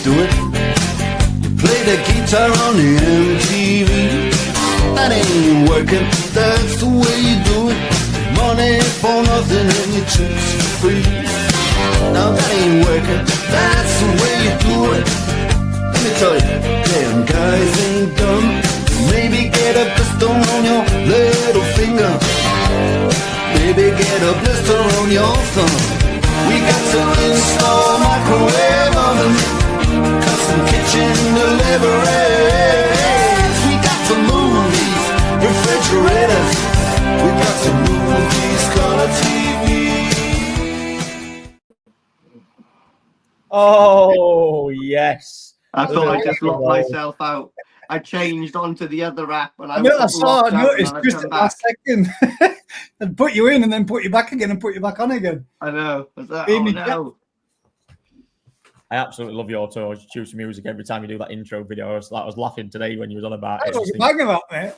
do it. You play the guitar on the MTV. That ain't working, that's the way you do it. Money for nothing and your tricks for free. Now that ain't working, that's the way you do it. Let me tell you, damn guys ain't dumb. Maybe get a blister on your little finger. Maybe get a blister on your thumb. We got to install microwave oven, custom kitchen deliveries. We got to move these refrigerators. We got to move these color TVs. Oh, yes. I thought I just locked myself out. I changed onto the other app and I noticed just at last second and put you in and then put you back again and put you back on again. I know. Was that? Oh, no. I absolutely love your choose music every time you do that intro video. I was laughing today when you was on about it. I was banging about, mate.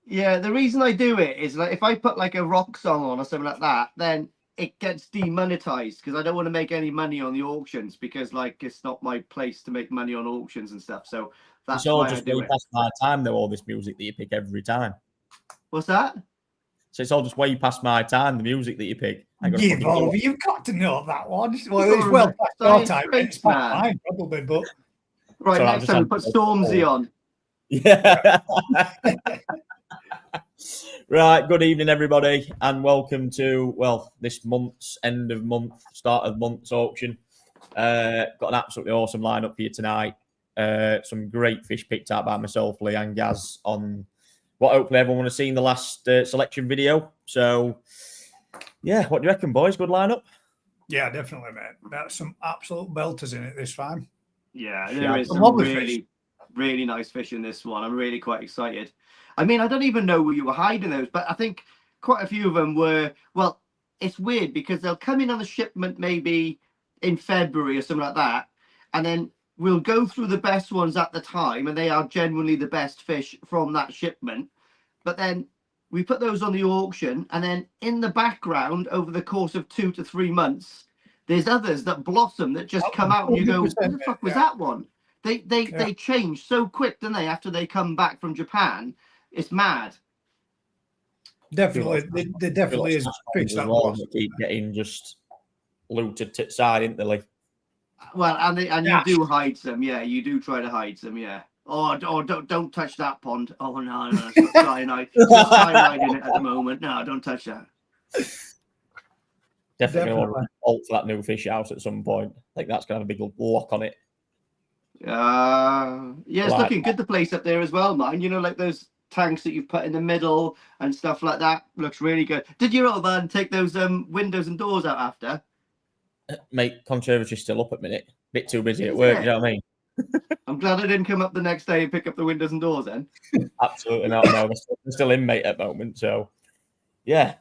The reason I do it is like if I put like a rock song on or something like that, then it gets demonetized because I don't want to make any money on the auctions because like it's not my place to make money on auctions and stuff. So that's it's all why just I do way it. past my time though, all this music that you pick every time. What's that? So it's all just way past my time, the music that you pick. You've got to know that one. Well, it's well past your time. It's past mine, probably, but right, next time we put Stormzy on. Yeah. Right, good evening everybody and welcome to this month's end of month, start of month's auction. Got an absolutely awesome lineup for you tonight. Some great fish picked out by myself, Lee and Gaz on what hopefully everyone will have seen the last selection video. So yeah, what do you reckon, boys? Good lineup? Yeah, definitely, mate. That's some absolute belters in it this time. Yeah, there is some really nice fish in this one. I'm really quite excited. I mean, I don't even know where you were hiding those, but I think quite a few of them were, well, it's weird because they'll come in on the shipment maybe in February or something like that. And then we'll go through the best ones at the time and they are genuinely the best fish from that shipment. But then we put those on the auction and then in the background over the course of 2 to 3 months, there's others that blossom that just come out and you go, what the fuck was that one? They change so quick, don't they, after they come back from Japan? It's mad. Definitely, they definitely is fish that was. Keep getting just looted to side, isn't they? Like? Well, and you do hide some, yeah. You do try to hide some, yeah. Oh, don't touch that pond. Oh no, it's got cyanide. It's got cyanide in it at the moment. No, don't touch that. Definitely want to alt for that new fish house at some point. Like that's gonna have a big lock on it. Yeah, it's looking good. The place up there as well, man. You know, like those tanks that you've put in the middle and stuff like that looks really good. Did your old man take those windows and doors out after? Mate, conservatory's still up at minute. Bit too busy at work, you know what I mean? I'm glad I didn't come up the next day and pick up the windows and doors then. Absolutely not. No, they're still in, mate, at the moment. So, yeah.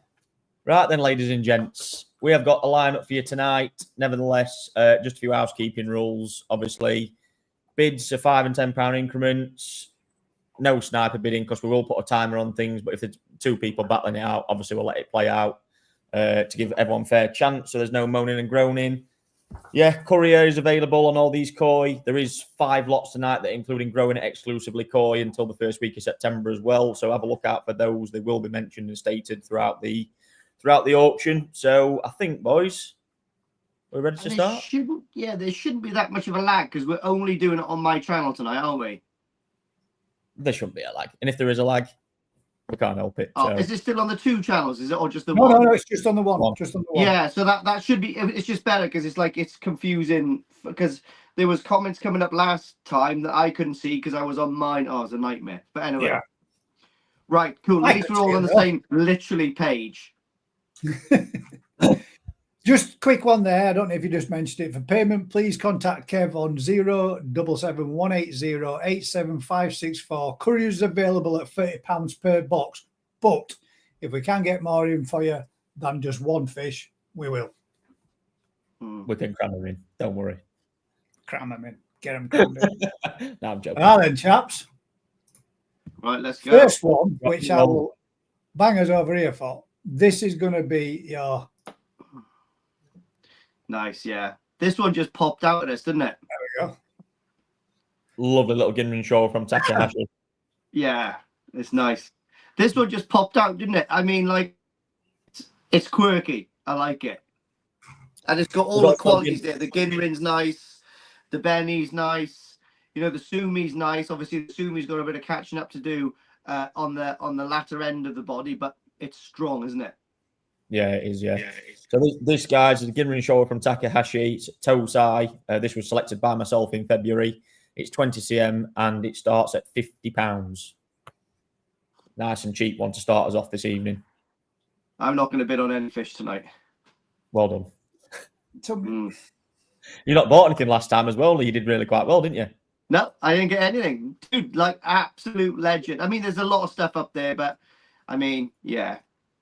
Right then, ladies and gents, we have got a lineup for you tonight. Nevertheless, just a few housekeeping rules. Obviously, bids are £5 and £10 increments. No sniper bidding because we will put a timer on things. But if there's 2 people battling it out, obviously we'll let it play out to give everyone a fair chance. So there's no moaning and groaning. Yeah, courier is available on all these koi. There is 5 lots tonight that including growing it exclusively koi until the first week of September as well. So have a look out for those. They will be mentioned and stated throughout the auction. So I think, boys, we're ready to start. There shouldn't be that much of a lag because we're only doing it on my channel tonight, aren't we? There shouldn't be a lag. And if there is a lag, we can't help it. Oh, so. Is it still on the 2 channels? Is it or just the one? No, it's just on the one. Just on the one. Yeah, so that should be. It's just better because it's confusing because there was comments coming up last time that I couldn't see because I was on mine. Oh, it was a nightmare. But anyway, yeah. Right, cool. At least we're all on the same literally page. Just quick one there. I don't know if you just mentioned it. For payment, please contact Kev on 077-180-87564. Couriers available at £30 per box. But if we can get more in for you than just one fish, we will. We can cram them in. Don't worry. Cram them in. Get them crammed in. No, I'm joking. Now then, chaps. Right, let's go. First one, which I will bang us over here for. This is going to be your... Nice, yeah. This one just popped out at us, didn't it? There we go. Lovely little Ginrin showa from Takahashi. Yeah, it's nice. This one just popped out, didn't it? I mean, like, it's quirky. I like it. And it's got all the qualities there. The Ginrin's nice. The beni's nice. You know, the sumi's nice. Obviously, the sumi's got a bit of catching up to do on the latter end of the body, but it's strong, isn't it? Yeah, it is, yeah. So this guy's the Ginrin showa from Takahashi. It's Tosai. This was selected by myself in February. It's 20 cm and it starts at £50. Nice and cheap one to start us off this evening. I'm not going to bid on any fish tonight. Well done. You not bought anything last time as well. You did really quite well, didn't you? No, I didn't get anything. Dude, like, absolute legend. I mean, there's a lot of stuff up there, but I mean, yeah.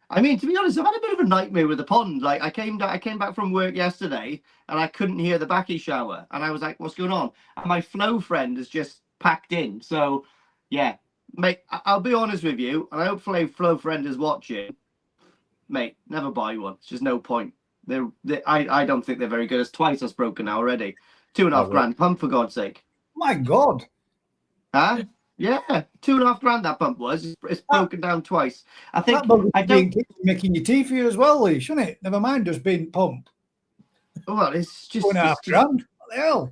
I mean, to be honest, I've had a bit of a nightmare with the pond. Like, I came back from work yesterday and I couldn't hear the backy shower. And I was like, what's going on? And my flow friend has just packed in. So, yeah, mate, I'll be honest with you. And I hope flow friend is watching. Mate, never buy one. It's just no point. I don't think they're very good. It's twice that's broken now already. 2.5 grand pump, for God's sake. My God. Huh? Yeah, 2.5 grand that pump was. It's broken down twice. I think making your tea for you as well, Lee, shouldn't it? Never mind just being pumped. Well, it's just 2.5 grand. What the hell?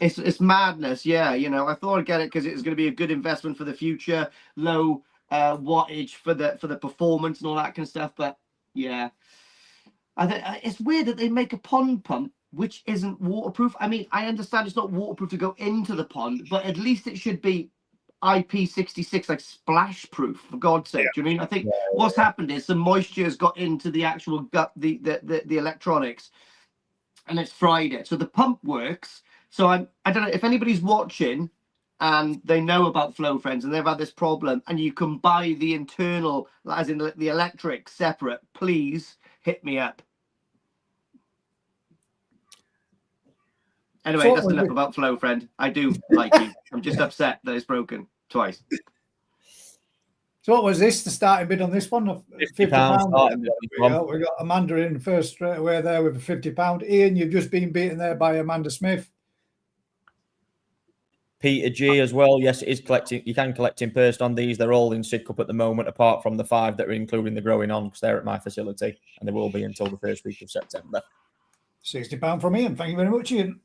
It's madness. Yeah, you know, I thought I'd get it because it was going to be a good investment for the future, low wattage for the performance and all that kind of stuff. But yeah, it's weird that they make a pond pump which isn't waterproof. I mean, I understand it's not waterproof to go into the pond, but at least it should be IP66, like splash proof, for God's sake. Do you know what I mean? I think what's happened is some moisture has got into the actual gut, the electronics, and it's fried it. So the pump works. So I don't know if anybody's watching and they know about Flow Friends and they've had this problem, and you can buy the internal, as in the electric, separate. Please hit me up. Anyway, that's enough about Flow Friend. I do like you. I'm just upset that it's broken twice. So what was this? The starting bid on this one? £50. We got Amanda in first straight away there with a £50. Ian, you've just been beaten there by Amanda Smith. Peter G as well. Yes, it is collecting. You can collect in person on these. They're all in Sid Cup at the moment, apart from the 5 that are including the growing on, because they're at my facility, and they will be until the first week of September. £60 from Ian. Thank you very much, Ian.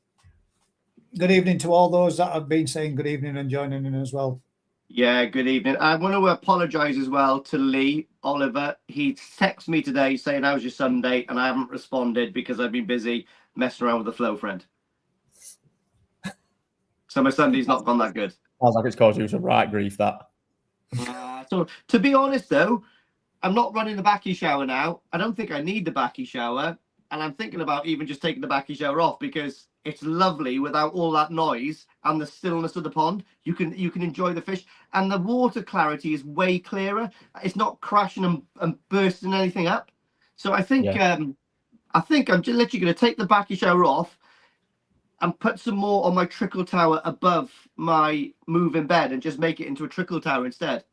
Good evening to all those that have been saying good evening and joining in as well. Yeah, good evening. I want to apologise as well to Lee Oliver. He texted me today saying, how's your Sunday? And I haven't responded because I've been busy messing around with the Flow Friend. So my Sunday's not gone that good. Sounds like it's caused you some right grief, that. So to be honest, though, I'm not running the backy shower now. I don't think I need the backy shower. And I'm thinking about even just taking the backy shower off because it's lovely without all that noise and the stillness of the pond. You can enjoy the fish, and the water clarity is way clearer. It's not crashing and bursting anything up. So I think I'm just literally going to take the backy shower off and put some more on my trickle tower above my moving bed and just make it into a trickle tower instead.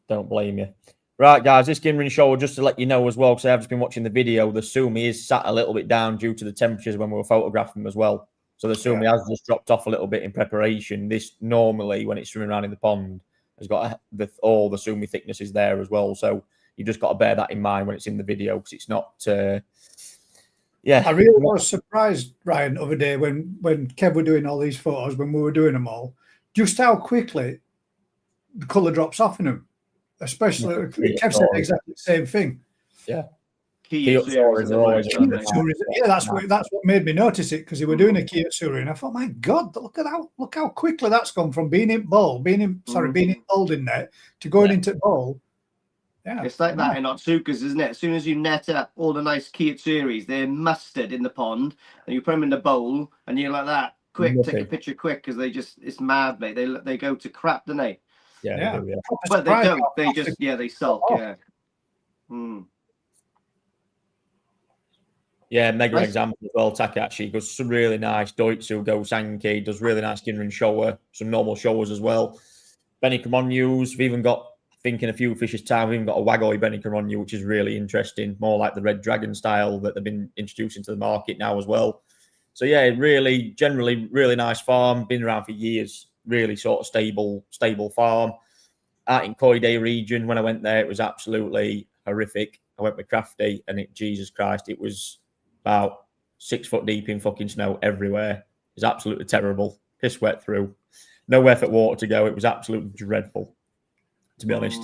Don't blame you. Right, guys, this Ginrin show, just to let you know as well, because I've just been watching the video, the sumi is sat a little bit down due to the temperatures when we were photographing them as well. So the sumi has just dropped off a little bit in preparation. This normally, when it's swimming around in the pond, has got all the sumi thicknesses there as well. So you just got to bear that in mind when it's in the video, because it's not... I really was surprised, Ryan, the other day when Kev were doing all these photos, when we were doing them all, just how quickly the colour drops off in them. Especially, Kev said exactly the same thing. Yeah. That's what made me notice it, because they were doing a Kiyosuri, and I thought, my God, look how quickly that's gone from being in bold in net to going into bowl. Yeah, it's like that in Otsukas, isn't it? As soon as you net up all the nice Kiyotsuris, they're mustard in the pond, and you put them in the bowl, and you're like that. Quick, take a picture quick, because it's mad, mate. They go to crap, don't they? Yeah. But they don't. They just they sulk. Yeah. Yeah, mega example as well. Takahashi goes some really nice Doitsu, go sanke, does really nice Ginrin showa, some normal showas as well. Beni kumonryus, we've even got, I think in a few fishes' time, we've even got a Wagoi beni kumonryu, which is really interesting, more like the Red Dragon style that they've been introducing to the market now as well. So yeah, really, generally, really nice farm. Been around for years. Really sort of stable farm. Out in Koide region, when I went there, it was absolutely horrific. I went with Crafty, and Jesus Christ, it was about 6 foot deep in fucking snow everywhere. It was absolutely terrible. Piss wet through. Nowhere for water to go. It was absolutely dreadful, to be honest.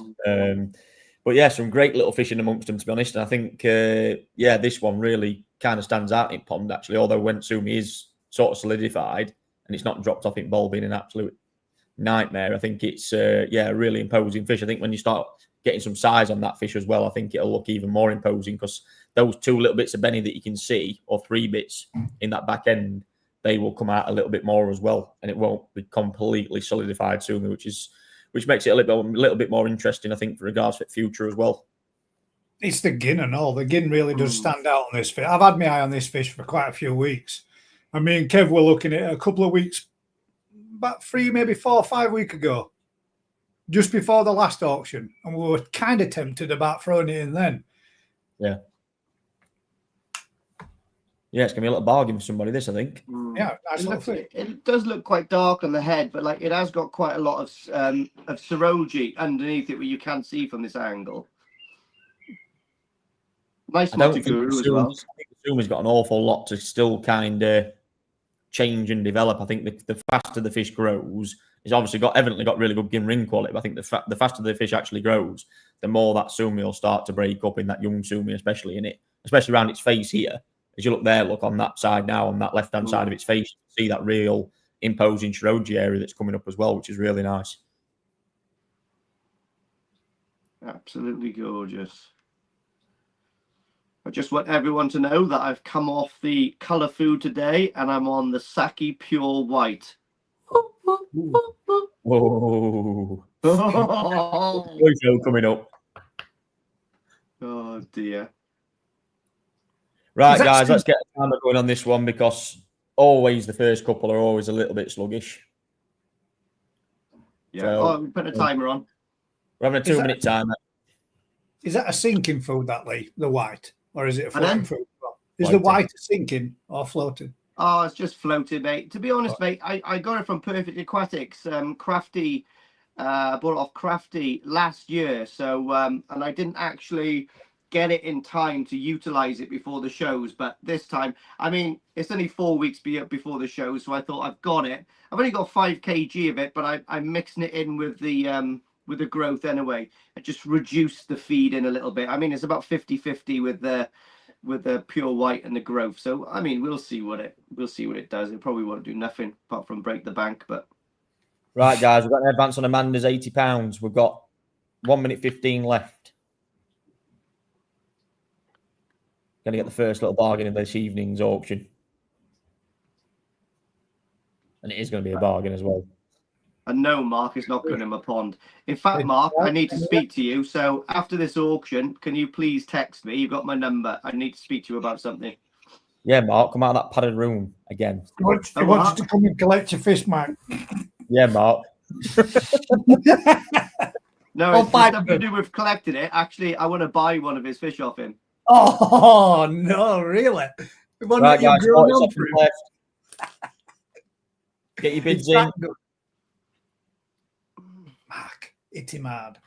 But yeah, some great little fishing amongst them, to be honest. And I think, this one really kind of stands out in pond, actually, although Wentsumi is sort of solidified and it's not dropped off in bowl being an absolute nightmare. I think it's, a really imposing fish. I think when you start getting some size on that fish as well, I think it'll look even more imposing because those 2 little bits of beni that you can see, or 3 bits in that back end, they will come out a little bit more as well, and it won't be completely solidified sumi, which makes it a little bit more interesting, I think, for regards to future as well. It's the gin and all. The gin really does stand out on this fish. I've had my eye on this fish for quite a few weeks. I mean, Kev were looking at it a couple of weeks, about 3, maybe 4 or 5 weeks ago, just before the last auction, and we were kind of tempted about throwing it in then. Yeah. Yeah, it's going to be a little bargain for somebody, this, I think. Yeah, nice it does look quite dark on the head, but like it has got quite a lot of Saroji underneath it, where you can't see from this angle. Nice Motiguru as well. I think the sumi's got an awful lot to still kind of change and develop. I think the faster the fish grows, it's obviously evidently got really good gin ring quality, but I think the faster the fish actually grows, the more that sumi will start to break up in that young sumi, especially around its face here. As you look on that side now, on that left-hand side of its face, you see that real imposing Shiroji area that's coming up as well, which is really nice. Absolutely gorgeous. I just want everyone to know that I've come off the colour food today and I'm on the Sake Pure White. Whoa. Show coming up. Oh, dear. Right, guys, let's get a timer going on this one because always the first couple are always a little bit sluggish. Yeah, so, we put a timer on. We're having a 2-minute timer. Is that a sinking food, that Lee, the white? Or is it a floating food? Is the white sinking or floating? Oh, it's just floated, mate. To be honest, mate, I got it from Perfect Aquatics. Crafty, bought it off Crafty last year. So, and I didn't actually get it in time to utilize it before the shows, but this time, I mean, it's only 4 weeks before the show, so I thought I've got it. I've only got 5 kg of it, but I'm mixing it in with the growth anyway. I just reduced the feed in a little bit. I mean, it's about 50-50 with the pure white and the growth. So I mean, we'll see what it does. It probably won't do nothing apart from break the bank. But right, guys, we've got an advance on Amanda's £80. We've got 1 minute 15 left. Going to get the first little bargain in this evening's auction. And it is going to be a bargain as well. And no, Mark is not going in my pond. In fact, Mark, I need to speak to you. So after this auction, can you please text me? You've got my number. I need to speak to you about something. Yeah, Mark, come out of that padded room again. I want you to come and collect your fish, Mark. Yeah, Mark. No, it's nothing to do with collecting it. Actually, I want to buy one of his fish off him. Oh, no, really? Right, guys, 40 seconds left. Get your bids in. Mark, hit him hard.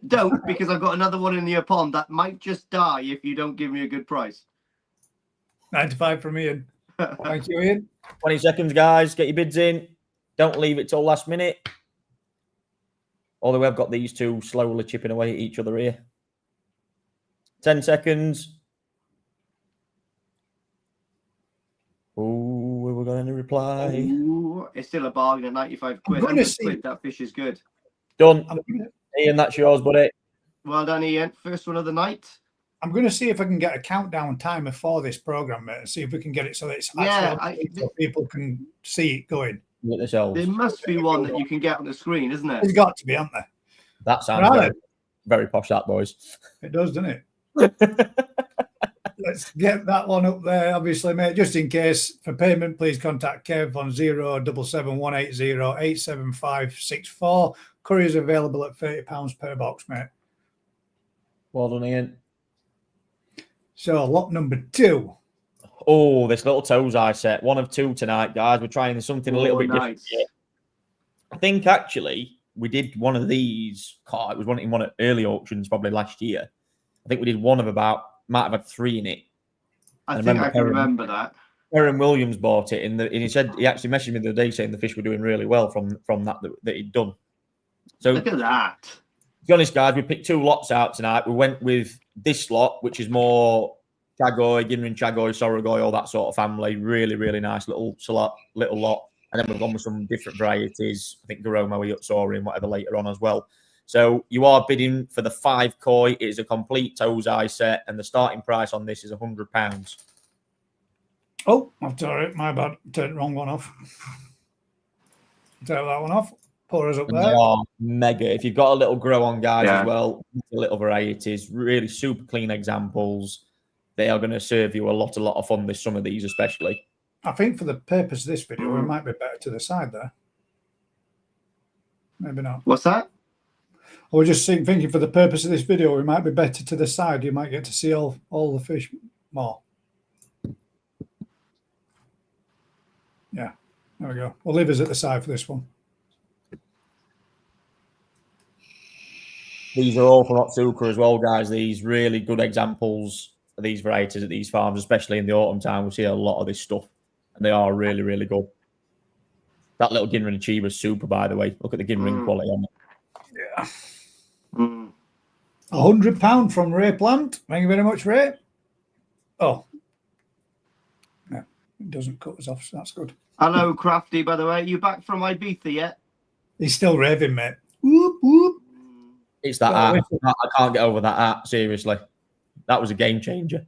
Don't, because I've got another one in your pond that might just die if you don't give me a good price. 95 from Ian. Thank you, Ian. 20 seconds, guys. Get your bids in. Don't leave it till last minute. Although we have got these two slowly chipping away at each other here. 10 seconds. Oh, have we got any reply? Ooh, it's still a bargain at 95 quid. 100 quid. That fish is good. Done. Ian, that's yours, buddy. Well done, Ian. First one of the night. I'm going to see if I can get a countdown timer for this program, mate, and see if we can get it so that it's so people can see it going. There must be one that you can get on the screen, isn't there? There's got to be, hasn't there? That sounds very, very posh, that, boys. It does, doesn't it? let's get that one up there, obviously, mate. Just in case, for payment, please contact Kev on 077-180-87564. Courier's available at £30 per box, mate. Well done, Ian. So, lot number 2. Oh, this little Tosai set. 1 of 2 tonight, guys. We're trying something a little bit different here. I think, actually, we did one of these. God, it was in one of early auctions probably last year. I think we did one of about, might have had 3 in it. I think I can remember that. Aaron Williams bought it, and he said he actually messaged me the other day saying the fish were doing really well from that he'd done. So look at that. To be honest, guys, we picked 2 lots out tonight. We went with this lot, which is more Chagoi, Ginrin Chagoi, Sorogoi, all that sort of family. Really, really nice little lot. And then we've gone with some different varieties. I think Garomo, utsuri, and whatever later on as well. So you are bidding for the 5 koi. It is a complete Tosai set, and the starting price on this is £100. Oh, I'm sorry, my bad. Turned the wrong one off. Take that one off. Pour us up there. They are mega. If you've got a little grow on, guys, as well, little varieties, really super clean examples. They are going to serve you a lot of fun this summer, these especially. I think for the purpose of this video, we might be better to the side there. Maybe not. What's that? I was just thinking for the purpose of this video, we might be better to the side. You might get to see all the fish more. Yeah, there we go. We'll leave us at the side for this one. These are all from Otsuka as well, guys. These really good examples of these varieties at these farms, especially in the autumn time. We see a lot of this stuff, and they are really, really good. That little Ginrin Chiba is super, by the way. Look at the Ginrin quality on it. Yeah. £100 from Ray Plant. Thank you very much, Ray. Oh. No, it doesn't cut us off, so that's good. Hello, Crafty, by the way. You back from Ibiza yet? He's still raving, mate. Whoop, whoop. It's that art. I can't get over that art, seriously. That was a game changer.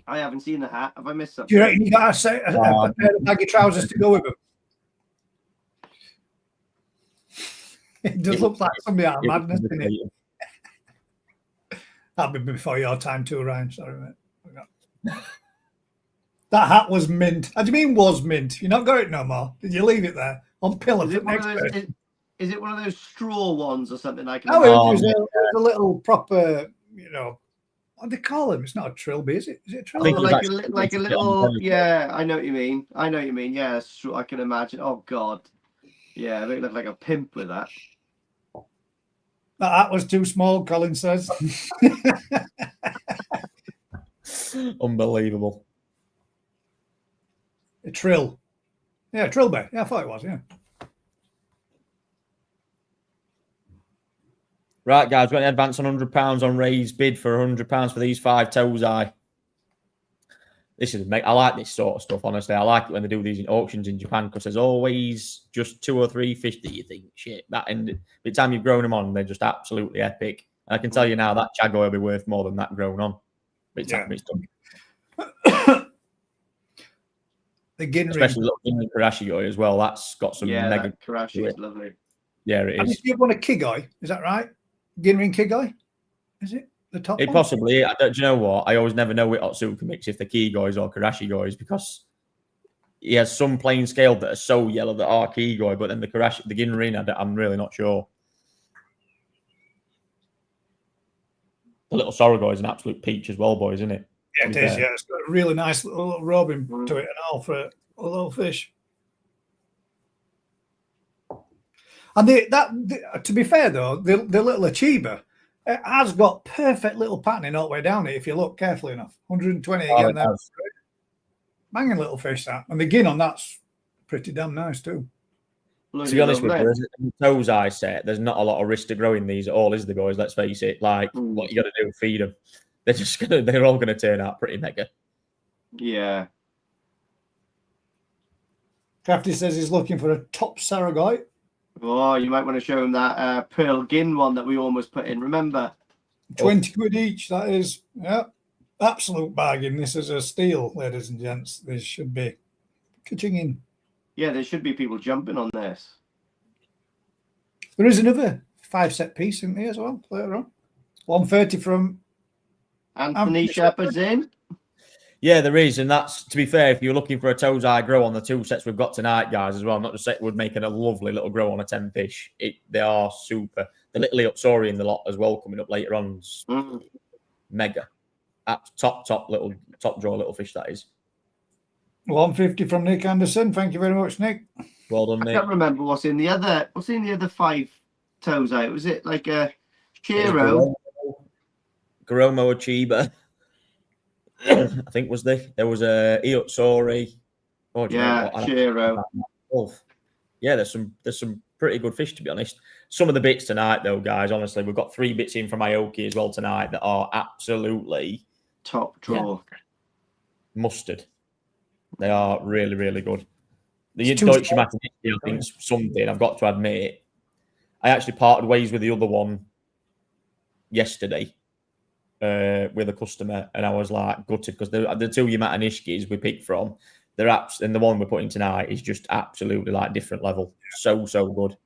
I haven't seen the hat. Have I missed something? Do you reckon you got a pair of baggy trousers to go with them? It does look like somebody out of madness, doesn't it? That'll be before your time too, Ryan. Sorry, mate. That hat was mint. How do you mean was mint? You're not got it no more. Did you leave it there on pillow? Is it one of those straw ones or something like that? Oh, it was a little proper, what do they call them? It's not a trilby, is it? Is it a trilby? Like a little, yeah, I know what you mean. Yeah, I can imagine. Oh, God. Yeah, they look like a pimp with that. That was too small, Colin says. Unbelievable. A trill. Yeah, trilby. Yeah, I thought it was, yeah. Right, guys, we're going to advance on £100 on Ray's bid for £100 for these 5 Tosai. I like this sort of stuff, honestly. I like it when they do these in auctions in Japan because there's always just 2 or 3 fish that you think, shit, that ended. By the time you've grown them on, they're just absolutely epic. And I can tell you now that Chagoi will be worth more than that grown on. It's done. The Ginrin. Especially little Ginrin karashigoi as well. That's got some mega. Karashi is lovely. Yeah, it is. And if you want a Kigoi, is that right? Ginrin Kigoi? Is it? The top it one? Possibly. Do you know what? I always never know with Otsuka mix if they're Kigois or Karashigois because he has some plain scale that are so yellow that are Kigoi, but then the Ginrin, I'm really not sure. The little Sorogoi is an absolute peach as well, boys, isn't it? Yeah, it is. Yeah, it's got a really nice little robin to it and all for a little fish. And to be fair though, the little Achiba has got perfect little patterning all the way down it if you look carefully enough. 120 again. Banging little fish that, and the gin on that's pretty damn nice too. To be honest with you, in the Tosai set, there's not a lot of risk to growing these at all, is there, boys? Let's face it. Like, what you got to do, feed them. They're all gonna turn out pretty mega. Yeah. Crafty says he's looking for a top Saragoi. Oh, you might want to show him that pearl gin one that we almost put in. Remember, 20 quid each. That is, yeah, absolute bargain. This is a steal, ladies and gents. This should be catching in. Yeah, there should be people jumping on this. There is another 5 set piece in there as well later on. 130 from Anthony Shepherd's in. Yeah, there is, and that's, to be fair, if you're looking for a Tosai grow on the 2 sets we've got tonight, guys, as well, not just would make it a lovely little grow on a 10 fish. They are super. The little utsuri in the lot as well coming up later on. Mega. Top draw little fish that is. 150 from Nick Anderson. Thank you very much, Nick. Well done, Nick. I can't remember what's in the other 5 Tosai. Was it like a Shiro? Garomo Achiba. I think there was a Utsuri. Oh, Shiro. Yeah, there's some pretty good fish, to be honest. Some of the bits tonight, though, guys, honestly, we've got 3 bits in from Aoki as well tonight that are absolutely top draw. Mustard. They are really, really good. The Doitsu I think something, I've got to admit. I actually parted ways with the other one yesterday with a customer, and I was like gutted because the 2 Yamataniskis we picked from, they're apps, and the one we're putting tonight is just absolutely like different level. So good.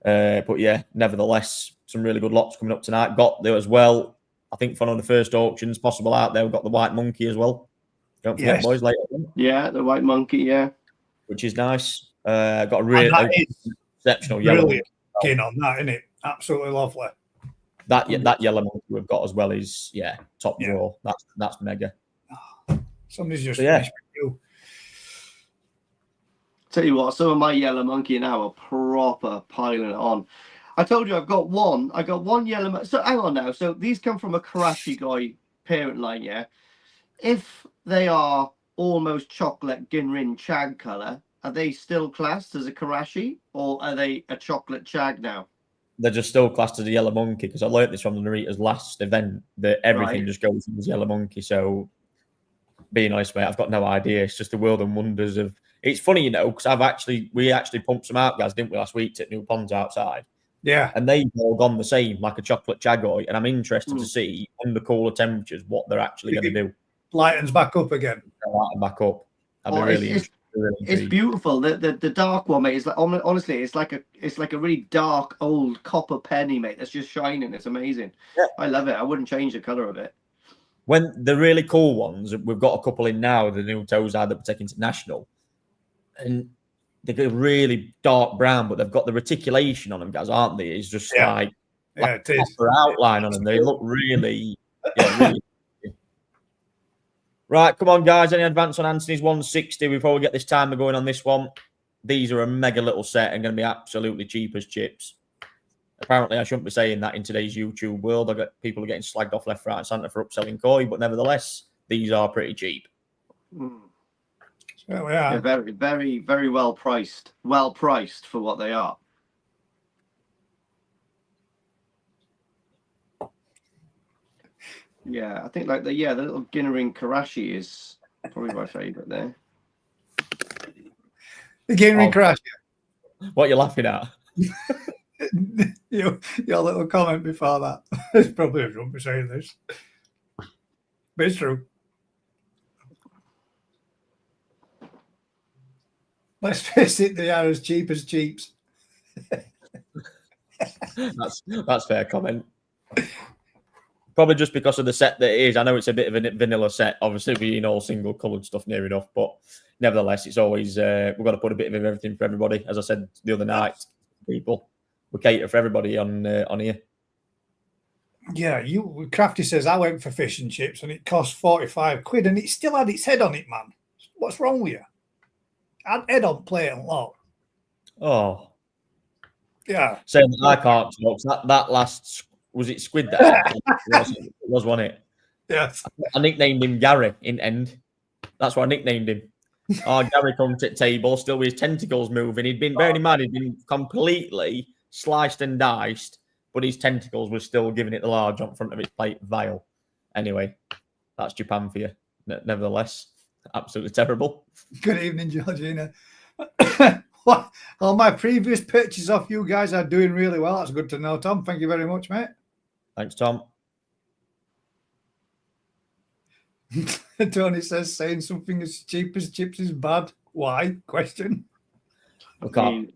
But yeah, nevertheless, some really good lots coming up tonight. Got there as well. I think for one of the first auctions possible out there, we've got the white monkey as well. Don't forget, boys, later. Yeah, the white monkey, yeah. Which is nice. Got a really exceptional yellow monkey on that, isn't it? Absolutely lovely. That yellow monkey we've got as well is top draw. That's mega. Somebody's just finished with you. Tell you what, some of my yellow monkey now are proper piling it on. I told you I got one yellow. So hang on now. So these come from a karashigoi parent line, yeah. If they are almost chocolate ginrin chag color, are they still classed as a karashi, or are they a chocolate chag now? They're just still classed as a yellow monkey, because I learned this from the Narita's last event that everything just goes as yellow monkey. So, being honest, mate, I've got no idea. It's just the world and wonders of. It's funny, because we actually pumped some out, guys, didn't we, last week at New Ponds outside? Yeah. And they've all gone the same, like a chocolate chagoi. And I'm interested to see under cooler temperatures what they're actually going to do. Lightens back up again. Lighten back up. I'd be really interested. It's beautiful. The dark one, mate, is like, honestly, it's like a really dark old copper penny, mate. That's just shining. It's amazing. Yeah. I love it. I wouldn't change the color of it. When the really cool ones, we've got a couple in now, the new Tosai that we're taking to national, and they're really dark brown, but they've got the reticulation on them, guys, aren't they? It's just like a proper outline on them. They look really, really. Right, come on, guys. Any advance on Anthony's 160 before we get this timer going on this one? These are a mega little set and going to be absolutely cheap as chips. Apparently, I shouldn't be saying that in today's YouTube world. People are getting slagged off left, right, and centre for upselling koi, but nevertheless, these are pretty cheap. So we are. They're very, very, very well priced. Well priced for what they are. Yeah, I think like the little Ginnerin Karashi is probably my favourite there. The Ginnerin Karashi. What are you laughing at? your little comment before that. It's probably I shouldn't be saying this, but it's true. Let's face it, they are as cheap as cheaps. That's fair comment. Probably just because of the set that it is. I know it's a bit of a vanilla set, obviously being all single coloured stuff near enough, but nevertheless, it's always we've got to put a bit of everything for everybody. As I said the other night, people, we cater for everybody on here. Yeah, Crafty says I went for fish and chips and it cost 45 quid and it still had its head on it, man. What's wrong with you? Had head on plate and lot. Oh, yeah. Saying that I can't talk. That last. Was it squid that it was, wasn't it? Yes. I nicknamed him Gary in end. That's why I nicknamed him. Gary comes to the table, still with his tentacles moving. He'd been, bearing in mind, he'd been completely sliced and diced, but his tentacles were still giving it the large on front of its plate vial. Anyway, that's Japan for you. Nevertheless, absolutely terrible. Good evening, Georgina. All my previous purchases off you guys are doing really well. That's good to know, Tom. Thank you very much, mate. Thanks, Tom. Tony says saying something as cheap as chips is bad. Why? Question. Okay.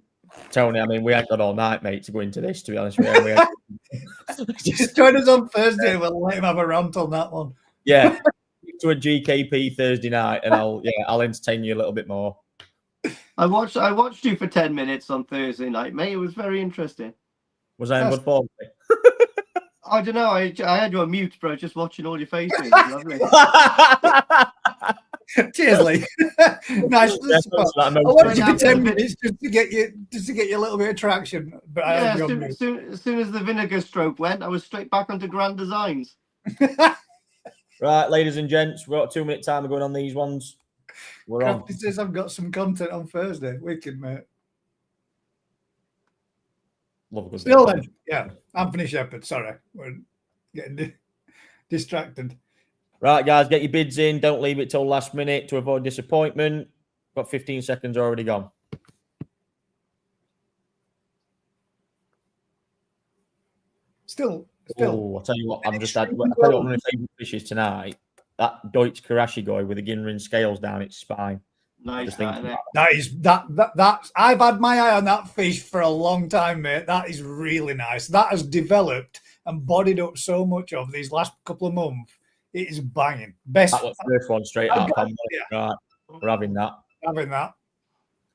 Tony, I mean, we ain't got all night, mate, to go into this, to be honest with you. Just join us on Thursday. We'll let him have a rant on that one. Yeah. to a GKP Thursday night, and I'll entertain you a little bit more. I watched you for 10 minutes on Thursday night, mate. It was very interesting. Was I in good form? I don't know. I had you on mute, bro. Just watching all your faces. Lovely. Cheers, Lee. Nice. I wanted you for 10 minutes just to get you a little bit of traction. But as soon as the vinegar stroke went, I was straight back onto Grand Designs. Right, ladies and gents, we've got a 2-minute timer going on these ones. We're on. He says I've got some content on Thursday. Wicked, mate. Love a good Still then, yeah. Anthony Shepherd. Sorry, we're getting distracted. Right, guys, get your bids in. Don't leave it till last minute to avoid disappointment. Got 15 seconds already gone. Still. Oh, I'll tell you what. I'll tell you what one of my favourite fishes tonight. That Doitsu karashigoi with the Ginrin scales down its spine. Nice. That's I've had my eye on that fish for a long time, mate. That is really nice. That has developed and bodied up so much of these last couple of months. It is banging. Best. That was the first one straight out. Right, we're having that.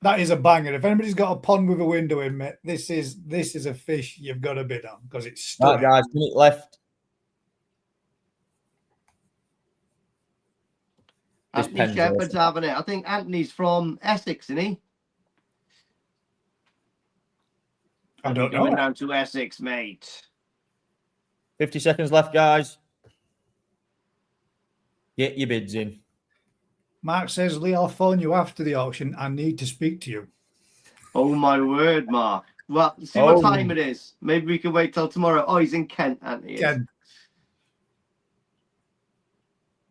That is a banger. If anybody's got a pond with a window in, mate, this is a fish you've got to bid on because it's stunning. Right, guys, minute left. Anthony Shepherd's having it. I think Anthony's from Essex, isn't he? I don't know. Going down to Essex, mate. 50 seconds left, guys. Get your bids in. Mark says, Lee, I'll phone you after the auction. I need to speak to you. Oh, my word, Mark. Well, see what time it is. Maybe we can wait till tomorrow. Oh, he's in Kent, Anthony. Kent.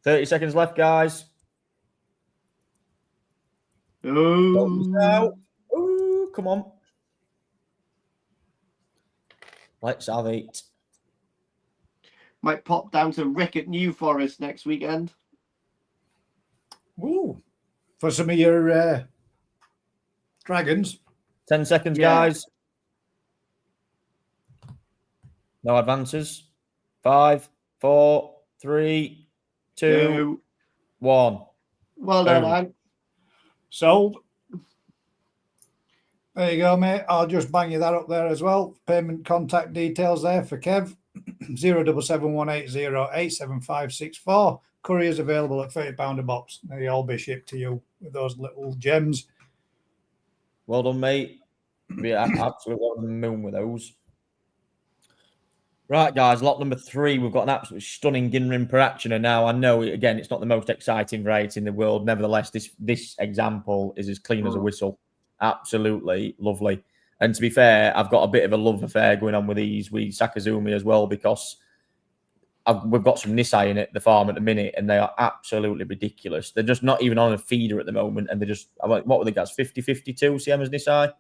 30 seconds left, guys. Oh, come on. Let's have it. Might pop down to Rick at New Forest next weekend. Ooh. For some of your dragons. 10 seconds, guys. No advances. 5, 4, 3, 2, 1. Well done, man. Sold. There you go, mate. I'll just bang you that up there as well. Payment contact details there for Kev. 07718087564. Couriers available at £30 a box. They'll all be shipped to you with those little gems. Well done, mate. Yeah, absolutely on the moon with those. Right, guys, lot number 3. We've got an absolutely stunning Ginrin purachina. Now, I know, again, it's not the most exciting variety in the world. Nevertheless, this example is as clean as a whistle. Absolutely lovely. And to be fair, I've got a bit of a love affair going on with these Sakazumi as well because we've got some Nisai in the farm at the minute and they are absolutely ridiculous. They're just not even on a feeder at the moment and they're just, what were the guys, 50, 52 CM as Nisai?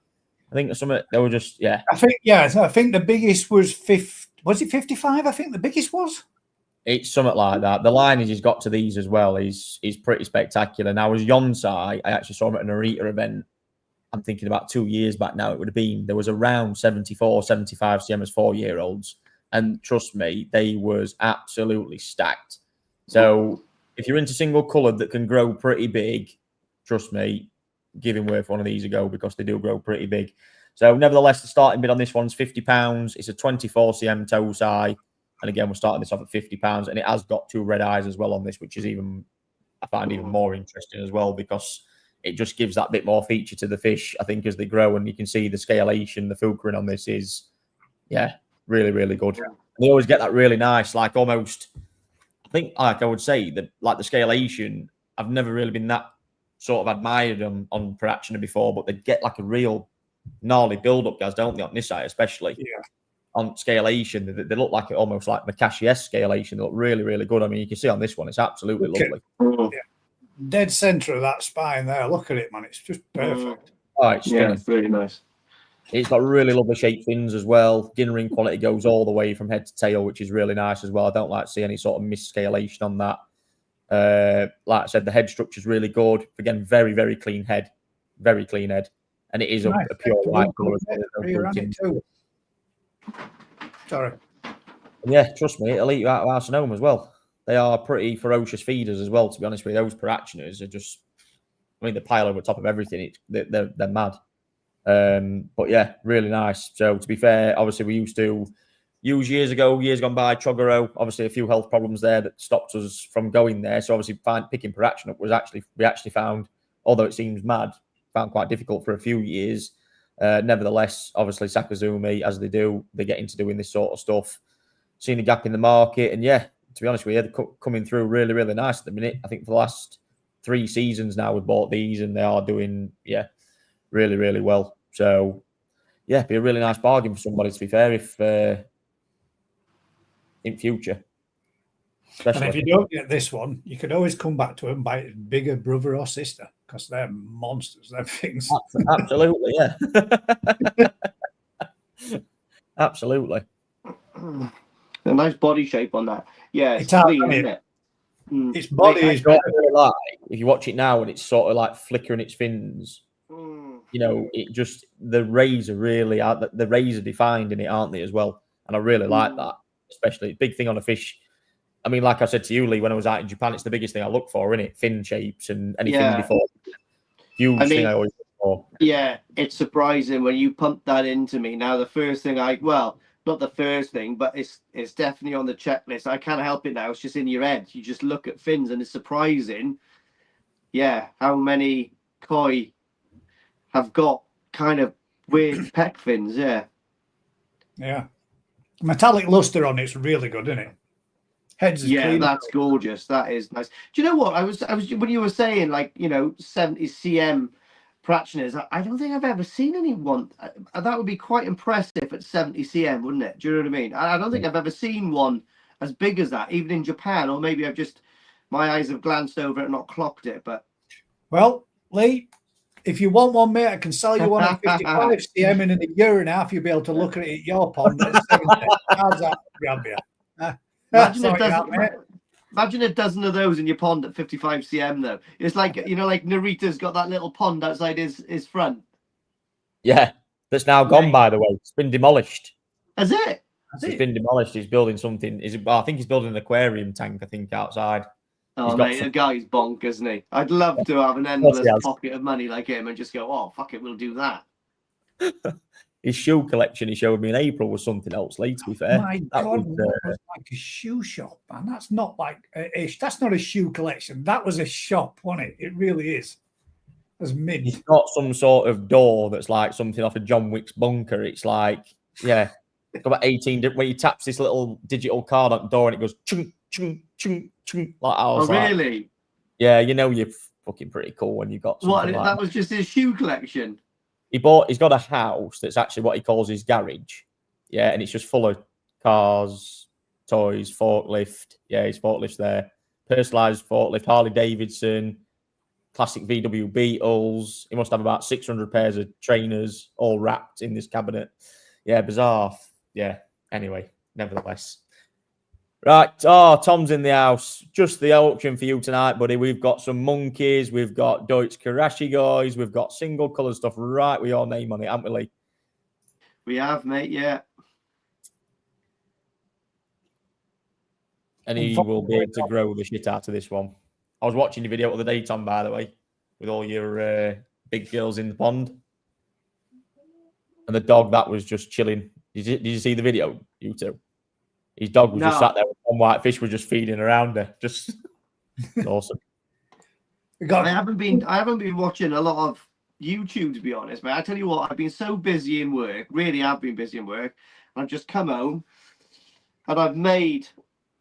I think they were just, yeah. I think the biggest was 50. Was it 55? I think the biggest was. It's something like that. The lineage he's got to these as well is pretty spectacular. Now, as Yonsai, I actually saw him at an Narita event. I'm thinking about 2 years back now. It would have been there was around 74, 75 CM as 4-year-olds, and trust me, they was absolutely stacked. So if you're into single coloured that can grow pretty big, trust me, give him worth one of these a go because they do grow pretty big. So, nevertheless, the starting bid on this one's £50. It's a 24 cm Tosai. And again, we're starting this off at £50. And it has got 2 red eyes as well on this, which is I find even more interesting as well because it just gives that bit more feature to the fish, I think, as they grow. And you can see the scalation, the fulcrum on this is, really, really good. Yeah. They always get that really nice, like almost, I think, like I would say, the scalation, I've never really been that sort of admired on purachina before, but they get like a real gnarly build-up, guys, don't they, on this side, especially on scalation. They look like almost like Makashi-esque scalation. They look really, really good. I mean, you can see on this one, it's absolutely lovely. Yeah. Dead center of that spine there. Look at it, man. It's just perfect. Oh, it's really nice. It's got really lovely shaped fins as well. Ginrin quality goes all the way from head to tail, which is really nice as well. I don't like to see any sort of misscalation on that. Like I said, the head structure is really good. Again, very, very clean head. Very clean head. And it is a pure white colour. Sorry. Yeah, trust me, it'll eat you out of Arsenal as well. They are pretty ferocious feeders as well, to be honest with you. Those purachinas are just, I mean, they pile over top of everything. They're mad. But yeah, really nice. So to be fair, obviously we used to use years gone by, Chogoro. Obviously a few health problems there that stopped us from going there. So obviously picking purachina up we actually found, although it seems mad, found quite difficult for a few years. Nevertheless, obviously Sakazumi, as they do, they get into doing this sort of stuff. Seen a gap in the market, and yeah, to be honest with you, they're coming through really, really nice at the minute. I think for the last 3 seasons now we've bought these, and they are doing really, really well. So yeah, be a really nice bargain for somebody, to be fair, if in future. Especially. And if you don't get this one, you could always come back to it and buy it bigger brother or sister, because they're monsters, they're things. Absolutely, yeah. Absolutely. A nice body shape on that. Yeah, it's clean, isn't it? Its body is better. Like, if you watch it now and it's sort of like flickering its fins, you know, it just, the rays are really, the rays are defined in it, aren't they, as well? And I really like that, especially big thing on a fish. I mean, like I said to you, Lee, when I was out in Japan, it's the biggest thing I look for, isn't it? Fin shapes and anything before. Huge thing I always look for. Yeah, it's surprising when you pump that into me. Now, the first thing not the first thing, but it's definitely on the checklist. I can't help it now. It's just in your head. You just look at fins, and it's surprising, how many koi have got kind of weird pec fins. Yeah. Metallic luster on it's really good, isn't it? Heads is clean. That's gorgeous. That is nice. Do you know what I was when you were saying, like, 70 cm purachinas, I don't think I've ever seen anyone. That would be quite impressive at 70 cm, wouldn't it? Do you know what I mean? I don't think I've ever seen one as big as that, even in Japan, or maybe my eyes have glanced over it and not clocked it. But well, Lee, if you want one, mate, I can sell you one at 55 cm, and in a year and a half you'll be able to look at it at your pond at 70. How's that grab you? Imagine a dozen of those in your pond at 55 cm, though. It's like, like Narita's got that little pond outside his front. Yeah, that's now gone, by the way. It's been demolished. Has it? It's been demolished. He's building something. I think he's building an aquarium tank, outside. Oh, mate, the guy's bonkers, isn't he? I'd love to have an endless pocket of money like him and just go, oh, fuck it, we'll do that. His shoe collection he showed me in April was something else, Lee, to be fair. My God, that was like a shoe shop, man. That's not like that's not a shoe collection. That was a shop, wasn't it? It really is. As mint. He's got some sort of door that's like something off of John Wick's bunker. It's like, it's got about 18. When he taps this little digital card on the door and it goes chung chung chung chung, like I was really? Yeah, you're fucking pretty cool when you got something what. Like that was just his shoe collection. He's got a house that's actually what he calls his garage. Yeah, and it's just full of cars, toys, forklift. Yeah, his forklift's there. Personalised forklift, Harley Davidson, classic VW Beetles. He must have about 600 pairs of trainers all wrapped in this cabinet. Yeah, bizarre. Yeah, anyway, nevertheless. Right. Oh, Tom's in the house. Just the auction for you tonight, buddy. We've got some monkeys. We've got Doitsu karashigois. We've got single colour stuff right with your name on it, haven't we, Lee? We have, mate. Yeah. And he will be able to grow the shit out of this one. I was watching your video the other day, Tom, by the way, with all your big girls in the pond. And the dog that was just chilling. Did you see the video, you two? His dog was just sat there with one white fish was just feeding around her. Just awesome. I haven't been watching a lot of YouTube, to be honest, but I tell you what, I've been so busy in work, really have been busy in work. And I've just come home and I've made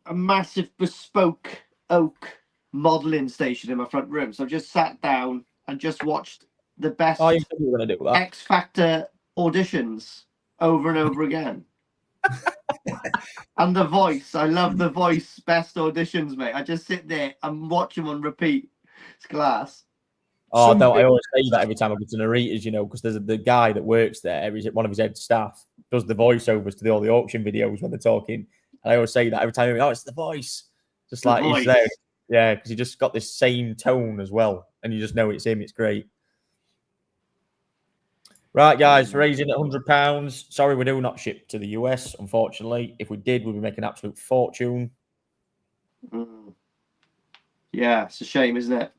a massive bespoke oak modeling station in my front room. So I've just sat down and just watched the best you said you were going to do that. X Factor auditions over and over again. And The Voice, I love The Voice best auditions, mate. I just sit there and watch them on repeat. It's class. Oh, no, I always say that every time I go to Narita's, because there's the guy that works there, one of his head staff, does the voiceovers to all the auction videos when they're talking. And I always say that every time, it's The Voice. Just like he's there. Yeah, because he just got this same tone as well. And you just know it's him. It's great. Right, guys, raising at £100. Sorry, we do not ship to the US, unfortunately. If we did, we'd be making an absolute fortune. Yeah, it's a shame, isn't it?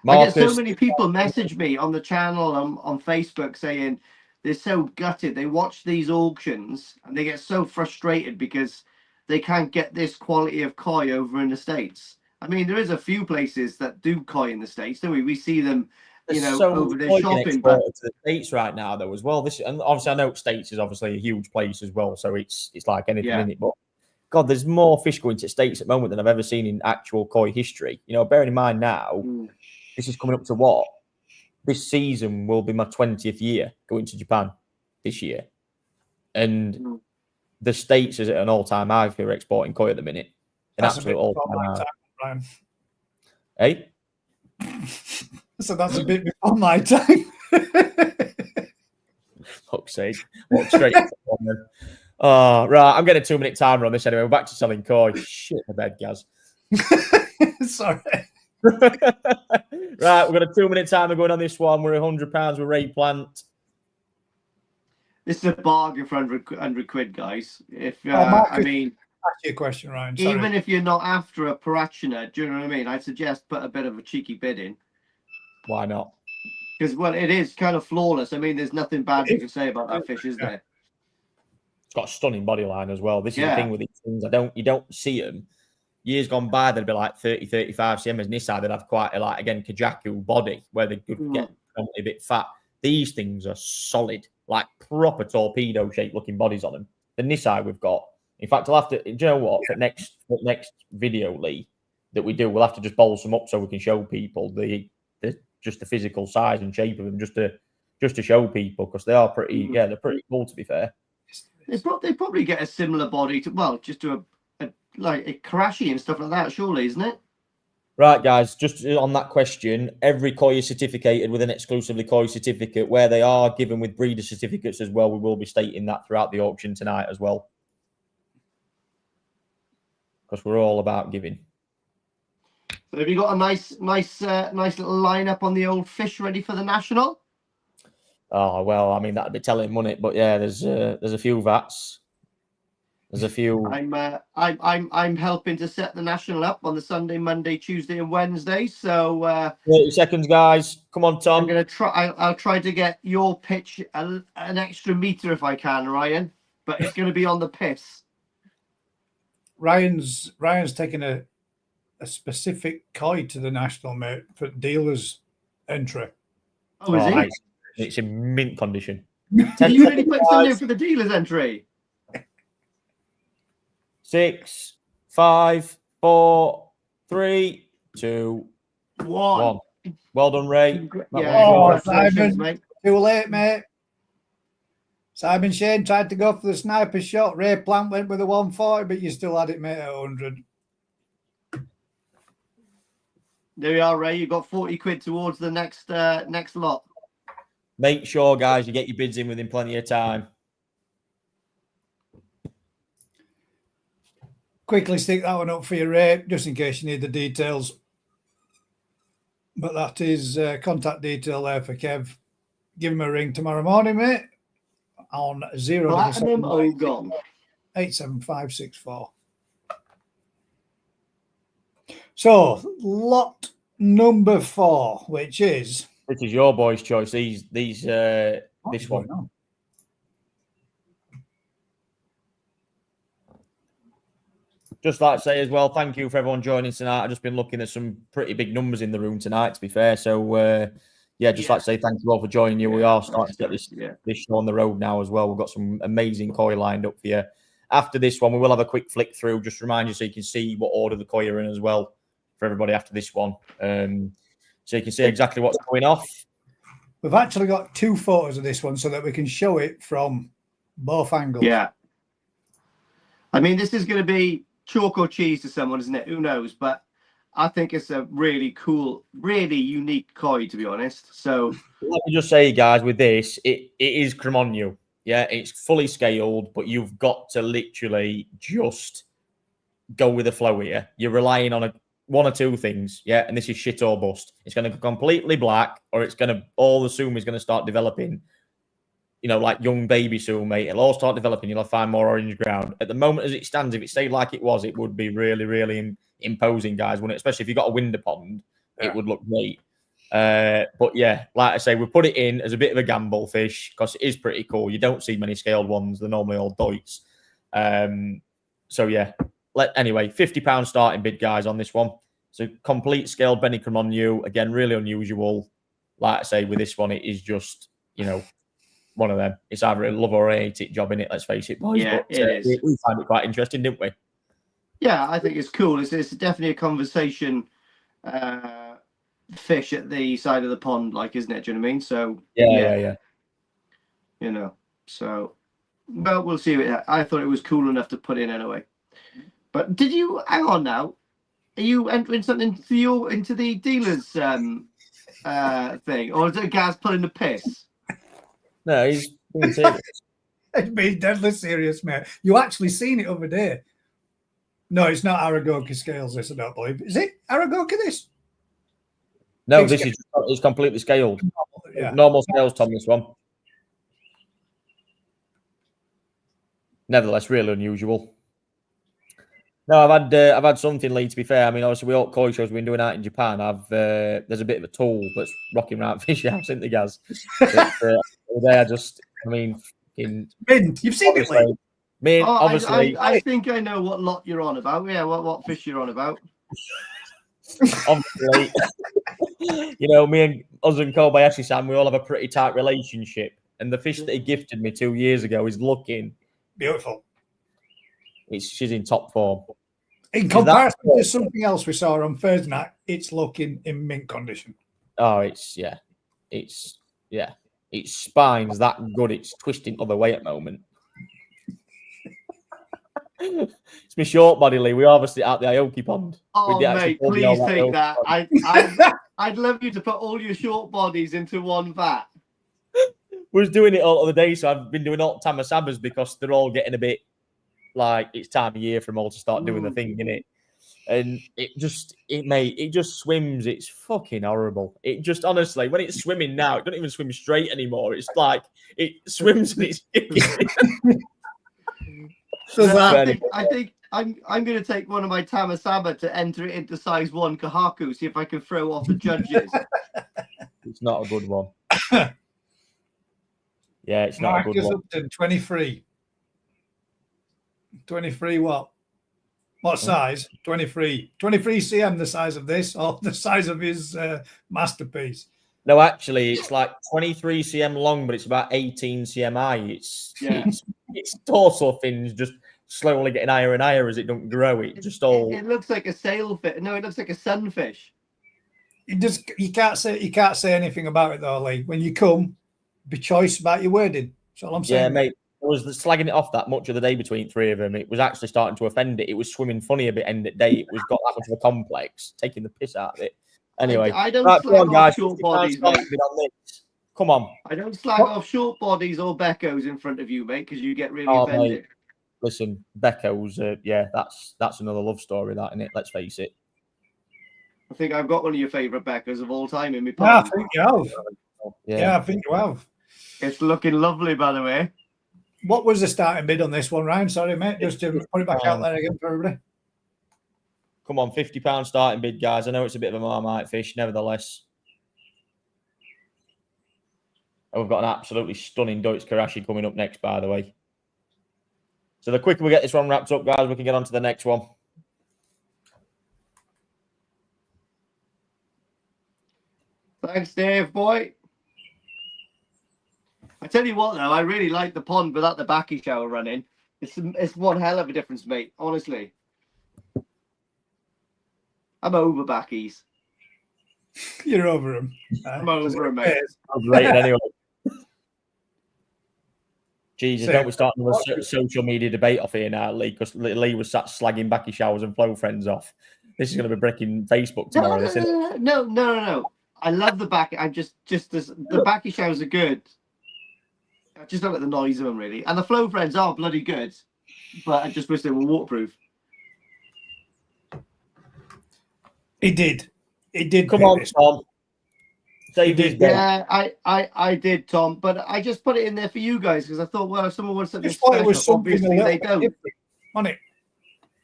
Marcus, I get so many people message me on the channel on Facebook saying they're so gutted. They watch these auctions and they get so frustrated because they can't get this quality of koi over in the States. I mean, there is a few places that do koi in the States, don't we? We see them, over there shopping. But to the States right now, though, as well. And obviously, I know States is obviously a huge place as well, so it's like anything in it. But God, there's more fish going to States at the moment than I've ever seen in actual koi history. Bearing in mind now, this is coming up to what? This season will be my 20th year going to Japan this year. And the States is at an all-time high for exporting koi at the minute. An absolute all-time high. Hey? So that's a bit before my time. Fuck's sake. Walk straight into one. Oh, right. I'm getting a 2-minute timer on this anyway. We're back to selling koi. Shit the bed, Gaz. Sorry. Right, we've got a 2-minute timer going on this one. We're £100 with Ray Plant. This is a bargain for 100 quid, guys. If Marcus, I mean, ask you a question, Ryan. Sorry. Even if you're not after a purachina, do you know what I mean? I'd suggest put a bit of a cheeky bid in. Why not? Because it is kind of flawless. I mean, there's nothing bad you can say about that fish, is there? It's got a stunning body line as well. This is the thing with these things. You don't see them. Years gone by, they'd be like 30, 35 cm. As Nisai, they'd have quite a, Kajaku body where they could get a bit fat. These things are solid, like proper torpedo-shaped looking bodies on them. The Nisai we've got. In fact, I'll have to, do you know what? For next video, Lee, that we do, we'll have to just bowl some up so we can show people the physical size and shape of them, just to show people, because they are pretty, they're pretty cool, to be fair. They probably get a similar body to, just to like a karashi and stuff like that, surely, isn't it? Right, guys, just on that question, every koi is certificated with an exclusively koi certificate. Where they are given with breeder certificates as well, we will be stating that throughout the auction tonight as well. Because we're all about giving. So have you got a nice little lineup on the old fish ready for the national? Oh well, I mean that'd be telling, wouldn't it? But yeah, there's a few vats. There's a few. I'm helping to set the national up on the Sunday, Monday, Tuesday, and Wednesday. So 30 seconds, guys. Come on, Tom. I'm gonna try. I'll try to get your pitch an extra meter if I can, Ryan. But it's going to be on the piss. Ryan's taking a specific koi to the national, mate, for dealers entry. Oh, is he? Nice. It's in mint condition. Are you really putting something in for the dealers entry? 6, 5, 4, 3, 2, 1. Well done, Ray. Simon, too late, mate. Simon Shane tried to go for the sniper shot. Ray Plant went with a 140, but you still had it, mate, at 100. There you are, Ray. You got 40 quid towards the next lot. Make sure, guys, you get your bids in within plenty of time. Quickly stick that one up for you, Ray, just in case you need the details. But that is contact detail there for Kev. Give him a ring tomorrow morning, mate, on 87564. So, lot number 4, which is... This is your boy's choice. This one. Just like to say as well, thank you for everyone joining tonight. I've just been looking at some pretty big numbers in the room tonight, to be fair. So, like to say thank you all for joining you. We are starting to get this show on the road now as well. We've got some amazing koi lined up for you. After this one, we will have a quick flick through, just to remind you so you can see what order the koi are in as well for everybody after this one. So you can see exactly what's going off. We've actually got 2 photos of this one so that we can show it from both angles. Yeah. I mean, this is going to be chalk or cheese to someone, isn't it? Who knows? But I think it's a really cool, really unique koi, to be honest. So let me just say, guys, with this, it is kumonryu. Yeah, it's fully scaled, but you've got to literally just go with the flow here. You're relying on one or two things, and this is shit or bust. It's going to go completely black, or it's going to, all the soon is going to start developing, like young baby soon, mate. It'll all start developing. You'll find more orange ground. At the moment, as it stands, if it stayed like it was, it would be really, really imposing, guys, wouldn't it? Especially if you've got a window pond, it would look great. But yeah, like I say, we put it in as a bit of a gamble fish because it is pretty cool. You don't see many scaled ones; they're normally all Doits. So yeah, anyway, £50 starting bid, guys, on this one. So complete scaled beni kumonryu, again, really unusual. Like I say, with this one, it is just, you know, one of them. It's either a love or a hate it job in it. Let's face it, boys. Yeah, but, it is. We find it quite interesting, didn't we? Yeah, I think it's cool. It's definitely a conversation fish at the side of the pond, like, isn't it? Do you know what I mean? So Yeah. You know, so well, we'll see. I thought it was cool enough to put in anyway. But did you hang on now? Are you entering something into the dealer's thing, or is it Gaz pulling the piss? No, he's being serious. It's been deadly serious, mate. You actually seen it over there. No, it's not Aragoki scales, this, I don't believe. Is it Aragoki, this? No, this is it's completely scaled. Yeah. Normal scales, Tom, this one. Nevertheless, really unusual. No, I've had something, Lee, to be fair. I mean, obviously, we all koi shows we've been doing out in Japan. There's a bit of a tool that's rocking around fish house, isn't there, Gaz? Mint. You've seen it, Lee? Mint, obviously. I think I know what lot you're on about. Yeah, what fish you're on about. Obviously, you know, me and us and Kobayashi-san, we all have a pretty tight relationship. And the fish that he gifted me 2 years ago is looking beautiful. She's in top form. In comparison to something else we saw on Thursday night, it's looking in mint condition. Oh, its spine's that good. It's twisting other way at the moment. It's my short body, Lee. We obviously out the Aoki pond. Oh, mate, please take that. I'd love you to put all your short bodies into one vat. We was doing it all the day, so I've been doing all tamasabas because they're all getting a bit like it's time of year for them all to start doing the thing, innit? And it just swims. It's fucking horrible. It just, honestly, when it's swimming now, it doesn't even swim straight anymore. It's like it swims and it's kicking. So I think I'm going to take one of my tamasaba to enter it into size 1 kahaku, see if I can throw off the judges. It's not a good one. Yeah, it's not a good one. Upton, 23. 23 what? What size? 23. 23 cm the size of this, or the size of his masterpiece? No, actually, it's like 23 cm long, but it's about 18 cm high. Its dorsal fins just slowly getting higher and higher as it don't grow. It looks like a sailfish. No, it looks like a sunfish. You can't say anything about it though, Lee. When you come, be choice about your wording. That's all I'm saying. Yeah, mate. I was slagging it off that much of the day between three of them. It was actually starting to offend it. It was swimming funny a bit end of day. It was got that much of a complex, taking the piss out of it. Anyway, I don't slag off short bodies, mate. Come on. I don't slag off short bodies or beckos in front of you, mate, because you get really offended. Mate. Listen, beckos, that's another love story, that, isn't it? Let's face it. I think I've got one of your favourite beckos of all time in my pond. Yeah, I think you have. Yeah, I think you have. It's looking lovely, by the way. What was the starting bid on this one, Ryan? Sorry, mate. Just to put it back out there again for everybody. Come on, £50 starting bid, guys. I know it's a bit of a Marmite fish, nevertheless. And we've got an absolutely stunning Doitsu Karashi coming up next, by the way. So the quicker we get this one wrapped up, guys, we can get on to the next one. Thanks, Dave, boy. I tell you what, though, I really like the pond without the backy shower running. It's one hell of a difference, mate. Honestly, I'm over backies. You're over them. I'm over them, mate. I'm rated anyway. Jesus, don't we start another social media debate off here now, Lee? Because Lee was sat slagging backy showers and flow friends off. This is going to be breaking Facebook tomorrow. No. I love the back. The backy showers are good. I just don't like the noise of them, really. And the flow friends are bloody good, but I just wish they were waterproof. It did. Come on, Tom. Yeah, I did, Tom. But I just put it in there for you guys because I thought, well, if someone wants something special, obviously they don't. On it.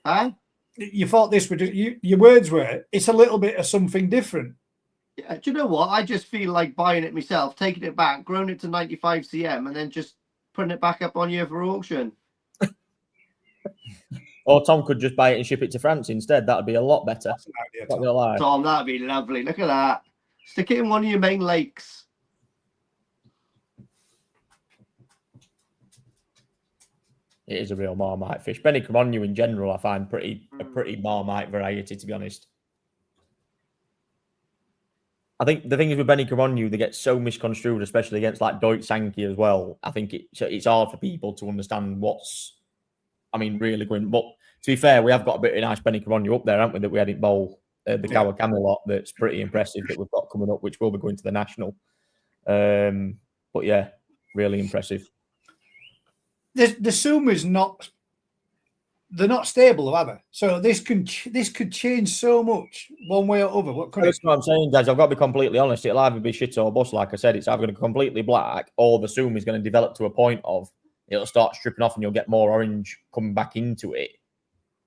Huh? you thought this would your words were it's a little bit of something different. Yeah, do you know what? I just feel like buying it myself, taking it back, growing it to 95 cm, and then just putting it back up on you for auction. Or Tom could just buy it and ship it to France instead. That'd be a lot better. That's an idea, Not gonna lie. Tom, that'd be lovely. Look at that. Stick it in one of your main lakes. It is a real Marmite fish. Beni kumonryu in general, I find a pretty Marmite variety, to be honest. I think the thing is with beni kumonryu, they get so misconstrued, especially against like Doitsu sanke as well. I think it's hard for people to understand really going. But to be fair, we have got a bit of nice beni kumonryu up there, haven't we? That we had in bowl, the Kawa Camelot. That's pretty impressive that we've got coming up, which will be going to the national. But yeah, really impressive. The suma's not. They're not stable, are they? So this could change so much one way or other. That's what I'm saying, guys. I've got to be completely honest. It'll either be shit or bust. Like I said, it's either going to be completely black, or the suma is going to develop to a point of it'll start stripping off, and you'll get more orange coming back into it.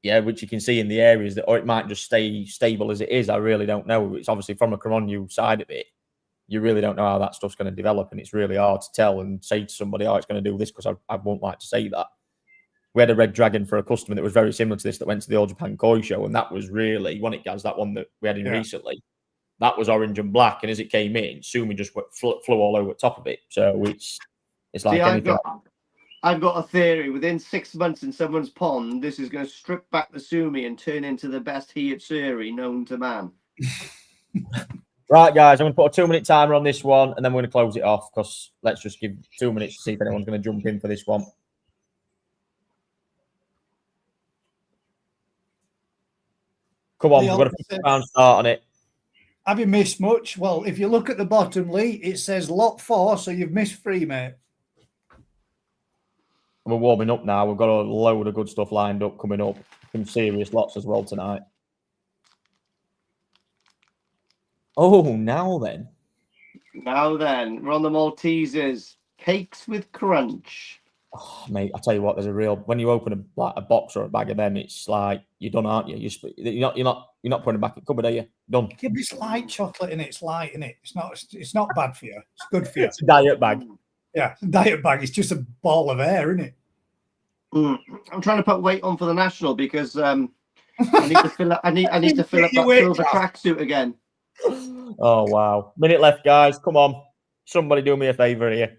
Yeah, which you can see in the areas that, or it might just stay stable as it is. I really don't know. It's obviously from a kumonryu side of it. You really don't know how that stuff's going to develop, and it's really hard to tell and say to somebody, "Oh, it's going to do this," because I won't like to say that. We had a red dragon for a customer that was very similar to this that went to the All Japan Koi show, and that was really one. It guys, that one that we had in recently, that was orange and black, and as it came in, sumi just flew all over the top of it. So it's like anything. I've got a theory. Within 6 months in someone's pond, this is going to strip back the sumi and turn into the best utsuri known to man. Right, guys, I'm going to put a 2-minute timer on this one, and then we're going to close it off because let's just give 2 minutes to see if anyone's going to jump in for this one. Come on, we've got a round start on it. Have you missed much? Well, if you look at the bottom, Lee, it says lot 4, so you've missed 3, mate. We're warming up now. We've got a load of good stuff lined up coming up. Some serious lots as well tonight. Oh, now then. Now then, we're on the Maltesers. Cakes with crunch. Oh, mate, I tell you what, there's a real when you open a box or a bag of them, it's like you're done, aren't you? You're not putting it back in the cupboard, are you? Done. Yeah, but it's light chocolate in it. It's light in it. It's not bad for you. It's good for you. It's a diet bag. Yeah, it's a diet bag. It's just a ball of air, isn't it? I'm trying to put weight on for the national because I need to fill up. I need to fill up that silver tracksuit again. Oh wow! Minute left, guys. Come on, somebody do me a favour here.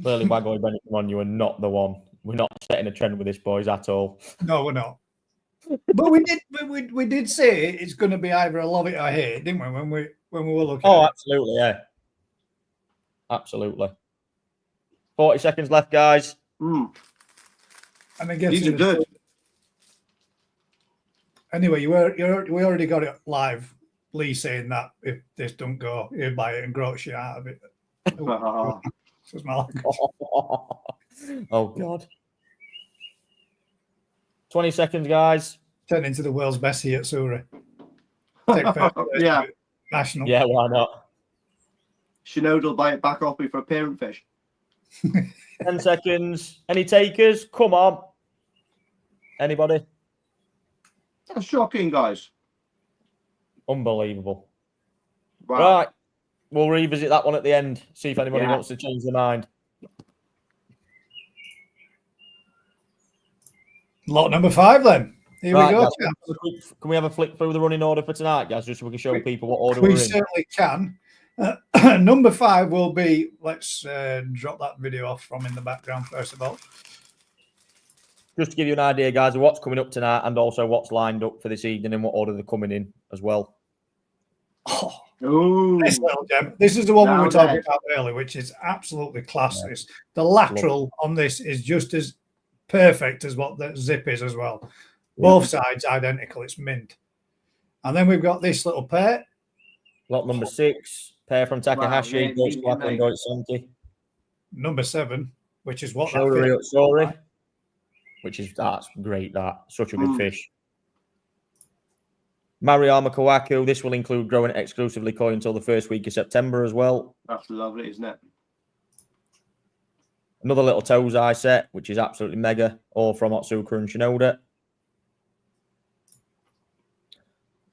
Clearly, Wagoi Bennett, come on, you are not the one. We're not setting a trend with this, boys, at all. No, we're not. But we did say it's going to be either a love it or hate it, didn't we? When we were looking. Oh, absolutely, yeah, absolutely. 40 seconds left, guys. And I guess these are good. Anyway, we already got it live. Lee saying that if this don't go, he'll buy it and grow shit out of it. Oh God. 20 seconds, guys. Turn into the world's best utsuri. Yeah. National. Yeah, why not? Shinoda will buy it back off me for a parent fish. 10 seconds. Any takers? Come on. Anybody? That's shocking, guys. Unbelievable. Wow. Right. We'll revisit that one at the end. See if anybody wants to change their mind. Lot number 5 then. Here we go. Guys, can we have a flick through the running order for tonight, guys, just so we can show people what order we we're in? certainly can. Number 5 will be, let's drop that video off from in the background first of all. Just to give you an idea, guys, of what's coming up tonight and also what's lined up for this evening and what order they're coming in as well. This little gem. This is the one we were talking about earlier, which is absolutely class. Yeah. The lateral on this is just as perfect as what the zip is as well. Both sides identical. It's mint. And then we've got this little pair. Lot number 6, pair from Takahashi, Doitsu Black and Doitsu Sanke. Number 7, which is what Shiro utsuri, which is that's great. That such a good fish. Marama Kawaku. This will include growing it exclusively koi until the first week of September as well. That's lovely, isn't it? Another little Tosai set, which is absolutely mega, all from Otsuka and Shinoda.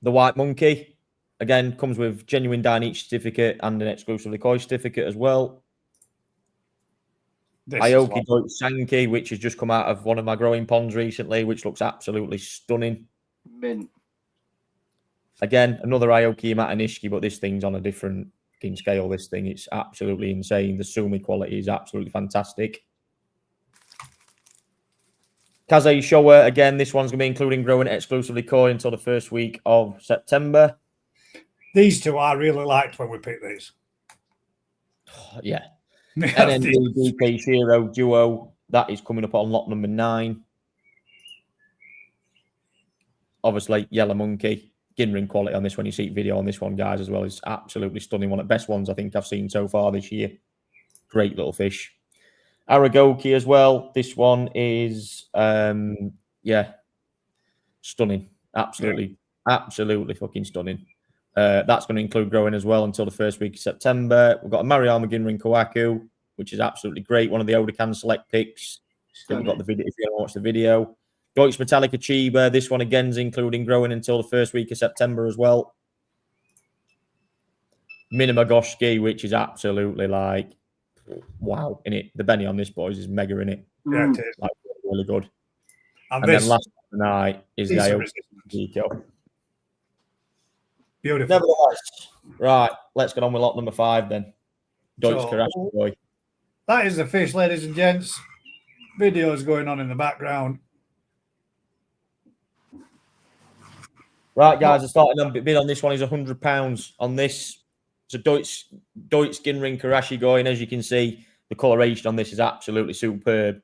The White Monkey, again, comes with genuine Dainichi certificate and an exclusively koi certificate as well. Aoki Doitsu Sanke, which has just come out of one of my growing ponds recently, which looks absolutely stunning. Mint. Again, another Aoki Matanishiki, but this thing's on a different scale. This thing, it's absolutely insane. The sumi quality is absolutely fantastic. Kaza showa, again, this one's going to be including growing exclusively koi until the first week of September. These two I really liked when we picked these. Yeah. And then the DK Shiro duo, that is coming up on lot number 9. Obviously, Yellow Monkey. Ginrin quality on this one. You see video on this one, guys, as well. Is absolutely stunning. One of the best ones I think I've seen so far this year. Great little fish. Aragoki as well. This one is, stunning. Absolutely fucking stunning. That's going to include growing as well until the first week of September. We've got a Marama Ginrin Kawaku, which is absolutely great. One of the Odakan select picks. We've got the video if you want to watch the video. Doitsu Metallica Chiba. This one again is including growing until the first week of September as well. Minima Goshki, which is absolutely like wow in it. The Beni on this, boys, is mega in it. Yeah, it is. Like, really good. And then last night is the Aoki. Beautiful. Nevertheless, right, let's get on with lot number 5 then. Doitsu Karashigoi. That is the fish, ladies and gents. Videos going on in the background. Right, guys, the starting bid on this one is £100 on this. It's a Doitsu Ginrin Karashigoi, and as you can see, the coloration on this is absolutely superb.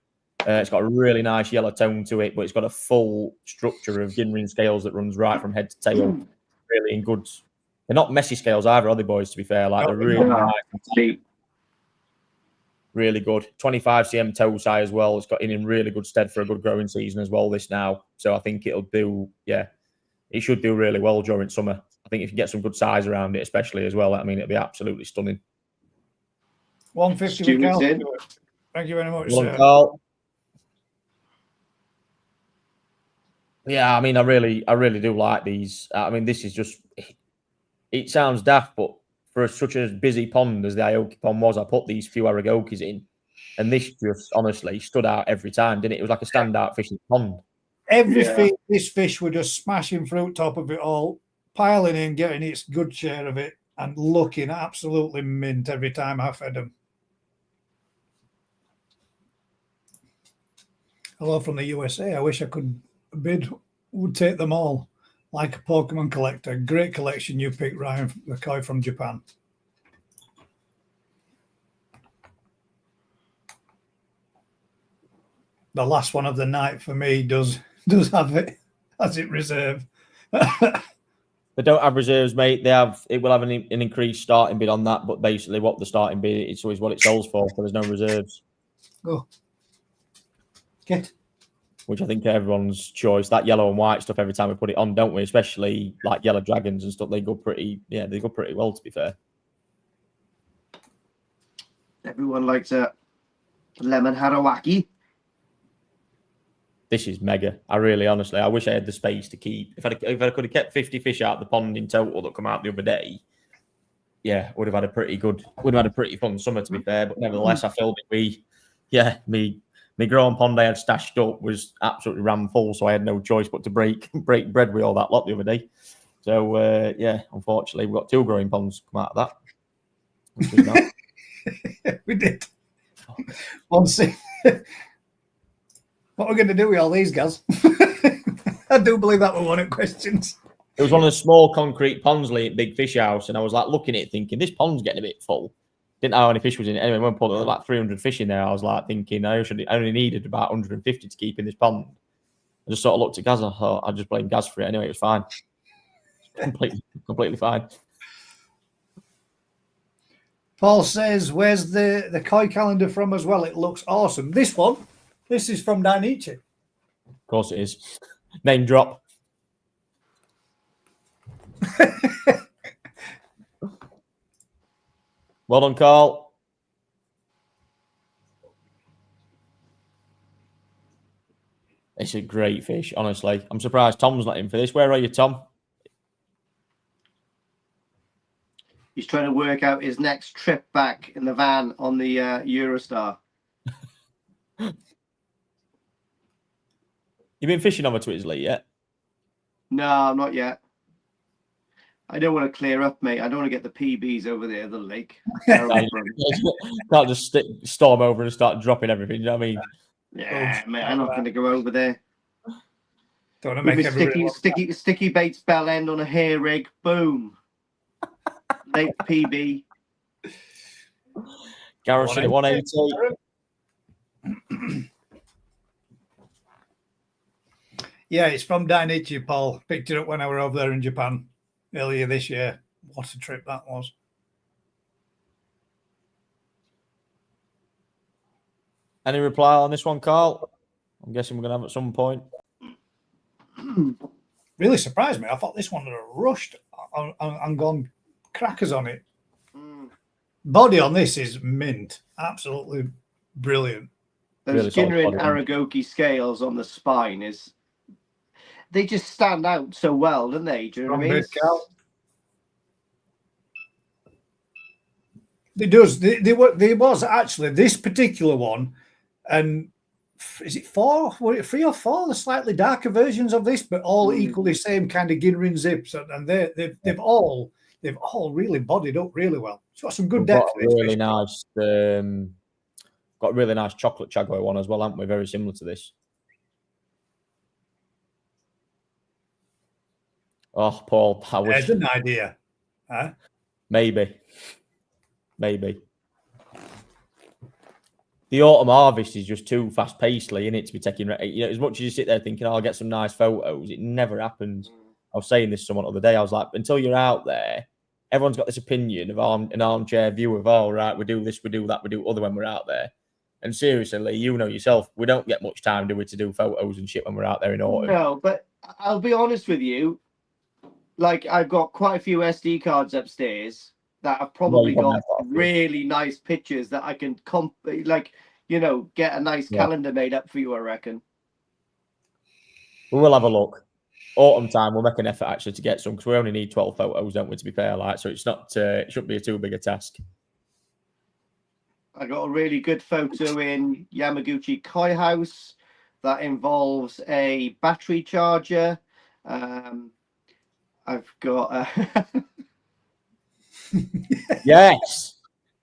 It's got a really nice yellow tone to it, but it's got a full structure of Ginrin scales that runs right from head to tail. Really in good. They're not messy scales either, are they, boys? To be fair, like they're really nice. Really good. 25 cm Tosai as well. It's got in really good stead for a good growing season as well. This now, so I think it'll do. Yeah, it should do really well during summer. I think if you get some good size around it, especially as well, I mean, it'll be absolutely stunning. 150. Thank you very much, sir. Carl. Yeah, I mean, I really do like these. I mean, this is just. It sounds daft, but for such a busy pond as the Aoki pond was, I put these few Aragokis in, and this just honestly stood out every time, didn't it? It was like a standout fishing pond. This fish were just smashing fruit top of it all, piling in, getting its good share of it, and looking absolutely mint every time I fed them. Hello from the USA. I wish I could bid. Would take them all. Like a Pokemon collector. Great collection you picked, Ryan, the koi from Japan. The last one of the night for me does have it as it reserve. They don't have reserves, mate. It will have an increased starting bid on that, but basically what the starting bid is always what it sells for, so there's no reserves. Oh. Get. Which I think everyone's choice. That yellow and white stuff every time we put it on, don't we? Especially like yellow dragons and stuff. They go pretty well, to be fair. Everyone likes a lemon harawaki. This is mega. I really, honestly, I wish I had the space to keep. If I could have kept 50 fish out of the pond in total that come out the other day, yeah, would have had a pretty fun summer, to be fair. But nevertheless, I filled it with, my growing pond I had stashed up was absolutely ram full, so I had no choice but to break bread with all that lot the other day. So, unfortunately, we've got 2 growing ponds come out of that. We did. One see. What are we going to do with all these guys? I do believe that was one of the questions. It was one of the small concrete ponds at Big Fish House, and I was like looking at it thinking, this pond's getting a bit full. Didn't know how many fish was in it. Anyway, when I put there was like 300 fish in there, I was like thinking I only needed about 150 to keep in this pond. I just sort of looked at Gaz and I thought I'd just blame Gaz for it. Anyway, it was fine. Completely fine. Paul says, where's the koi calendar from as well? It looks awesome. This is from Dainichi. Of course it is. Name drop. Well done, Carl. It's a great fish, honestly. I'm surprised Tom's not in for this. Where are you, Tom? He's trying to work out his next trip back in the van on the Eurostar. You been fishing over to Italy yet? No, not yet. I don't want to clear up, mate. I don't want to get the PBs over there, the lake. Can't just storm over and start dropping everything. You know what I mean? Yeah, mate. I'm not going to go over there. Don't want to make sticky baits bell end on a hair rig. Boom. Lake PB. Garrison at 180. Yeah, it's from Dichi, Paul. Picked it up when I were over there in Japan earlier this year. What a trip that was. Any reply on this one, Carl? I'm guessing we're going to have at some point. Really surprised me. I thought this one would have rushed and gone crackers on it. Body on this is mint. Absolutely brilliant. Those Ginrin Aragoki scales on the spine they just stand out so well, don't they? Do you know what I mean? It does. There was actually this particular one, and is it 4? Were it 3 or 4? The slightly darker versions of this, but all equally same kind of Ginrin zips, and they've all really bodied up really well. It's got some good depth. Really nice. Got a really nice chocolate chagoi one as well, haven't we? Very similar to this. Oh, Paul, I wish. There's an idea. Huh? Maybe. The autumn harvest is just too fast-pacedly in it to be taking. You know, as much as you sit there thinking, "Oh, I'll get some nice photos," it never happens. I was saying this to someone the other day. I was like, until you're out there, everyone's got this opinion of an armchair view of, "Oh, right, we do this, we do that, we do other when we're out there." And seriously, you know yourself, we don't get much time, do we, to do photos and shit when we're out there in autumn. No, but I'll be honest with you. Like, I've got quite a few SD cards upstairs that have probably got really nice pictures that I can get a nice calendar made up for you, I reckon. We will have a look. Autumn time, we'll make an effort actually to get some, because we only need 12 photos, don't we, to be fair, like, so it's not, it shouldn't be too big a task. I got a really good photo in Yamaguchi Koi House that involves a battery charger. I've got Yes,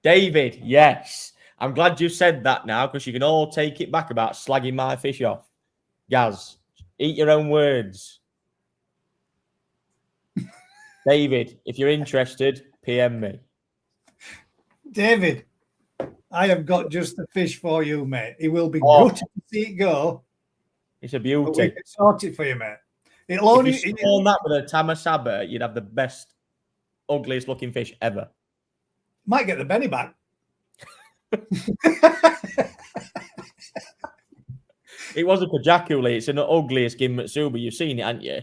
David, yes. I'm glad you said that now, because you can all take it back about slagging my fish off. Gaz, eat your own words. David, if you're interested, PM me. David, I have got just the fish for you, mate. It will be gutted to see it go. It's a beauty. But we can sort it for you, mate. It'll if only you spawn that with a tamasaba, you'd have the best, ugliest looking fish ever. Might get the beni back. It was a Kajakuli. It's an ugliest Ginmatsuba. You've seen it, haven't you?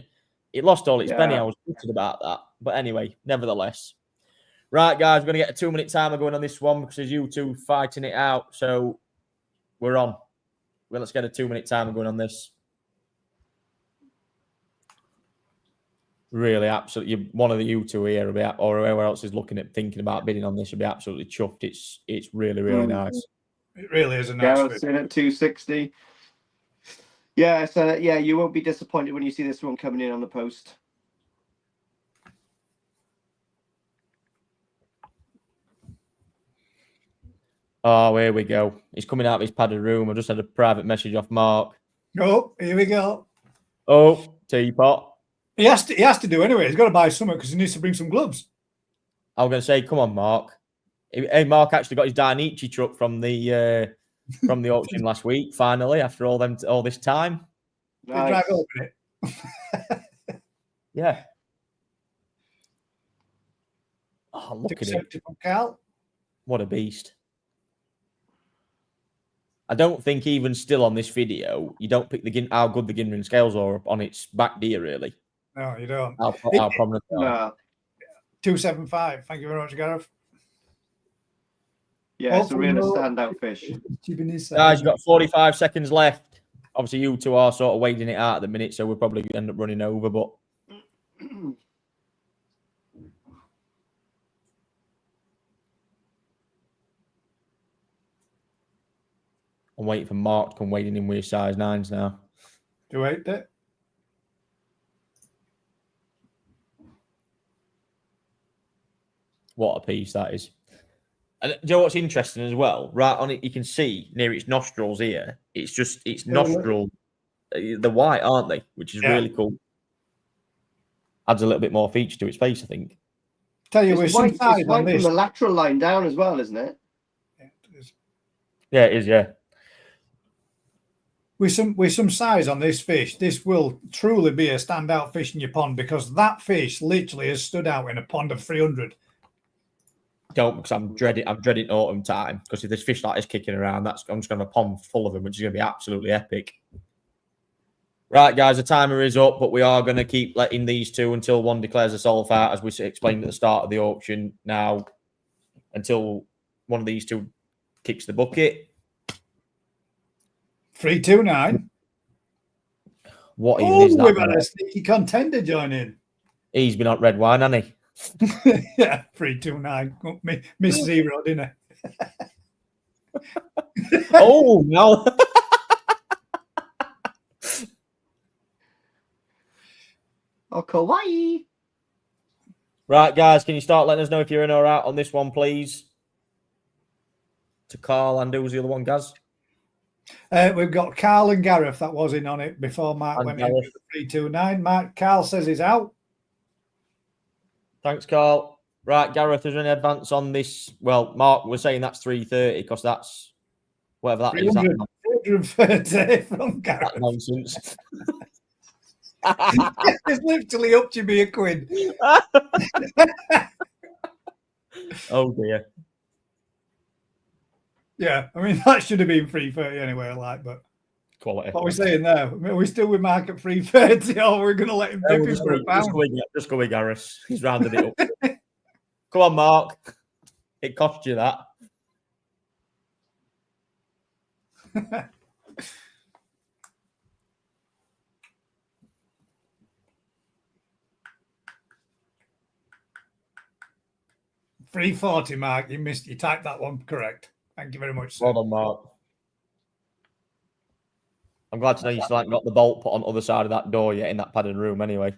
It lost all its beni. I was thinking about that. But anyway, nevertheless. Right, guys, we're going to get a 2-minute timer going on this one because there's you two fighting it out. So we're on. Well, let's get a 2-minute timer going on this. Really, absolutely. One of the you two here, or whoever else is thinking about bidding on this, will be absolutely chuffed. It's really, really nice. It really is a nice fish. In at 260. Yeah, so you won't be disappointed when you see this one coming in on the post. Oh, here we go. He's coming out of his padded room. I just had a private message off Mark. Oh, here we go. Oh, teapot. He has to do anyway. He's got to buy something because he needs to bring some gloves. I was going to say, come on, Mark. Hey, Mark actually got his Dichi truck from the auction last week. Finally, after all this time. Nice. Drag open it. Yeah. Oh, look at it. Cal. What a beast. I don't think even still on this video, you don't pick how good the Ginrin scales are on its back, do you, really? No, you don't. How prominent they are. 275. Thank you very much, Gareth. Yeah, it's a real standout fish. Guys, you've got 45 seconds left. Obviously, you two are sort of wading it out at the minute, so we'll probably end up running over. But I'm waiting for Mark to come wading in with his size 9s now. Do you hate it? What a piece that is. And do you know what's interesting as well? Right on it, you can see near its nostrils here. It's just its nostril. The white, aren't they? Which is really cool. Adds a little bit more feature to its face, I think. Tell you, It's white from the lateral line down as well, isn't it? Yeah, it is. Yeah, it is. Yeah. With some size on this fish, this will truly be a standout fish in your pond, because that fish literally has stood out in a pond of 300. Don't, because I'm dreading autumn time, because if there's fish like this kicking around, I'm just going to have a pond full of them, which is going to be absolutely epic. Right, guys, the timer is up, but we are going to keep letting these two until one declares herself out, as we explained at the start of the auction. Now, until one of these two kicks the bucket. 329. What even is that? We've had a sneaky contender join in. He's been on red wine, hasn't he? Yeah, 329. Miss zero, didn't I? Oh, no. Oh, kawaii. Right, guys, can you start letting us know if you're in or out on this one, please? To Carl, and who was the other one, Gaz? We've got Carl and Gareth that was in on it before Mark And went Gareth. into the 329. Carl says he's out. Thanks, Carl. Right, Gareth, is there any advance on this? Well, Mark was saying that's 330, because that's whatever that is. 330 from Gareth. That nonsense. It's literally up to me a quid. Oh, dear. Yeah, I mean, that should have been 330 anyway, but Quality. what are we saying there? Are we still with Mark at 330, or we're going to let him dip him for a pound? Just go with Gareth. He's rounded it up. Come on, Mark. It cost you that. $340, Mark. You typed that one correct. Thank you very much, sir. Well done, Mark. I'm glad to know you still haven't got the bolt put on the other side of that door yet in that padded room anyway.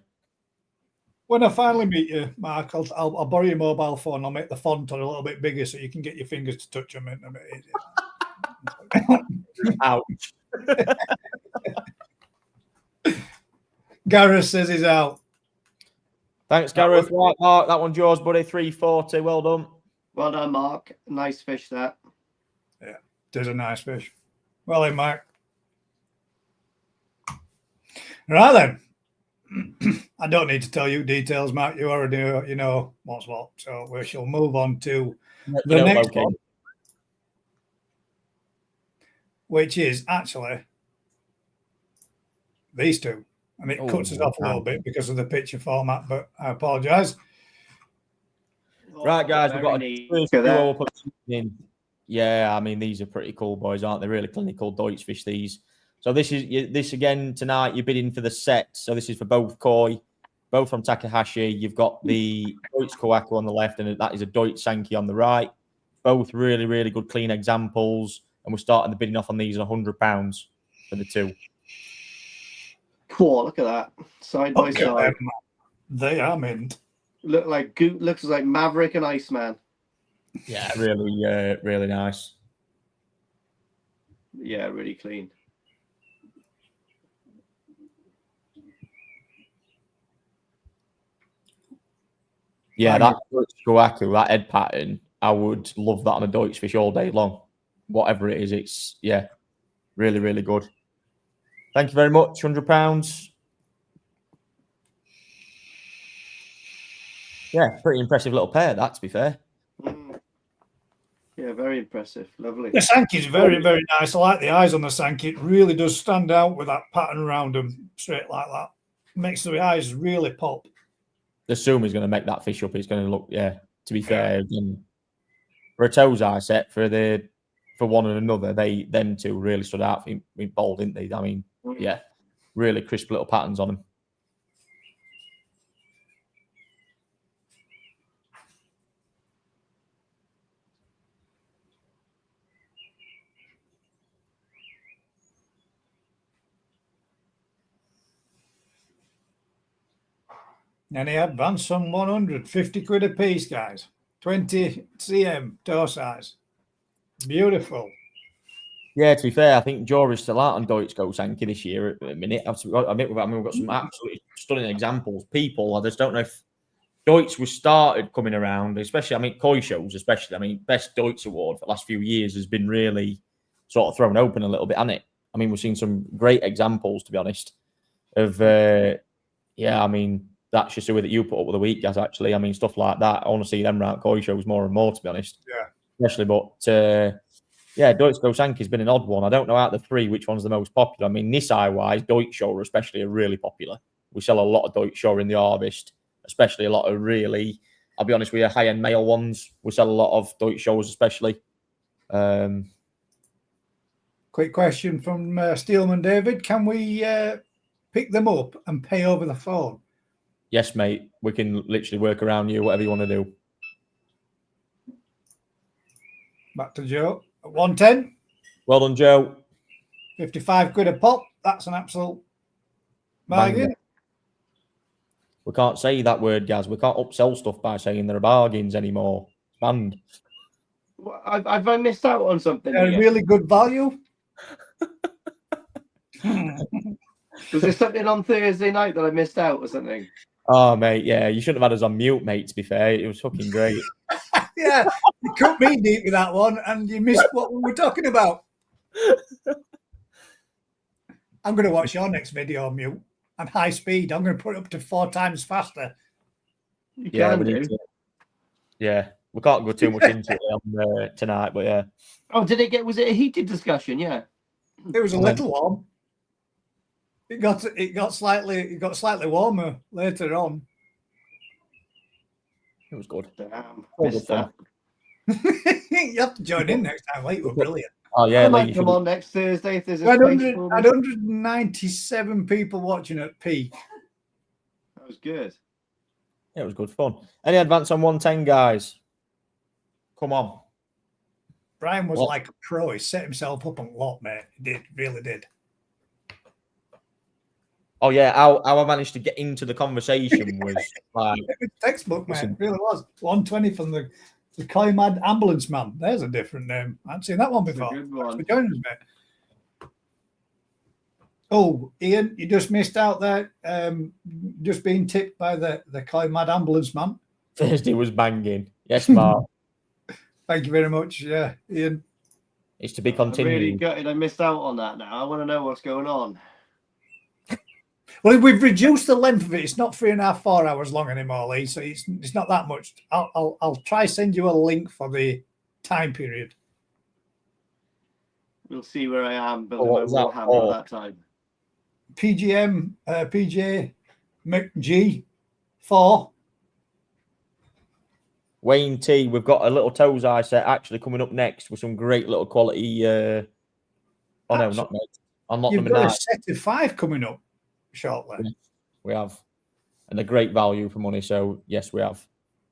When I finally meet you, Mark, I'll borrow your mobile phone. I'll make the font a little bit bigger so you can get your fingers to touch them a bit easier. Ouch. Gareth says he's out. Thanks, Gareth. Right, Mark, that one's yours, buddy. 340. Well done. Well done, Mark. Nice fish, that. Yeah, it is a nice fish. Well then, Mark. Right then. I don't need to tell you details, Mark. You already know what's what. So we shall move on to the next one, which is actually these two. And it cuts us off a little bit because of the picture format, but I apologise. Right, guys, we've got a in. Yeah, I mean, these are pretty cool, boys, aren't they? Really clinical Doitsu fish, these. So this again tonight. You're bidding for the set. So this is for both koi, both from Takahashi. You've got the Doitsu Kowaku on the left, and that is a Doitsu Sanke on the right. Both really, really good, clean examples. And we're starting the bidding off on these at £100 for the two. Cool, look at that. Side by side. They are mint. Looks like Maverick and Iceman. Yeah, really, really nice. Yeah, really clean. Yeah, that Kowaku, that head pattern, I would love that on a Doitsu fish all day long. Whatever it is, it's, yeah, really, really good. Thank you very much, £100. Yeah, pretty impressive little pair, that, to be fair. Yeah, very impressive. Lovely. The Sanke is very, very nice. I like the eyes on the Sanke. It really does stand out with that pattern around them, straight like that. Makes the eyes really pop. The Sumi's going to make that fish up. It's going to look, yeah, to be fair, again, for a Tosai set, for the for one and another, them two really stood out for me bold, didn't they? I mean, yeah, really crisp little patterns on them. Any advance on 100, 50 quid a piece, guys. 20 cm Tosais. Beautiful. Yeah, to be fair, I think Jory's still out on Doitsu sanke this year at the minute. I mean, we've got some absolutely stunning examples. People, I just don't know if Doitsu was started coming around, especially, I mean, koi shows, especially. I mean, best Doitsu award for the last few years has been really sort of thrown open a little bit, hasn't it? I mean, we've seen some great examples, to be honest, of, I mean, that Shisui that you put up with the week, guys, actually. I mean, stuff like that. I want to see them around koi shows more and more, to be honest. Yeah. Especially, but, Doitsu sanke has been an odd one. I don't know out of the three which one's the most popular. I mean, Nisai-wise, Doitsu especially are really popular. We sell a lot of Doitsu in the harvest, especially a lot of really, I'll be honest with you, high-end male ones. We sell a lot of Doitsu especially. Quick question from Steelman David. Can we pick them up and pay over the phone? Yes, mate. We can literally work around you, whatever you want to do. Back to Joe. At 110. Well done, Joe. 55 quid a pop. That's an absolute bargain. Banger. We can't say that word, Gaz. We can't upsell stuff by saying there are bargains anymore. Banned. Have I missed out on something? They're really good value. Was there something on Thursday night that I missed out or something? Oh, mate, yeah. You shouldn't have had us on mute, mate, to be fair. It was fucking great. Yeah, you cut me deep with that one and you missed what we were talking about. I'm going to watch your next video on mute and high speed. I'm going to put it up to 4 times faster. You can do. Yeah, we can't go too much into it on, tonight, but yeah. Oh, was it a heated discussion? Yeah. It was a little warm. It got slightly warmer later on. It was good. Damn. Missed that. You have to join in next time. Like, you were brilliant. Oh yeah, I might come on next Thursday if there's a I had space for me. 197 people watching at peak. That was good. Yeah, it was good fun. Any advance on 110, guys? Come on. Brian was like a pro. He set himself up on lot, mate. He did, really did. Oh yeah, how I managed to get into the conversation was like it was textbook, man. It really was. 120 from the Koi Mad Ambulance Man. There's a different name. I haven't seen that one before. Good one. Thanks for joining us, mate. Oh, Ian, you just missed out there. Just being tipped by the Koi Mad Ambulance Man. Thursday was banging. Yes, Mark. Thank you very much. Yeah, Ian. It's to be continued. I'm really gutted I missed out on that now. I want to know what's going on. Well, we've reduced the length of it. It's not 3.5, 4 hours long anymore, Lee. So it's not that much. I'll try send you a link for the time period. We'll see where I am, but Warhammer at that time. PGM, PJ McG 4. Wayne T, we've got a little Tosai set actually coming up next with some great little quality. Oh no, not next. I'm not. You've got a set of 5 coming up shortly. We have, and a great value for money. So yes, we have.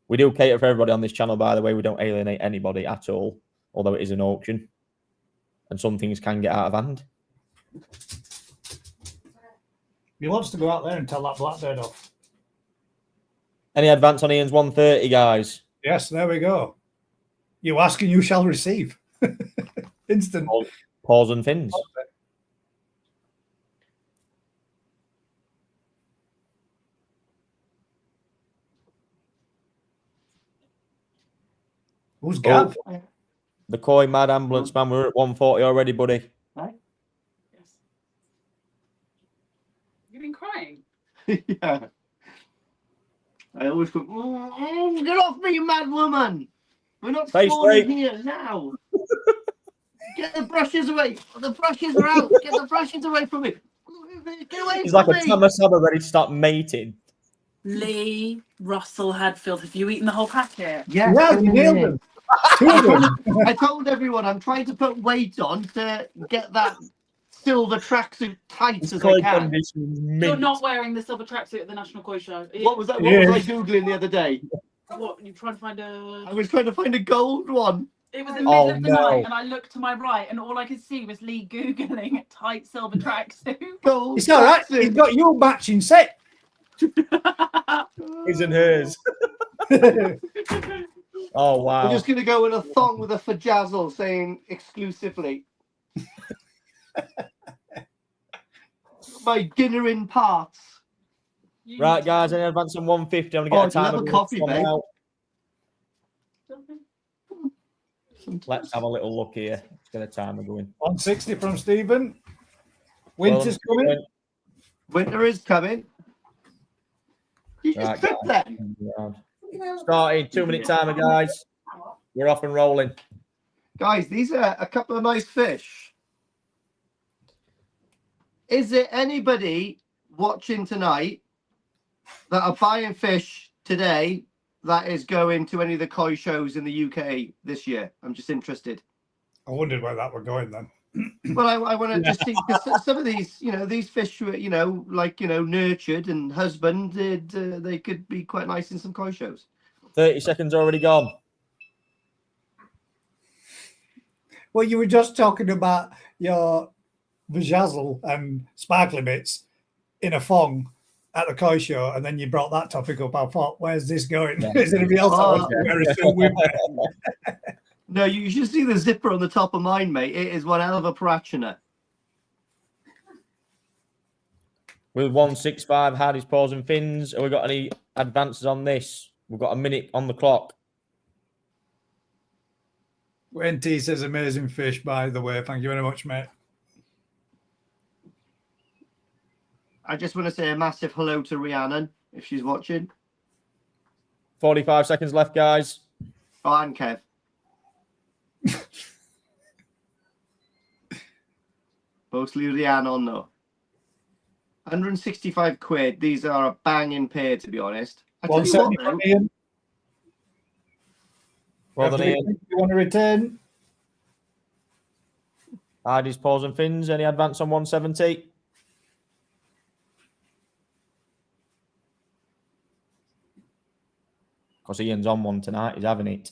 We do cater for everybody on this channel, by the way. We don't alienate anybody at all, although it is an auction, and some things can get out of hand. He wants to go out there and tell that blackbird off. Any advance on Ian's 130, guys? Yes, there we go. You ask and you shall receive. Instant. Paws and fins. Who's Gav? The Koi Mad Ambulance Man. We're at 140 already, buddy. Hi. Yes. You've been crying. Yeah. I always go, get off me, you mad woman. We're not spawning here now. Get the brushes away. The brushes are out. Get the brushes away from me. Get away He's from like me. a Tamasaba ready to start mating. Lee, Russell, Hadfield, have you eaten the whole packet? Yes, Yeah, you nailed them. I told everyone I'm trying to put weight on to get that silver tracksuit tight as I can. You're not wearing the silver tracksuit at the National Koi Show. What was that? What was I googling the other day? What you trying to find a? I was trying to find a gold one. It was in the middle of the night, and I looked to my right, and all I could see was Lee googling tight silver tracksuit. Gold. It's all right. He's got your matching set. His and hers. Oh wow! We're just gonna go in a thong with a fajazzle saying exclusively. My dinner in parts. Right, guys, any advance on 150? I'm gonna get a time of coffee, babe. Let's have a little look here. Let's get a timer going. 160 from Stephen. Winter's coming. Winter is coming. You just Right, took that. Starting 2-minute timer, guys. We're off and rolling. Guys, these are a couple of nice fish. Is there anybody watching tonight that are buying fish today that is going to any of the koi shows in the UK this year? I'm just interested. I wondered where that were going then. Well, I want to just see, because some of these, these fish were, nurtured and husbanded. They could be quite nice in some koi shows. 30 seconds already gone. Well, you were just talking about your vajazzle and sparkly bits in a thong at the koi show, and then you brought that topic up. I thought, where's this going? Yeah. Is anybody else that wants to wear a suit with me? No, you should see the zipper on the top of mine, mate. It is one hell of a purachina. With 165, Hardy's paws and fins. Have we got any advances on this? We've got a minute on the clock. When T says amazing fish, by the way. Thank you very much, mate. I just want to say a massive hello to Rhiannon, if she's watching. 45 seconds left, guys. Oh, and Kev. Mostly Rhiannon, though. 165 quid. These are a banging pair, to be honest. I tell you what, though, Ian. Well done, Ian. You want to return? Hardy's paws and fins. Any advance on 170? Because Ian's on one tonight. He's having it.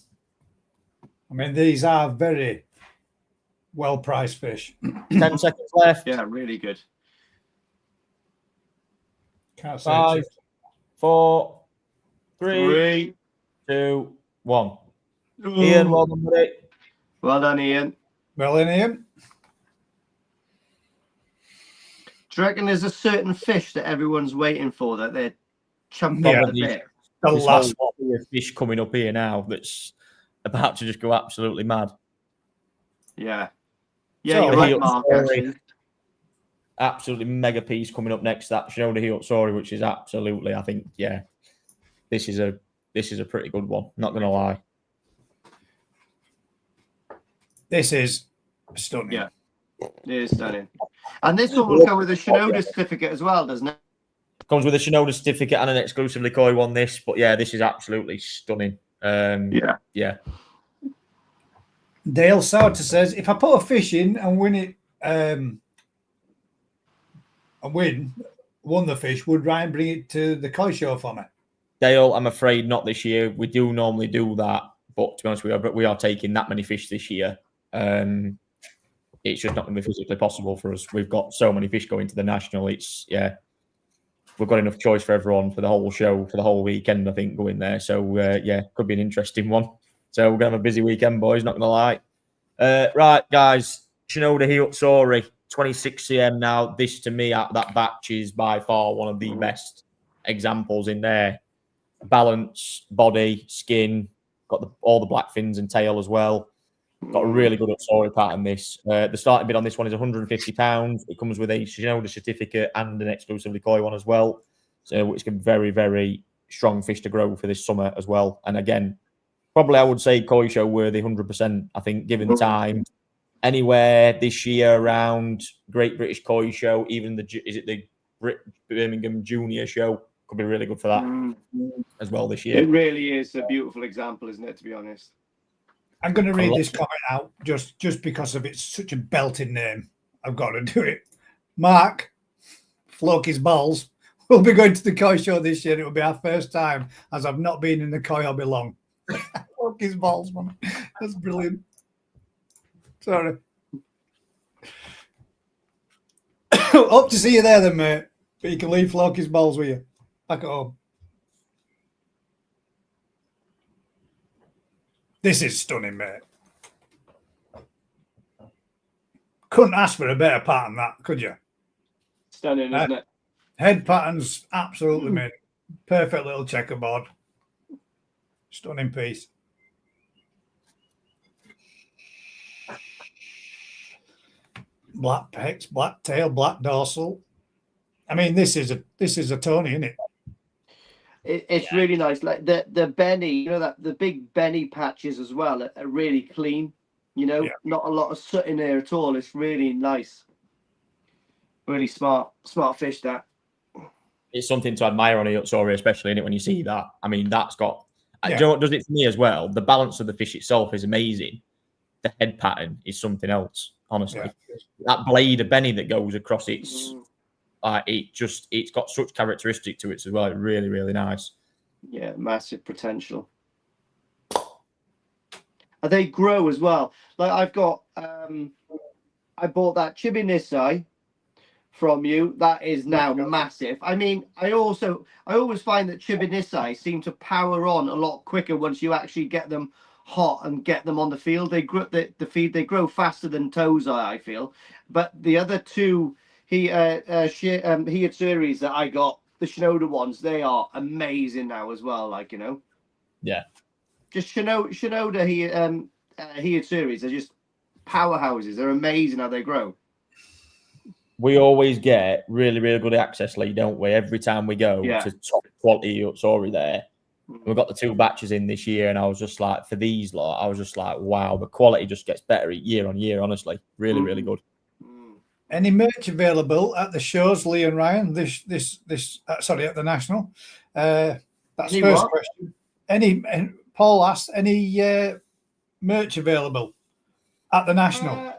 I mean, these are very well-priced fish. 10 seconds left. yeah, really good. Can't say 5, it's 4, 3, 2, 1. Ian, well done, buddy. Well done, Ian. well in Ian. Do you reckon there's a certain fish that everyone's waiting for that they're chumping at the bit? The This last whole fish coming up here now that's about to just go absolutely mad. Yeah. Yeah, So, you're right, Heel Mark. story. Actually. Absolutely mega piece coming up next. That Shinoda utsuri, which is absolutely, I think, yeah, this is a pretty good one. Not gonna lie. This is stunning. Yeah. It is stunning. And this one will come with a Shinoda certificate as well, doesn't it? Comes with a Shinoda certificate and an exclusively koi one. This, but yeah, this is absolutely stunning. Yeah. Dale Sauter says, if I put a fish in and win it, won the fish, would Ryan bring it to the koi show for me? Dale, I'm afraid not this year. We do normally do that, but to be honest, we are taking that many fish this year. It's just not going to be physically possible for us. We've got so many fish going to the national. We've got enough choice for everyone for the whole show, for the whole weekend, I think, going there. So, could be an interesting one. So, we're going to have a busy weekend, boys, not going to lie. Right, guys, Shinoda utsuri, 26 cm now. This, to me, out of that batch is by far one of the best examples in there. Balance, body, skin, got all the black fins and tail as well. Got a really good utsuri pattern. This the starting bid on this one is £150. It comes with a Shinoda certificate and an exclusively koi one as well. So it's a very, very strong fish to grow for this summer as well. And again, probably I would say koi show worthy 100%. I think given time, anywhere this year around Great British Koi Show, even the Birmingham Junior Show could be really good for that as well this year. It really is a beautiful example, isn't it? To be honest. I'm going to read this comment out just because of it's such a belting name. I've got to do it. Mark, Floki's balls. We'll be going to the koi show this year. It will be our first time, as I've not been in the koi hobby long. Floki's balls, man. That's brilliant. Sorry. Hope to see you there then, mate. But you can leave Floki's balls with you. Back at home. This is stunning, mate. Couldn't ask for a better pattern that, could you? Stunning, isn't it? Head pattern's absolutely made. Perfect little checkerboard. Stunning piece. Black pecs, black tail, black dorsal. I mean, this is a Tony, isn't it? It's really nice. Like the beni, you know, that the big beni patches as well are really clean. You know, not a lot of soot in there at all. It's really nice. Really smart fish. That it's something to admire on a utsuri, especially in it when you see that. I mean, that's got. Do you know what does it for me as well? The balance of the fish itself is amazing. The head pattern is something else. Honestly, that blade of beni that goes across its. It's got such characteristic to it as well. It's really, really nice. Yeah, massive potential. They grow as well. Like I've got, I bought that chibi nisai from you. That is now massive. I mean, I always find that chibi nisai seem to power on a lot quicker once you actually get them hot and get them on the field. They grow they grow faster than Tosai, I feel. But the other two Hitsuris that I got, the Shinoda ones, they are amazing now as well. Like, you know, just Shinoda Hitsuris are just powerhouses. They're amazing how they grow. We always get really, really good access, Lee, don't we? Every time we go to top quality utsuri there. We've got the 2 batches in this year, and I was just like, for these lot, I was just like, wow, the quality just gets better year on year. Honestly, really, really good. Any merch available at the shows, Lee and Ryan? At the National. That's first question. And Paul asked, any merch available at the National?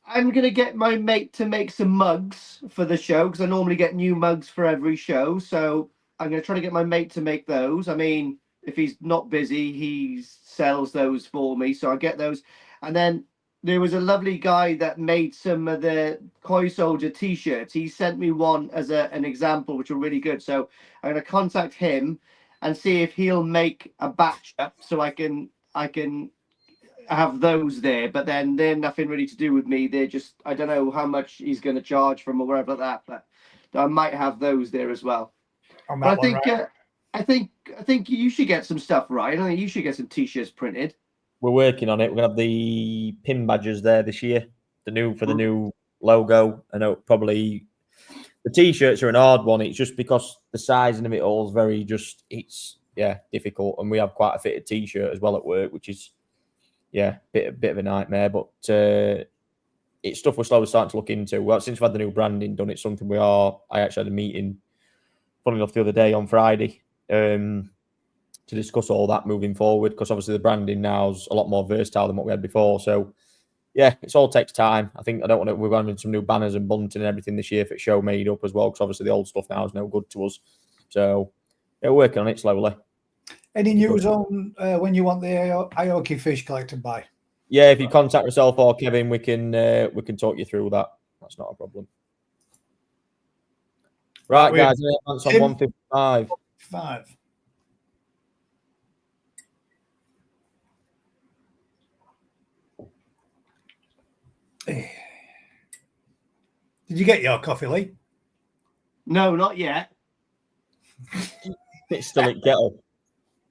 I'm gonna get my mate to make some mugs for the show because I normally get new mugs for every show. So I'm gonna try to get my mate to make those. I mean, if he's not busy, he sells those for me, so I get those. And then there was a lovely guy that made some of the Koi Soldier t-shirts. He sent me one as an example, which are really good. So I'm going to contact him and see if he'll make a batch up so I can have those there. But then they're nothing really to do with me. They're just, I don't know how much he's going to charge from or wherever that, but I might have those there as well. But I think you should get some stuff, right? I think you should get some t-shirts printed. We're working on it. We're gonna have the pin badges there this year. The new logo. I know probably the t-shirts are an odd one. It's just because the sizing of it all is very difficult. And we have quite a fitted t-shirt as well at work, which is bit of a nightmare. But it's stuff we're slowly starting to look into. Well, since we've had the new branding done, it's something I actually had a meeting, funny enough, the other day on Friday. To discuss all that moving forward, because obviously the branding now is a lot more versatile than what we had before. So, it all takes time. I think we're going to some new banners and bunting and everything this year for show made up as well, because obviously the old stuff now is no good to us. So, we're working on it slowly. Any news on when you want the Aoki fish collected by? Yeah, if you contact myself or Kevin, we can talk you through that. That's not a problem. Right, guys, that's on 155. 5. Did you get your coffee, Lee? No, not yet. It's still at kettle.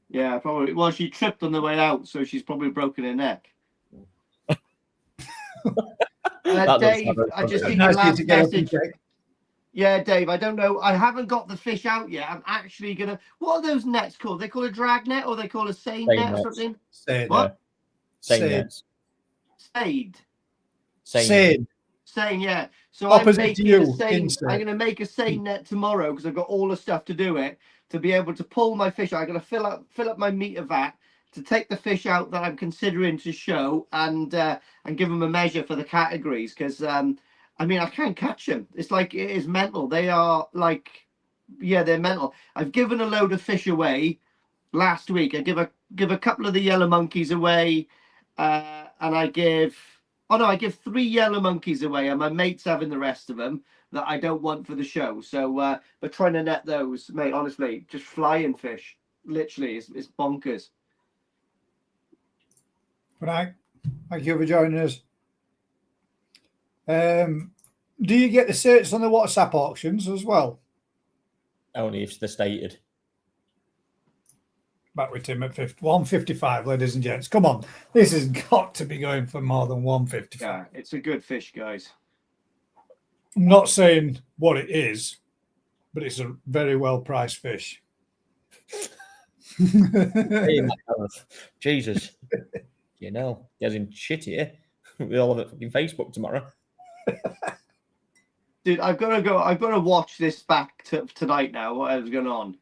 Yeah, probably. Well, she tripped on the way out, so she's probably broken her neck. Dave, I just seen your last message. Yeah, Dave, I don't know. I haven't got the fish out yet. I'm actually going to... What are those nets called? They call a drag net or they call a seine net or something? What? Seine. Seine, yeah. So I'm going to make a seine net tomorrow because I've got all the stuff to do it, to be able to pull my fish out. I'm going to fill up my meter vat, to take the fish out that I'm considering to show and give them a measure for the categories, because I mean, I can't catch them. It's like, it is mental. They are like, yeah, they're mental. I've given a load of fish away last week. I give a couple of the yellow monkeys away, and I give 3 yellow monkeys away, and my mate's having the rest of them that I don't want for the show. So we're trying to net those, mate. Honestly, just flying fish. Literally, it's bonkers. Right. Thank you for joining us. Do you get the certs on the WhatsApp auctions as well? Only if they're stated. Back with Tim at 155, ladies and gents. Come on. This has got to be going for more than 155. Yeah, it's a good fish, guys. I'm not saying what it is, but it's a very well-priced fish. Jesus. You know, getting shit here. We'll all have it fucking Facebook tomorrow. Dude, I've got to watch this back tonight now, whatever's going on.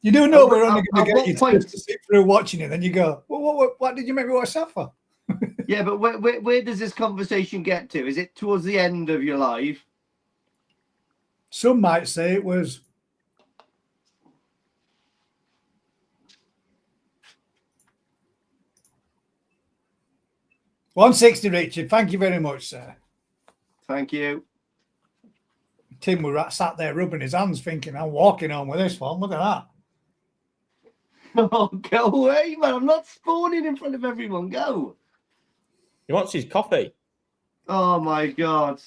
You do know we're only going to get you to sit through watching it, then you go, well, what did you make me watch that for? Yeah, but where does this conversation get to? Is it towards the end of your life? Some might say it was. $160, Richard. Thank you very much, sir. Thank you. Tim was sat there rubbing his hands thinking, I'm walking on with this one. Look at that. Oh, go away, man. I'm not spawning in front of everyone. Go. He wants his coffee. Oh, my God.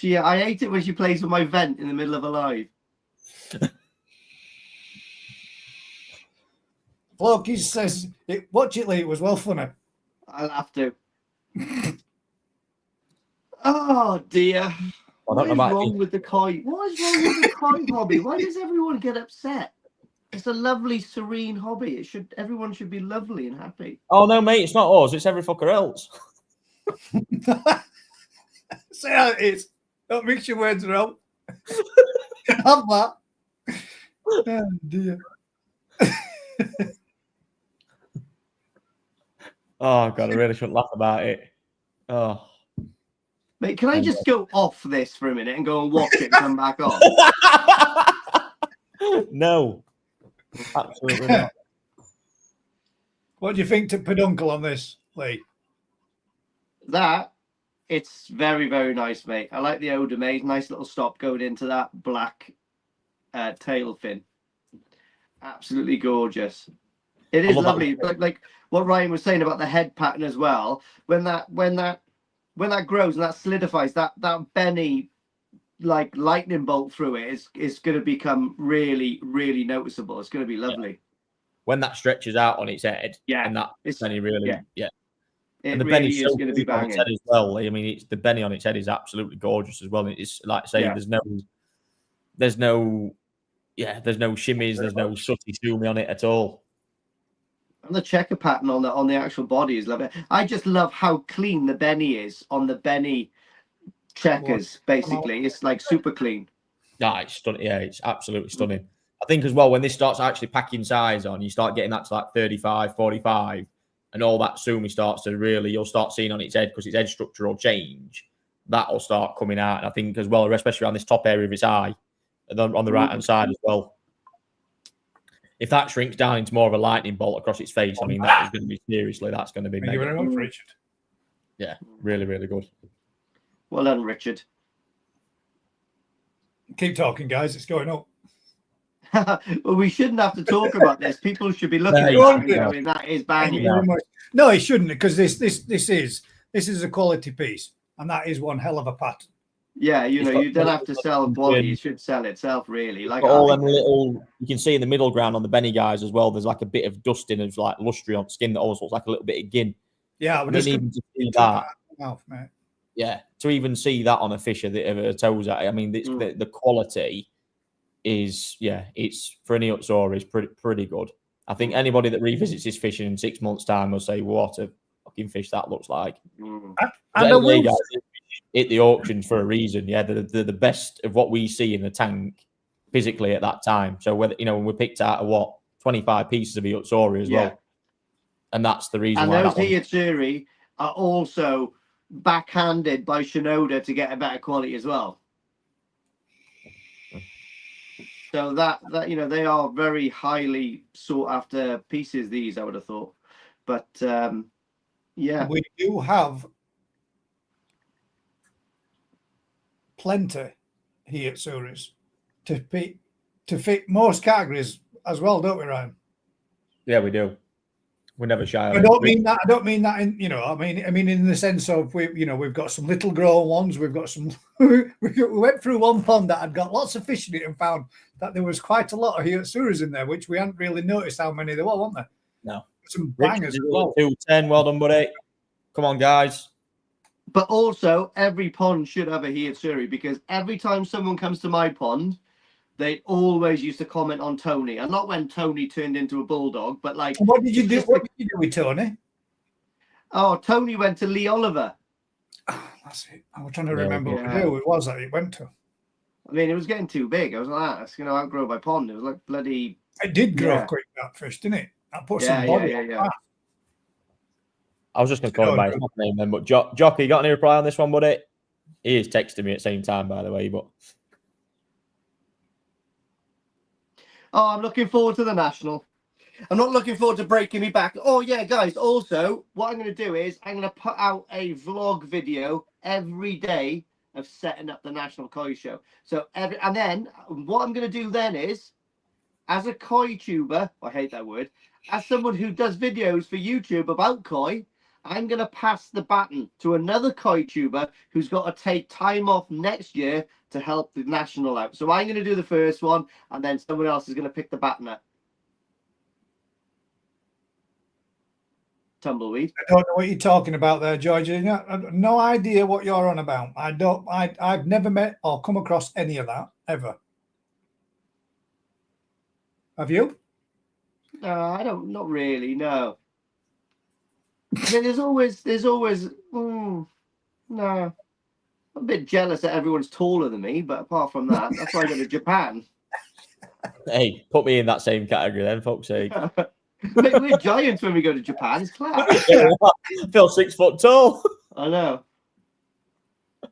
I hate it when she plays with my vent in the middle of a live. Floki says, watch it, Lee. It was well funny. I'll have to. Oh, dear. What is wrong with the koi? What is wrong with the koi hobby? Why does everyone get upset? It's a lovely, serene hobby. Everyone should be lovely and happy. Oh no, mate, it's not us. It's every fucker else. Say how it is. Don't mix your words around. Have that. Oh dear. Oh God, I really shouldn't laugh about it. Oh. Mate, can I just go off this for a minute and go and watch it and come back on? No. Absolutely not. What do you think to peduncle on this, Lee? It's very, very nice, mate. I like the odor, mate. Nice little stop going into that black tail fin. Absolutely gorgeous. It is lovely. Like what Ryan was saying about the head pattern as well. When that grows and that solidifies, that beni like lightning bolt through it is going to become really, really noticeable. It's going to be lovely. Yeah. When that stretches out on its head, and that beni really, and the really beni's so going to be banging on its head as well. I mean, the beni on its head is absolutely gorgeous as well. And it's like I say, there's no shimmies, there's no sooty sumi on it at all. And the checker pattern on the actual body is lovely. I just love how clean the beni is on the beni checkers. Basically, it's like super clean. Yeah, it's stunning. Yeah, it's absolutely stunning. I think as well, when this starts actually packing size on, you start getting that to like 35, 45, and all that sumi starts to really, you'll start seeing on its head because its edge structure will change. That'll start coming out. And I think as well, especially around this top area of its eye, and then on the right hand side as well. If that shrinks down into more of a lightning bolt across its face, I mean, that is going to be seriously, that's going to be. Thank you very much, Richard. Yeah, really, really good. Well done, Richard. Keep talking, guys. It's going up. Well, we shouldn't have to talk about this. People should be looking at it. I mean, that is banging. No, it shouldn't, because this is a quality piece, and that is one hell of a pattern. Yeah, you don't have to sell quality. You should sell itself, really. Like all them little, you can see in the middle ground on the beni guys as well. There's like a bit of dusting of like lustre on skin that almost looks like a little bit of gin. Yeah, but even to see that, yeah, to even see that on a fish of a Tosai, I mean, the quality is, it's for any utsuri is pretty good. I think anybody that revisits this fishing in 6 months' time will say, "What a fucking fish that looks like." And guys hit the auctions for a reason. Yeah, they're the best of what we see in the tank physically at that time. So whether when we picked out 25 pieces of utsuri as well, And that's the reason And why those that one... utsuri are also backhanded by Shinoda to get a better quality as well. So that they are very highly sought after pieces. These I would have thought, but yeah, we do have plenty hitsuris to fit most categories as well, don't we, Ryan? Yeah, we do. We never shy. I don't mean that. I don't mean that in I mean in the sense of we've got some little grown ones. We've got some. we went through one pond that had got lots of fish in it and found that there was quite a lot of hitsuris in there, which we hadn't really noticed how many there were, weren't there? No. Some bangers as well. 210. Well done, buddy. Come on, guys. But also, every pond should have a hitsuri, because every time someone comes to my pond, they always used to comment on Tony. And not when Tony turned into a bulldog, but like... What did you do? What did you do with Tony? Oh, Tony went to Lee Oliver. That's it. I was trying to remember who it was that he went to. I mean, it was getting too big. I was like, that's going to outgrow my pond. It was like bloody... It did grow quick, that fish, didn't it? That put some body on. I was just going to call him by his name then, but Jockey, you got any reply on this one, buddy? He is texting me at the same time, by the way, but... Oh, I'm looking forward to the National. I'm not looking forward to breaking me back. Oh, yeah, guys, also, what I'm going to do is I'm going to put out a vlog video every day of setting up the National Koi Show. So, and then what I'm going to do then is, as a koi tuber, I hate that word, as someone who does videos for YouTube about koi, I'm going to pass the baton to another koi tuber who's got to take time off next year to help the National out. So I'm going to do the first one, and then someone else is going to pick the baton up. Tumbleweed. I don't know what you're talking about there, George. No idea what you're on about. I've never met or come across any of that ever. Have you? I don't. Not really. No. I mean, there's always. No. I'm a bit jealous that everyone's taller than me, but apart from that, that's why I go to Japan. Hey, put me in that same category then, folks' sake. Mate, we're giants when we go to Japan. It's class. I feel 6 foot tall. I know.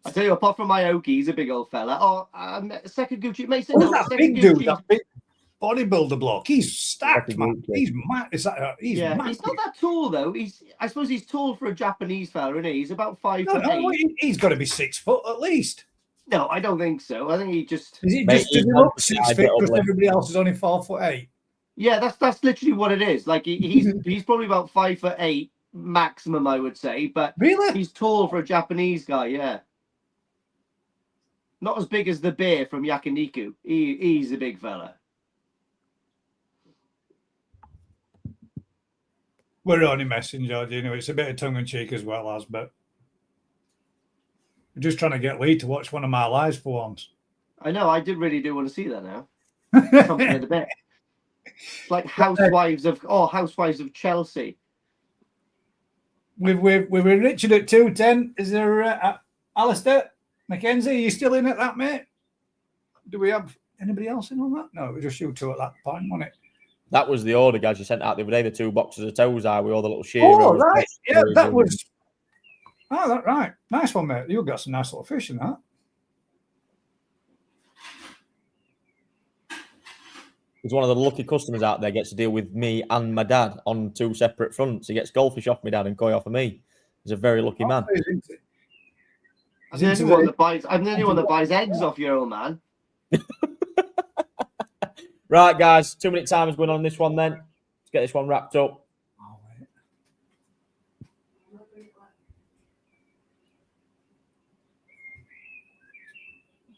I tell you, apart from my Oki, he's a big old fella. Oh, second Gucci. Mate, that big dude, that big bodybuilder bloke. He's stacked, man. He's mad. He's massive. He's not that tall though. I suppose he's tall for a Japanese fella, isn't he? He's about 5'8". He's got to be 6 foot at least. No, I don't think so. I think he just. Does he look 6 feet because everybody else is only 4'8"? Yeah, that's literally what it is. Like he's probably about 5'8" maximum, I would say. But really, he's tall for a Japanese guy. Yeah. Not as big as the bear from Yakiniku. He's a big fella. We're only messing, George. It's a bit of tongue in cheek as well as, but we're just trying to get Lee to watch one of my lives for once. I know. I really do want to see that now. Something in a bit. Like Housewives of Chelsea. We're Richard at 210. Is there Alistair Mackenzie? Are you still in at that, mate? Do we have anybody else in on that? No, it was just you two at that point, wasn't it? That was the order, guys. You sent out the other day, the 2 boxes of Tosai with all the little Shiro. Oh, right. Yeah, that was. Oh, that right. Nice one, mate. You've got some nice little fish in that. He's one of the lucky customers out there, gets to deal with me and my dad on 2 separate fronts. He gets goldfish off my dad and koi off of me. He's a very lucky man. I'm the only one that buys eggs off your old man. Right, guys. 2-minute time is going on this one then. Let's get this one wrapped up.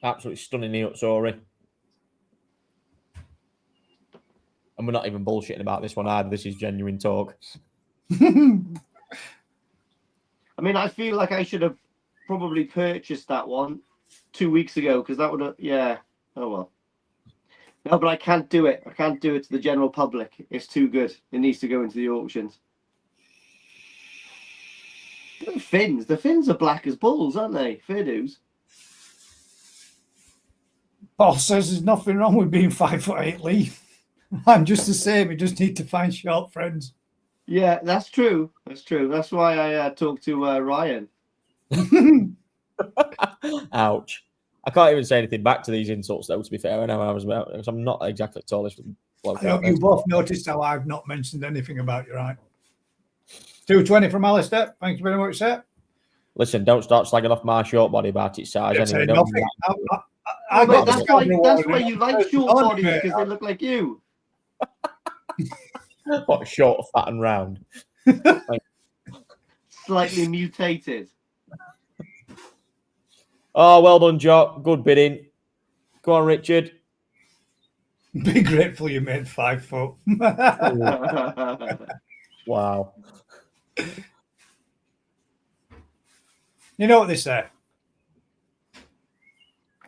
Absolutely stunning utsuri. And we're not even bullshitting about this one either. This is genuine talk. I mean, I feel like I should have probably purchased that one 2 weeks ago, because that would have, yeah. Oh, well. No, but I can't do it. I can't do it to the general public. It's too good. It needs to go into the auctions. The fins. The fins are black as bulls, aren't they? Fair dues. Boss says there's nothing wrong with being 5'8", Lee. I'm just the same. You just need to find short friends. Yeah, that's true. That's true. That's why I talked to Ryan. Ouch. I can't even say anything back to these insults, though, to be fair. I know I was about, because I'm not exactly the tallest bloke I out hope there. you both noticed how I've not mentioned anything about you, right? 220 from Alistair. Thank you very much, sir. Listen, don't start slagging off my short body about its size. Didn't Anyway, say don't nothing. Oh, mate, got that's the why camera warning. you like short On, bodies, mate. because they look like you. what, short, fat, and round. Slightly mutated. Oh, well done, Jock. Good bidding. Go on, Richard. Be grateful you made 5 foot. Wow. You know what they say.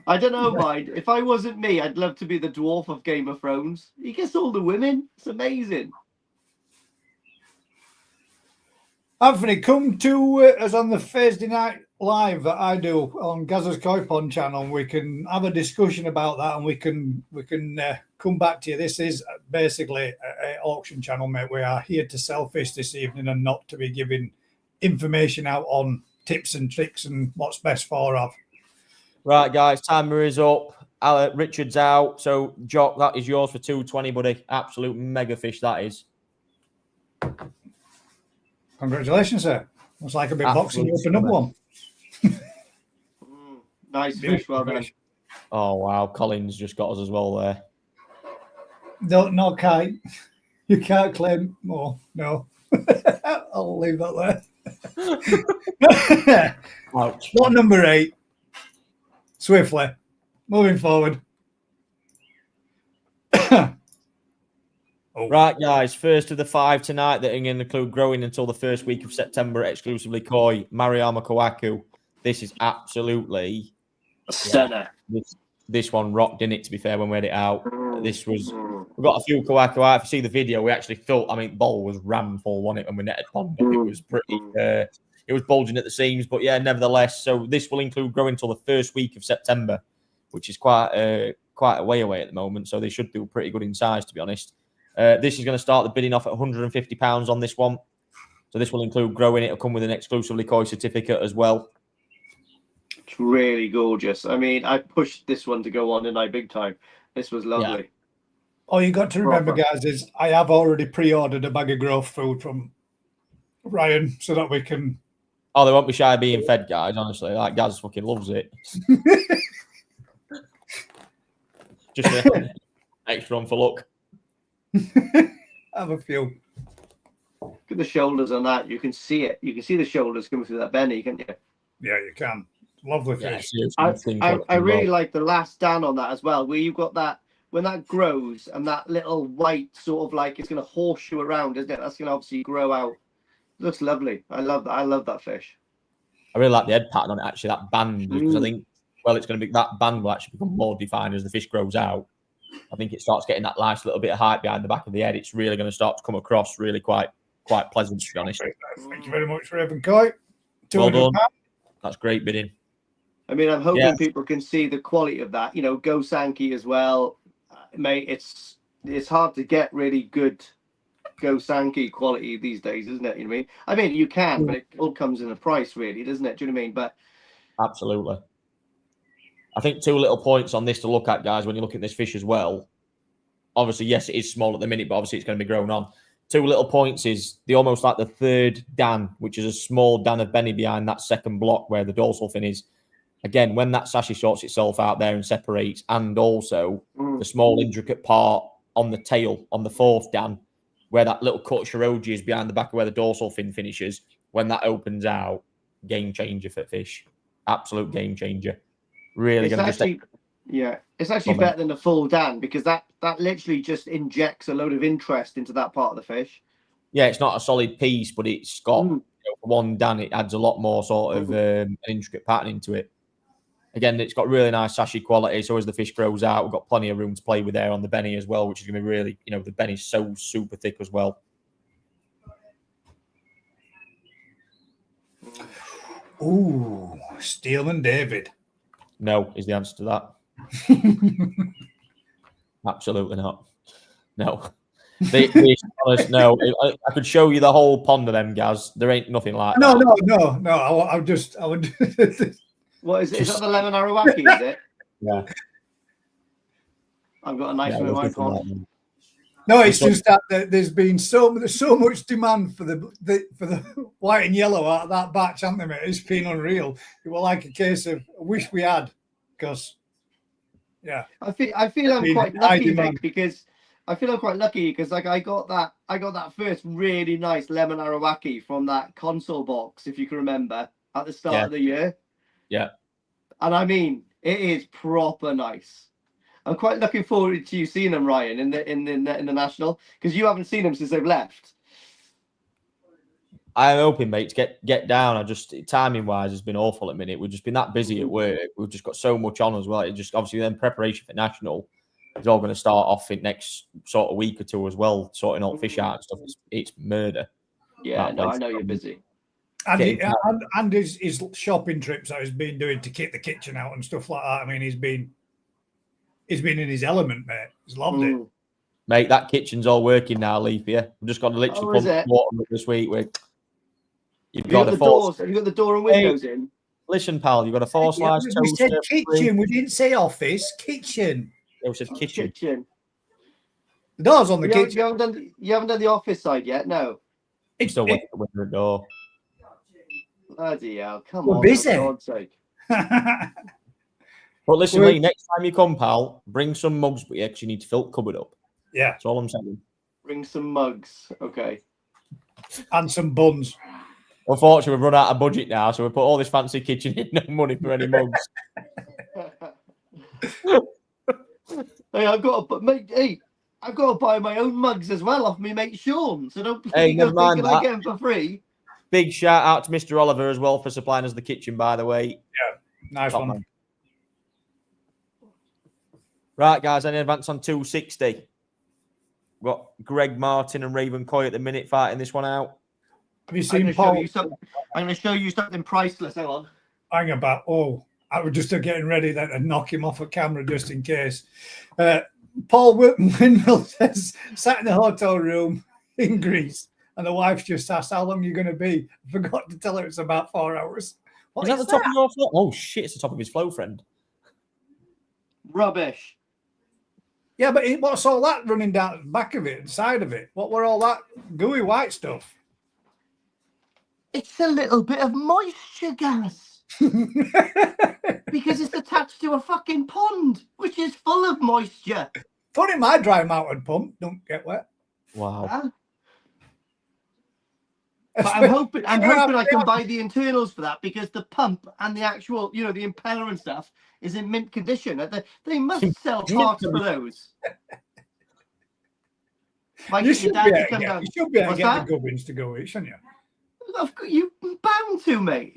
I don't know, mind. If I wasn't me, I'd love to be the dwarf of Game of Thrones. He gets all the women. It's amazing. Anthony, come to us on the Thursday night live that I do on Kaza's Koi Pond channel. We can have a discussion about that, and we can come back to you. This is basically an auction channel, mate. We are here to sell fish this evening and not to be giving information out on tips and tricks and what's best for of. Right, guys, timer is up. Richard's out. So, Jock, that is yours for 220, buddy. Absolute mega fish, that is. Congratulations, sir. It's like a big box and you open up one. Nice fish, well done. Oh, wow. Colin's just got us as well there. No, Kai. You can't claim more. No. I'll leave that there. Ouch. Lot number 8. Swiftly. Moving forward. Right, guys. First of the 5 tonight that are going to include growing until the first week of September, exclusively koi, Marama Kawaku. This is absolutely a stunner. This one rocked in it, to be fair, when we had it out. This was, we've got a few Kawaku out. If you see the video, we actually thought, bowl was rammed full, wasn't it, when we netted pond. It was pretty, it was bulging at the seams, but yeah, nevertheless. So this will include growing until the first week of September, which is quite a way away at the moment. So they should do pretty good in size, to be honest. This is going to start the bidding off at £150 on this one. So this will include growing. It'll come with an exclusively koi certificate as well. It's really gorgeous. I pushed this one to go on tonight big time. This was lovely. Yeah. All you got to remember, guys, is I have already pre-ordered a bag of growth food from Ryan so that we can... Oh, they won't be shy of being fed, guys, honestly. Like, Gaz fucking loves it. Just extra on for luck. Have a few. Look at the shoulders on that. You can see it. You can see the shoulders coming through that beni, can't you? Yeah, you can. Lovely fish. I really like the last stand on that as well, where you've got that, when that grows and that little white sort of like it's going to horseshoe around, isn't it? That's going to obviously grow out. Looks lovely. I love that. I love that fish. I really like the head pattern on it, actually, that band, because I think, well, it's going to be, that band will actually become more defined as the fish grows out. I think it starts getting that nice little bit of height behind the back of the head. It's really going to start to come across really quite pleasant, to be honest. Thank you very much for having Koi. Well done. That's great bidding. I'm hoping people can see the quality of that. Go Sanke as well, mate. It's hard to get really good Go Sanke quality these days, isn't it? You know what I mean? You can, but it all comes in a price, really, doesn't it? Do you know what I mean? But absolutely. I think 2 little points on this to look at, guys, when you look at this fish as well. Obviously, yes, it is small at the minute, but obviously it's going to be grown on. 2 little points is the almost like the third dan, which is a small dan of beni behind that second block where the dorsal fin is. Again, when that sashi sorts itself out there and separates, and also the small intricate part on the tail on the 4th dan, where that little cut shiroji is behind the back of where the dorsal fin finishes, when that opens out, game changer for fish. Absolute game changer. Really going to just... Yeah, it's actually better than the full dan, because that literally just injects a load of interest into that part of the fish. Yeah, it's not a solid piece, but it's got one dan. It adds a lot more sort of an intricate pattern into it. Again, it's got really nice sashi quality. So as the fish grows out, we've got plenty of room to play with there on the beni as well, which is going to be really, the beni's so super thick as well. Ooh, Steelman David. No, is the answer to that. Absolutely not. No. Be honest, no. I could show you the whole pond of them, Gaz. There ain't nothing like No, that. no. I would. What is it? Is that the lemon arawaki? Is it? Yeah. I've got a nice Yeah, one in my there's nothing like pond. that. No, it's just that there's been so much demand for the white and yellow out of that batch, hasn't there, mate? It's been unreal. It was like a case of I wish we had, because yeah. I feel I'm quite lucky, mate, because I feel I'm quite lucky because like I got that first really nice lemon arawaki from that console box, if you can remember, at the start of the year. Yeah. And I mean, it is proper nice. I'm quite looking forward to you seeing them, Ryan, in the national, because you haven't seen them since they've left. I'm hoping, mate, to get down. I just timing wise has been awful at the minute. We've just been that busy at work. We've just got so much on as well. It just obviously then preparation for national is all going to start off in next sort of week or two as well, sorting out fish out and stuff. It's murder. Yeah, no, I know you're busy. And his shopping trips that he's been doing to kit the kitchen out and stuff like that. I mean, he's been in his element, mate. He's loved it. Mate, that kitchen's all working now, Leaf. Yeah, we've just got to literally pump water this week. You've got the doors. Have you got the door and windows in? Listen, pal, you've got a 4-slice toaster. We said kitchen. We didn't say office. Kitchen. Yeah, we said kitchen. The door's on the kitchen. You haven't done the office side yet, no. It's still waiting for the door. Bloody hell! Come We're on, busy. for God's sake. But listen, Lee, next time you come, pal, bring some mugs with you because you need to fill the cupboard up. Yeah, that's all I'm saying. Bring some mugs, okay. And some buns. Unfortunately, we've run out of budget now, so we put all this fancy kitchen in, no money for any mugs. Hey, I've got to buy my own mugs as well off me mate Sean. So don't never mind I get them for free. Big shout out to Mr. Oliver as well for supplying us the kitchen, by the way. Yeah, nice one. Man. Right, guys, any advance on 260? We've got Greg Martin and Raven Coy at the minute fighting this one out. Have you seen Paul? I'm going to show you something priceless. Hang on. Hang about. Oh, I was just getting ready then to knock him off a camera just in case. Paul Windmill says, sat in the hotel room in Greece, and the wife just asked, how long are you going to be? I forgot to tell her it's about 4 hours. Is that the top of your flow? Oh, shit, it's the top of his flow, friend. Rubbish. Yeah, but what's all that running down the back of it, the side of it? What were all that gooey white stuff? It's a little bit of moisture gas. Because it's attached to a fucking pond, which is full of moisture. Funny, my dry mounted pump don't get wet. Wow. But I'm hoping I can buy the internals for that, because the pump and the actual, the impeller and stuff is in mint condition. They must sell parts for those. Like You should be able to get the gubbins to go, shouldn't you? You're bound to, mate.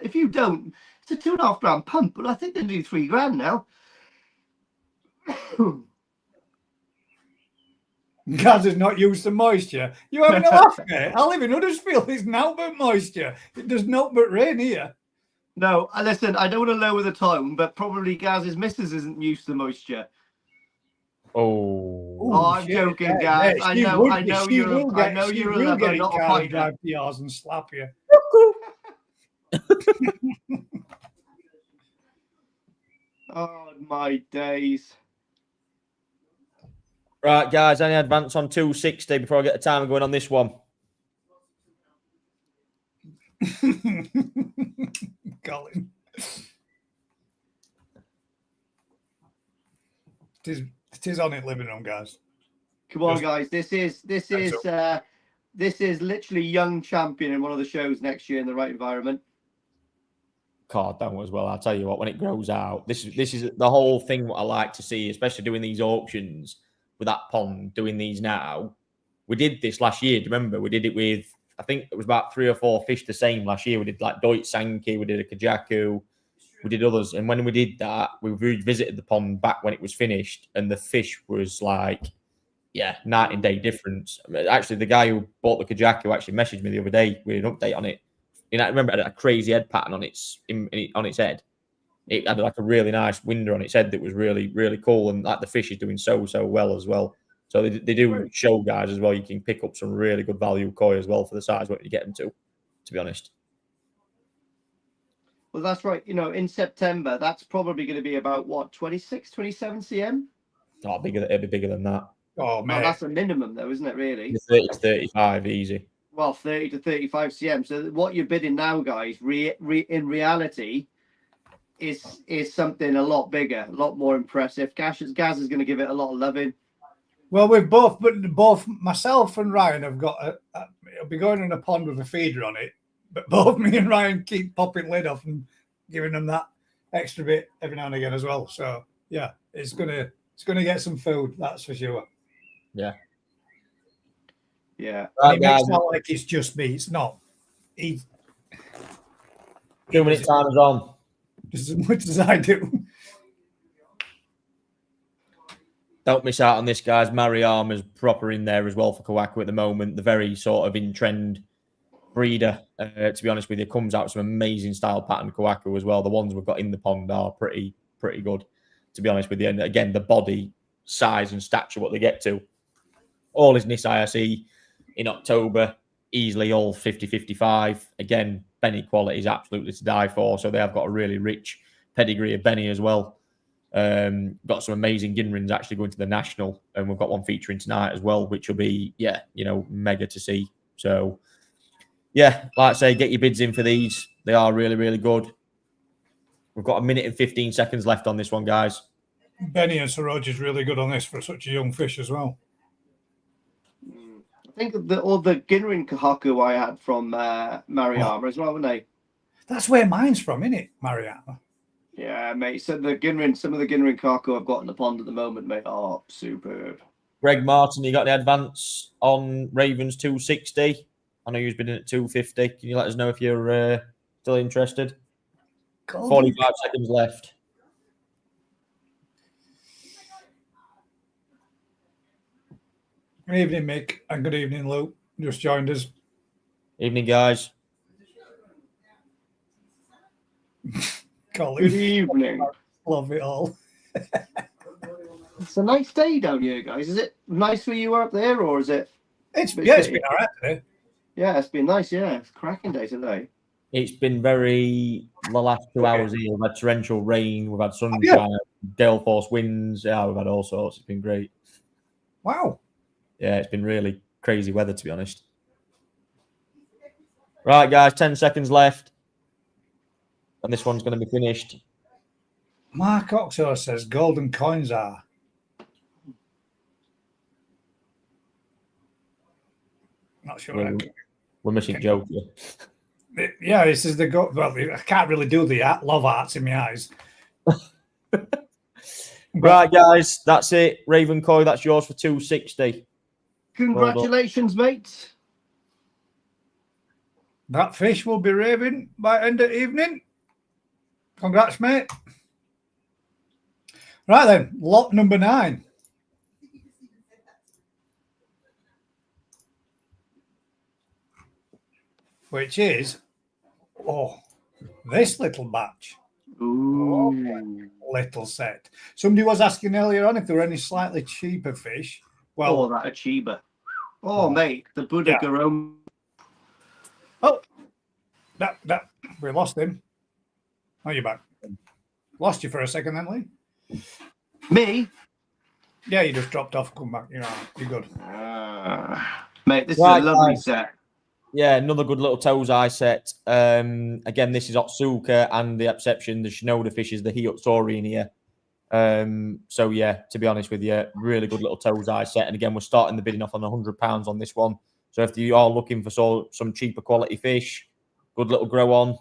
If you don't, it's a 2.5 grand pump, but I think they do $3 grand now. Gaz has not used the moisture. You having a laugh, mate? I live in Huddersfield. It's now but moisture. It does not but rain here. No, listen, I don't want to lower the tone, but probably Gaz's missus isn't used to moisture. Oh, I'm joking, Gaz. I know you're a lover, not a fighter. Drive to yours and slap you. Oh my days. Right, guys, any advance on 260 before I get the timer going on this one? Colin. It is on it, living room, guys. Come on, guys. This is literally young champion in one of the shows next year in the right environment. God, that one as well. I'll tell you what, when it grows out, this is the whole thing. What I like to see, especially doing these auctions with that pond, doing these now. We did this last year. Do you remember? We did it with, I think it was about 3 or 4 fish the same last year. We did like Doitsu, sanke, we did a kajaku, we did others. And when we did that, we revisited the pond back when it was finished, and the fish was like, night and day difference. Actually, the guy who bought the kajaku actually messaged me the other day with an update on it. I remember it had a crazy head pattern on its head. It had like a really nice winder on its head that was really, really cool, and like the fish is doing so well as well. So they do show guys as well. You can pick up some really good value koi as well for the size what you get them to be honest. Well, that's right. You know, in September, that's probably going to be about what, 26, 27 cm? Oh, it'll be bigger than that. Oh, man. Well, that's a minimum, though, isn't it, really? 30 to 35, easy. Well, 30 to 35 cm. So what you're bidding now, guys, in reality, is something a lot bigger, a lot more impressive. Gaz is going to give it a lot of loving. Well, both myself and Ryan have got it'll be going in a pond with a feeder on it, but both me and Ryan keep popping lid off and giving them that extra bit every now and again as well. So yeah, it's gonna get some food, that's for sure. Yeah. Yeah. Right, it makes it sound like it's just me. It's not. 2 minute time is on. Just as much as I do. Don't miss out on this, guys. Marama's proper in there as well for kawaku at the moment. The very sort of in trend breeder, to be honest with you, comes out with some amazing style pattern kawaku as well. The ones we've got in the pond are pretty good, to be honest with you. And again, the body size and stature, what they get to. All is NIS ISE in October, easily all 50-55. Again, beni quality is absolutely to die for. So they have got a really rich pedigree of beni as well. Got some amazing ginrins actually going to the national, and we've got one featuring tonight as well, which will be, mega to see. So, yeah, like I say, get your bids in for these. They are really, really good. We've got 1 minute and 15 seconds left on this one, guys. Beni and Saroj is really good on this for such a young fish as well. I think all the ginrin kahaku I had from Marama as well, weren't they? That's where mine's from, isn't it, Marama? Yeah, mate. So some of the ginrin kahaku I've got in the pond at the moment, mate, are superb. Greg Martin, you got the advance on Ravens 260. I know you've been in at 250. Can you let us know if you're still interested? 45 seconds left. Good evening, Mick, and good evening, Luke. Just joined us. Evening, guys. Good evening. Love it all. It's a nice day down here, guys. Is it nice where you are up there, or is it? It's been all right today. Yeah, it's been nice. Yeah, it's a cracking day today. It's been the last 2 hours here. We've had torrential rain, we've had sunshine, gale force winds. Yeah, we've had all sorts. It's been great. Wow. Yeah, it's been really crazy weather, to be honest. Right, guys, 10 seconds left. And this one's going to be finished. Mark Oxo says golden coins are. Not sure. We're missing Joe. Yeah, this is the go. Well, I can't really do the love arts in my eyes. Right, guys, that's it. Raven Koi, that's yours for 260. Congratulations, mate. That fish will be raving by end of evening. Congrats, mate. Right then, lot number 9. Which is, this little batch. Ooh. Little set. Somebody was asking earlier on if there were any slightly cheaper fish. Well, that Achiba. Oh, mate, the Buddha Garome. Oh, that we lost him. Oh, you're back. Lost you for a second, then, Lee. Me? Yeah, you just dropped off. Come back. You're good. Mate, this is a lovely set. Yeah, another good little Tosai set. Again, this is Otsuka, and the exception, the Shinoda fish is the utsuri in here. So yeah, to be honest with you, really good little Tosai set. And again, we're starting the bidding off on £100 on this one. So if you are looking for some cheaper quality fish, good little grow on,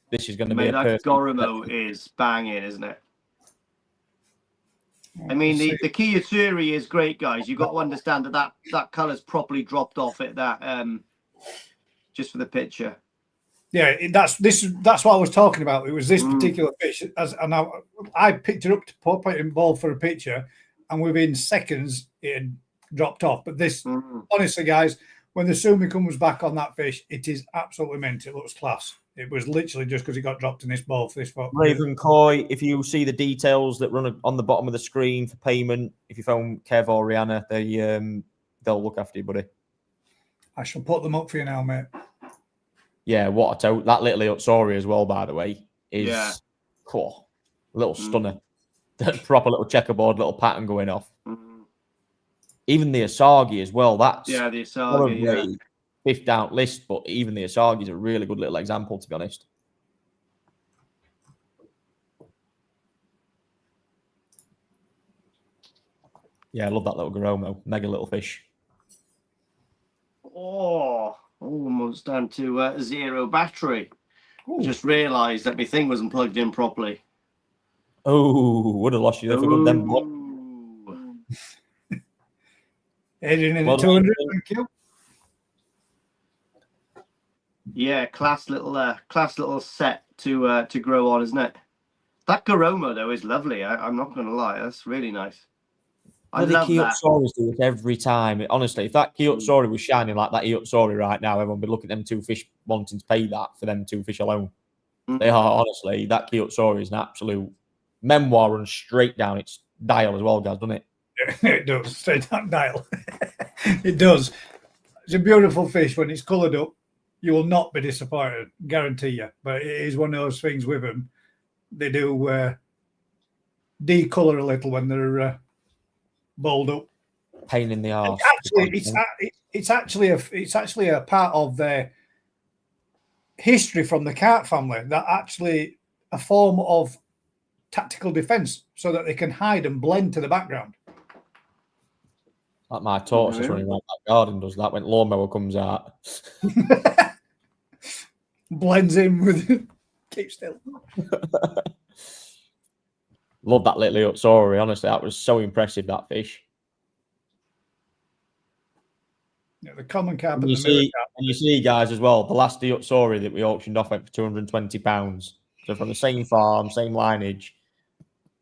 this is going to be a perfect. That Gorimo is banging, isn't it? I mean, the utsuri is great, guys. You've got to understand that colour's properly dropped off it. Just for the picture. Yeah, that's what I was talking about. It was this particular fish, and I picked it up to pop it in ball for a picture, and within seconds it had dropped off. But this, honestly, guys, when the sumi comes back on that fish, it is absolutely mint. It looks class. It was literally just because it got dropped in this bowl for this foot. Raven Koi, if you see the details that run on the bottom of the screen for payment, if you phone Kev or Rihanna, they'll look after you, buddy. I shall put them up for you now, mate. Yeah, what a that little utsuri as well, by the way, is cool. A little stunner. Proper little checkerboard, little pattern going off. Even the asagi as well. That's the asagi, fifth down list, but even the asagi is a really good little example, to be honest. Yeah, I love that little Garomo. Mega little fish. Oh, almost down to 0 battery. Ooh. Just realised that my thing wasn't plugged in properly. Oh, would have lost you there for good then. Adrian in at 200. Thank you. Yeah, class little set to grow on, isn't it? That Garomo though is lovely. I'm not going to lie, that's really nice. I love that. Kiyotsuris do it every time. Honestly, if that Kiyotsuris was shining like that Kiyotsuris right now, everyone would be looking at them two fish wanting to pay that for them two fish alone. They are, honestly, that Kiyotsuris is an absolute memoir run straight down its dial as well, guys, doesn't it? It does, straight down dial. It does. It's a beautiful fish. When it's coloured up, you will not be disappointed, guarantee you. But it is one of those things with them. They do decolour a little when they're bowled up. Pain in the arse. It's actually a part of their history from the carp family, that actually a form of tactical defense so that they can hide and blend to the background. Like my tortoise is running around that garden does that when lawnmower comes out. Blends in with keep still. Love that little utsuri, honestly. That was so impressive, that fish. Yeah, the common carp and you see, guys, as well, the last utsuri that we auctioned off went for £220. So from the same farm, same lineage,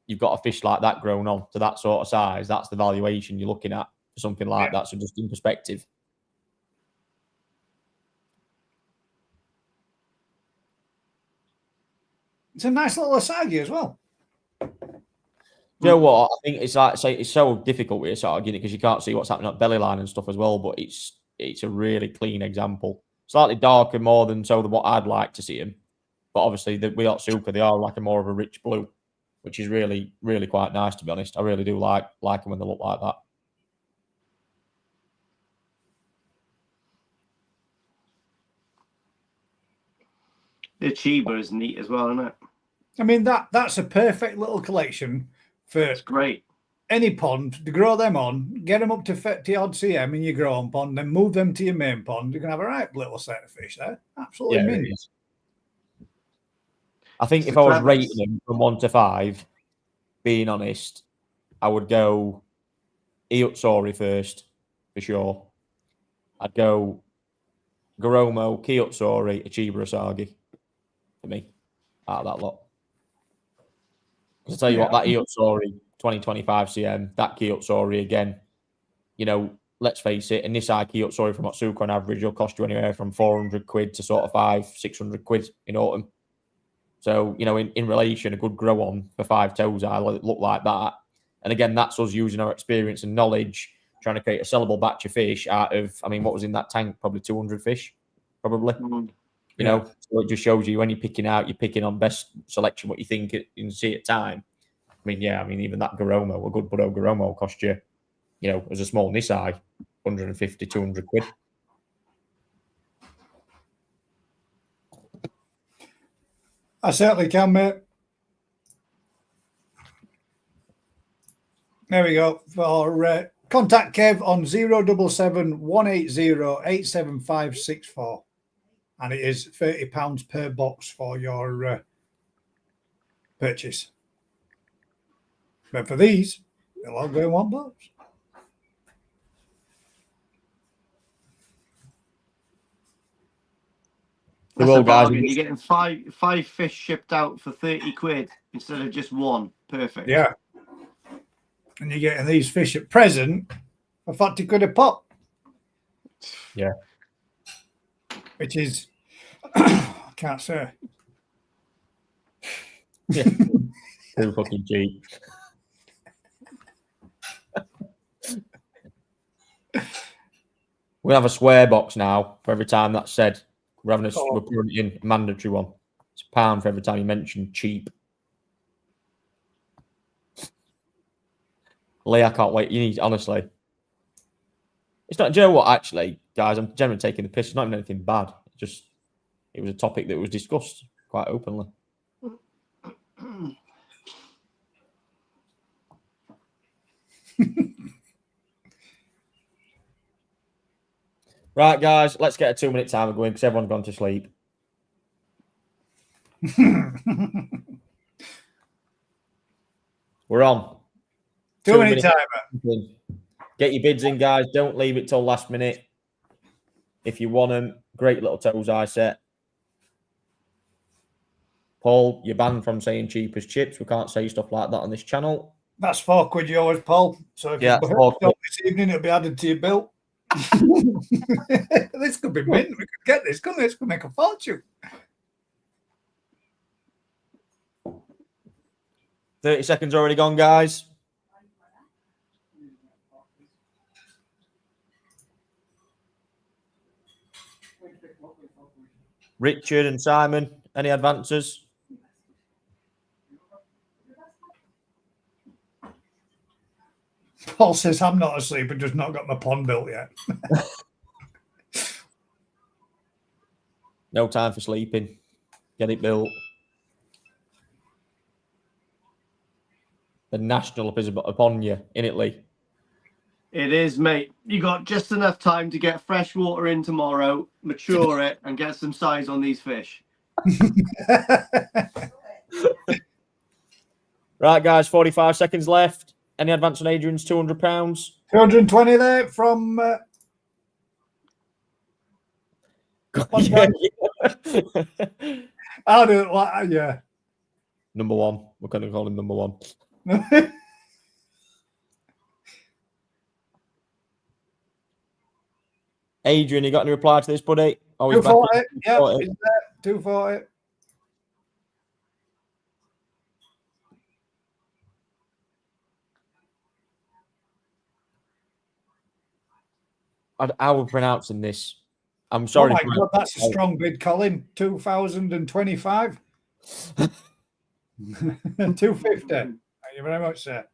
you've got a fish like that grown on to that sort of size. That's the valuation you're looking at for something like that. So just in perspective. It's a nice little asagi as well. You know what? I think it's like it's so difficult with asagi because you can't see what's happening at belly line and stuff as well. But it's a really clean example. Slightly darker more than what I'd like to see them. But obviously, the Otsuka, they are like a more of a rich blue, which is really, really quite nice, to be honest. I really do like them when they look like that. The Chiba is neat as well, isn't it? I mean, that's a perfect little collection for it's great. Any pond to grow them on, get them up to 50 odd cm in your growing pond, then move them to your main pond. You can have a right little set of fish there. Absolutely mint. I think if I was rating them from 1 to 5, being honest, I would go Utsuri first, for sure. I'd go Garomo, Kiyotsuuri, Chiba Asagi for me, out of that lot. Because I tell you what, that Utsuri, 20-25 cm, that Kiyotsuuri again, you know, let's face it, and this Kiyotsuuri from Otsuka on average will cost you anywhere from 400 quid to sort of 500-600 quid in autumn. So, you know, in relation, a good grow on for 5 toes, I look like that. And again, that's us using our experience and knowledge, trying to create a sellable batch of fish out of, I mean, what was in that tank? Probably 200 fish, probably. You know, so it just shows you when you're picking out, you're picking on best selection, what you think you can see at time. I mean, even that Garomo, a good Budo Garomo will cost you, you know, as a small Nisai, 150, 200 quid. I certainly can, mate. There we go. For contact Kev on 077 180 87564. And it is £30 per box for your purchase. But for these, they'll all go in one box. That's a bargain. You're getting five fish shipped out for 30 quid instead of just one. Perfect. Yeah. And you're getting these fish at present for 40 quid a pop. Yeah. Which is, I can't say. Yeah. Too fucking cheap. We'll have a swear box now for every time that's said. We're putting it in a mandatory one. It's £1 for every time you mention cheap. Lee, I can't wait. You need, honestly. It's not, do you know what, actually, guys? I'm generally taking the piss. It's not even anything bad. It was a topic that was discussed quite openly. Right, guys, let's get a 2-minute timer going because everyone's gone to sleep. We're on. 2-minute timer. Get your bids in, guys. Don't leave it till last minute. If you want them, great little Tosai set. Paul, you're banned from saying cheap as chips. We can't say stuff like that on this channel. That's £4 yours, Paul. So if you book this evening, it'll be added to your bill. This could be mint. We could get this, couldn't it? This could make a fortune. 30 seconds already gone, guys. Richard and Simon, any advances? Paul says, I'm not asleep and just not got my pond built yet. No time for sleeping. Get it built. The national up is upon you, innit, Lee? It is, mate. You got just enough time to get fresh water in tomorrow, mature it, and get some size on these fish. Right, guys, 45 seconds left. Any advance on Adrian's £200? 220 there from... I'll do it. Yeah. Number one. We're going to call him number one. Adrian, you got any reply to this, buddy? Oh, 240. Yeah, he's there. 240. How are we pronouncing this? I'm sorry. Oh my God, that's a strong bid, Colin. 2025. 250. Thank you very much, sir.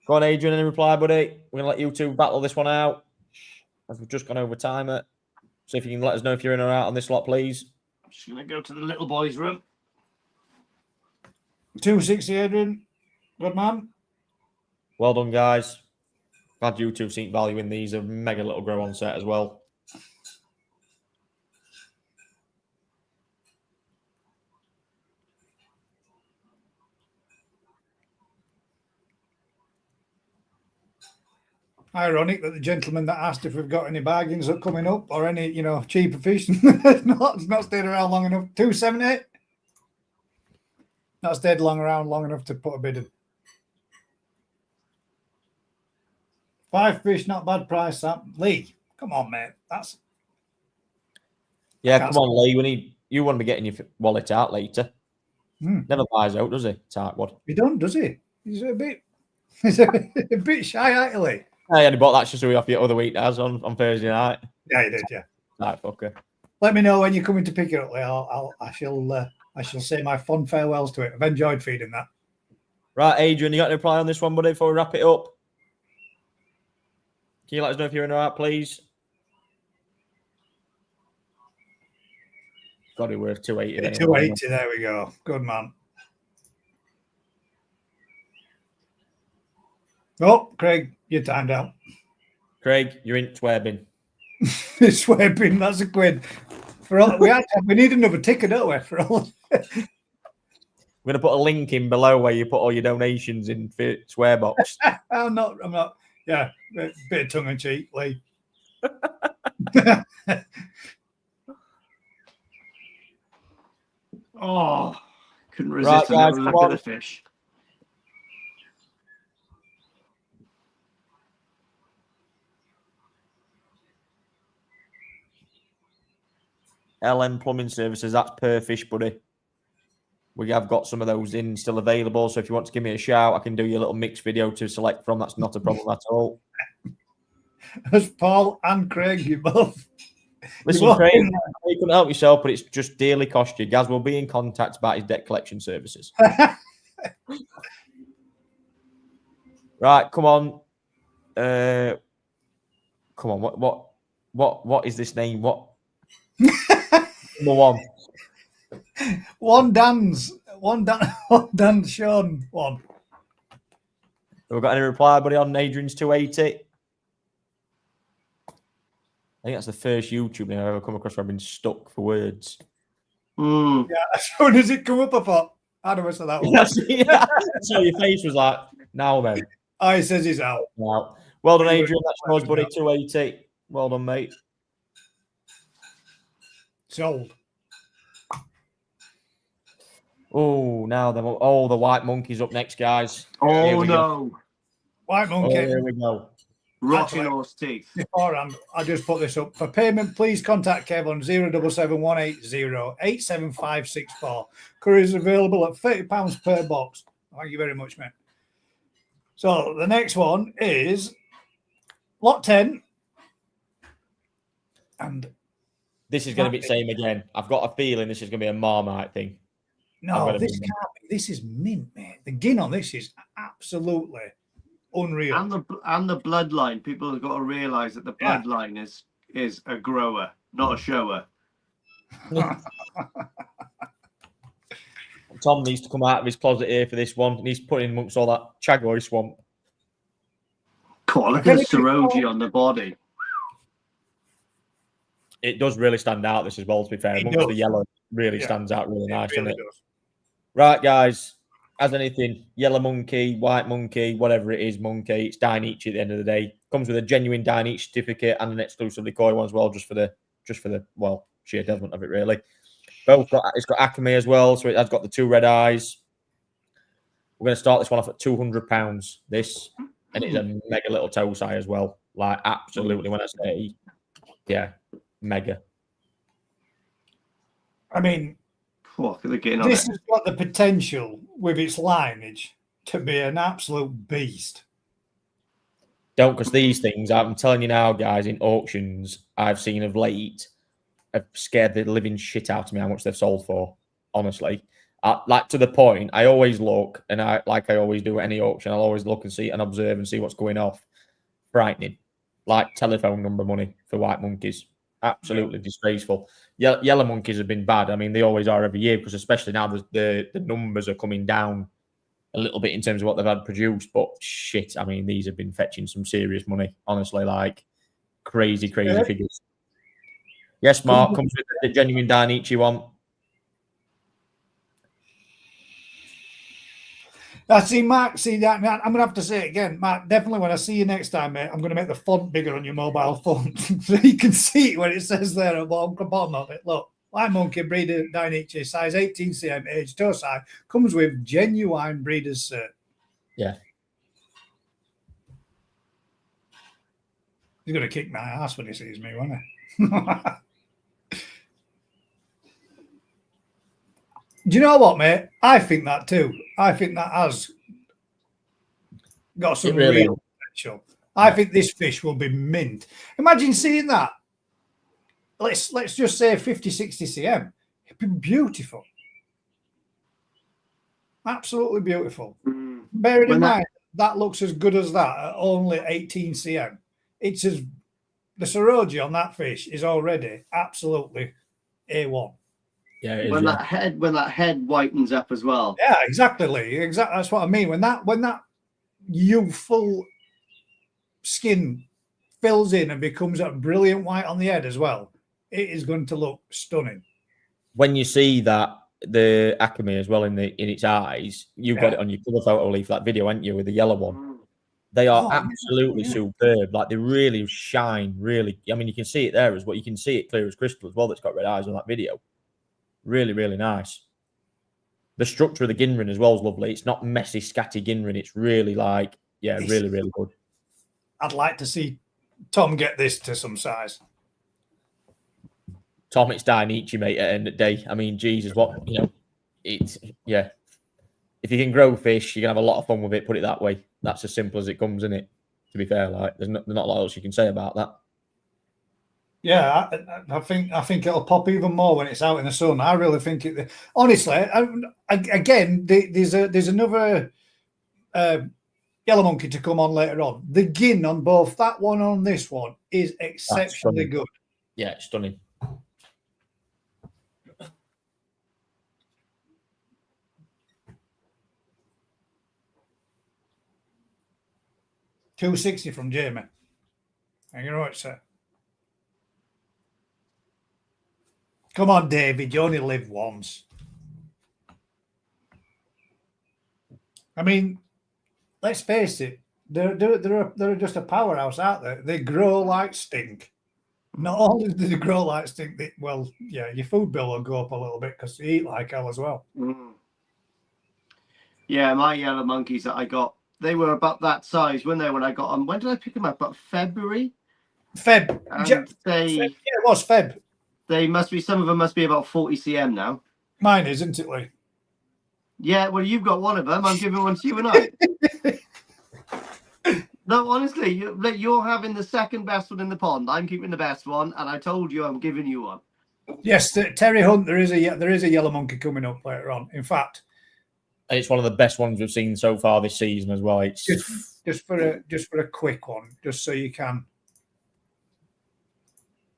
Go on, Adrian, any reply, buddy? We're going to let you two battle this one out. As we've just gone over timer. So if you can let us know if you're in or out on this lot, please. I'm just going to go to the little boy's room. 260, Adrian. Good man. Well done, guys. Glad you two have seen value in these. A mega little grow on set as well. Ironic that the gentleman that asked if we've got any bargains up coming up or any, cheaper fish, it's not stayed around long enough. 270. Not stayed around long enough to put a bid in. 5 fish, not bad price. That Lee, come on, mate. Come on, Lee. You want to be getting your wallet out later. Never buys out, does he? Tartwood. He don't, does he? He's a bit shy, actually. I only bought that shisui off you other week on Thursday night. Yeah, you did, yeah. Right, fucker. Let me know when you're coming to pick it up, Lee. I shall say my fond farewells to it. I've enjoyed feeding that. Right, Adrian, you got any reply on this one, buddy, before we wrap it up? Can you let us know if you're in or out, please? Got to be worth 280. 280, there we go. Good man. Oh, Craig, you're timed out. Craig, you're in swear bin. Swear bin, that's a quid. We need another ticket, don't we? For all. We're going to put a link in below where you put all your donations in for swear box. I'm not. Yeah, a bit of tongue in cheek, Lee. Oh, couldn't resist another look at the fish. LM Plumbing Services. That's perfect, buddy. We have got some of those in still available. So if you want to give me a shout, I can do you a little mix video to select from. That's not a problem at all. As Paul and Craig, you both. Listen, Craig, you couldn't help yourself, but it's just dearly cost you. Gaz will be in contact about his debt collection services. Right, come on. Come on. What is this name? What? Number one. Dan's Sean one. Have we got any reply, buddy, on Adrian's 280? I think that's the first YouTube name I've ever come across where I've been stuck for words. Mm. Yeah, as soon as it come up, I thought, how do I say that one? So your face was like, now then. Oh, he says he's out. Wow. Well done, Adrian. That's yours, buddy. 280. Well done, mate. Sold. Oh, now then. Oh, the White Monkey's up next, guys. Oh, no. White Monkey. Oh, here we go. Rotting horse teeth. Beforehand, I just put this up. For payment, please contact Kev on 077-180-87564. Courier is available at £30 per box. Thank you very much, mate. So the next one is lot 10. And this is going to be the same again. I've got a feeling this is going to be a Marmite thing. No, this can't be. This is mint, mate. The gin on this is absolutely unreal. And the bloodline. People have got to realise that the bloodline is a grower, not a shower. Tom needs to come out of his closet here for this one. He's putting amongst all that Chagoi swamp. God, look at the Saroji on the body. It does really stand out, this as well, to be fair. Amongst the yellow really stands out really nice, really doesn't it? Right, guys. As anything, yellow monkey, white monkey, whatever it is, monkey, it's Dainichi at the end of the day. Comes with a genuine Dainichi certificate and an exclusively koi one as well, just for the well, sheer devilment of it, really. It's got Akame as well, so it has got the two red eyes. We're going to start this one off at £200. This, and it's a mega little Tosai as well. Like, absolutely, when I say, yeah, mega. I mean, this has got the potential with its lineage to be an absolute beast. Don't, because these things, I'm telling you now, guys, in auctions I've seen of late, have scared the living shit out of me how much they've sold for, honestly. Like, to the point, I always look, and I always do at any auction, I'll always look and see and observe and see what's going off. Frightening. Like telephone number money for white monkeys. Absolutely disgraceful. Yellow monkeys have been bad. I mean, they always are every year, because especially now the numbers are coming down a little bit in terms of what they've had produced. But shit, I mean, these have been fetching some serious money, honestly, like crazy figures. Yes, Mark, comes with the genuine Dainichi one. Mark, that, man, I'm going to have to say it again. Mark, definitely when I see you next time, mate, I'm going to make the font bigger on your mobile phone so you can see what it says there at the bottom of it. Look, White Monkey Breeder Dainichi, size 18 cm, age Tosai, comes with genuine breeder's cert. Yeah. He's going to kick my ass when he sees me, won't he? Do you know what, mate? I think that too. I think that has got some real potential. I think this fish will be mint. Imagine seeing that. Let's just say 50, 60 cm. It'd be beautiful. Absolutely beautiful. Bearing in mind, that looks as good as that at only 18 cm. It's as the Saroji on that fish is already absolutely A1. Yeah, it is, when that head whitens up as well. Yeah, exactly. Exactly. That's what I mean. When that youthful skin fills in and becomes a brilliant white on the head as well, it is going to look stunning. When you see that the Akame as well in its eyes, you got it on your cover photo leaf, that video, haven't you, with the yellow one? They are absolutely superb. Like, they really shine. Really, I mean, you can see it there as well. You can see it clear as crystal as well. That's got red eyes on that video. Really, really nice. The structure of the ginrin as well is lovely. It's not messy, scatty ginrin. It's really like, really, really good. I'd like to see Tom get this to some size. Tom, it's Dichi, mate, at the end of the day. I mean, Jesus, what, it's, yeah. If you can grow fish, you can have a lot of fun with it, put it that way. That's as simple as it comes, isn't it? To be fair, like, there's not a lot else you can say about that. Yeah, I think it'll pop even more when it's out in the sun. I really think it. Honestly, again, there's another yellow monkey to come on later on. The gin on both that one and on this one is exceptionally good. Yeah, it's stunning. $260 from Jamie. Thank you very much, sir. Come on, David. You only live once. I mean, let's face it. They're just a powerhouse out there. They grow like stink. Not only do they grow like stink, your food bill will go up a little bit because they eat like hell as well. Mm. Yeah, my yellow monkeys that I got, they were about that size, weren't they, when I got them? When did I pick them up? About February? Feb. It was Feb. They must be, some of them must be about 40 cm now. Mine is, isn't it, Lee? Yeah, well, you've got one of them. I'm giving one to you and I. No, honestly, you're having the second best one in the pond. I'm keeping the best one, and I told you I'm giving you one. Yes, Terry Hunt, there is a yellow monkey coming up later on. In fact, it's one of the best ones we've seen so far this season as well. It's just for a quick one, just so you can.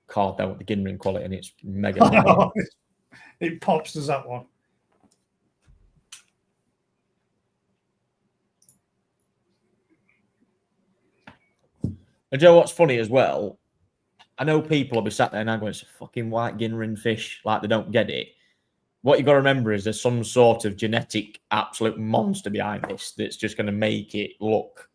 Card down with the Ginrin quality, and it's mega. It pops as that one. And Joe, what's funny as well, I know people will be sat there now going, it's a fucking white Ginrin fish, like they don't get it. What you've got to remember is there's some sort of genetic absolute monster behind this that's just going to make it look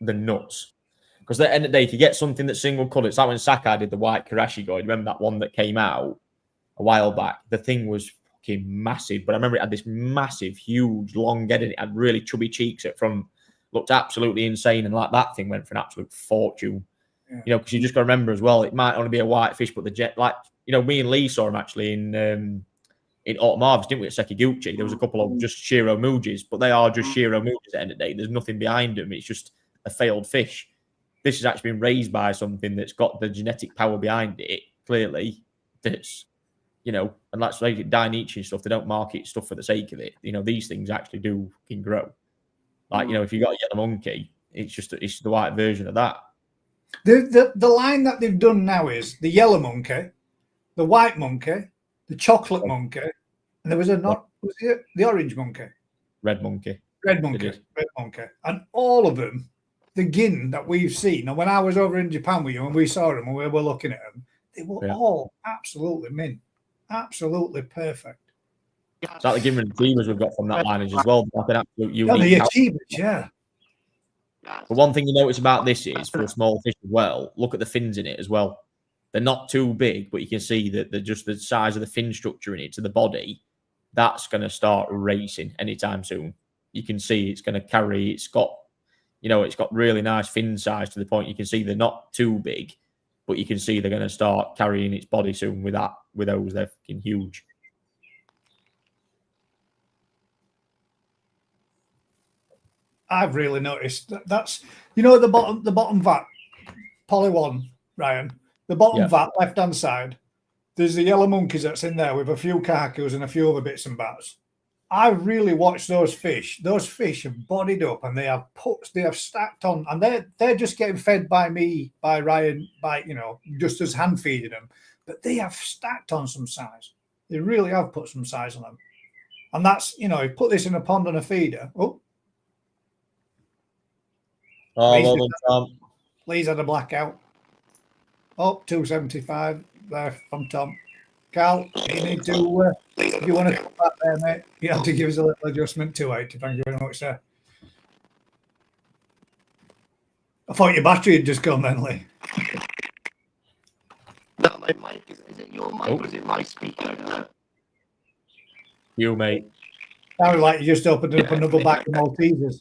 the nuts. Because at the end of the day, if you get something that's single colour, it's like when Sakai did the white karashigoi. Remember that one that came out a while back? The thing was fucking massive, but I remember it had this massive, huge, long head, and it had really chubby cheeks at front. Looked absolutely insane, and like that thing went for an absolute fortune. Yeah. Because you just got to remember as well, it might only be a white fish, but the jet, like, me and Lee saw him actually in Autumn Harvest, didn't we, at Sekiguchi? There was a couple of just Shiro Mujis, but they are just Shiro Mujis at the end of the day. There's nothing behind them. It's just a failed fish. This has actually been raised by something that's got the genetic power behind it, clearly. That's, and that's like Dainichi and stuff. They don't market stuff for the sake of it. These things actually do can grow. Like, if you got a yellow monkey, it's the white version of that. The line that they've done now is the yellow monkey, the white monkey, the chocolate monkey, and there was the orange monkey? Red monkey. Red monkey. And all of them, the gin that we've seen, and when I was over in Japan with you and we saw them and we were looking at them, they were all absolutely mint. Absolutely perfect. It's like the Ginrin Achievers we've got from that lineage as well. Like an absolute unique. The Achievers, yeah. But one thing you notice about this is, for a small fish as well, look at the fins in it as well. They're not too big, but you can see that they're just the size of the fin structure in it to the body. That's going to start racing anytime soon. You can see it's going to carry. It's got really nice fin size to the point you can see they're not too big, but you can see they're going to start carrying its body soon with those. They're fucking huge. I've really noticed that's the bottom vat, poly one, Ryan, the bottom vat left hand side. There's the yellow monkeys that's in there with a few kakus and a few other bits and bats. I've really watched those fish. Those fish have bodied up and they have stacked on, and they're just getting fed by me, by Ryan, just as hand feeding them. But they have stacked on some size. They really have put some size on them. And that's, you put this in a pond on a feeder. Well done, Tom. Lee's had a blackout. 275 there from Tom. Carl, you need to, if you want to come back there, mate, you have to give us a little adjustment. 280. Thank you very much, sir. I thought your battery had just gone then, Lee. No, my mic. Is it your mic or is it my speaker? You, mate. Sounded like you just opened up another back of Maltesers.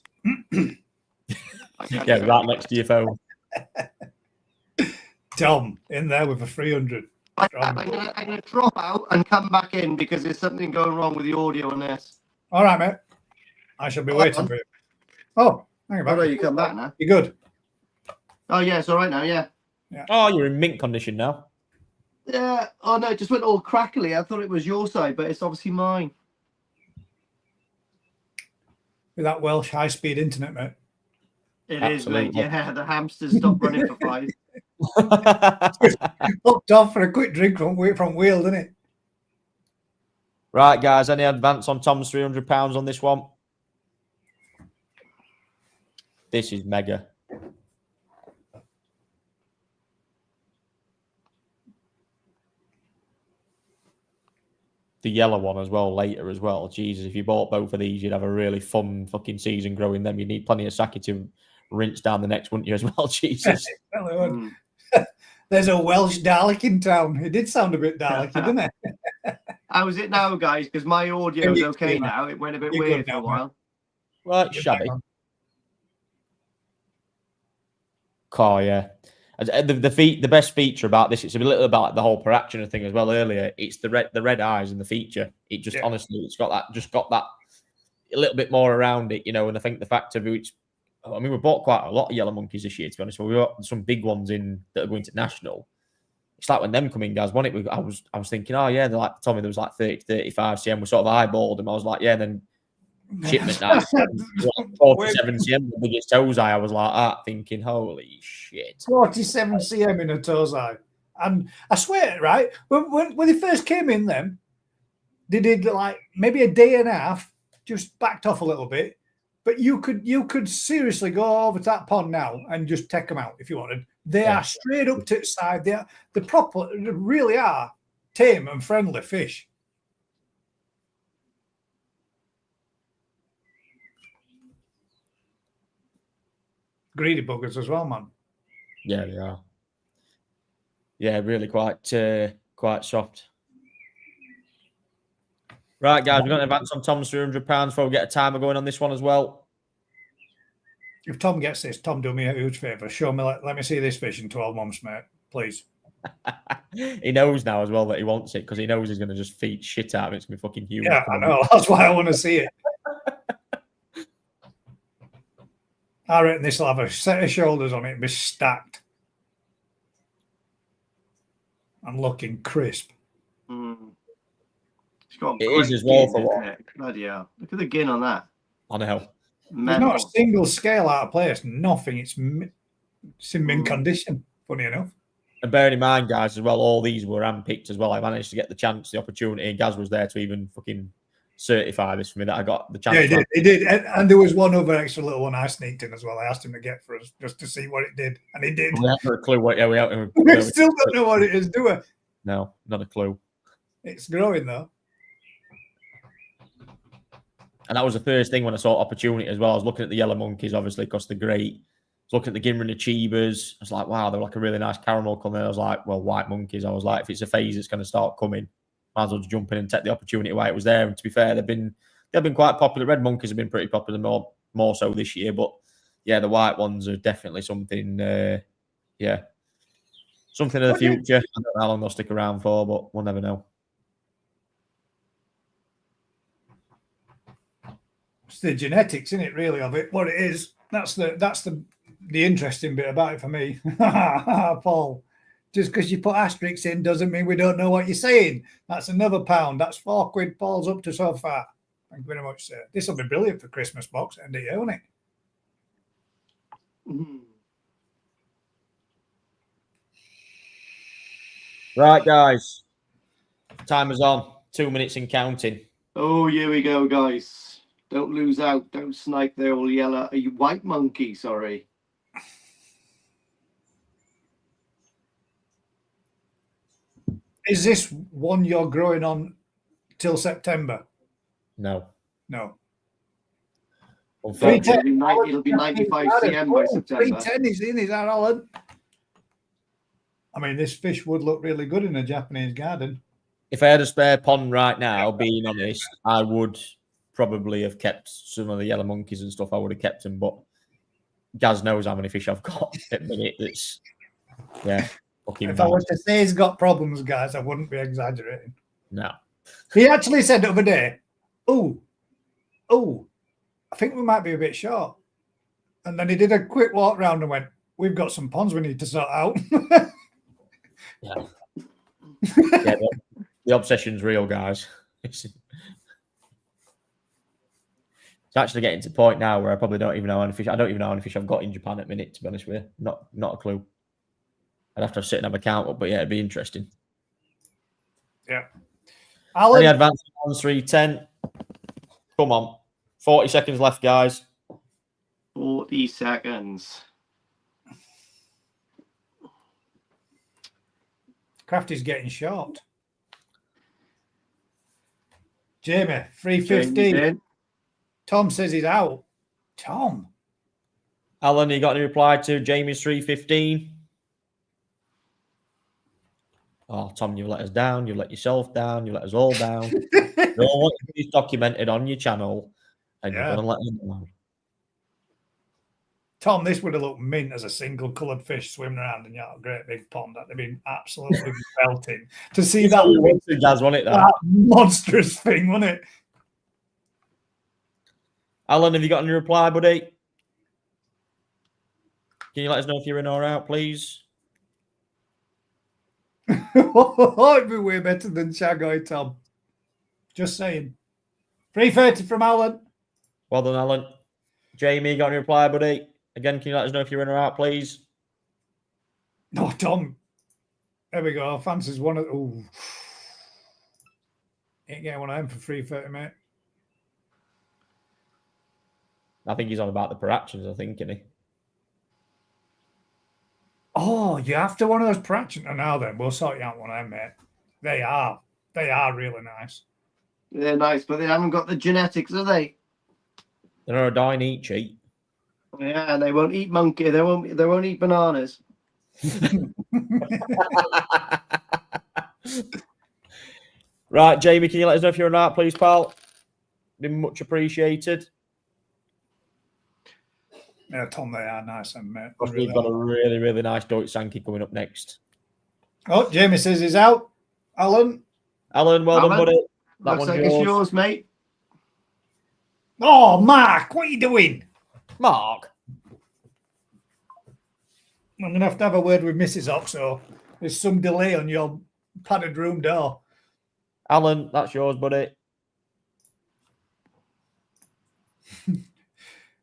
Yeah, right next to your phone. Tom, in there with a 300. I'm going to drop out and come back in because there's something going wrong with the audio on this. All right, mate. I shall be waiting for you. Oh, hang on. Oh, you come back now. You good? Oh, yeah, it's all right now, yeah. Oh, you're in mint condition now. Yeah. Oh, no, it just went all crackly. I thought it was your side, but it's obviously mine. With that Welsh high-speed internet, mate. It is, mate. Yeah, the hamsters stopped running for 5. Hooked off for a quick drink from Wheel, didn't it? Right, guys. Any advance on Tom's £300 on this one? This is mega. The yellow one as well later as well. Jesus, if you bought both of these, you'd have a really fun fucking season growing them. You'd need plenty of sake to rinse down the next, wouldn't you, as well? Jesus. There's a Welsh Dalek in town. It did sound a bit Dalek, didn't it? How is it now, guys? Because my audio is okay now. It went a bit weird for a while. Right, shabby. Car, yeah. The best feature about this, it's a little about the whole purachina thing as well earlier. It's the red eyes and the feature. It just honestly, it's got that a little bit more around it, you know. And I think the fact of which, I mean, we bought quite a lot of yellow monkeys this year, to be honest. We got some big ones in that are going to national. It's like when them come in, guys. I was thinking, oh yeah, they're like told me there was like 30 to 35 cm. We sort of eyeballed them. I was like, yeah, then shipment now 47 cm, the biggest Tosai. I was like that, thinking, holy shit, 47 cm in a Tosai. And I swear, right, when they first came in, them they did like maybe a day and a half, just backed off a little bit. But you could seriously go over to that pond now and just take them out if you wanted. They are straight up to its side. They really are tame and friendly fish. Greedy buggers as well, man. Yeah, they are. Yeah, really quite soft. Right, guys, we're going to advance on Tom's £300 before we get a timer going on this one as well. If Tom gets this, Tom, do me a huge favour. Show me, let me see this fish in 12 months, mate. Please. He knows now as well that he wants it because he knows he's going to just feed shit out of it. It's going to be fucking huge. Yeah, I know. That's why I want to see it. I reckon this will have a set of shoulders on it and be stacked. And looking crisp. It is as well for what? Bloody hell. Look at the gin on that. I know. There's not a single scale out of place. Nothing. It's in mint condition, funny enough. And bearing in mind, guys, as well, all these were handpicked as well. I managed to get the chance, the opportunity, and Gaz was there to even fucking certify this for me that I got the chance. Yeah, he did. And there was one other extra little one I sneaked in as well. I asked him to get for us just to see what it did. And he did. We haven't a clue what. Yeah, we still don't know what it is, do we? No, not a clue. It's growing though. And that was the first thing when I saw opportunity as well. I was looking at the yellow monkeys, obviously, because they're great. I was looking at the Gimrin Achievers. I was like, wow, they're like a really nice caramel colour. I was like, well, white monkeys. I was like, if it's a phase that's going to start coming, might as well just jump in and take the opportunity while it was there. And to be fair, they've been quite popular. Red monkeys have been pretty popular, more so this year. But yeah, the white ones are definitely something. Something in the future. I don't know how long they'll stick around for, but we'll never know. It's the genetics, isn't it, really, of it? What it is. That's the interesting bit about it for me. Paul. Just because you put asterisks in doesn't mean we don't know what you're saying. That's another £1. That's £4 Paul's up to so far. Thank you very much, sir. This will be brilliant for Christmas box, end of year, won't it? Right, guys. Timer's on. 2 minutes and counting. Oh, here we go, guys. Don't lose out. Don't snipe the old yellow. Are you white monkey? Sorry. Is this one you're growing on till September? No. It'll be 95 cm by September. 310 is in, is that Alan? I mean, this fish would look really good in a Japanese garden. If I had a spare pond right now, being honest, I would probably have kept some of the yellow monkeys and stuff. I would have kept them, but Gaz knows how many fish I've got at the minute. If I was to say he's got problems, guys, I wouldn't be exaggerating. No. He actually said the other day, oh, I think we might be a bit short. And then he did a quick walk round and went, we've got some ponds we need to sort out. Yeah. The obsession's real, guys. It's actually getting to the point now where I probably don't even know how many fish. I don't even know how many fish I've got in Japan at the minute, to be honest with you. Not a clue. I'd have to sit and have a count up, but yeah, it'd be interesting. Yeah. Alan? Any advance on 310? Come on. 40 seconds left, guys. 40 seconds. Crafty's getting short. Jamie, 350. Tom says he's out. Tom. Alan, you got any reply to Jamie's 315? Oh, Tom, you've let us down. You've let yourself down. You let us all down. You don't want to be documented on your channel, and you're going to let them down. Tom, this would have looked mint as a single coloured fish swimming around in your great big pond. That'd have been absolutely belting to see that. That monstrous thing, wasn't it? Alan, have you got any reply, buddy? Can you let us know if you're in or out, please? It'd be way better than Shagoi, Tom. Just saying. 330 from Alan. Well done, Alan. Jamie, got any reply, buddy? Again, can you let us know if you're in or out, please? No, Tom. There we go. Fancy's one of. Ooh. Ain't getting one of them for 330, mate. I think he's on about the purachinas, I think, isn't he? Oh, you after one of those purachina now? Then we'll sort you out one of them, mate. They are really nice. They're nice, but they haven't got the genetics, have they? They're a Dichi. Yeah, and they won't eat monkey. They won't eat bananas. Right, Jamie, can you let us know if you're in or out, please, pal? Been much appreciated. Yeah, Tom, they are nice, mate. We've got a really, really nice Doitsu sanke coming up next. Oh, Jamie says he's out. Alan, well done, buddy. That Looks like it's yours, mate. Oh, Mark, what are you doing? Mark? I'm going to have a word with Mrs. Oxo. There's some delay on your padded room door. Alan, that's yours, buddy.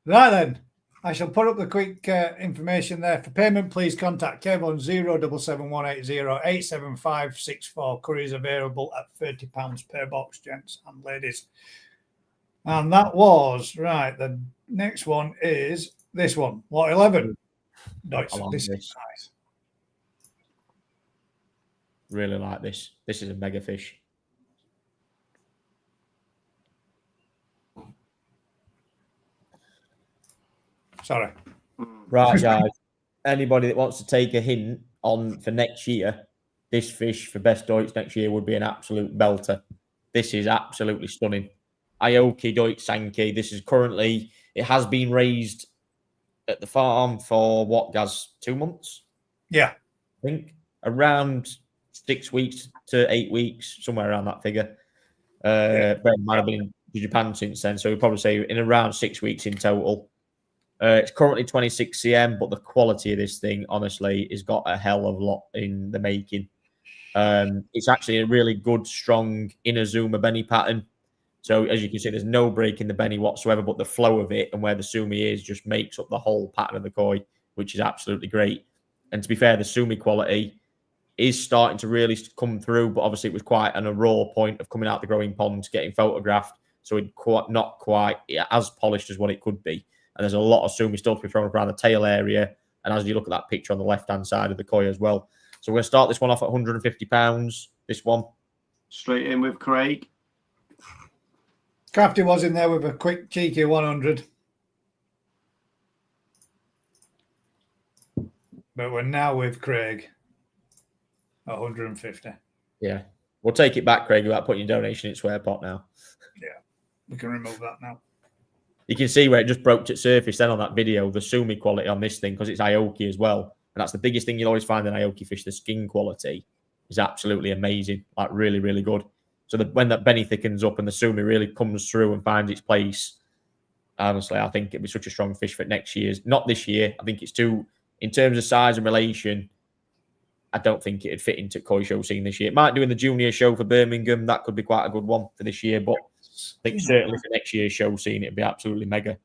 Right then. I shall put up the quick information there. For payment, please contact Kev on 07718087564. Curries available at £30 per box, gents and ladies. And that was, right, the next one is this one, Lot 11. Doitsu. This is nice. Really like this. This is a mega fish. Sorry. Right, guys. Anybody that wants to take a hint on for next year, this fish for best Doitsu next year would be an absolute belter. This is absolutely stunning. Aoki Doitsu sanke. This is currently, it has been raised at the farm for what, Gaz? 2 months? Yeah. I think around 6 weeks to 8 weeks, somewhere around that figure. But it might have been in Japan since then, so we'd probably say in around 6 weeks in total. It's currently 26 cm, but the quality of this thing, honestly, has got a hell of a lot in the making. It's actually a really good, strong Inazuma beni pattern. So as you can see, there's no break in the beni whatsoever, but the flow of it and where the sumi is just makes up the whole pattern of the koi, which is absolutely great. And to be fair, the sumi quality is starting to really come through, but obviously it was quite on a raw point of coming out the growing pond, getting photographed. So it's not quite as polished as what it could be. And there's a lot of sumi still to be thrown around the tail area. And as you look at that picture on the left-hand side of the koi as well. So we're going to start this one off at £150. This one. Straight in with Craig. Crafty was in there with a quick cheeky 100. But we're now with Craig at 150. Yeah. We'll take it back, Craig, without putting your donation in swear pot now. Yeah. We can remove that now. You can see where it just broke to surface then on that video, the sumi quality on this thing, because it's Aoki as well. And that's the biggest thing you'll always find in Aoki fish. The skin quality is absolutely amazing, like really, really good. So when that beni thickens up and the sumi really comes through and finds its place, honestly, I think it'd be such a strong fish for next year's. Not this year. I think it's too, in terms of size and relation, I don't think it'd fit into koi show scene this year. It might do in the junior show for Birmingham. That could be quite a good one for this year. But I think certainly for next year's show scene, it'd be absolutely mega.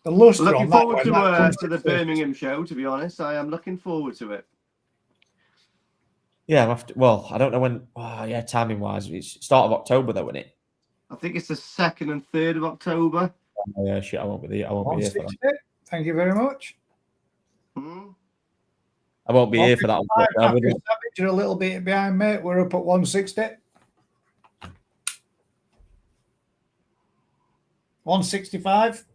The luster Looking on that forward one, to the Birmingham show, to be honest. I am looking forward to it. Yeah, well, I don't know when. Oh, yeah, timing wise, it's start of October though, isn't it? I think it's the 2nd and 3rd of October. Oh, yeah, shit, I won't be there. I won't be here for that. Thank you very much. I won't be here for that. You're a little bit behind, mate. We're up at 160. 165.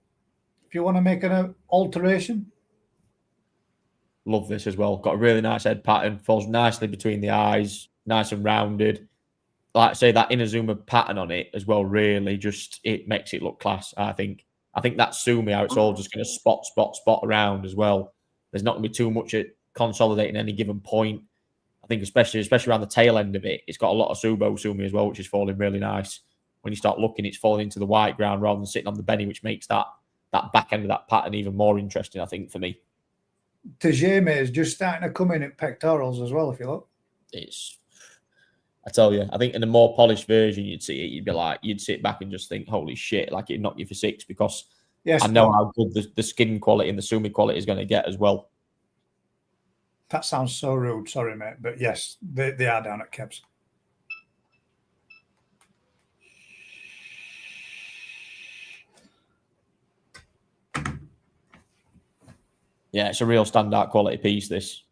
If you want to make an alteration. Love this as well. Got a really nice head pattern. Falls nicely between the eyes. Nice and rounded. Like I say, that Inazuma pattern on it as well, really just, it makes it look class, I think. I think that sumi, how it's all just going to spot around as well. There's not going to be too much at consolidating any given point. I think especially around the tail end of it, it's got a lot of subo sumi as well, which is falling really nice. When you start looking, it's falling into the white ground rather than sitting on the beni, which makes that back end of that pattern even more interesting, I think, for me. Tajeme is just starting to come in at pectorals as well, if you look. I tell you, I think in a more polished version, you'd see it, you'd sit back and just think, holy shit, like it'd knock you for 6, because I know how good the skin quality and the sumi quality is going to get as well. That sounds so rude, sorry, mate, but yes, they are down at Kebs. Yeah, it's a real standout quality piece, this.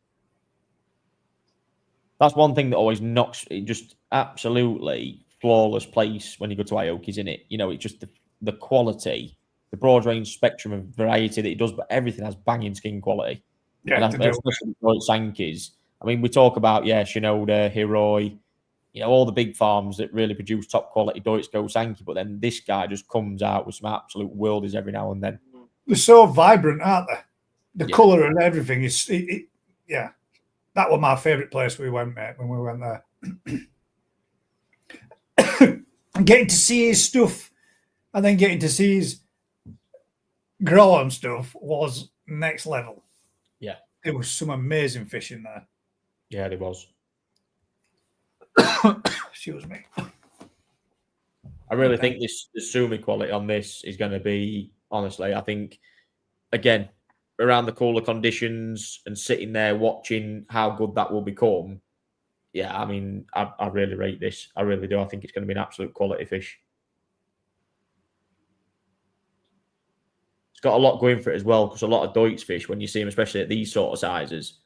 That's one thing that always knocks it, just absolutely flawless place when you go to Aoki's, isn't it? You know, it's just the quality, the broad range spectrum of variety that it does, but everything has banging skin quality. Yeah, and especially sankes. I mean, we talk about, Shinoda, Hiroi, all the big farms that really produce top quality Doitsu sanke, but then this guy just comes out with some absolute worldies every now and then. They're so vibrant, aren't they? The colour and everything is, yeah. That was my favourite place we went, mate, when we went there. Getting to see his stuff and then getting to see his grow on stuff was next level. Yeah. There was some amazing fish in there. Yeah, there was. Excuse me. I really think the sumi quality on this is going to be, honestly, I think, again, around the cooler conditions and sitting there watching how good that will become. Yeah, I mean, I really rate this. I really do. I think it's going to be an absolute quality fish. It's got a lot going for it as well, because a lot of Doitsu fish, when you see them, especially at these sort of sizes,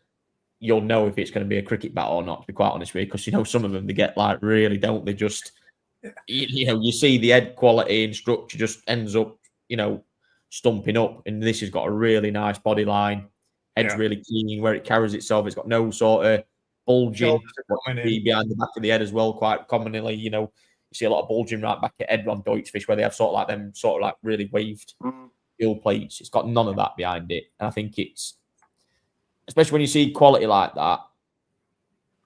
you'll know if it's going to be a cricket bat or not, to be quite honest with you, because, some of them, they get really, don't they? Just, you see the head quality and structure just ends up, stumping up, and this has got a really nice body line. Head's really clean where it carries itself. It's got no sort of bulging behind the back of the head as well. Quite commonly, you see a lot of bulging right back at head on Doitsu fish where they have sort of really waved gill plates. It's got none of that behind it, and I think it's, especially when you see quality like that.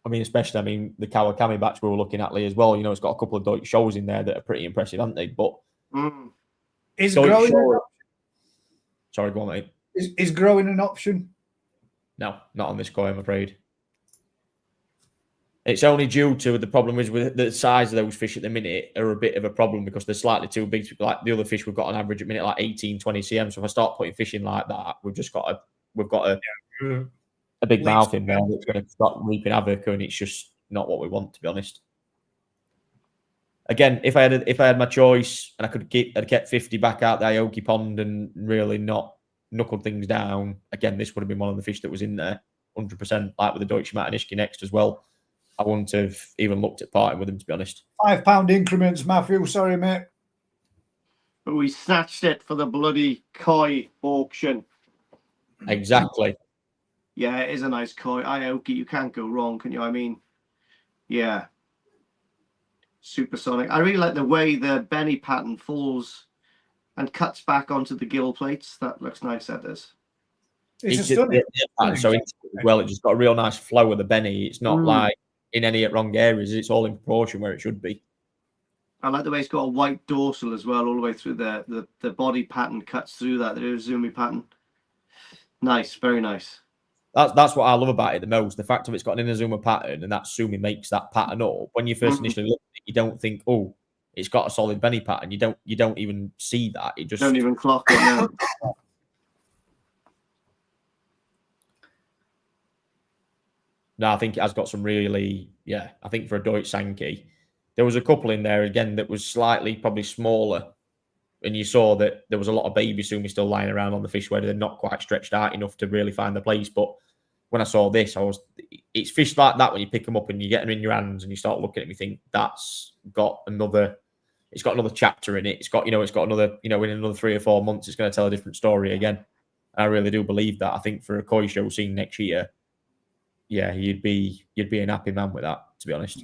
I mean, the Kawakami batch we were looking at, Lee, as well. It's got a couple of Doitsu shows in there that are pretty impressive, haven't they? But is growing? Sorry, go on, mate. Is growing an option? No, not on this koi, I'm afraid. It's only due to the problem is with the size of those fish at the minute are a bit of a problem, because they're slightly too big. Like the other fish we've got on average at minute like 18, 20 cm. So if I start putting fish in like that, we've got a big mouth in there that's going to start reaping havoc, and it's just not what we want, to be honest. Again, if I had my choice and I'd kept 50 back out the Aoki pond and really not knuckled things down, again, this would have been one of the fish that was in there 100%, like with the Deutsche Matanishki next as well. I wouldn't have even looked at parting with him, to be honest. £5 increments, Matthew. Sorry, mate. But we snatched it for the bloody koi auction. Exactly. Yeah, it is a nice koi. Aoki, you can't go wrong, can you? I mean, yeah. Supersonic. I really like the way the beni pattern falls and cuts back onto the gill plates. That looks nice, that does. It's a stunning. So well, it just got a real nice flow of the beni. It's not like in any wrong areas. It's all in proportion where it should be. I like the way it's got a white dorsal as well, all the way through the body pattern cuts through that. The uzumi pattern. Nice, very nice. That's what I love about it the most. The fact of it's got an Inazuma pattern, and that sumi makes that pattern up. When you first initially look at it, you don't think, oh, it's got a solid beni pattern. You don't even see that. It just don't even clock it now. No, I think it has got some really, I think for a Doitsu sanke, there was a couple in there again that was slightly probably smaller, and you saw that there was a lot of baby sumi still lying around on the fish where they're not quite stretched out enough to really find the place. But when I saw this, it's fish like that when you pick them up and you get them in your hands and you start looking at them, you think it's got another chapter in it. It's got another, in another 3 or 4 months, it's going to tell a different story again. And I really do believe that. I think for a koi show scene next year, you'd be an happy man with that, to be honest.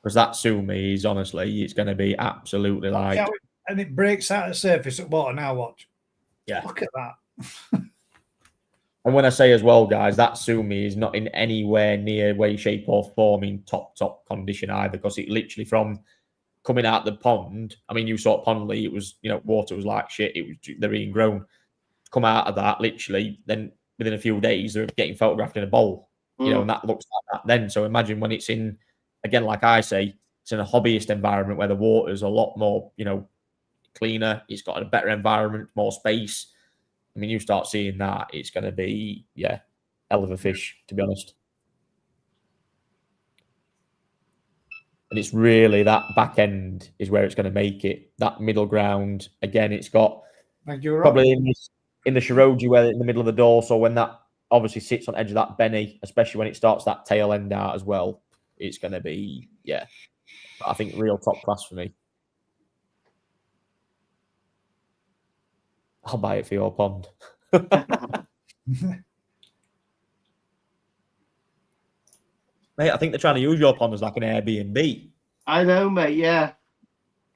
Because that sumi is honestly, it's going to be absolutely like, and it breaks out of the surface at water. Now watch. Yeah, look at that. And when I say as well, guys, that sumi is not in anywhere near way, shape, or form in top condition either. Because it literally from coming out the pond, I mean, you saw Pondley, it was water was like shit. They're being grown. Come out of that literally, then within a few days, they're getting photographed in a bowl, and that looks like that then. So imagine when it's in, again, like I say, it's in a hobbyist environment where the water's a lot more, cleaner. It's got a better environment, more space. I mean, you start seeing that, it's going to be, hell of a fish, to be honest. And it's really that back end is where it's going to make it. That middle ground, again, it's got probably in the shiroji, where in the middle of the dorsal, when that obviously sits on edge of that beni, especially when it starts that tail end out as well, it's going to be, I think real top class for me. I'll buy it for your pond. Mate, I think they're trying to use your pond as like an Airbnb. I know, mate, yeah.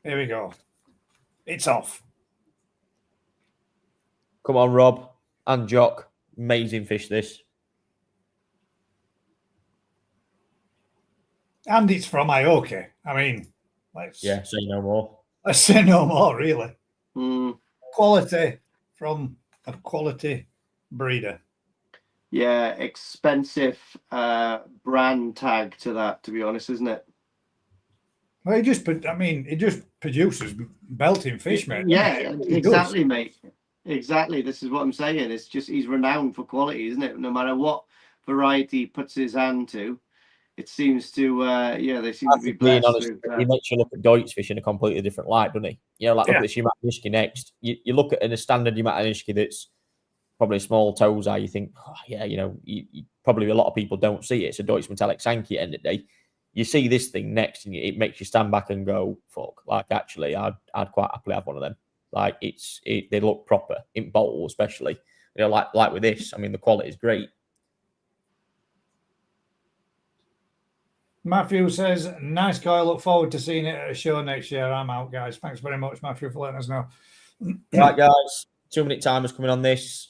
Here we go. It's off. Come on, Rob and Jock. Amazing fish, this. And it's from Ioki. I mean, say no more. Let's say no more, really. Mm. Quality from a quality breeder. Yeah, expensive brand tag to that, to be honest, isn't it? Well, it just produces belting fish, mate. Yeah, exactly, mate. Exactly. This is what I'm saying. It's just he's renowned for quality, isn't it? No matter what variety he puts his hand to, it seems to, they seem to be blessed. Honest, he makes you look at Doitsu fish in a completely different light, doesn't he? Look at this Yamanishiki next. You look at a standard Yamanishiki that's probably a small Tosai, you think, probably a lot of people don't see it. It's a Doitsu metallic sanke at the end of the day. You see this thing next, and it makes you stand back and go, "Fuck!" Like actually, I'd quite happily have one of them. Like they look proper in bowl, especially. Like with this. I mean, the quality is great. Matthew says, "Nice guy. Look forward to seeing it at a show next year." I'm out, guys. Thanks very much, Matthew, for letting us know. Right, guys. 2-minute timers coming on this.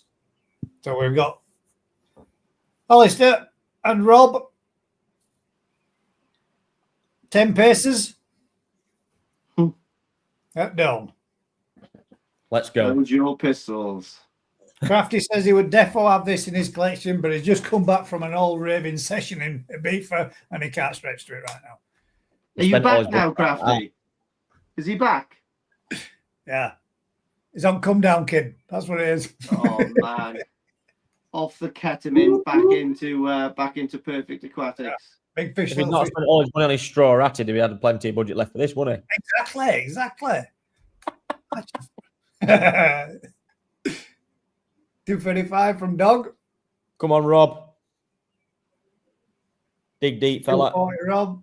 So we've got Alistair and Rob. 10 paces. At dawn. Let's go. Load your pistols. Crafty says he would defo have this in his collection, but he's just come back from an old raving session in Ibiza and he can't stretch to it right now. Are you back now, Crafty? Is he back? Yeah. He's on come down, kid. That's what it is. Oh, man. Off the ketamine, back into perfect aquatics. Big fish. If he'd not spent all his money on his straw ratted, if he had plenty of budget left for this, wouldn't he? Exactly. 235 from Dog. Come on, Rob. Dig deep, fella. 240, Rob.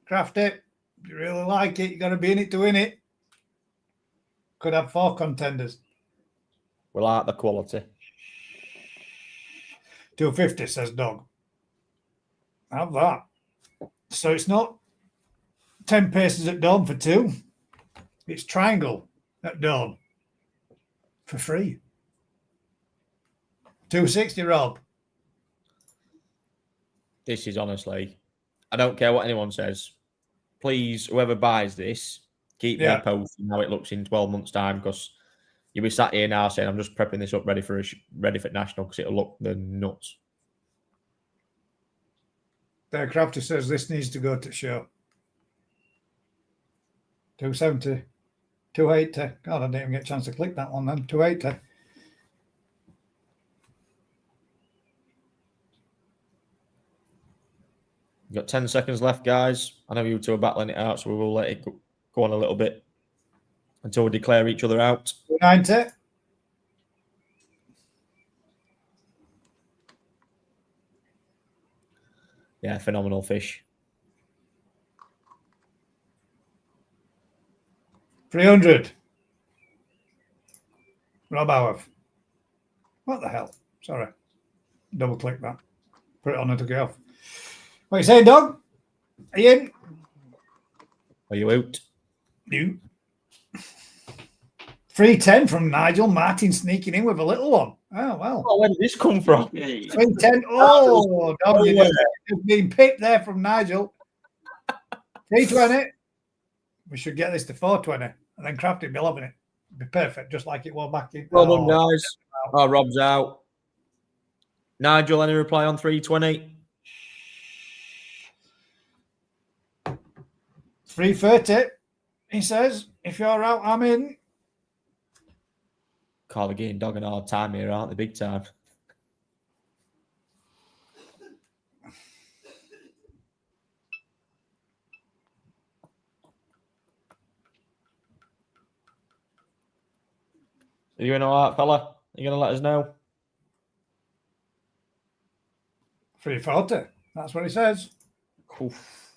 Craft it. If you really like it, you got to be in it to win it. Could have 4 contenders. We like the quality. 250, says Dog. Have that. So it's not 10 paces at dawn for 2. It's triangle at dawn for free. 260, Rob. This is honestly, I don't care what anyone says. Please, whoever buys this, keep me posting how it looks in 12 months' time, because you'll be sat here now saying I'm just prepping this up ready for national, because it'll look the nuts. The crafter says this needs to go to show. 270, 280. God, I didn't even get a chance to click that one then. 280. You've got 10 seconds left, guys. I know you two are battling it out, so we will let it go on a little bit until we declare each other out. 290. Yeah, phenomenal fish. 300. Rob Howard. What the hell? Sorry. Double click that. Put it on and took it off. What are you saying, Doug? Are you in? Are you out? You. 310 from Nigel Martin sneaking in with a little one. Oh, well. Oh, where did this come from? 310. Oh, Doug, you're just being picked there from Nigel. 320. We should get this to 420 and then craft it, be loving it. Be perfect, just like it was back in. Well done, guys. Oh, Rob's out. Nigel, any reply on 320? 330. He says, if you're out, I'm in. Carl again, dog and hard time here, aren't they? Big time. Are you in all right, fella? Are you going to let us know? 340. That's what he says. Oof.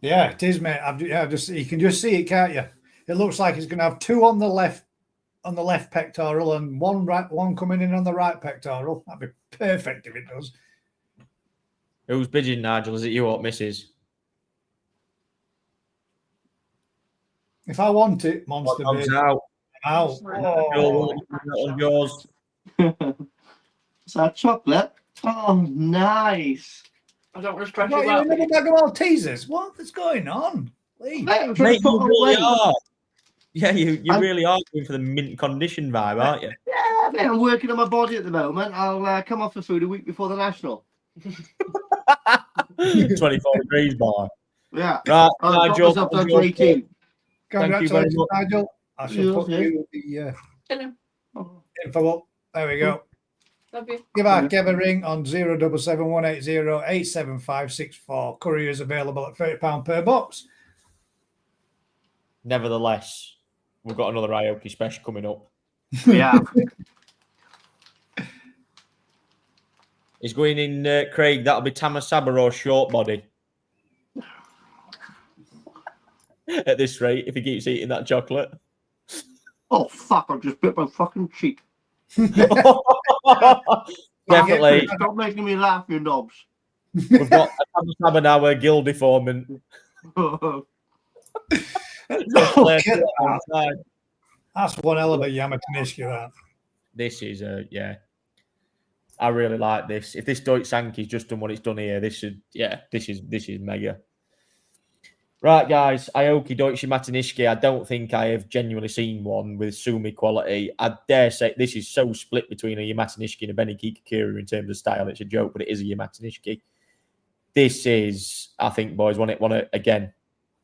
Yeah, it is, mate. You can just see it, can't you? It looks like it's going to have two on the left pectoral and one coming in on the right pectoral. That'd be perfect if it does. Who's bidding, Nigel? Is it you or Mrs.? If I want it, monster bid. Out. Out. Oh. Yours. Is that chocolate? Oh, nice. I don't want to stretch What, it you out. another bag of Maltesers? What is going on? Please. Mate, you really are. Yeah, you really are going for the mint condition vibe, aren't you? Yeah, mate, I'm working on my body at the moment. I'll come off the food a week before the national. 24 degrees bar. Yeah. Right, I'll Nigel. drop myself down to 18. Congratulations, much. Nigel. I shall put you the info up. There we go. Love you. Give our Kev a ring on 077 180 87564. Courier is available at £30 per box. Nevertheless, we've got another Aoki special coming up. Yeah. It's going in, Craig. That'll be Tamasaba or short body. At this rate, if he keeps eating that chocolate. Oh, fuck. I just bit my fucking cheek. Definitely. Stop making me laugh, you knobs. We've got a Tamasaba now, a gill deformment. That's one hell of a Yamatanishki, that. This is I really like this. If this Doitsu Sanke's just done what it's done here, this is mega. Right, guys, Aoki Doitsu Matanishiki. I don't think I have genuinely seen one with Sumi quality. I dare say this is so split between a Yamatanishiki and a Beni Kikakura in terms of style. It's a joke, but it is a Yamatanishiki. This is, I think, boys, want it again.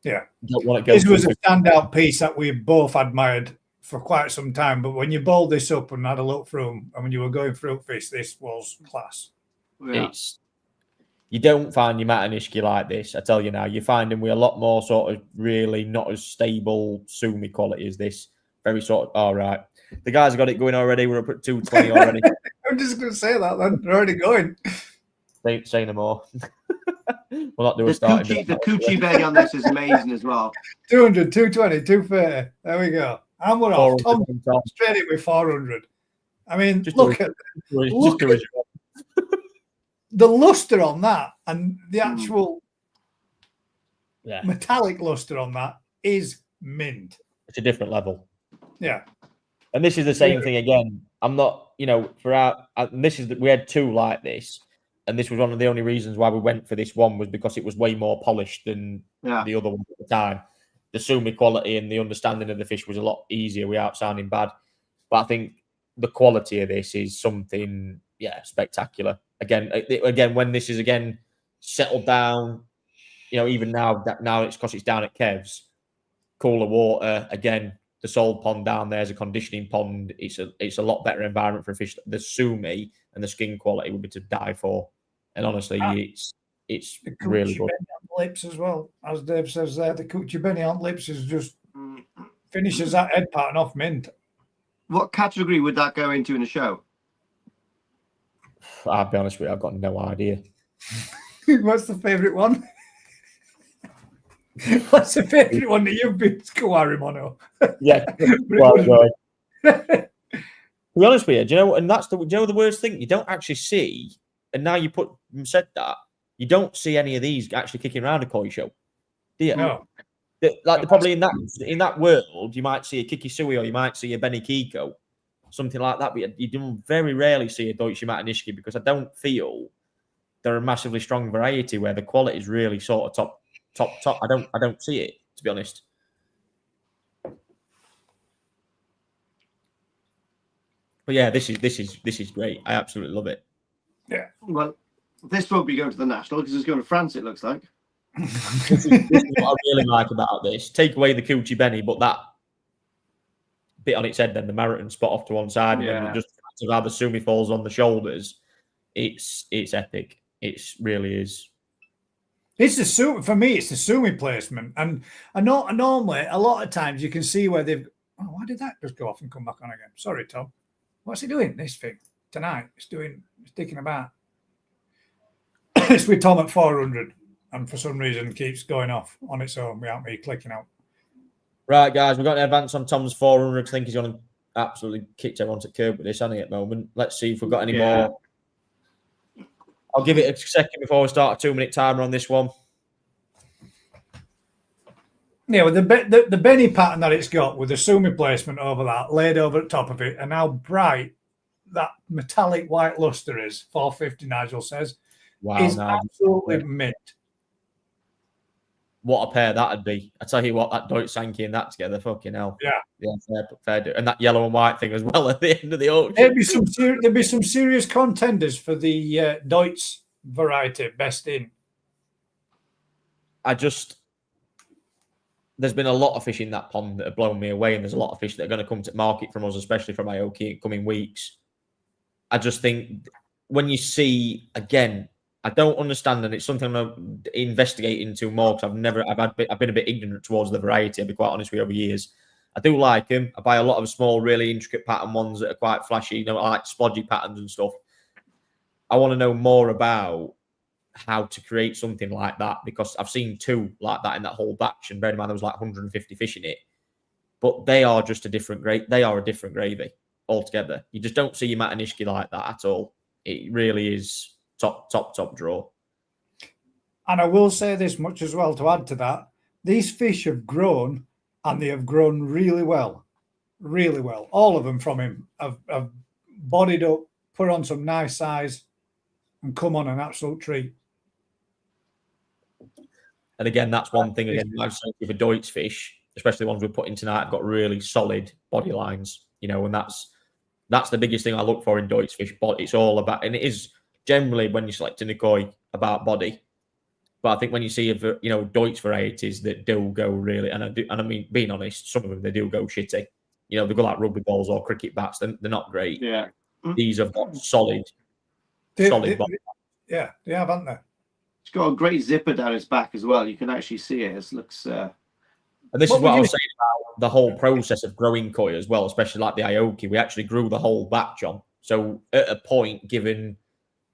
Yeah. Don't want it go this was a standout piece that we both admired for quite some time. But when you bowled this up and had a look through them, and when you were going through fish, this was class. Yeah. You don't find your Matanishiki like this, I tell you now. You find them with a lot more sort of really not as stable Sumi quality as this. Very sort of, all right. The guys have got it going already. We're up at 220 already. I'm just going to say that then. They're already going. Say no more. We'll not do a The start. coochie belly on this is amazing as well. 200, 220, 230. There we go. And we're off. Tom straight in with 400. I mean, Just look at the luster on that and the actual metallic luster on that is mint. It's a different level. Yeah. And this is the same thing again. I'm not, for our, we had 2 like this, and this was one of the only reasons why we went for this one was because it was way more polished than the other one at the time. The sumi quality and the understanding of the fish was a lot easier without sounding bad. But I think the quality of this is something, spectacular. Again, when this is again settled down, even now it's because it's down at Kev's, cooler water. Again, the sole pond down there is a conditioning pond. It's a lot better environment for a fish. The sumi and the skin quality would be to die for. And honestly, it's really good. Lips as well, as Dave says there. The kuchibeni on lips is just finishes that head pattern off mint. What category would that go into in a show? I'll be honest with you, I've got no idea. What's the favourite one? What's the favourite one that you've been? Kawarimono. Yeah. Well, to be honest with you, do you know? And that's the worst thing. You don't actually see. And now you said that you don't see any of these actually kicking around a koi show, do you? No. Probably in that world, you might see a kikisui or you might see a beni kiko, something like that. But you don't very rarely see a Doitsu Matanishiki because I don't feel they're a massively strong variety where the quality is really sort of top. I don't see it, to be honest. But yeah, this is great. I absolutely love it. Yeah. Well, this won't be going to the national because it's going to France. It looks like. This is what I really like about this. Take away the Kuchi Beni, but that bit on its head, then the marathon spot off to one side, and then just how the sumi falls on the shoulders. It's epic. It really is. It's the sumi for me. It's the sumi placement, and normally a lot of times you can see where they've. Oh, why did that just go off and come back on again? Sorry, Tom. What's he doing? This thing tonight? It's sticking about. It's with Tom at 400, and for some reason keeps going off on its own without me clicking out. Right, guys, we've got an advance on Tom's 400. I think he's going to absolutely kick everyone to curb with this, hasn't he, at the moment? Let's see if we've got any more. I'll give it a second before we start a 2-minute timer on this one. Yeah, with the beni pattern that it's got, with the sumi placement over that, laid over the top of it, and how bright that metallic white luster is, 450, Nigel says, is absolutely mint. What a pair that'd be. I tell you what, that Doitsu sanke and that together, fucking hell. Yeah, fair. And that yellow and white thing as well at the end of the auction. There'd be some serious contenders for the Doitsu variety best in. There's been a lot of fish in that pond that have blown me away, and there's a lot of fish that are going to come to market from us, especially from Aoki in coming weeks. I just think when you see, again, I don't understand, and it's something I'm investigating into more because I've been a bit ignorant towards the variety. I'll be quite honest with you over years. I do like them. I buy a lot of small, really intricate pattern ones that are quite flashy, I like splodgy patterns and stuff. I want to know more about how to create something like that because I've seen 2 like that in that whole batch, and bear in mind there was like 150 fish in it. But they are just a different grade. They are a different gravy altogether. You just don't see your Matanishiki like that at all. It really is top draw. And I will say this much as well to add to that: these fish have grown, and they have grown really well. All of them from him have bodied up, put on some nice size, and come on an absolute treat. And again, that's one thing. Again, I've seen with the Doitsu fish, especially the ones we're putting tonight, have got really solid body lines. And that's the biggest thing I look for in Doitsu fish. But it's all about, and it is generally when you're selecting a koi about body. But I think when you see Doitsu varieties that do go really, and I mean, being honest, some of them they do go shitty. They go like rugby balls or cricket bats. They're not great. Yeah, these have got solid body. Yeah, they have, haven't they? It's got a great zipper down its back as well. You can actually see it. It looks. And this is what I was saying about the whole process of growing koi as well, especially like the Aoki. We actually grew the whole batch on. So at a point, given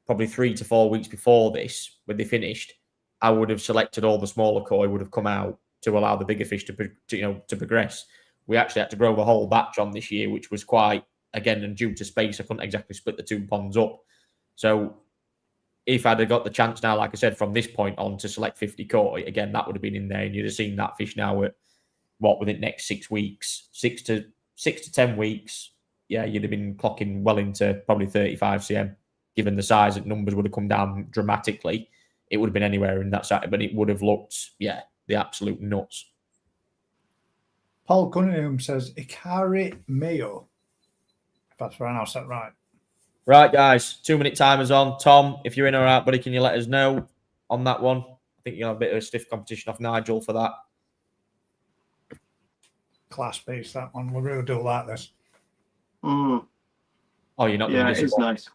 probably 3 to 4 weeks before this, when they finished, I would have selected all the smaller koi would have come out to allow the bigger fish to progress. We actually had to grow the whole batch on this year, which was quite, again, and due to space, I couldn't exactly split the 2 ponds up. So if I'd have got the chance now, like I said, from this point on to select 50 koi, again, that would have been in there, and you'd have seen that fish now at within the next 6 weeks, 6 to 6 to 10 weeks, yeah, you'd have been clocking well into probably 35 cm. Given the size, that numbers would have come down dramatically. It would have been anywhere in that side, but it would have looked, yeah, the absolute nuts. Paul Cunningham says Ikari Mayo. If that's pronounced that right. Right, guys, 2-minute timer's on. Tom, if you're in or out, buddy, can you let us know on that one? I think you'll have a bit of a stiff competition off Nigel for that. Class piece, that one. We'll really do like this. Mm. Oh, you're not? Yeah, it's nice.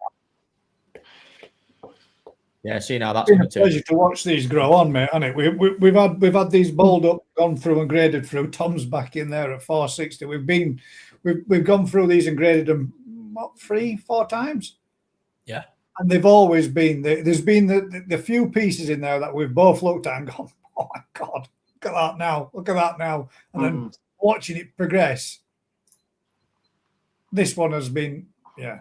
Yeah, see now that's It's been a going to pleasure to watch these grow on, mate, hasn't it? We've had these bowled up, gone through and graded through. Tom's back in there at 460. We've gone through these and graded them what, 3-4 times. Yeah, and they've always been there's been the few pieces in there that we've both looked at and gone, oh my god, look at that now, and then watching it progress. This one has been, yeah.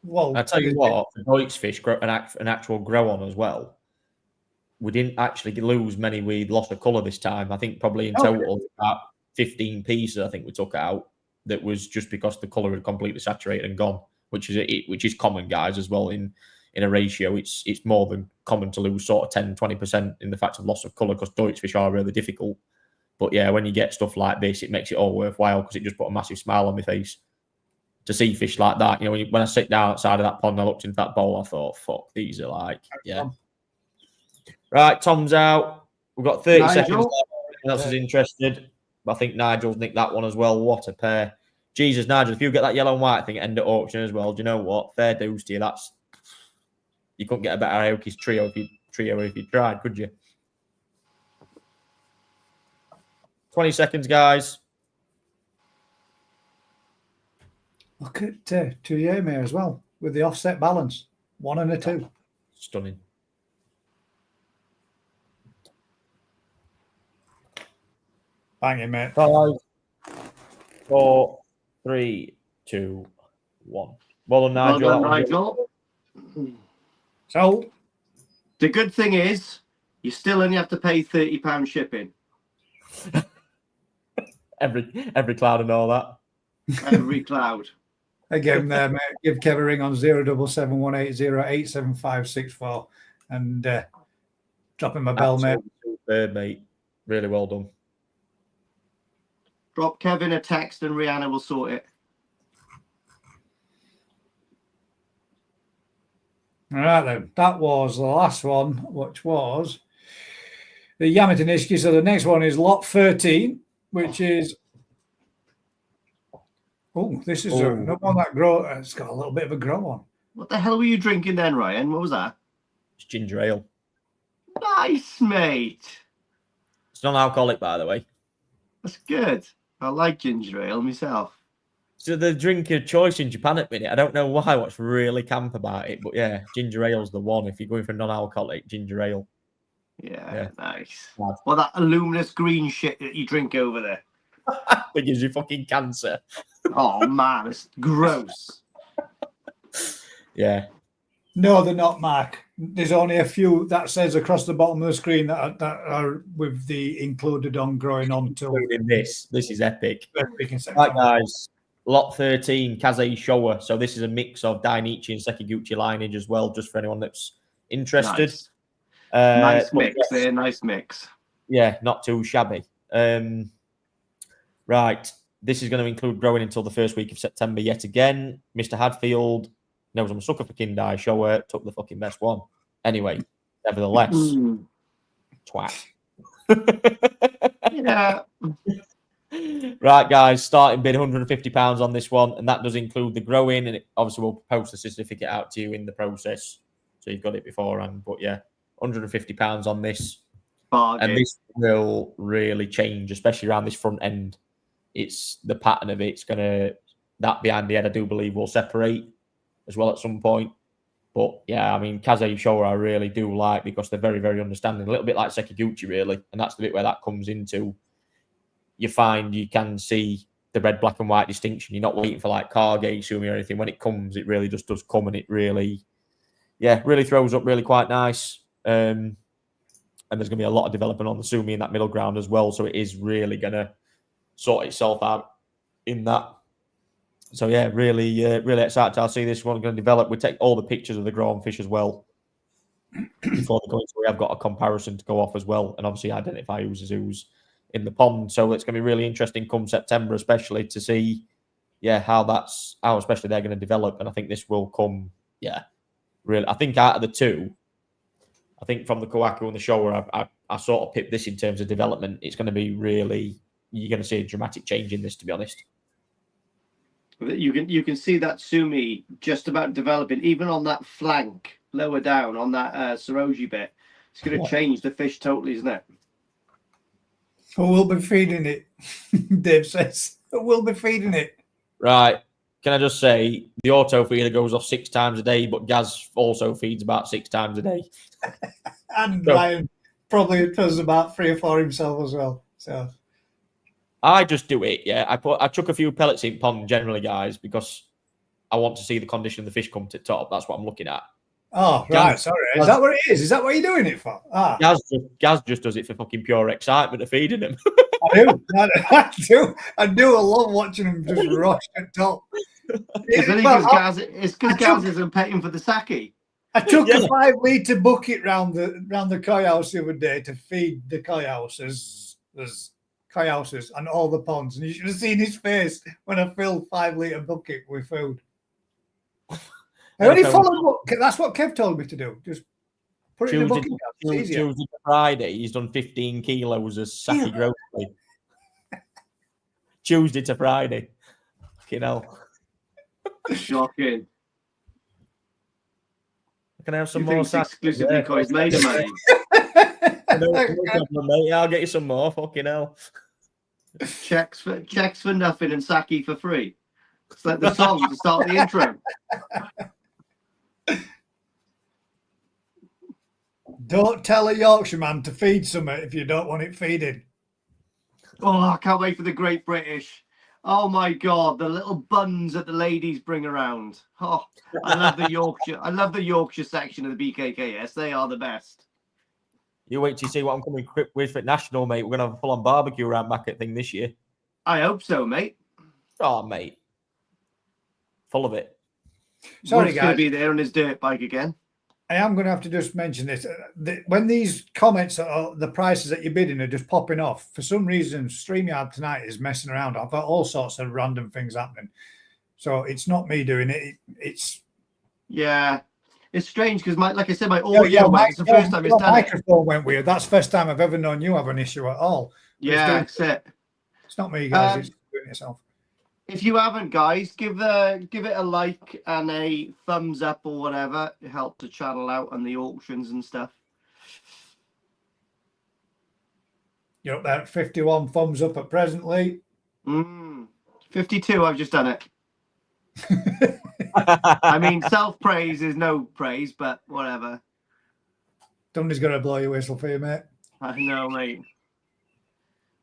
Well, I tell you what, the Doitsu fish, an actual grow on as well. We didn't actually lose many. We lost a colour this time. I think probably in total about 15 pieces. I think we took out. That was just because the colour had completely saturated and gone, which is common, guys, as well in a ratio. It's more than common to lose sort of 10-20% in the fact of loss of colour because Doitsu fish are really difficult. But yeah, when you get stuff like this, it makes it all worthwhile because it just put a massive smile on my face. To see fish like that, you know, when I sit down outside of that pond, I looked into that bowl, I thought, fuck, these are like, yeah. Right, Tom's out. We've got 30 seconds left. Anyone else is interested? I think Nigel's nicked that one as well. What a pair. Jesus, Nigel, if you get that yellow and white thing at end of auction as well, do you know what? Fair dues to you. You couldn't get a better Aoki's trio if you tried, could you? 20 seconds, guys. Look at Tuyeme as well with the offset balance, 1 and a 2. Stunning. Banging, mate. 5, 4, 3, 2, 1. Well done, Nigel. Well done, Nigel. So the good thing is you still only have to pay £30 shipping. every cloud and all that. Every cloud. Again, mate, give Kev a ring on 07718087564 and drop him a bell, mate. Superb, mate. Really well done. Drop Kevin a text and Rihanna will sort it. All right, then. That was the last one, which was the Yamata Nishiki. So the next one is lot 13, which is... Oh, this is another one that grow. It's got a little bit of a grow on. What the hell were you drinking then, Ryan? What was that? It's ginger ale. Nice, mate. It's non-alcoholic, by the way. That's good. I like ginger ale myself. So the drink of choice in Japan at the minute, I don't know why, what's really camp about it, but yeah, ginger ale's the one. If you're going for non-alcoholic, ginger ale. Yeah. Nice. Well, that luminous green shit that you drink over there. That gives you fucking cancer. Oh, man, it's gross. Yeah. No, they're not, Mark. There's only a few that says across the bottom of the screen that are with the included on growing on to this. This is epic. Right, guys. Lot 13, Kaza showa. So this is a mix of Dainichi and Sekiguchi lineage as well, just for anyone that's interested. Nice mix there, nice mix. Yeah, not too shabby. Right. This is going to include growing until the first week of September yet again. Mr. Hadfield knows I'm a sucker for Kindai showa. Took the fucking best one. Anyway, nevertheless, twat. Yeah. Right, guys, starting bid £150 on this one, and that does include the growing, and obviously we'll post the certificate out to you in the process, so you've got it beforehand. But yeah, £150 on this, and this will really change, especially around this front end. It's the pattern of it. It's gonna that behind the head, I do believe, will separate as well at some point. But yeah, I mean, Kaza showa I really do like because they're very, very understanding, a little bit like Sekiguchi, really, and that's the bit where that comes into. You find you can see the red, black, and white distinction. You're not waiting for like Kage, Sumi, or anything. When it comes, it really just does come, and it really, really throws up really quite nice. And there's going to be a lot of development on the Sumi in that middle ground as well. So it is really going to sort itself out in that. So yeah, really excited. I'll see this one going to develop. We take all the pictures of the grown fish as well before they go in. So we have got a comparison to go off as well, and obviously identify who's who's in the pond. So it's going to be really interesting come September, especially to see, how especially they're going to develop. And I think this will come, really. I think out of the two, I think from the Kawaku and the Showa, I sort of pipped this in terms of development. It's going to be really, you're going to see a dramatic change in this, to be honest. You can see that Sumi just about developing, even on that flank lower down on that Saroji bit. It's going to change the fish totally, isn't it? Well, we'll be feeding it, Dave says. We'll be feeding it. Right. Can I just say, the auto feeder goes off 6 times a day, but Gaz also feeds about 6 times a day. And Ryan probably does about 3 or 4 himself as well. So I just do it, I chuck a few pellets in pond generally, guys, because I want to see the condition of the fish come to the top. That's what I'm looking at. Oh, right, sorry. Is that what it is? Is that what you're doing it for? Gaz just does it for fucking pure excitement of feeding him. I do. I love watching him just rush at top. It's because Gaz isn't paying for the sake. I took a 5-litre bucket round the koi house the other day to feed the koi houses. There's koi houses and all the ponds, and you should have seen his face when I filled 5-litre bucket with food. I only followed that's what Kev told me to do. Just put it in the bucket. Tuesday to Friday, he's done 15 kilos of sake grocery. Tuesday to Friday. Fucking hell. Shocking. Can I have some more sake? Exclusively Koi's made of money. Mate. I'll get you some more. Fucking hell. Checks for nothing and sake for free. It's like the song to start the intro. Don't tell a Yorkshireman to feed something if you don't want it feeding. Oh, I can't wait for the Great British. Oh my God, the little buns that the ladies bring around. Oh, I love the Yorkshire. I love the Yorkshire section of the BKKS. They are the best. You wait till you see what I'm coming with for National, mate. We're gonna have a full-on barbecue around Mackett thing this year. I hope so, mate. Oh, mate, full of it. Sorry, Wolf's guys. going to be there on his dirt bike again. I am going to have to just mention this. When these comments are the prices that you're bidding are just popping off, for some reason, StreamYard tonight is messing around. I've got all sorts of random things happening. So it's not me doing it. It's strange because like I said, my audio went. It's the first time it's done. My microphone went weird. That's the first time I've ever known you have an issue at all. That's it. It's not me, guys. It's doing it yourself. If you haven't, guys, give it a like and a thumbs up or whatever. It helps the channel out on the auctions and stuff. You're up there at 51 thumbs up at presently. 52, I've just done it. I mean, self-praise is no praise, but whatever. Somebody's going to blow your whistle for you, mate. I know, mate.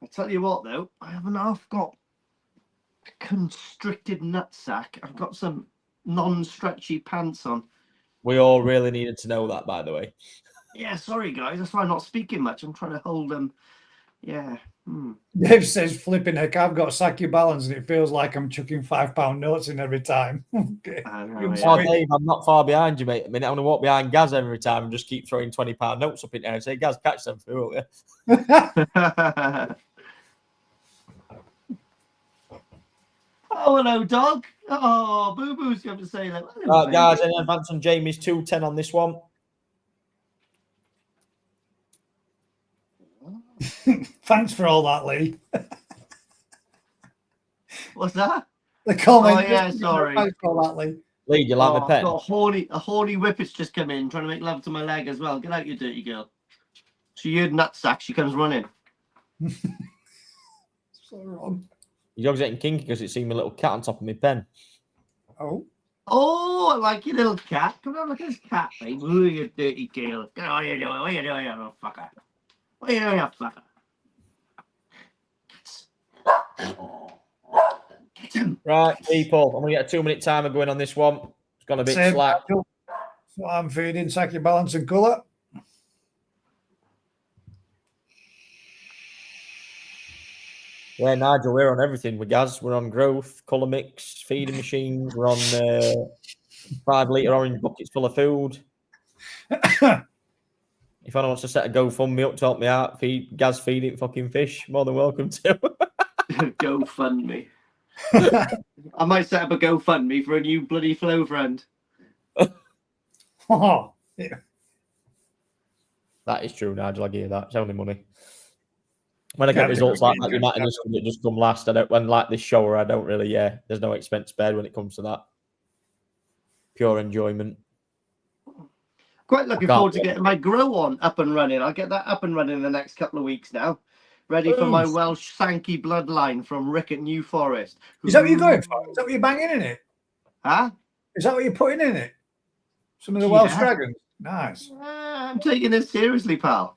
I tell you what, though, I haven't half got constricted nutsack. I've got some non-stretchy pants on. We all really needed to know that, by the way. Yeah, sorry guys, that's why I'm not speaking much. I'm trying to hold them. Dave says, flipping heck, I've got sake balance and it feels like I'm chucking £5 notes in every time. Okay. Dave, I'm not far behind you, mate. I mean, I'm going to walk behind Gaz every time and just keep throwing £20 notes up in there and say, Gaz, catch them through, will you? Oh, hello, dog. Oh, Boo Boo's going to say that. Guys, any advance on Jamie's 210 on this one? Thanks for all that, Lee. What's that? The comment. Oh, yeah, sorry. Thanks for all that, Lee. Lee, you like my pen? Got a horny whippet's just come in, trying to make love to my leg as well. Get out, you dirty girl. She heard nutsack. She comes running. So wrong. Your dog's getting kinky because it's seen my little cat on top of my pen. Oh, I like your little cat. Come on, look at this cat, babe. Ooh, you dirty girl. What are you doing? What are you doing, you little fucker? What are you doing, you fucker? Get him. Right, people. I'm going to get a 2-minute timer going on this one. It's gone a bit slack. So I'm feeding sake balance and colour. Yeah, Nigel, we're on everything with Gaz. We're on growth, colour mix, feeding machines. We're on 5-litre orange buckets full of food. If anyone wants to set a GoFundMe up to help me out, Gaz feeding fucking fish, more than welcome to. GoFundMe. I might set up a GoFundMe for a new bloody flow friend. Oh, yeah. That is true, Nigel. I give you that. It's only money. When I get results like that, you might just come last. When like this show, I don't really. There's no expense spared when it comes to that. Pure enjoyment. Quite looking forward to getting my grow on up and running. I'll get that up and running in the next couple of weeks now. Ready for my Welsh Sankey bloodline from Rick at New Forest. Is that what you're going for? Is that what you're banging in it? Huh? Is that what you're putting in it? Some of the Welsh dragons. Nice. I'm taking this seriously, pal.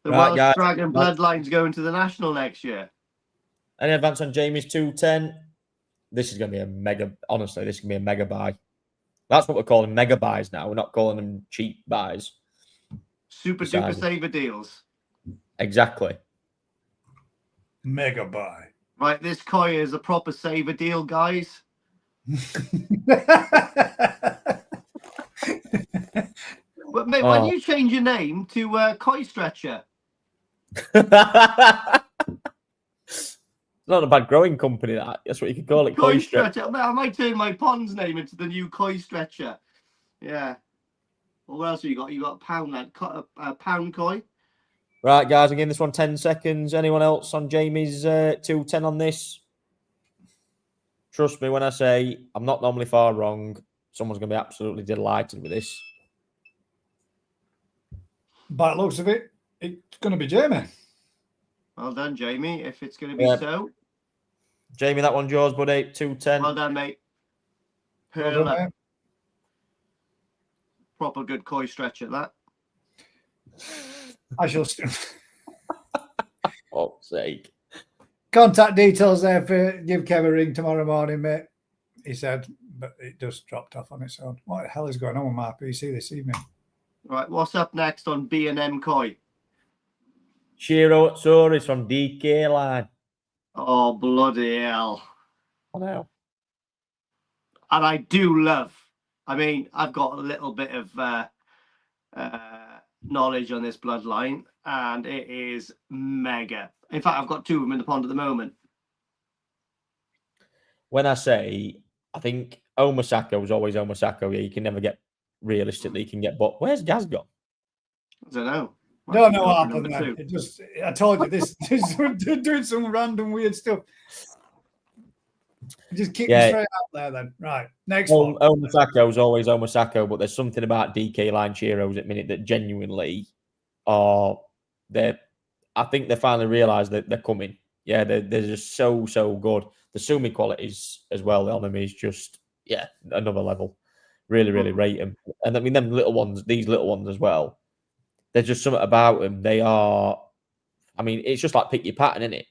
The Welsh Dragon bloodline's going to the National next year. Any advance on Jamie's 210? This is going to be a mega... Honestly, this is going to be a mega buy. That's what we're calling mega buys now. We're not calling them cheap buys. Super duper saver deals. Exactly. Mega buy. Right, this koi is a proper saver deal, guys. But mate, when you change your name to Koi Stretcher? It's not a bad growing company, that's what you could call it. Koi Stretcher. I might turn my pond's name into the new Koi Stretcher. Yeah. Well, what else have you got? You got pound koi. Right, guys, again, this one 10 seconds. Anyone else on Jamie's 210 on this? Trust me when I say I'm not normally far wrong. Someone's going to be absolutely delighted with this. By the looks of it, it's going to be Jamie. Well done, Jamie, if it's going to be so. Jamie, that one's yours, buddy. 210. Well done, mate. Well done, mate. Proper good koi stretcher, that. I shall... Oh, sake. Contact details there for give Kev a ring tomorrow morning, mate. He said, but it just dropped off on its own. What the hell is going on with my PC this evening? Right, what's up next on B&M Koi? Shiro utsuri from DK line. Oh, bloody hell. I know. And I do love, I mean, I've got a little bit of knowledge on this bloodline, and it is mega. In fact, I've got two of them in the pond at the moment. When I say, I think Omasako is always Omasako. Yeah, you can never get, realistically, you can get, but where's Gaz gone? I don't know. Don't know what happened there. It just, I told you, this doing some random weird stuff. Just keep me straight out there then. Right, next one. Omasako is always Omasako, but there's something about DK line Shiros at the minute that genuinely are, I think they finally realised that they're coming. Yeah, they're just so good. The Sumi qualities as well on them is just, another level. Really, really rate them. And I mean, them little ones, these little ones as well, there's just something about them. They are, I mean, it's just like pick your pattern, isn't it?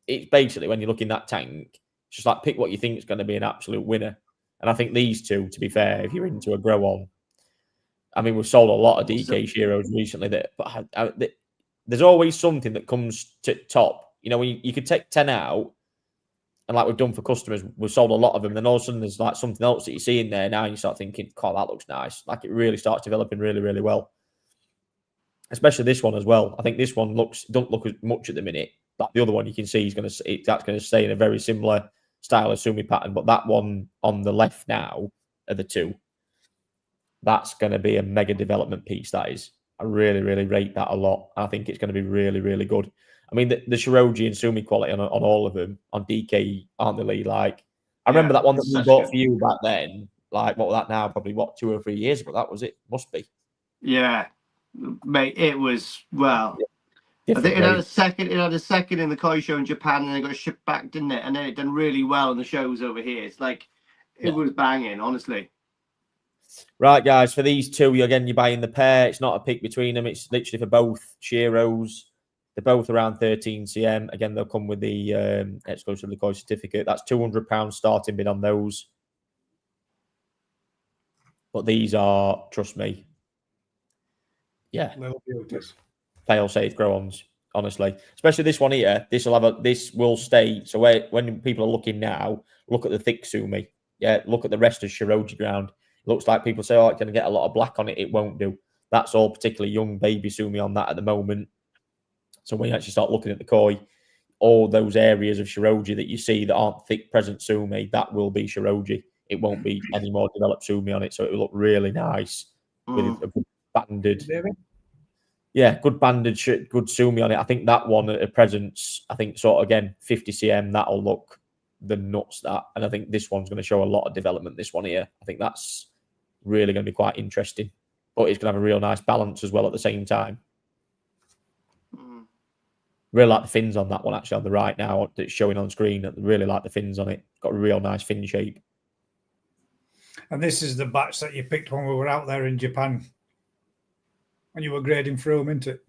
It's basically, when you look in that tank, it's just like pick what you think is going to be an absolute winner. And I think these two, to be fair, if you're into a grow on, I mean, we've sold a lot of DK Shiros recently, but there's always something that comes to top. You know, when you could take 10 out, and like we've done for customers, we've sold a lot of them. And then all of a sudden, there's like something else that you see in there now, and you start thinking, "God, that looks nice." Like it really starts developing really, really well. Especially this one as well. I think this one don't look as much at the minute. Like the other one, you can see that's going to stay in a very similar style of Sumi pattern. But that one on the left now are the two. That's going to be a mega development piece. That is. I really, really rate that a lot. I think it's going to be really, really good. I mean, the Shiroji and Sumi quality on all of them, on DK, aren't really like... I remember that one that we bought for you back then. Like, what was that now? Probably, 2 or 3 years ago? That was it. Must be. Yeah. Mate, it was, well... I think it had a second in the Koi show in Japan, and it got shipped back, didn't it? And then it done really well in the shows over here. It's like, it was banging, honestly. Right, guys, for these two, you're buying the pair. It's not a pick between them. It's literally for both Shiros. They're both around 13 cm. Again, they'll come with the exclusive Koi certificate. That's £200 starting bid on those. But these are, trust me, little beauties. Fail-safe grow-ons. honestly. Especially this one here. This will stay. So when people are looking now, look at the thick sumi. Yeah, look at the rest of Shiroji ground. It looks like people say, oh, it's going to get a lot of black on it. It won't do. That's all particularly young baby sumi on that at the moment. So when you actually start looking at the koi, all those areas of Shiroji that you see that aren't thick present sumi, that will be Shiroji. It won't be any more developed sumi on it. So it will look really nice with a good banded. Yeah, good banded, good sumi on it. I think that one at presence, I think sort of again 50 cm, that'll look the nuts that. And I think this one's going to show a lot of development. This one here, I think that's really going to be quite interesting. But it's going to have a real nice balance as well at the same time. Really like the fins on that one actually on the right now that's showing on screen. I really like the fins on it. Got a real nice fin shape. And this is the batch that you picked when we were out there in Japan. When you were grading through them, isn't it?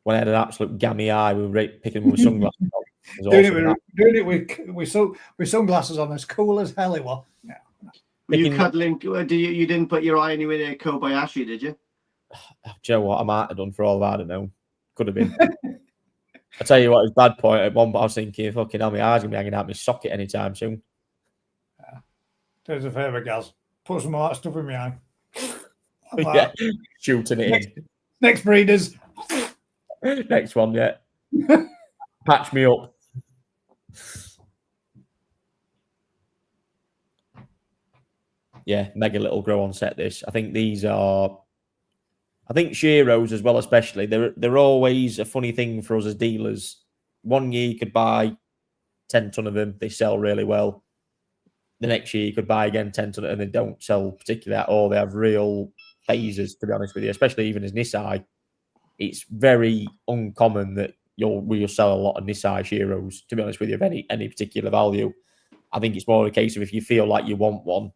When I had an absolute gammy eye, we were picking them with sunglasses on. doing it with sunglasses on, as cool as hell it was. Yeah. Were you cuddling? You didn't put your eye anywhere near Kobayashi, did you? Do you know what? I might have done for all that. I don't know. Could have been. I tell you what, it was bad point at one, but I was thinking, fucking hell, my eyes going to be hanging out my socket anytime soon. There's a favour, guys. Put some of that stuff in my eye. Yeah, shooting it in. Next breeders. Next one, yeah. Patch me up. Yeah, mega little grow on set this. I think these are... I think Shiros as well, especially, they're always a funny thing for us as dealers. 1 year you could buy 10 ton of them. They sell really well. The next year you could buy again 10 ton and they don't sell particularly at all. They have real phases, to be honest with you, especially even as Nisai. It's very uncommon that we'll sell a lot of Nisai Shiros, to be honest with you, of any particular value. I think it's more a case of if you feel like you want one,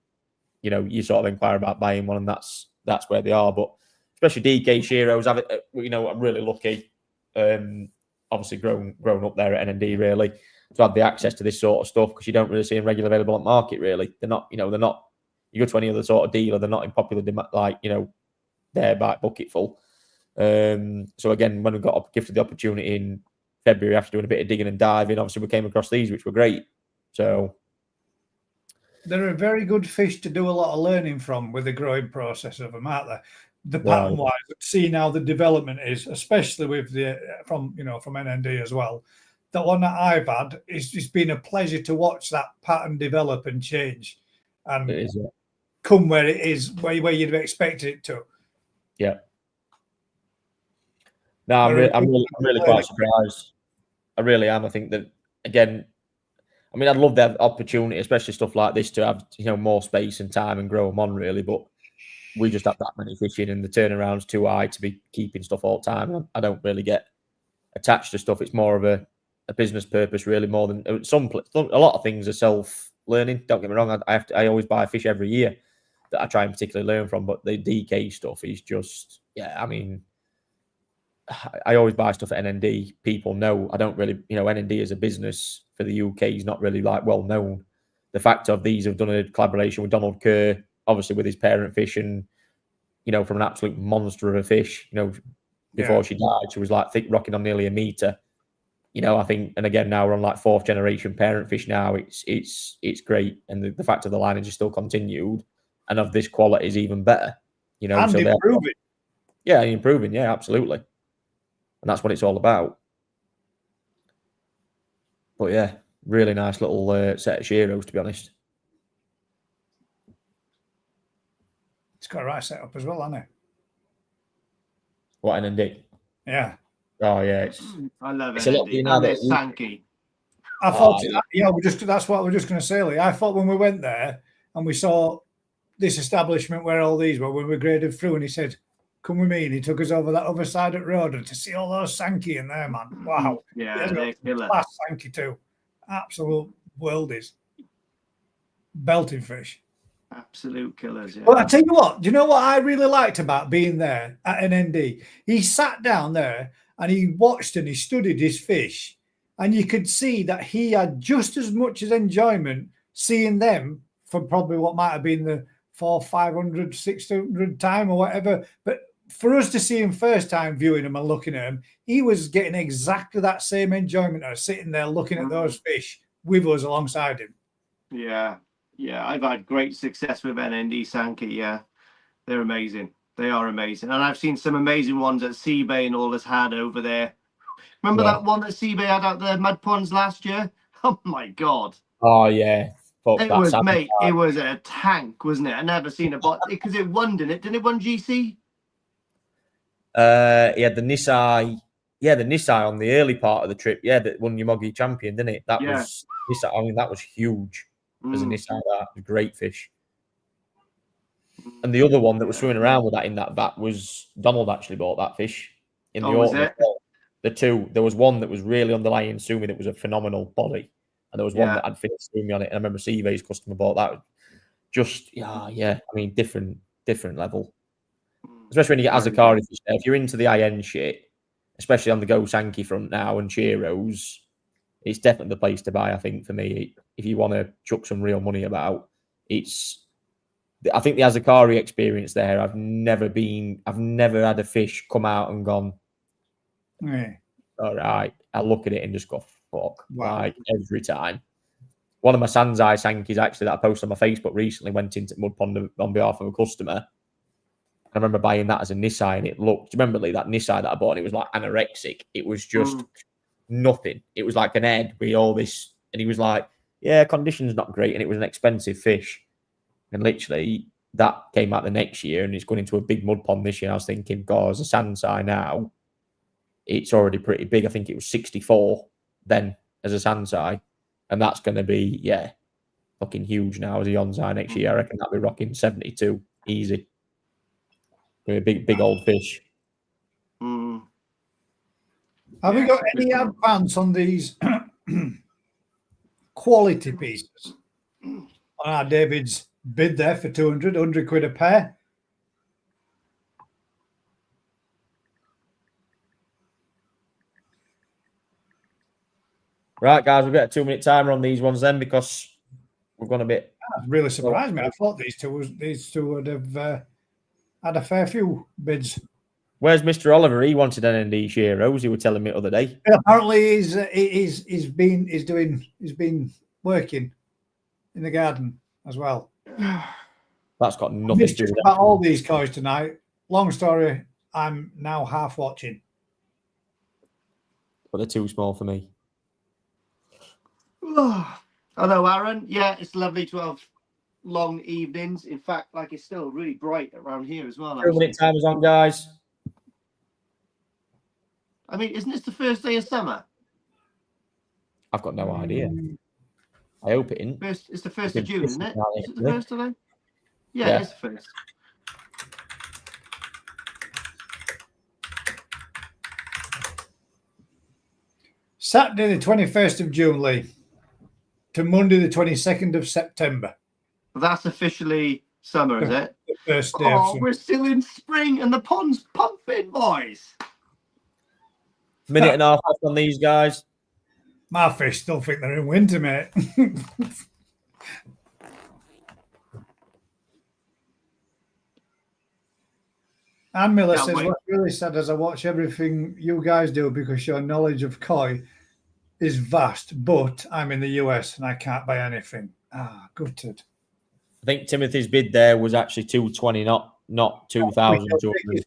you sort of inquire about buying one, and that's where they are. But especially DK Shiros, I'm really lucky. Obviously, grown up there at NND, really, to have the access to this sort of stuff, because you don't really see them regularly available on market. Really, they're not. They're not. You go to any other sort of dealer, they're not in popular demand, like they're by bucketful. So again, when we got gifted the opportunity in February after doing a bit of digging and diving, obviously we came across these, which were great. So they're a very good fish to do a lot of learning from with the growing process of them, aren't they? The pattern wise, seeing how the development is, especially with from NND as well. The one that I've had it's been a pleasure to watch that pattern develop and change, and come where it is, where you'd have expected it to. Yeah. No, I'm really quite surprised. I really am. I think that again, I'd love to have opportunity, especially stuff like this, to have more space and time and grow them on, really, but we just have that many fishing and the turnaround's too high to be keeping stuff all the time. I don't really get attached to stuff. It's more of a business purpose, really, more than a lot of things are self-learning. Don't get me wrong. I always buy fish every year that I try and particularly learn from, but the DK stuff is just, I always buy stuff at NND. People know I don't really, NND as a business for the UK is not really well known. The fact of these have done a collaboration with Donald Kerr, obviously with his parent fish, and from an absolute monster of a fish. Before she died, she was thick rocking on nearly a meter. I think, and again now we're on 4th generation parent fish now. It's great, and the fact of the lineage is still continued, and of this quality is even better. And so improving. Yeah, improving. Yeah, absolutely, and that's what it's all about. But yeah, really nice little set of Shiros, to be honest. It's got a right setup as well, hasn't it? What, NND? Yeah. Oh yeah, I love it. And it's sanke. I thought, that's what we're just going to say. I thought when we went there and we saw this establishment where all these were, when we graded through, and he said, "Come with me," and he took us over that other side of the road, and to see all those sanke in there, man, wow! Yeah, they're killer. Class sanke too, absolute worldies, belting fish. Absolute killers, yeah. Well, I tell you what, do you know what I really liked about being there at NND? He sat down there and he watched and he studied his fish, and you could see that he had just as much as enjoyment seeing them for probably what might have been the 400, 500, 600 time or whatever, but for us to see him first time viewing him and looking at him, he was getting exactly that same enjoyment of sitting there looking at those fish with us alongside him. Yeah, I've had great success with NND Sanke. Yeah, they're amazing. They are amazing, and I've seen some amazing ones that Seabay and all has had over there. Remember that one that Seabay had out the mud ponds last year? Oh my god! Oh yeah, It was, mate. It was a tank, wasn't it? I never seen a bot because it won, didn't it? Didn't it won GC? He had the Nisai. Yeah, the Nisai on the early part of the trip. Yeah, that won Yomogi champion, didn't it? That was Nisai. I mean, that was huge as a Nisai. That was a great fish. And the other one that was swimming around with that in that vat was Donald actually bought that fish in the autumn. The two, there was one that was really underlying sumi that was a phenomenal body, and there was one that had finished sumi on it. And I remember Seavay's customer bought that. Just I mean, different level. Especially when you get Azakari fish there. If you're into the IN shit, especially on the Go Sanke front now and Chiros, it's definitely the place to buy. I think for me, if you want to chuck some real money about, I think the Azakari experience there. I've never had a fish come out and gone, all right. I look at it and just go, fuck. Wow. Like every time. One of my Sanzai Sankis actually that I posted on my Facebook recently went into mud pond on behalf of a customer. I remember buying that as a Nisai and it looked, do you remember Lee, that Nisai that I bought? And it was like anorexic. It was just nothing. It was like an egg with all this. And he was like, yeah, condition's not great. And it was an expensive fish. And literally that came out the next year and it's going into a big mud pond this year. I was thinking, God, as a Sansai now, it's already pretty big. I think it was 64 then as a Sansai. And that's going to be, fucking huge now as a Yonsai next year. I reckon that'll be rocking 72 easy. A big old fish. Have we got any advance on these quality pieces? On our David's bid there for 100 quid a pair. Right, guys, we've got a 2-minute timer on these ones then because we've gone a bit. That really surprised me. I thought these two would have had a fair few bids. Where's Mr. Oliver? He wanted an ND Shiros. He was telling me the other day. Apparently, he's been working in the garden as well. That's got nothing to do with about all these coys tonight. Long story. I'm now half watching. But they're too small for me. Hello, Aaron. Yeah, it's lovely to have long evenings. In fact, like it's still really bright around here as well. 2-minute timer's on, guys. I mean, isn't this the first day of summer? I've got no idea. I hope it isn't. It's the 1st of June, isn't it? Is it the 1st today? Yeah, it's the 1st. Saturday, the 21st of June, Lee, to Monday, the 22nd of September. That's officially summer, is it? The first day of summer. We're still in spring and the pond's pumping, boys. Minute and a half left on these guys. My fish still think they're in winter, mate. And Miller says, what's really sad is I watch everything you guys do because your knowledge of koi is vast, but I'm in the US and I can't buy anything. Gutted. I think Timothy's bid there was actually 220, not 2,000. Timothy,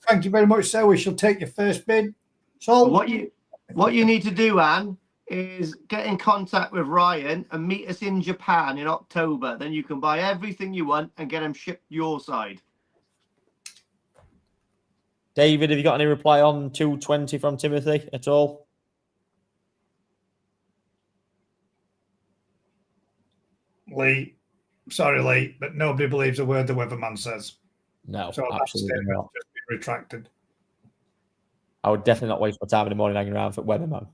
thank you very much, sir. We shall take your first bid. So what you need to do, Anne, is get in contact with Ryan and meet us in Japan in October. Then you can buy everything you want and get them shipped your side. David, have you got any reply on 220 from Timothy at all? Lee, sorry, Lee, but nobody believes a word the weatherman says. No, so absolutely not. Just be retracted. I would definitely not waste my time in the morning hanging around for weatherman.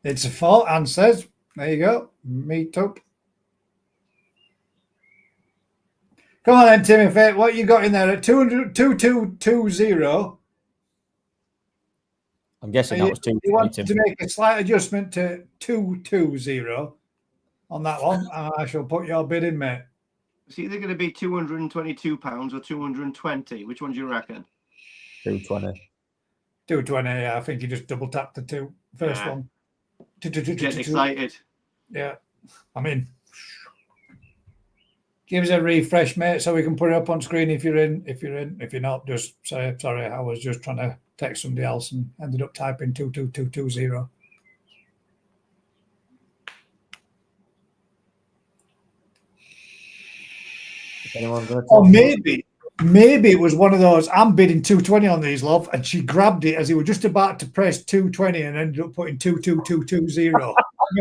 It's a fault, Anne says. There you go. Meet up. Come on then, Timothy. What you got in there at 2220? I'm guessing that was 220. You want to make a slight adjustment to 220 on that one, and I shall put your bid in, mate. It's either going to be £222 or 220. Which one do you reckon? 220. 220. Yeah, I think you just double tap the first one. Getting excited. Yeah, I mean, give us a refresh, mate, so we can put it up on screen if you're in. If you're not, just say sorry. I was just trying to text somebody else and ended up typing 22220. Or maybe it was one of those. I'm bidding 220 on these, love, and she grabbed it as he was just about to press 220 and ended up putting 22220.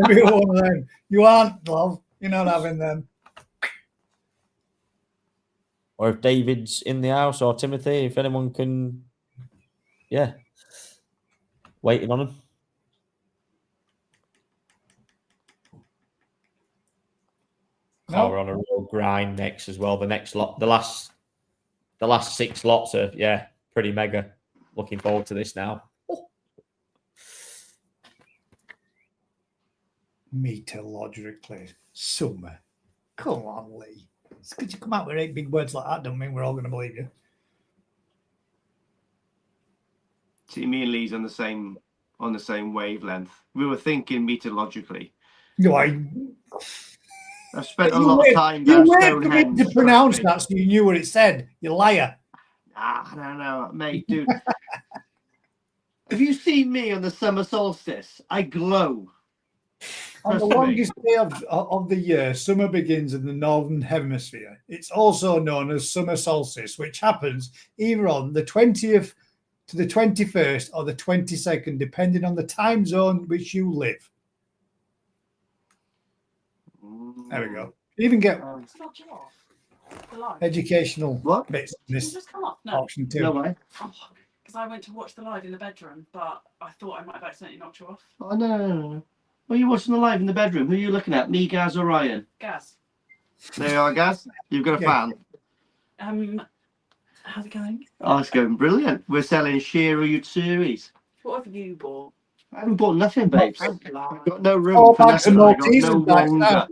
Maybe one of them. You aren't, love. You're not having them. Or if David's in the house or Timothy, if anyone can, waiting on him. Oh, we're on a real grind next as well. The next lot, the last 6 lots are pretty mega. Looking forward to this now. Meteorologically, summer. Come on, Lee. It's because you come out with 8 big words like that, don't mean we're all going to believe you. See, me and Lee's on the same wavelength. We were thinking meteorologically. No, I've spent a lot of time down Stonehenge to pronounce that so you knew what it said. You liar. No, mate, dude. Have you seen me on the summer solstice? I glow. On the longest day of the year, summer begins in the northern hemisphere. It's also known as summer solstice, which happens either on the 20th to the 21st or the 22nd, depending on the time zone which you live. There we go. You even get educational bits in this option too. No way. Because I went to watch the live in the bedroom, but I thought I might have accidentally knocked you off. Oh, no. Well, you're watching the live in the bedroom. Who are you looking at? Me, Gaz, or Ryan? Gaz. There you are, Gaz. You've got a fan. How's it going? Oh, it's going brilliant. We're selling Shiro utsuris. What have you bought? I haven't bought nothing, babes. I've got no room Oh, for nothing. I've got no longer.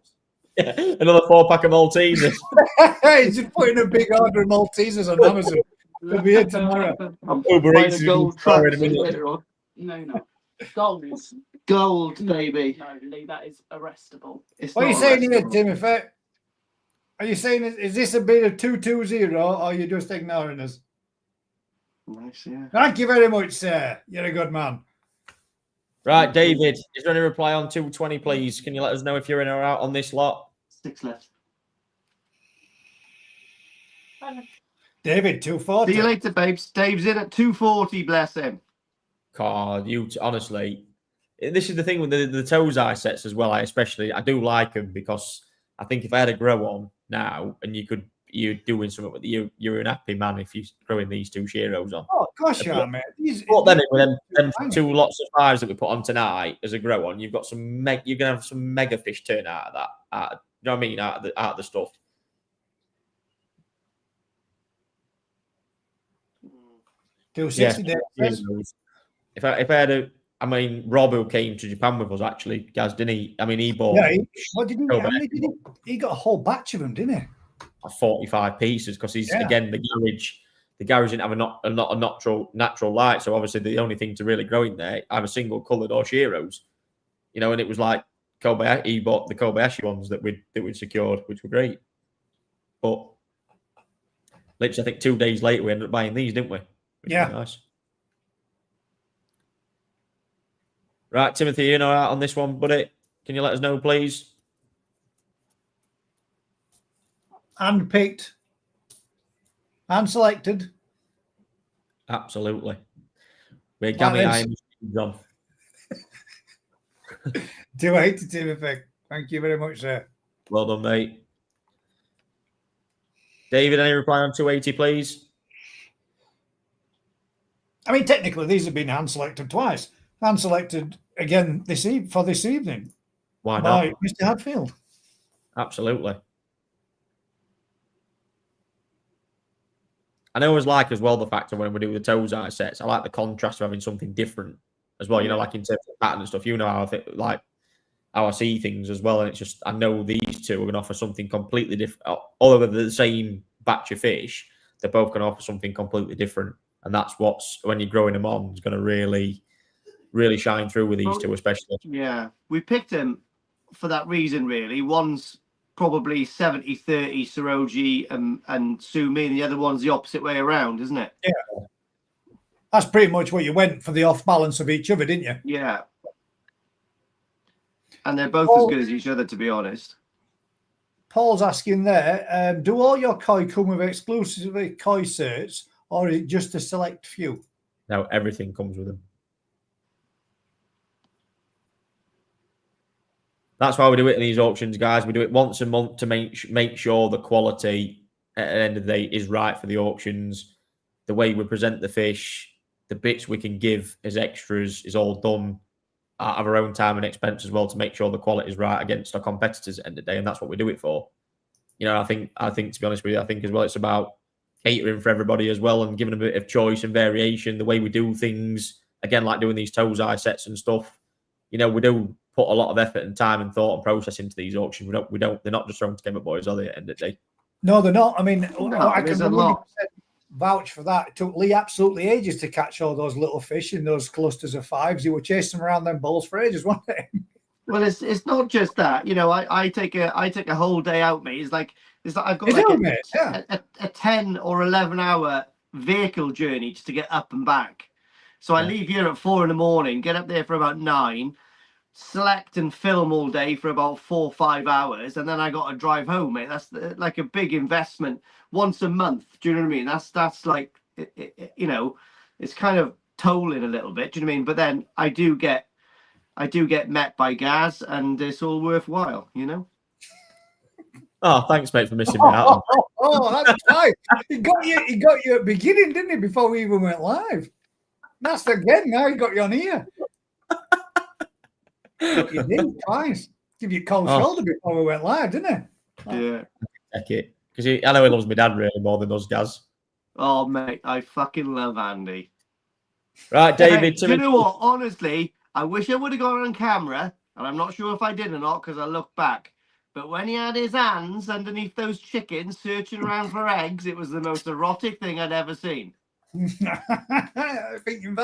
Another 4-pack of Maltesers. He's just putting a big order of Maltesers on Amazon. They'll be here tomorrow. I'm Uber buying Eats a gold is truck in a minute. later on. No. Gold. Gold, baby. No, Lee, that is arrestable. It's What are you not saying here, arrestable. Timothy? Are you saying, is this a bit of 220 or are you just ignoring us? Nice, yeah. Thank you very much, sir. You're a good man. Right, David, is there any reply on 220, please? Can you let us know if you're in or out on this lot? 6 left. David, 240. See you later, babes. Dave's in at 240, bless him. God, honestly, this is the thing with the Tosai sets as well. I do like them because I think if I had a grow on now and you're doing something with you're an happy man if you're growing these 2 Shiros on. Oh, of course you are, mate. But then with them 2 lots of 5s that we put on tonight as a grow on, you've got you're gonna have some mega fish turn out of that. You know what I mean? Out of the stuff. 260 days. If I had Rob, who came to Japan with us, actually, Gaz, didn't he? I mean, he bought. Yeah, he got a whole batch of them, didn't he? 45 pieces because he's again the garage didn't have a natural light, so obviously the only thing to really grow in there either single coloured or Shiros, and it was like Kobayashi. He bought the Kobayashi ones that we'd secured, which were great. But literally, I think 2 days later we ended up buying these, didn't we? Which was nice. Right, Timothy, you know out on this one, buddy. Can you let us know, please? Handpicked. Hand selected. Absolutely. We're Gammy Iron on. 280, Timothy. Thank you very much, sir. Well done, mate. David, any reply on 280, please? I mean, technically, these have been hand selected twice. Hand selected again this evening. Why not? By Mr. Hadfield. Absolutely. And I always like as well the fact that when we do the Tosai sets, I like the contrast of having something different as well. Like in terms of pattern and stuff. How I think, how I see things as well. And it's just I know these two are going to offer something completely different. Although they're the same batch of fish, they're both going to offer something completely different. And that's what's, when you're growing them on, is going to really, really shine through with these two, especially. Yeah, we picked them for that reason, really. One's probably 70-30 Saroji and Sumi, and the other one's the opposite way around, isn't it? Yeah. That's pretty much what you went for, the off balance of each other, didn't you? Yeah. And they're both as good as each other, to be honest. Paul's asking there, do all your koi come with exclusively koi certs, or is it just a select few? No, everything comes with them. That's why we do it in these auctions, guys. We do it once a month to make sure the quality at the end of the day is right for the auctions. The way we present the fish, the bits we can give as extras is all done out of our own time and expense as well to make sure the quality is right against our competitors at the end of the day, and that's what we do it for. You know, I think to be honest with you, I think as well it's about catering for everybody as well and giving a bit of choice and variation. The way we do things, again, like doing these Tosai sets and stuff, you know, we do put a lot of effort and time and thought and process into these auctions. They're not just thrown together, boys, are they, at the end of the day? No, they're not. I mean, I can a lot. vouch for that. It took Lee absolutely ages to catch all those little fish in those clusters of fives. You were chasing around them balls for ages, weren't they? Well, it's not just that. You know, I take a whole day out, mate. It's like I've got like a 10 or 11 hour vehicle journey just to get up and back. So I leave here at 4 a.m, get up there for about 9, select and film all day for about 4 or 5 hours, and then I got to drive home, mate. That's like a big investment once a month. Do you know what I mean? That's like, you know, it's kind of tolling a little bit. Do you know what I mean? But then I do get met by Gaz, and it's all worthwhile, you know. Oh, thanks, mate, for missing me out. That's right. He got you at the beginning, didn't he? Before we even went live. That's again. Now he got you on here. You did twice. Give you a cold shoulder before we went live, didn't he? Yeah. Check it, because I know he loves my dad really more than us, Gaz. Oh, mate, I fucking love Andy. Right, David. Hey, you know what? Honestly, I wish I would have got on camera, and I'm not sure if I did or not because I looked back. But when he had his hands underneath those chickens searching around for eggs, it was the most erotic thing I'd ever seen. I think you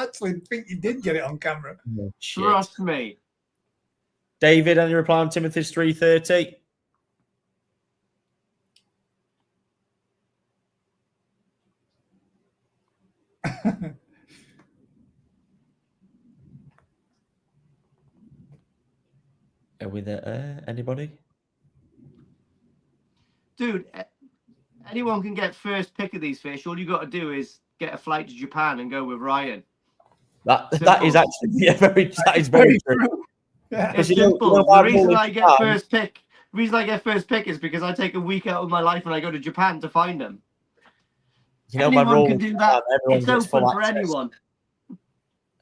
did get it on camera. Oh, trust me. David, any reply on Timothy's 3:30? Are we there? Anybody? Dude, anyone can get first pick of these fish. All you got to do is get a flight to Japan and go with Ryan. That is actually that is very true. Yeah. It's simple. The reason I get first pick is because I take a week out of my life and I go to Japan to find them. You know, anyone can do that. It's open for anyone.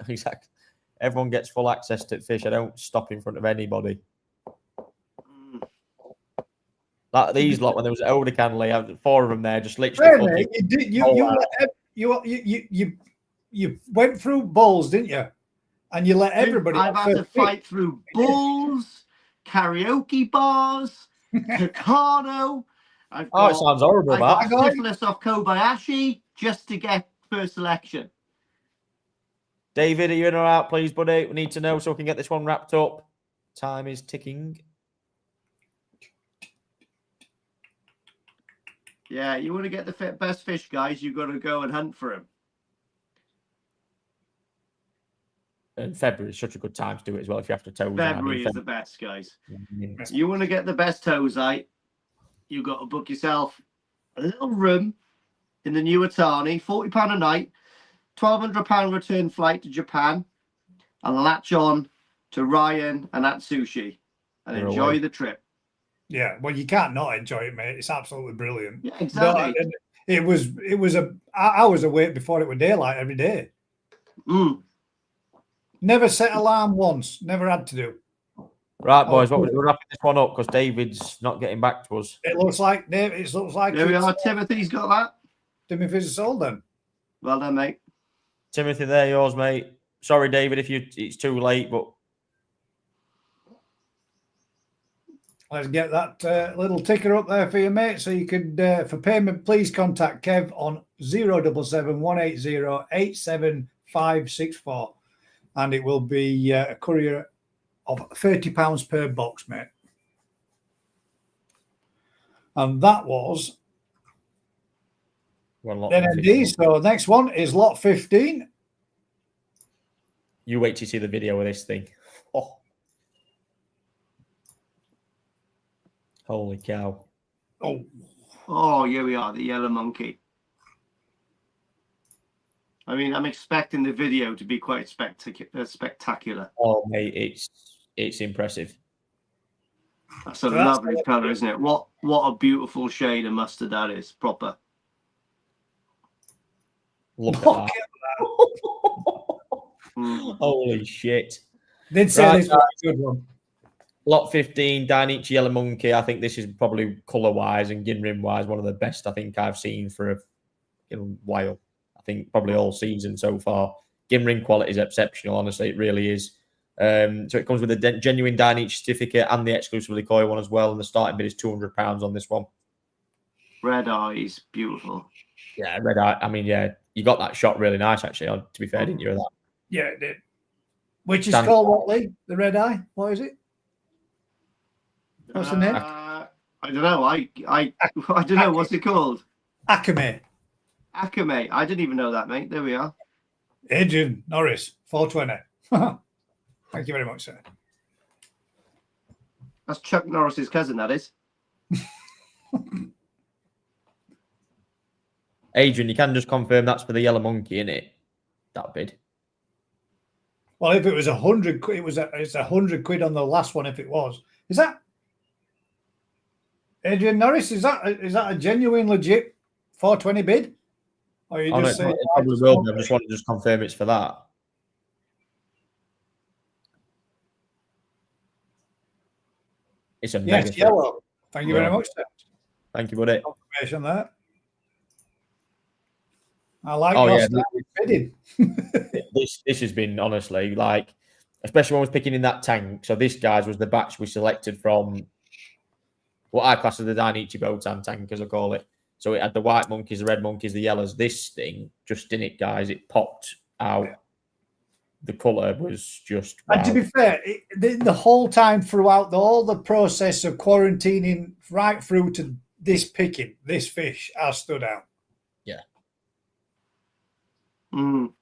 Exactly. Everyone gets full access to fish. I don't stop in front of anybody. Like these lot, when there was older Canley, I had 4 of them there, just literally. You went through bulls, didn't you? And you let everybody. I've had to fight through bulls, karaoke bars, Takano. It sounds horrible. I got syphilis off Kobayashi just to get first selection. David, are you in or out, please, buddy? We need to know so we can get this one wrapped up. Time is ticking. Yeah, you want to get the best fish, guys, you've got to go and hunt for them. And February is such a good time to do it as well if you have to Tosai. February is the best, guys. You want to get the best Tosai, you've got to book yourself a little room in the new Atani, £40 a night, £1,200 return flight to Japan, and latch on to Ryan and Atsushi and enjoy the trip. Yeah, well, you can't not enjoy it, mate. It's absolutely brilliant. Yeah, exactly. It was I was awake before it was daylight every day. Never set alarm once. Never had to do. Right, boys. We're wrapping this one up because David's not getting back to us. It looks like there we are. Timothy's got that. Timothy's sold then. Well done, mate. Timothy, there yours, mate. Sorry, David, if it's too late, but Let's get that little ticker up there for you, mate. So you could, for payment, please contact Kev on 077 180 87564. And it will be a courier of £30 per box, mate. And that was NMD. So next one is lot 15. You wait to see the video of this thing. Oh. Holy cow. Oh, here we are, the yellow monkey. I mean, I'm expecting the video to be quite spectacular. Oh, mate, it's impressive. That's a lovely colour, isn't it? What a beautiful shade of mustard that is, proper. Look at that. Holy shit. Did say this was a good one. Lot 15, Dichi Yellow Monkey. I think this is probably colour-wise and Ginrin-wise one of the best I think I've seen for a while. I think probably all season so far. Ginrin quality is exceptional, honestly. It really is. So it comes with a genuine Dichi certificate and the exclusively koi one as well. And the starting bid is £200 on this one. Red eyes, beautiful. Yeah, red eye. I mean, yeah, you got that shot really nice, actually. To be fair, didn't you? That? Yeah, it did. Which is called what, Lee? The red eye? What is it? What's the name? I don't know. I don't know. What's it called? Akame. Akame. I didn't even know that, mate. There we are. Adrian Norris, 420. Thank you very much, sir. That's Chuck Norris's cousin, that is. Adrian, you can just confirm that's for the yellow monkey, innit? That bid. Well, if it was 100 quid, it's 100 quid on the last one. If it was, is that Adrian Norris? Is that a genuine, legit 420 bid? Or you just say it probably will be. I just want to confirm it's for that. It's a mega yellow. Thank you very much, sir. Thank you, buddy. Confirmation there. I like bidding. This has been honestly like, especially when I was picking in that tank. So this, guys, was the batch we selected from what I class as the Dichi Botan tank, as I call it. So it had the white monkeys, the red monkeys, the yellows. This thing just in it, guys. It popped out. Yeah. The colour was just. Wow. And to be fair, the whole time throughout all the process of quarantining, right through to this picking, this fish has stood out. Yeah. Mm.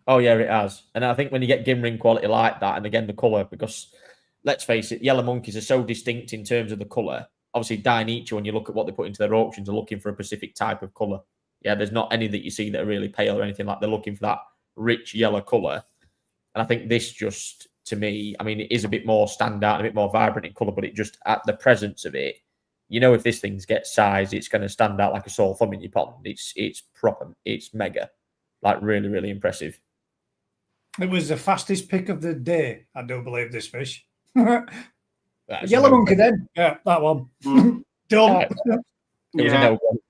Oh yeah, it has. And I think when you get Ginrin quality like that, and again the colour, because let's face it, yellow monkeys are so distinct in terms of the colour. Obviously, Dichi, when you look at what they put into their auctions, are looking for a specific type of colour. Yeah, there's not any that you see that are really pale or anything like. They're looking for that rich yellow colour. And I think this just, to me, I mean, it is a bit more standout, a bit more vibrant in colour, but it just, at the presence of it, you know, if this thing gets size, it's going to stand out like a sore thumb in your pond. It's proper. It's mega. Like, really, really impressive. It was the fastest pick of the day, I do believe, this fish. Yellow monkey then. Yeah, that one. Done. It was a no-go.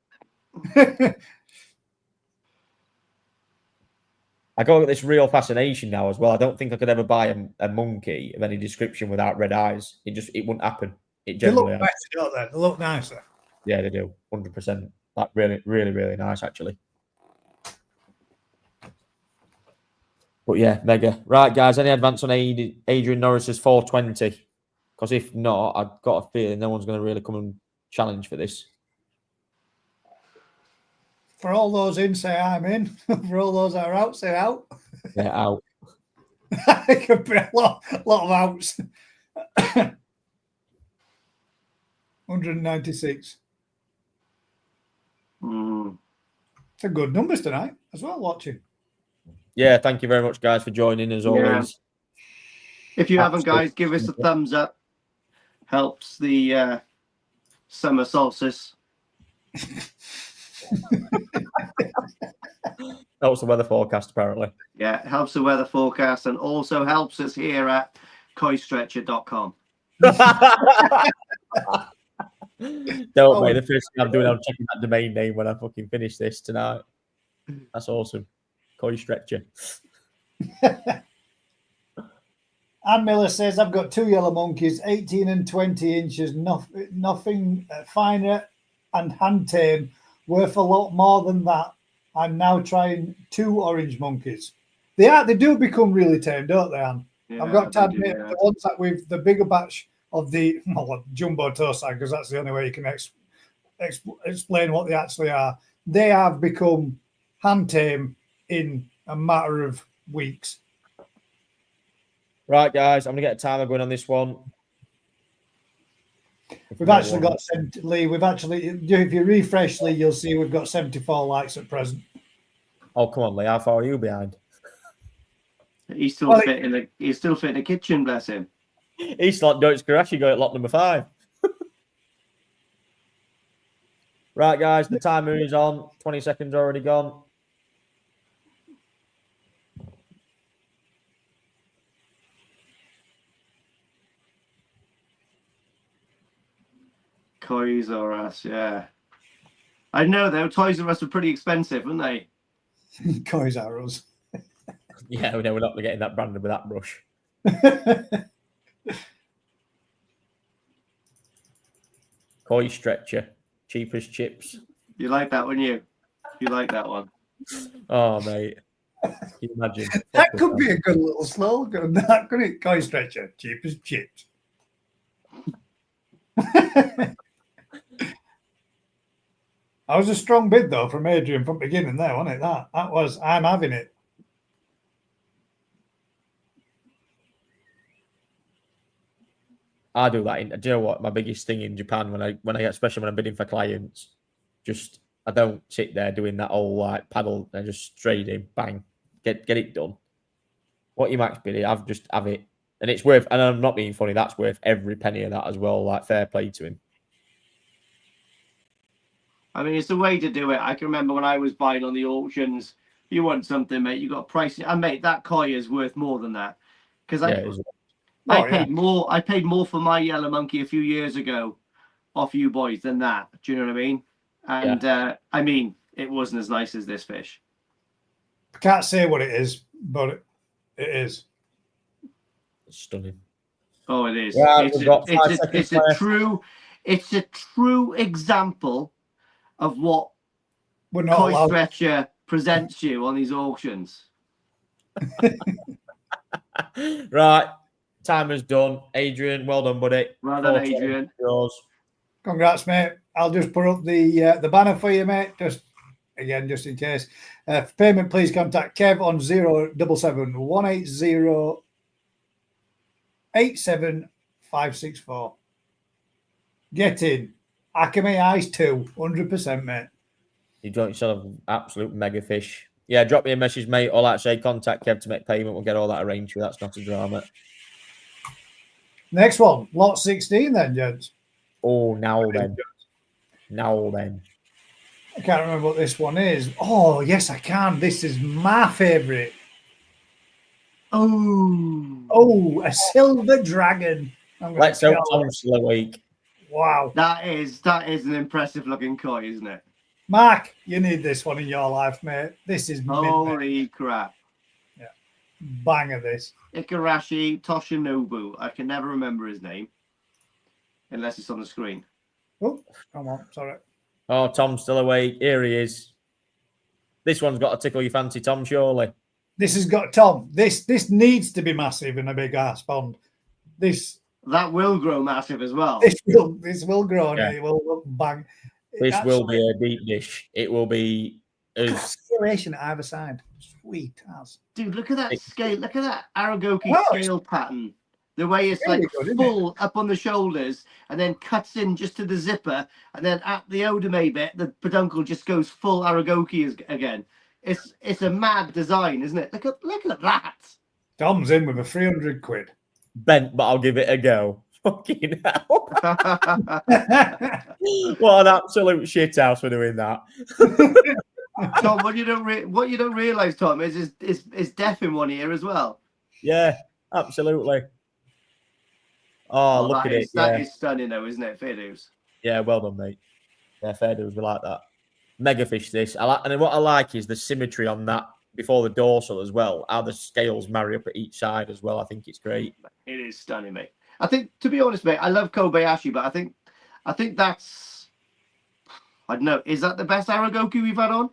I got this real fascination now as well. I don't think I could ever buy a monkey of any description without red eyes. It wouldn't happen. It generally they look better, don't they? They look nicer. Yeah, they do. 100%. Like really, really, really nice, actually. But yeah, mega. Right, guys, any advance on Adrian Norris's 420? Because if not, I've got a feeling no one's going to really come and challenge for this. For all those in, say I'm in. For all those that are out, say out. Yeah, out. It could be a lot of outs. 196. It's a good numbers tonight as well, watching. Yeah, thank you very much, guys, for joining, as always. If you haven't, guys, give us a thumbs up. Helps the summer solstice. Helps the weather forecast, apparently. Yeah, it helps the weather forecast and also helps us here at koistretcher.com. Don't mate, the first thing I'm doing, I'm checking that domain name when I fucking finish this tonight. That's awesome. Koi Stretcher. Ann Miller says, I've got 2 yellow monkeys, 18 and 20 inches, nothing finer and hand tame, worth a lot more than that. I'm now trying 2 orange monkeys. They do become really tame, don't they, Anne? Yeah, I've got to admit, the ones that with the bigger batch of the jumbo Tosai, because that's the only way you can explain what they actually are. They have become hand tame in a matter of weeks. Right, guys, I'm going to get a timer going on this one. We've actually got Lee. If you refresh Lee, you'll see we've got 74 likes at present. Oh, come on, Lee. How far are you behind? He's still fit in the kitchen, bless him. He's like Doitsu karashigoi at lot number 5. Right, guys, the timer is on. 20 seconds already gone. Toys R Us, yeah. I know though. Toys R Us are pretty expensive, aren't they? Toys R Us. Yeah, we know we're not getting that branded with that brush. Koi stretcher, cheap as chips. You like that one, you like that one? Oh, mate. Can you imagine? That could be a good little slogan. That could it? Koi stretcher, cheap as chips. That was a strong bid though from Adrian from the beginning there, wasn't it? That was I'm having it. I do that. Do you know what? My biggest thing in Japan when I especially when I'm bidding for clients, just I don't sit there doing that whole like paddle and just straight in, bang, get it done. What you max bid, I've just have it, and it's worth. And I'm not being funny. That's worth every penny of that as well. Like fair play to him. I mean, it's the way to do it. I can remember when I was buying on the auctions. You want something, mate? You got a price. And mate, that koi is worth more than that because I paid more. I paid more for my yellow monkey a few years ago off you boys than that. Do you know what I mean? And I mean, it wasn't as nice as this fish. I can't say what it is, but it is. It's stunning. Oh, it is. Yeah, It's a true example of what koi stretcher presents you on these auctions. Right. Timer's done. Adrian, well done, buddy. Well done, Adrian. Yours. Congrats, mate. I'll just put up the banner for you, mate. Just in case. For payment, please contact Kev on 077 180 87564. Get in. Akame Eyes 2, 100%, mate. You got yourself an absolute mega fish. Yeah, drop me a message, mate. Or like say, contact Kev to make payment. We'll get all that arranged for you. That's not a drama. Next one, lot 16 then, gents. Oh, now then. I can't remember what this one is. Oh, yes, I can. This is my favourite. Oh, a silver dragon. Let's hope Tom's still awake. Wow. That is an impressive looking koi, isn't it? Mark, you need this one in your life, mate. This is holy crap. Yeah. Banger this. Ikarashi Toshinobu. I can never remember his name. Unless it's on the screen. Oh, come on, sorry. Oh, Tom's still awake. Here he is. This one's got to tickle your fancy, Tom, surely. This has got Tom. This needs to be massive in a big ass pond. That will grow massive as well. This will grow and it will bang. This will be a deep dish. It will be scalation at either side. Sweet as. Dude, look at that scale. Look at that Aragoki scale pattern. The way it's like full up on the shoulders and then cuts in just to the zipper, and then at the odame bit, the peduncle just goes full Aragoki again. It's a mad design, isn't it? Look at that. Tom's in with a 300 quid. Bent, but I'll give it a go. Fucking hell. What an absolute shithouse for doing that. Tom, what you don't realise, Tom, is deaf in one ear as well. Yeah, absolutely. Oh, look at it. That is stunning, though, isn't it? Fair dues. Yeah, well done, mate. Yeah, fair dues. We like that. Mega fish, this. And what I like is the symmetry on that before the dorsal as well, how the scales marry up at each side as well. I think it's great. It is stunning, mate. I think, to be honest, mate, I love Kobayashi, but I think that's, I don't know, is that the best Aragoku we've had on?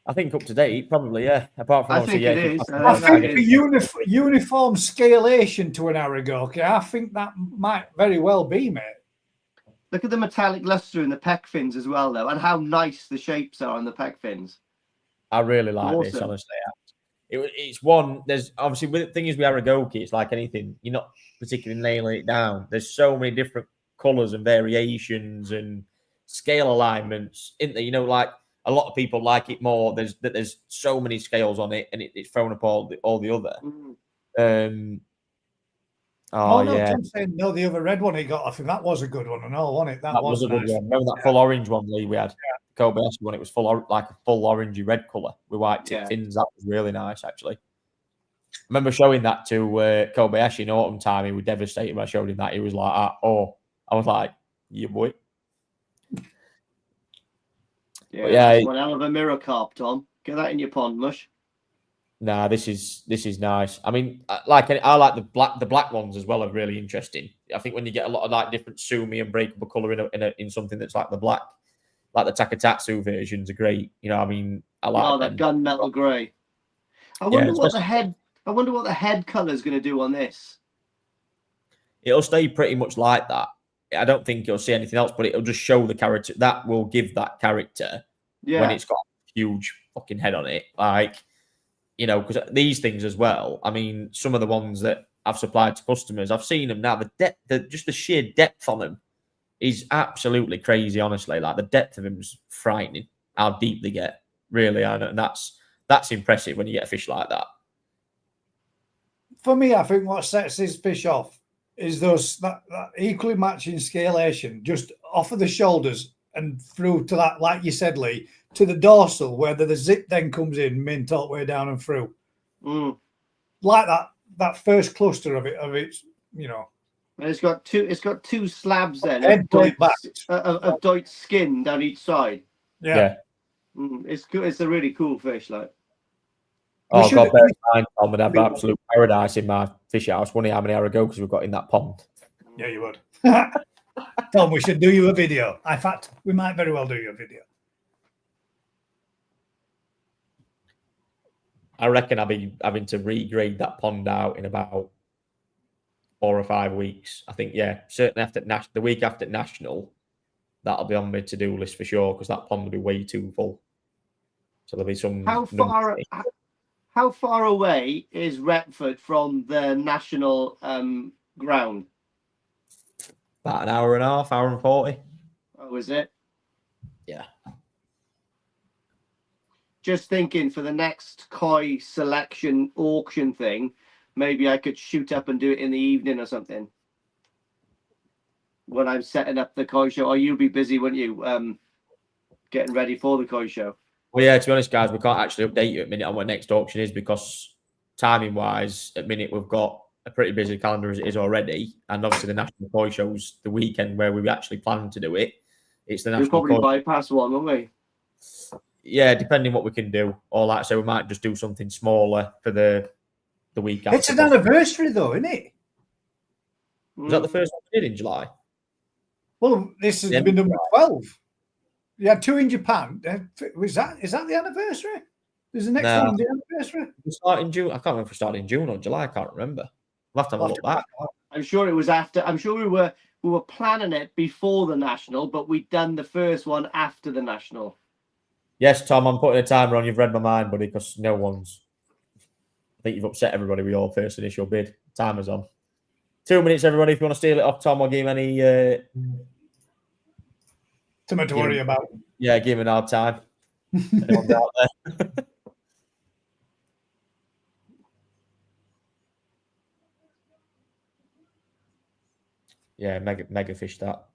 I think up to date, probably, yeah. Apart from I obviously, think yeah, it is. I think the uniform scalation to an Aragoki, I think that might very well be, mate. Look at the metallic luster in the pec fins as well, though, and how nice the shapes are on the pec fins. I really like this, Awesome. honestly. It's one. There's obviously the thing is with Aragoki, it's like anything. You're not particularly nailing it down. There's so many different colors and variations and scale alignments. Isn't there? You know, like a lot of people like it more. There's so many scales on it, and it's thrown up all the other. No, Tom's saying no. The other red one he got off him, that was a good one, and all, wasn't it? That was a good nice. one. Remember that full orange one, Lee? We had Kobayashi one. It was like a full orangey red color with white tip fins. That was really nice, actually. I remember showing that to Kobayashi in autumn time. He was devastated when I showed him that. He was like, "Oh," I was like, "You boy." Yeah, one hell of a mirror carp, Tom. Get that in your pond, mush. Nah, this is nice. I mean, I like the black ones as well are really interesting. I think when you get a lot of like different sumi and breakable color in something that's like the black, like the Takatatsu versions are great. You know, I mean, I like that gunmetal grey. I wonder what the head color is going to do on this. It'll stay pretty much like that. I don't think you'll see anything else, but it'll just show the character. That will give that character when it's got a huge fucking head on it, like. You know, because these things as well. I mean, some of the ones that I've supplied to customers, I've seen them now. The depth, just the sheer depth on them is absolutely crazy. Honestly, like the depth of them is frightening. How deep they get, really, and that's impressive when you get a fish like that. For me, I think what sets this fish off is that equally matching scalation, just off of the shoulders and through to that, like you said, Lee, to the dorsal where the zip then comes in mint all the way down and through. Like that first cluster of its, you know. And it's got two slabs then of Doitsu skin down each side. Yeah. It's good. It's a really cool fish, like. Oh, God, bear in mind, Tom, would have absolute paradise in my fish house. Wonder how many Aragokas we've got in that pond. Yeah, you would. Tom, we should do you a video. In fact, we might very well do you a video. I reckon I'll be having to regrade that pond out in about 4 or 5 weeks. I think, certainly after the week after National, that'll be on my to-do list for sure, because that pond will be way too full. So there'll be some. How far away is Retford from the National ground? About an hour and a half, hour and 40. Oh, is it? Yeah. Just thinking for the next koi selection auction thing, maybe I could shoot up and do it in the evening or something. When I'm setting up the koi show, or you'll be busy, won't you? Getting ready for the koi show. Well, yeah, to be honest, guys, we can't actually update you at minute on what next auction is, because timing-wise, at minute we've got a pretty busy calendar as it is already, and obviously the National Koi Show's the weekend where we actually plan to do it. It's the National We'll probably bypass one, won't we? Yeah, depending what we can do. All that, so we might just do something smaller for the week after. It's an anniversary, though, isn't it? Was that the first one we did in July? Well, this has been number 12. You had 2 in Japan. Is that the anniversary? Is the next one the anniversary? We start in June. I can't remember if we started in June or July. I can't remember. We'll have to have a look back. I'm sure it was after. I'm sure we were planning it before the National, but we'd done the first one after the National. Yes, Tom, I'm putting a timer on. You've read my mind, buddy, because no one's. I think you've upset everybody with your first initial bid. Timer's on. 2 minutes, everybody. If you want to steal it off Tom, or give him any. Something to worry about. Yeah, give him an hard time. Anyone's out there. Yeah, mega fish that.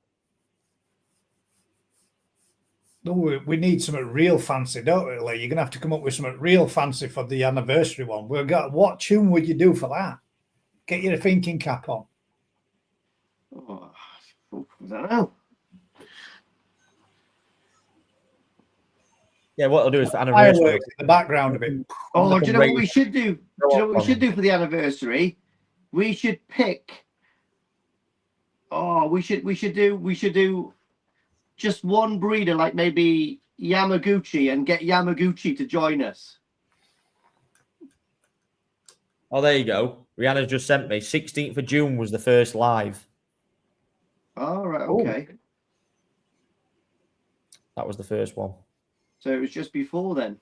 No, we need something real fancy, don't we, Lee? You're going to have to come up with something real fancy for the anniversary one. What tune would you do for that? Get your thinking cap on. Oh, I don't know. Yeah, what I'll do is for anniversary. Fireworks in the background of it. Oh, do you know what we should do? Do you know what we should do for the anniversary? We should pick. Oh, we should do just one breeder, like maybe Yamaguchi, and get Yamaguchi to join us. Oh, there you go. Rihanna's just sent me. 16th of June was the first live. All right, okay. Ooh. That was the first one. So it was just before then.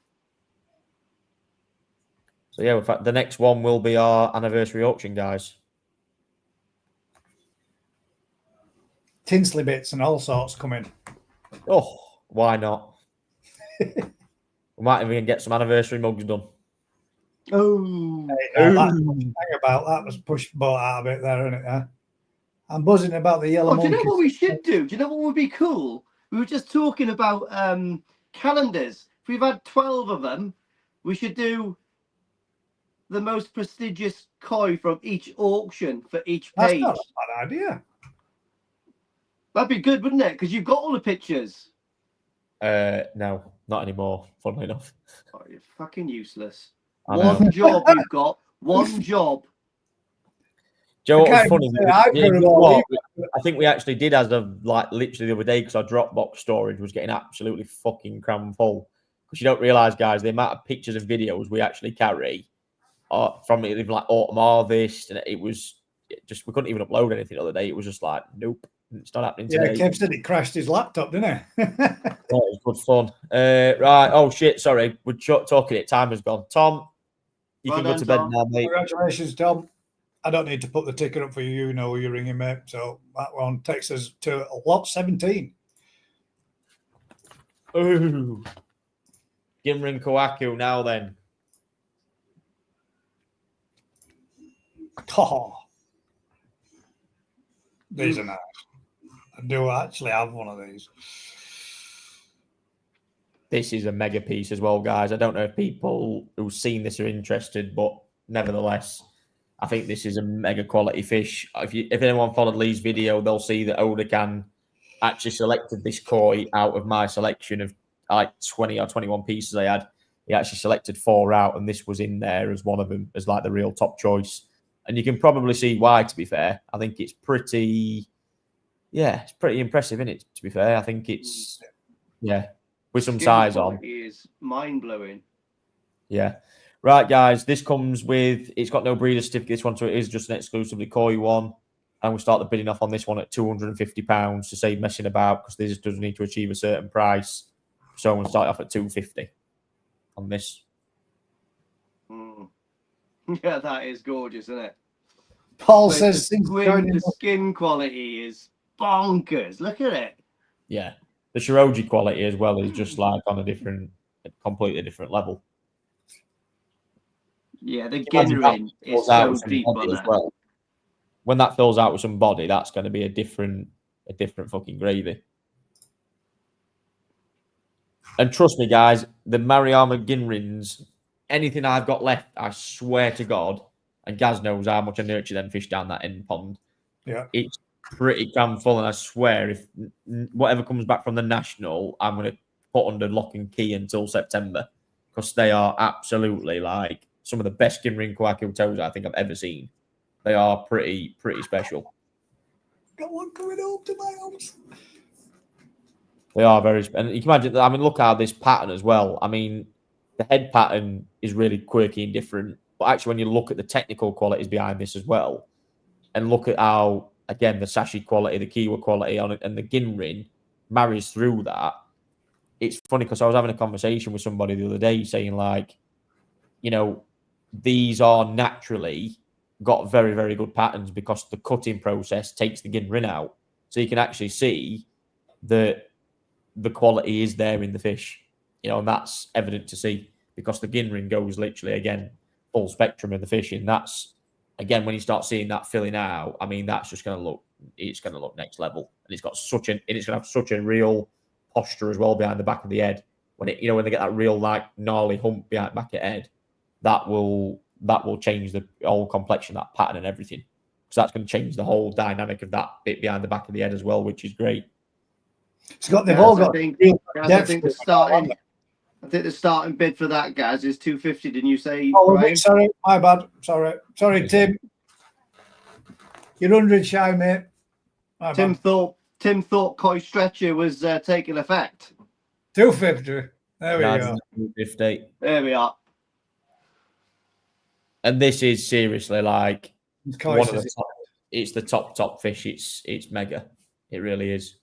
So yeah, in fact, the next one will be our anniversary auction, guys. Tinsley bits and all sorts coming. Oh, why not? We might even get some anniversary mugs done. Oh, Thing about that was pushed bought out of it there, isn't it? Yeah? I'm buzzing about the yellow monkeys. Do you know what we should do? Do you know what would be cool? We were just talking about calendars. If we've had 12 of them, we should do the most prestigious koi from each auction for each page. That's not a bad idea. That'd be good, wouldn't it? Because you've got all the pictures. No, not anymore, funnily enough. Oh, you're fucking useless. One job you've got. One job. Joe, what was funny? I I think we actually did as of like literally the other day because our Dropbox storage was getting absolutely fucking cram full. Because you don't realise, guys, the amount of pictures and videos we actually carry from even like autumn harvest, and it was just we couldn't even upload anything the other day. It was just like, nope, it's not happening today. Yeah, Kev said it crashed his laptop, didn't he? It was good fun. Right. Oh shit. Sorry, we're talking. It. Time has gone. Tom, you can go to bed now, mate. Congratulations, Tom. I don't need to put the ticket up for you. You know who you're ringing, mate. So that one takes us to lot 17. Ooh. Ginrin Kawaku now then. Oh, these are nice. I do actually have one of these. This is a mega piece as well, guys. I don't know if people who've seen this are interested, but nevertheless, I think this is a mega quality fish. If anyone followed Lee's video, they'll see that Odakan actually selected this koi out of my selection of like 20 or 21 pieces I had. He actually selected 4 out, and this was in there as one of them, as like the real top choice. And you can probably see why, to be fair. I think it's pretty, it's pretty impressive, isn't it, to be fair? I think it's, with some size on. It is mind-blowing. Yeah. Right, guys, this comes with, it's got no breeder certificate, this one, so it is just an exclusively koi one. And we'll start the bidding off on this one at £250 to save messing about, because this does need to achieve a certain price. So I'm going to start off at £250 on this. Yeah, that is gorgeous, isn't it? Paul says the skin quality is bonkers. Look at it. Yeah. The Shiroji quality as well is just like on a completely different level. Yeah, the Ginrin is so deep on that. Well. When that fills out with some body, that's going to be a different fucking gravy. And trust me, guys, the Marama Ginrins, anything I've got left, I swear to God, and Gaz knows how much I nurture them fish down that end pond. Yeah, it's pretty cram full, and I swear if whatever comes back from the national, I'm going to put under lock and key until September, because they are absolutely like some of the best Ginrin Kwaku toes I think I've ever seen. They are pretty special. Got one coming home to my house. They are very, and you can imagine. I mean, look how this pattern as well. I mean, the head pattern is really quirky and different, but actually, when you look at the technical qualities behind this as well, and look at how again the sashi quality, the kiwa quality on it, and the Ginrin marries through that. It's funny because I was having a conversation with somebody the other day saying like, you know, these are naturally got very, very good patterns because the cutting process takes the Ginrin out. So you can actually see that the quality is there in the fish, you know, and that's evident to see because the Ginrin goes literally, again, full spectrum of the fish. And that's, again, when you start seeing that filling out, I mean, that's just going to look, it's going to look next level. And it's got such an, and it's going to have such a real posture as well behind the back of the head. When it, you know, when they get that real, like, gnarly hump behind the back of the head, that will change the whole complexion, that pattern and everything. So that's going to change the whole dynamic of that bit behind the back of the head as well, which is great. It's got, they've all got. I think they're starting. I think the starting bid for that, Gaz, is 250. Didn't you say? Oh, Ryan? sorry, my bad. Sorry, Tim. You're 100 shy, mate. My Tim bad. thought Koi Stretcher was taking effect. 250. There we go. 250. There we are. And this is seriously like Koi one of the top, it's the top fish. It's mega. It really is.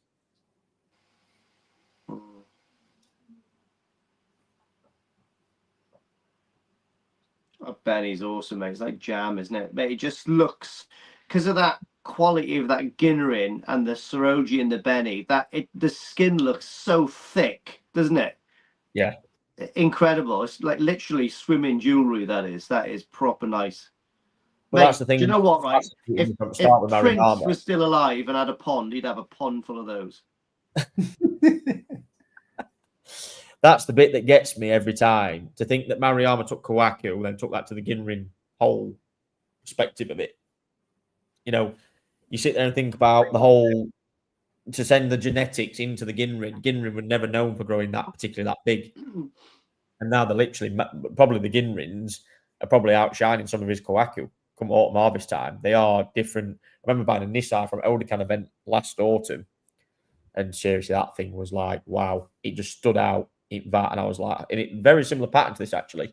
Oh, Benny's awesome, mate. It's like jam, isn't it? Mate, it just looks, because of that quality of that ginrin and the Soroji and the Benny, the skin looks so thick, doesn't it? Yeah. Incredible. It's like literally swimming jewelry, that is. That is proper nice. Well, Mate, that's the thing. Do you know what, right? If Prince Marama was still alive and had a pond, he'd have a pond full of those. That's the bit that gets me every time. To think that Maruyama took Kawaku, then took that to the Ginrin whole perspective of it. You know, you sit there and think about the whole, to send the genetics into the Ginrin. Ginrin were never known for growing that particularly that big. And now they're literally, probably the Ginrins are probably outshining some of his Kawaku come autumn harvest time. They are different. I remember buying a Nissan from Odecan event last autumn. And seriously, that thing was like, wow, it just stood out. That, and I was like, and it very similar pattern to this actually,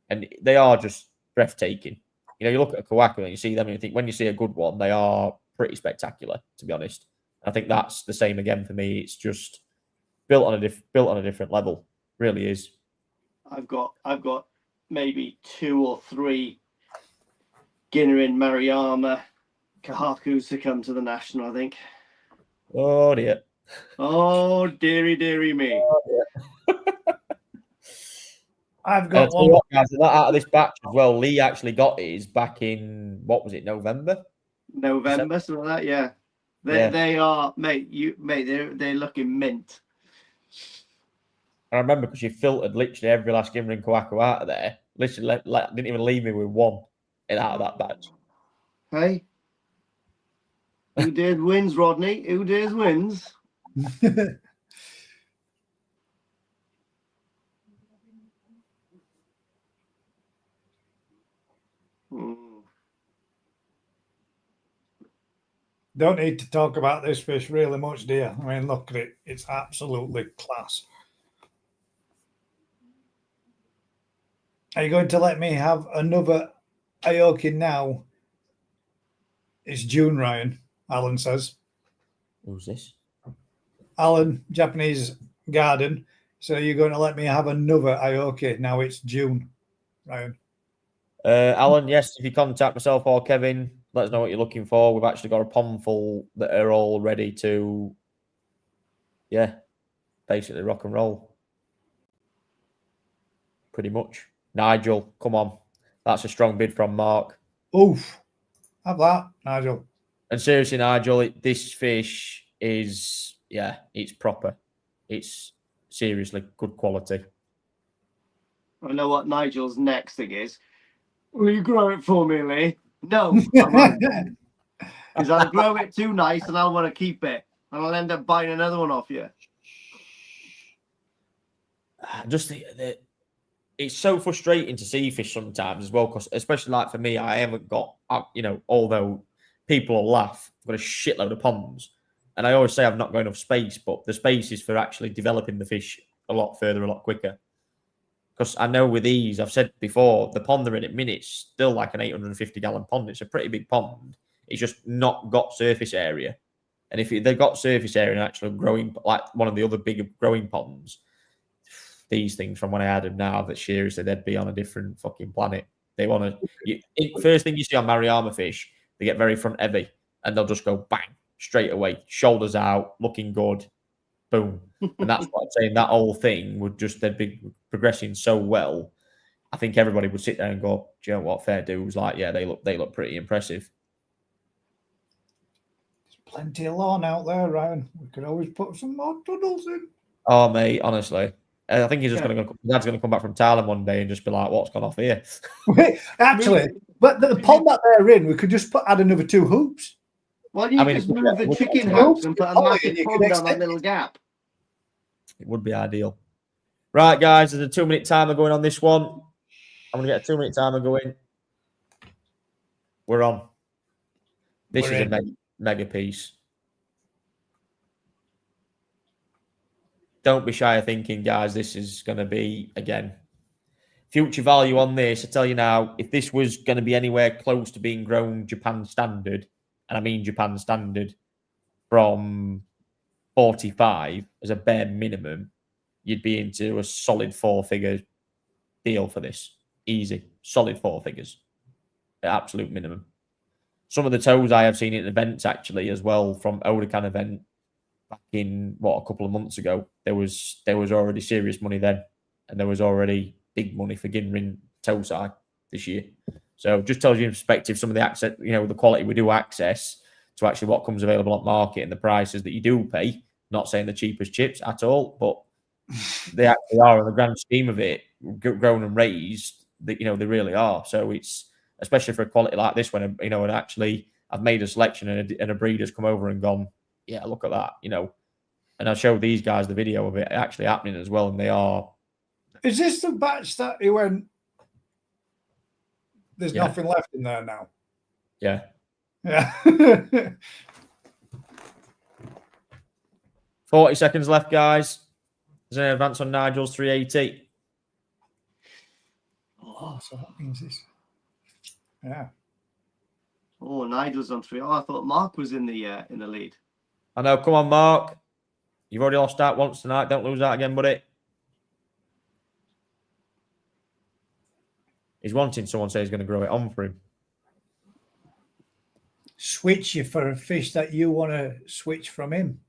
and they are just breathtaking. You know, you look at a Kawaku and you see them, and you think when you see a good one, they are pretty spectacular. To be honest, I think that's the same again for me. It's just built on a different level. Really is. I've got maybe 2 or 3 Ginrin Maruyama Kahakus to come to the national. I think. Oh dear. Oh dearie me. Oh, dear. I've got one. What, guys, out of this batch as well, Lee actually got his back in, what was it, November, something like that. Yeah, they are, mate. They're looking mint. I remember because you filtered literally every last Ginrin Kawaku out of there. Literally, didn't even leave me with one out of that batch. Hey, who dares wins, Rodney? Who dares wins? Don't need to talk about this fish really much, do you? I mean, look at it. It's absolutely class. Are you going to let me have another Aoki now? It's June, Ryan, Alan says. Who's this? Alan, Japanese Garden. So you're going to let me have another Aoki now? It's June, Ryan. Alan, yes, if you contact myself or Kevin, let us know what you're looking for. We've actually got a pond full that are all ready to, basically rock and roll. Pretty much. Nigel, come on. That's a strong bid from Mark. Oof. Have that, Nigel. And seriously, Nigel, this fish is, it's proper. It's seriously good quality. I know what Nigel's next thing is. Will you grow it for me, Lee? No, I won't. Because I'll grow it too nice and I'll want to keep it. And I'll end up buying another one off you. Just that it's so frustrating to see fish sometimes as well, because especially like for me, I haven't got, although people will laugh, I've got a shitload of ponds. And I always say I've not got enough space, but the space is for actually developing the fish a lot further, a lot quicker. Because I know with these, I've said before, the pond they're in at minutes still like an 850-gallon pond. It's a pretty big pond. It's just not got surface area. And if they've got surface area and actually growing, like one of the other bigger growing ponds, these things from when I had them now, that seriously, they'd be on a different fucking planet. They want to... First thing you see on Maruyama fish, they get very front heavy and they'll just go bang, straight away. Shoulders out, looking good. Boom. And that's what I'm saying. That whole thing would just, they'd be progressing so well. I think everybody would sit there and go, do you know what, fair dues? Like, yeah, they look pretty impressive. There's plenty of lawn out there, Ryan. We could always put some more tunnels in. Oh, mate, honestly. I think he's just going to, Dad's going to come back from Thailand one day and just be like, what's gone off here? Actually, but the pond that they're in, we could just add another 2 hoops. Why don't you just move the chicken house and put a massive pond down that little gap? It would be ideal. Right, guys, there's a 2-minute timer going on this one. I'm going to get a 2-minute timer going. We're on. This is a mega piece. Don't be shy of thinking, guys, this is going to be, again, future value on this. I tell you now, if this was going to be anywhere close to being grown Japan standard, and I mean Japan standard from 45 as a bare minimum, you'd be into a solid 4-figure deal for this. Easy. Solid 4 figures. At absolute minimum. Some of the toes I have seen at events actually as well from Odakan event back in a couple of months ago. There was already serious money then, and there was already big money for Ginrin Tosai this year. So just tells you in perspective some of the access, the quality we do access to actually what comes available on market and the prices that you do pay. Not saying the cheapest chips at all, but they actually are in the grand scheme of it, grown and raised. That they really are. So it's especially for a quality like this when and actually I've made a selection and a breeder's come over and gone, yeah, look at that, and I showed these guys the video of it actually happening as well, and they are. Is this the batch that he went? There's nothing left in there now. Yeah. Yeah. 40 seconds left, guys. There's an advance on Nigel's 380. Oh, so that means this. Yeah. Oh, Nigel's on 3. Oh, I thought Mark was in the lead. I know. Come on, Mark. You've already lost out once tonight. Don't lose out again, buddy. He's wanting someone to say he's going to grow it on for him. Switch you for a fish that you want to switch from him.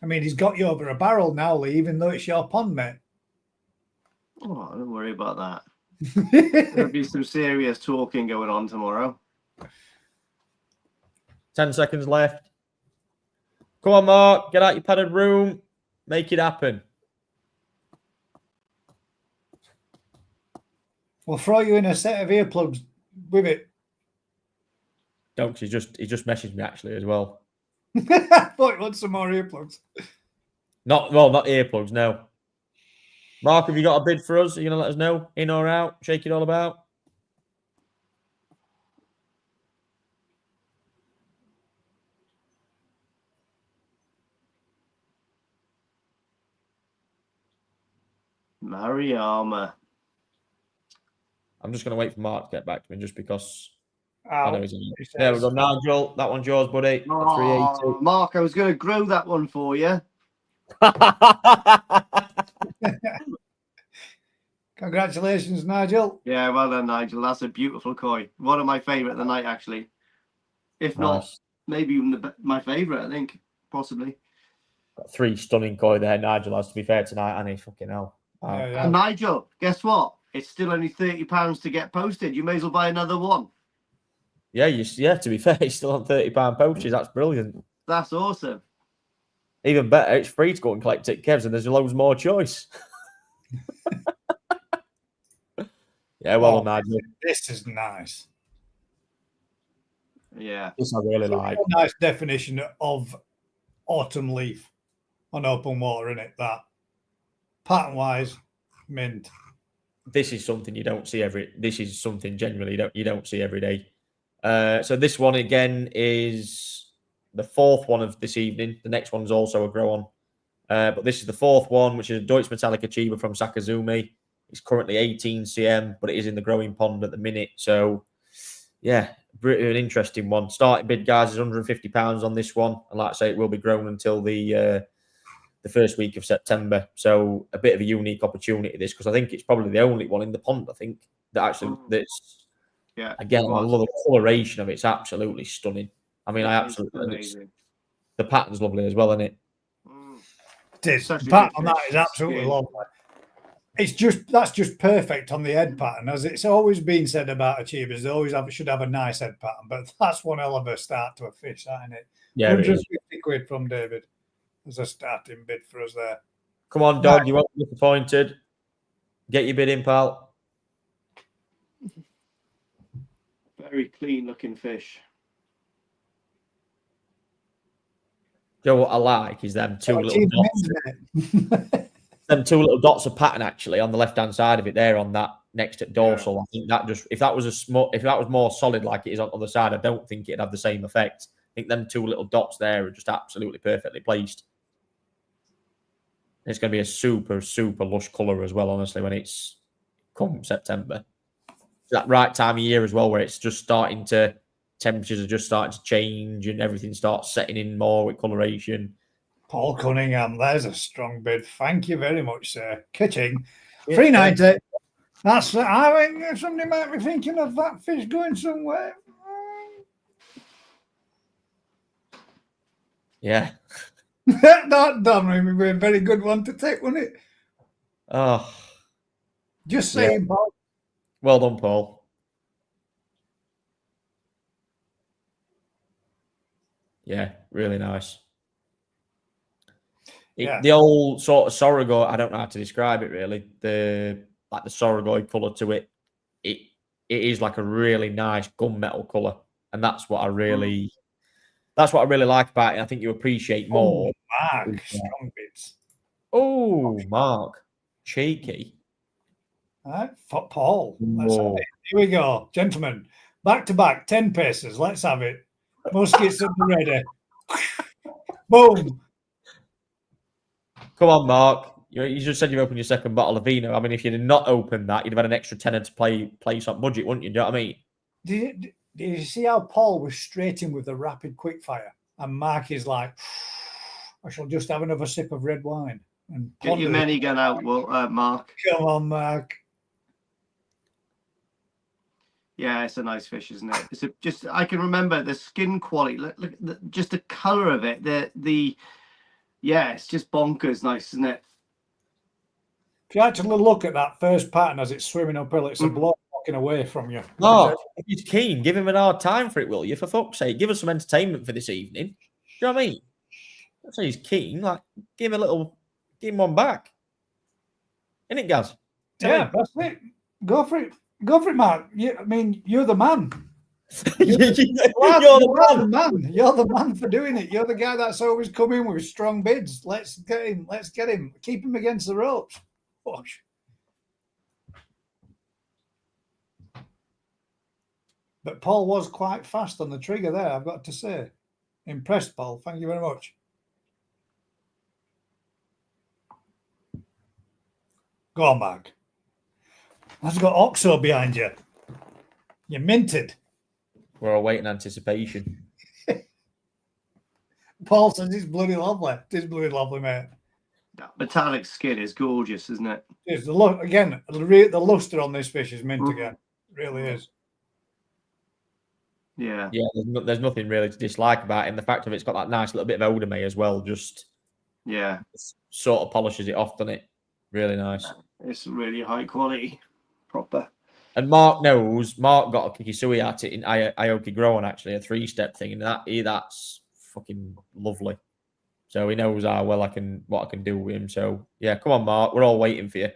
I mean, he's got you over a barrel now, Lee, even though it's your pond, mate. Oh, don't worry about that. There'll be some serious talking going on tomorrow. 10 seconds left. Come on, Mark. Get out your padded room. Make it happen. We'll throw you in a set of earplugs with it. Don't, he just messaged me actually as well. I thought you want some more earplugs. Not earplugs, no. Mark, have you got a bid for us? Are you going to let us know? In or out? Shake it all about? Marama. I'm just going to wait for Mark to get back to me just because I know he's in. There we go. Nigel, that one's yours, buddy. Oh, Mark, I was going to grow that one for you. Congratulations, Nigel. Yeah, well done, Nigel. That's a beautiful koi. One of my favourite of the night, actually. If not, maybe even my favourite, I think, possibly. Got 3 stunning koi there, Nigel, has to be fair tonight, and he fucking hell. And Nigel, guess what? It's still only £30 to get posted. You may as well buy another one. Yeah, to be fair, he's still on £30 pouches. That's brilliant. That's awesome. Even better, it's free to go and collect it, Kevs, and there's loads more choice. Yeah, well done, Nigel. This is nice. Yeah. This I really like. Nice definition of autumn leaf on open water, isn't it? That pattern-wise, mint. This is something you don't see this is something generally you don't see every day. So this one again is the 4th one of this evening. The next one's also a grow on. But this is the 4th one, which is a Doitsu Metallic Chiba from Sakazumi. It's currently 18 cm, but it is in the growing pond at the minute. So, yeah, an interesting one. Starting bid, guys, is £150 on this one. And like I say, it will be grown until the first week of September. So a bit of a unique opportunity, this, because I think it's probably the only one in the pond, I think, that actually, that's, again, I love the coloration of it. It's absolutely stunning. I mean, I absolutely, the pattern's lovely as well, isn't it? It is. The pattern on that is absolutely lovely. That's just perfect on the head pattern, as it's always been said about Achibas. They always should have a nice head pattern, but that's one hell of a start to a fish, isn't it? Yeah, 150 quid from David as a starting bid for us there. Come on, dog, you won't be disappointed. Get your bid in, pal. Very clean looking fish. You know what I like is them 2 little dots. them two little dots of pattern actually on the left-hand side of it there on that next to dorsal. I think that just if that was more solid like it is on the other side, I don't think it'd have the same effect. I think them two little dots there are just absolutely perfectly placed. It's going to be a super, super lush colour as well, honestly, when it's come September. It's that right time of year as well, where it's just starting to, temperatures are just starting to change and everything starts setting in more with coloration. Paul Cunningham, there's a strong bid. Thank you very much, sir. Kitching, 390. That's, I think somebody might be thinking of that fish going somewhere. Yeah. That would be a very good one to take, wouldn't it? Oh. Just saying, Paul. Well done, Paul. Yeah, really nice. The old sort of sorogoi, I don't know how to describe it really. The sorogoi colour to it. It is like a really nice gunmetal colour. And that's what I really like about it. I think you appreciate more. Mark, strong bits. Oh, Mark. Cheeky. All right, for Paul. Let's have it. Here we go. Gentlemen, back to back, 10 paces. Let's have it. Muskets at the ready. Boom. Come on, Mark. You just said you've opened your second bottle of vino. I mean, if you did not open that, you'd have had an extra tenner to place on budget, wouldn't you? Do you know what I mean? Did you see how Paul was straight in with the rapid quick fire? And Mark is like, I shall just have another sip of red wine. And get your minigun out, Mark. Come on, Mark. Yeah, it's a nice fish, isn't it? I can remember the skin quality. Look just the color of it. Yeah, it's just bonkers nice, isn't it? If you actually look at that first pattern as it's swimming uphill, it's a bloke walking away from you. Oh, if he's keen, give him an hard time for it, will you? For fuck's sake, give us some entertainment for this evening. Do you know what I mean? That's he's keen. Like, give him one back. Isn't it, Gaz? Yeah, that's it. Go for it. Go for it, Mark. You're the man. You're the man. You're the man for doing it. You're the guy that's always come in with strong bids. Let's get him. Let's get him. Keep him against the ropes. Gosh. But Paul was quite fast on the trigger there, I've got to say. Impressed, Paul. Thank you very much. Go on, Mark. That's got OXO behind you. You're minted. We're all waiting anticipation. Paul says it's bloody lovely. It's bloody lovely, mate. That metallic skin is gorgeous, isn't it? It is. The luster on this fish is mint again. It really is. Yeah. Yeah, there's nothing really to dislike about it. And the fact of it's got that nice little bit of odame as well. Just sort of polishes it off, doesn't it? Really nice. It's really high quality. Proper. And Mark got a kikisui at it in Aoki Grown, actually, a 3-step thing. And that's fucking lovely. So he knows what I can do with him. So yeah, come on, Mark. We're all waiting for you.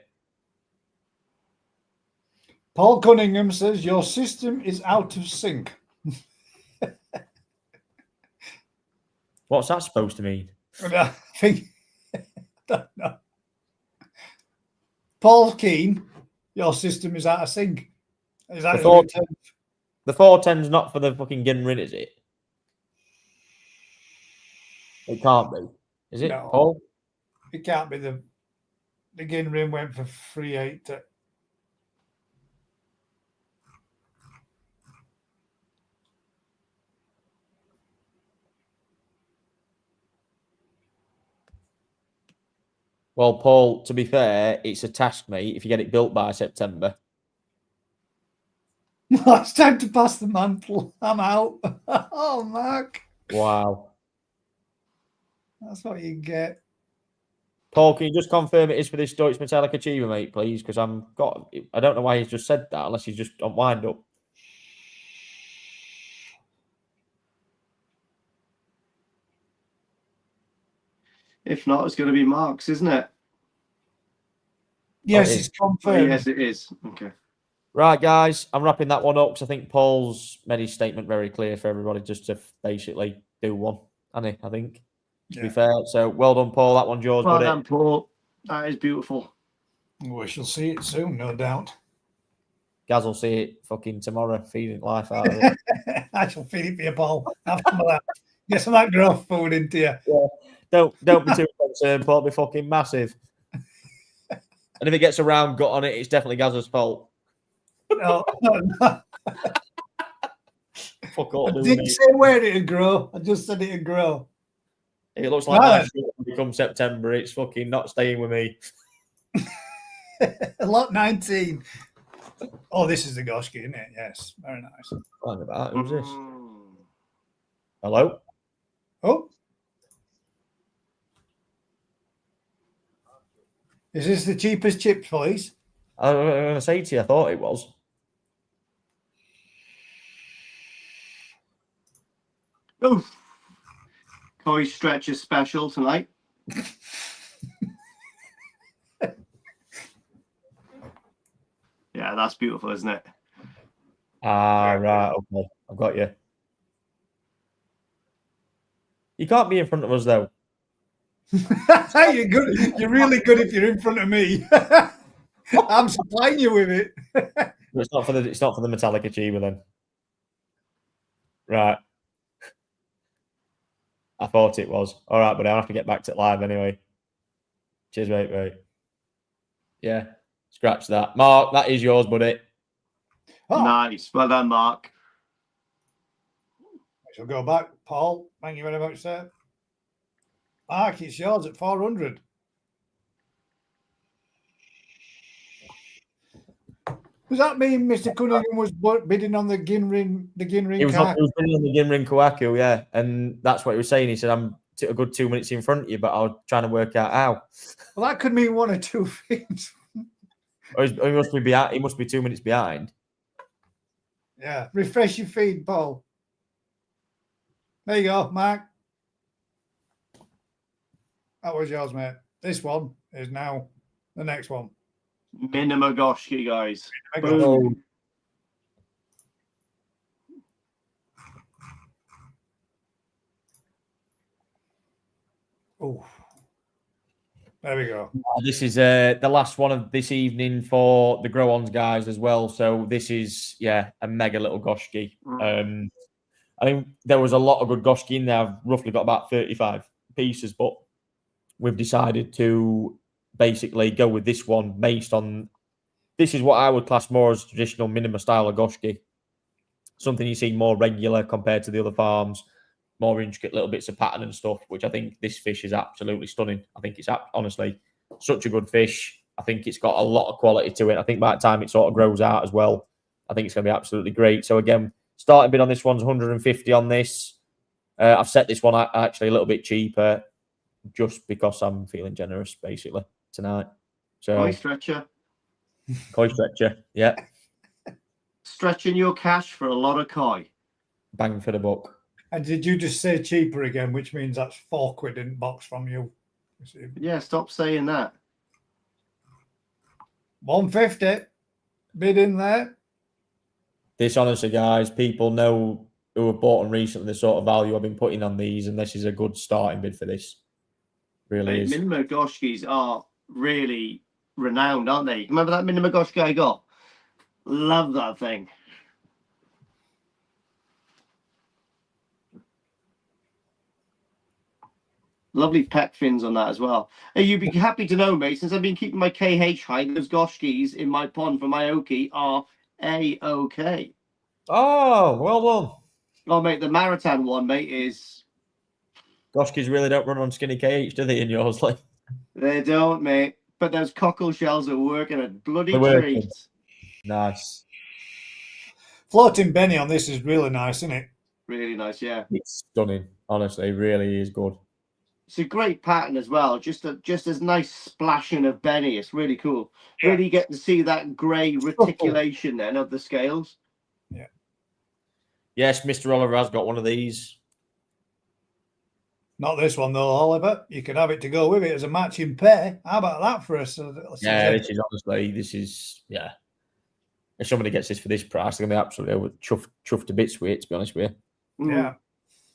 Paul Cunningham says your system is out of sync. What's that supposed to mean? I don't know. Paul Keane, your system is out of sync. Is that the 410's not for the fucking Ginrin, is it? It can't be. Is it, no, Paul? It can't be. The Ginrin went for 380. Well, Paul, to be fair, it's a task, mate, if you get it built by September. No, it's time to pass the mantle. I'm out. Oh, Mark. Wow. That's what you get. Paul, can you just confirm it is for this Deutsch Metallic Achiever, mate, please? Because I don't know why he's just said that, unless he's just on wind up. If not, it's going to be Mark's, isn't it? Yes, it's confirmed. Oh, yes, it is. Okay. Right, guys, I'm wrapping that one up because I think Paul's made his statement very clear for everybody just to basically do one, hasn't he? I think, to be fair. So well done, Paul. That one's yours, Well buddy. done, Paul. That is beautiful. We shall see it soon, no doubt. Gaz will see it fucking tomorrow, feeding life out of it. I shall feed it for you, Paul. Have some of that. Get some of that growth food into you. Yeah. Don't be too concerned, Paul. It'll be fucking massive. And if it gets a round gut on it, it's definitely Gaz's fault. No. Fuck all. I didn't say where it'd grow. I just said it'd grow. If it looks like my shit come September, it's fucking not staying with me. Lot 19. Oh, this is the Goshki, isn't it? Yes, very nice. Who's this? Hello? Oh. Is this the cheapest chips, please? I was going to say to you, I thought it was. Oh, Koi Stretcher special tonight. Yeah, that's beautiful, isn't it? Ah, right. Okay. I've got you. You can't be in front of us, though. You're good. You're really good if you're in front of me. I'm supplying you with it. It's not for the metallic achiever then. Right. I thought it was. All right, but I'll have to get back to it live anyway. Cheers, mate. Yeah. Scratch that. Mark, that is yours, buddy. Oh. Nice. Well done, Mark. I shall go back. Paul, thank you very much, sir. Mark, it's yours at 400. Does that mean Mr. Cunningham was bidding on the Ginrin car? He was bidding on the Ginrin Kawaku, yeah. And that's what he was saying. He said, I'm a good 2 minutes in front of you, but I was trying to work out how. Well, that could mean one or two things. Or he must be behind. He must be 2 minutes behind. Yeah. Refresh your feed, Paul. There you go, Mark. That was yours, mate. This one is now the next one. Minamagoshki, guys. Oh. Oh. There we go. This is the last one of this evening for the Grow-Ons guys as well. So this is, a mega little Goshki. I think there was a lot of good Goshki in there. I've roughly got about 35 pieces, but we've decided to basically go with this one based on, this is what I would class more as traditional minima style of Goshki. Something you see more regular compared to the other farms. More intricate little bits of pattern and stuff, which I think this fish is absolutely stunning. I think it's honestly such a good fish. I think it's got a lot of quality to it. I think by the time it sort of grows out as well, I think it's going to be absolutely great. So again, starting bid on this one's 150 on this. I've set this one actually a little bit cheaper just because I'm feeling generous basically tonight. So Koi Stretcher. Koi Stretcher, yeah. Stretching your cash for a lot of koi. Bang for the buck. And did you just say cheaper again, which means that's £4 in box from you? Yeah, stop saying that. 150 bid in there. This, honestly, guys, people know who have bought them recently the sort of value I've been putting on these, and this is a good starting bid for this. Really is. Minamagoshkis are really renowned, aren't they? Remember that Minamagoshki I got? Love that thing. Lovely pet fins on that as well. Hey, you'd be happy to know, mate, since I've been keeping my KH high, those Goshkis in my pond for my Oki are A-OK. Oh, well done. Oh, mate, the Maritan one, mate, is... Goshkis really don't run on skinny KH, do they, in yours? Like, They don't, mate. But those cockle shells are working a bloody treat. Nice. Floating Benny on this is really nice, isn't it? Really nice, yeah. It's stunning. Honestly, it really is good. It's a great pattern as well. Just as nice splashing of Benny. It's really cool. Yeah. Really get to see that grey reticulation then of the scales. Yeah. Yes, Mr. Oliver has got one of these. Not this one though, Oliver. You can have it to go with it as a matching pair. How about that for us? Yeah, this is honestly, yeah. If somebody gets this for this price, they're going to be absolutely chuffed to bits with it, to be honest with you. Yeah.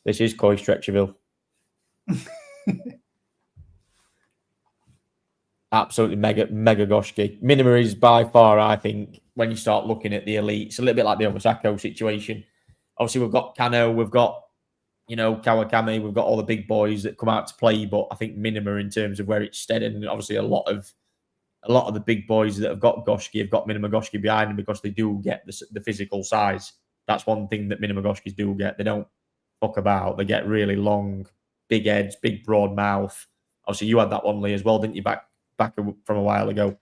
This is Koi Stretcherville. absolutely mega goshki. Minima is by far, I think, when you start looking at the elite, it's a little bit like the Omasako situation. Obviously, we've got Kano, we've got, Kawakami, we've got all the big boys that come out to play, but I think Minima in terms of where it's steady, and obviously a lot of the big boys that have got goshki have got Minima goshki behind them because they do get the physical size. That's one thing that Minima goshkis do get. They don't fuck about. They get really long, big heads, big broad mouth. Obviously, you had that one, Lee, as well, didn't you? Back from a while ago.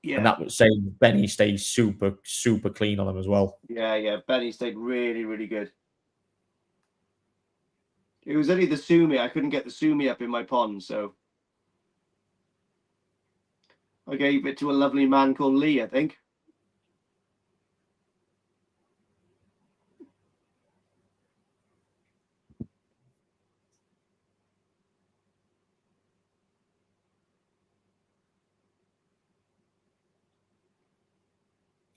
Yeah. And that was saying Beni stays super, super clean on them as well. Yeah. Beni stayed really, really good. It was only the sumi. I couldn't get the sumi up in my pond, so I gave it to a lovely man called Lee, I think.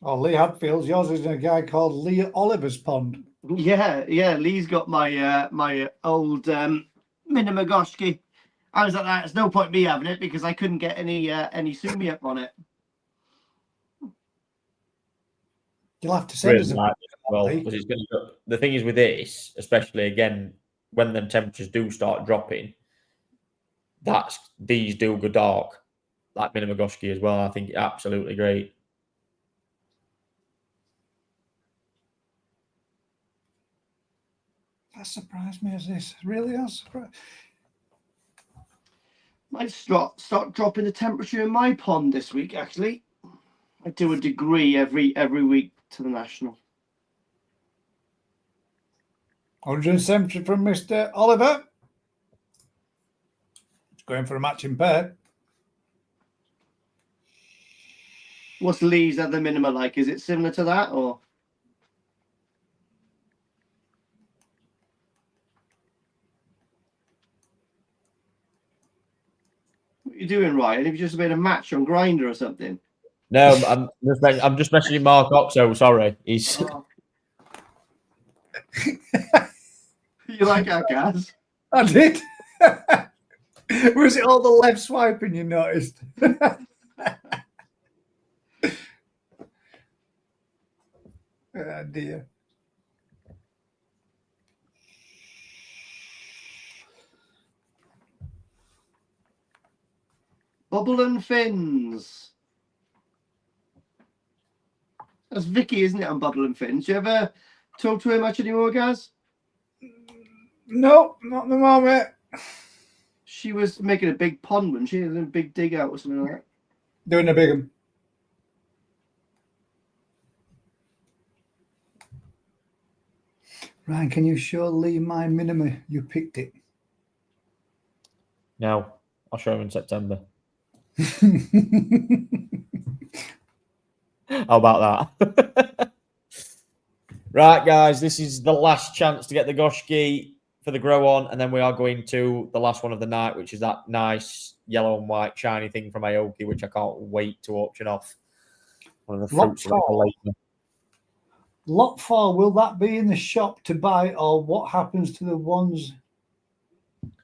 Oh, Lee Hadfield's. Yours is a guy called Lee Oliver's pond. Yeah. Lee's got my my old Minima goshki. I was like, there's no point me having it because I couldn't get any sumi up on it. You'll have to send us because it's going to. The thing is with this, especially again when the temperatures do start dropping, these do go dark, like Minima goshki as well. I think absolutely great. That surprised me as this. Really has surprised. Might start dropping the temperature in my pond this week, actually. I do a degree every week to the national. 170 from Mr. Oliver. It's going for a matching pair. What's Lee's other Minima like? Is it similar to that, or? What are you doing, Ryan? Have you just made a match on Grinder or something? No, I'm just messaging Mark Oxo. Sorry, he's. Oh. You like our gas? I did. Was it all the left swiping you noticed? Oh dear. Bubble and Fins. That's Vicky, isn't it, on Bubble and Fins? Do you ever talk to her much anymore, Gaz? No, not at the moment. She was making a big pond, wasn't she? A big dig out or something like that. Doing a big one. Ryan, can you show Lee my Minima? You picked it. No, I'll show him in September. How about that? Right, guys, this is the last chance to get the goshki for the grow on, and then we are going to the last one of the night, which is that nice yellow and white shiny thing from Aoki, which I can't wait to auction off. One of the fruits of the collection. Lot 4, will that be in the shop to buy, or what happens to the ones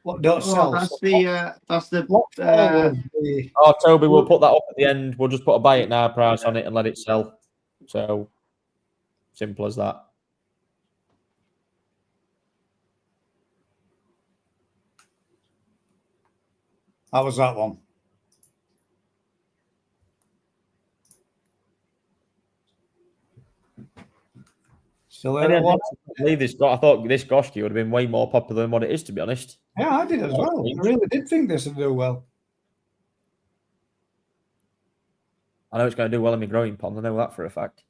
what don't sell? That's the Lot 4 Oh, Toby, we'll put that up at the end. We'll just put a buy it now price on it and let it sell. So simple as that. How was that one? Still there? I thought this goshki would have been way more popular than what it is, to be honest. Yeah, I did as well. I really did think this would do well. I know it's going to do well in my growing pond. I know that for a fact.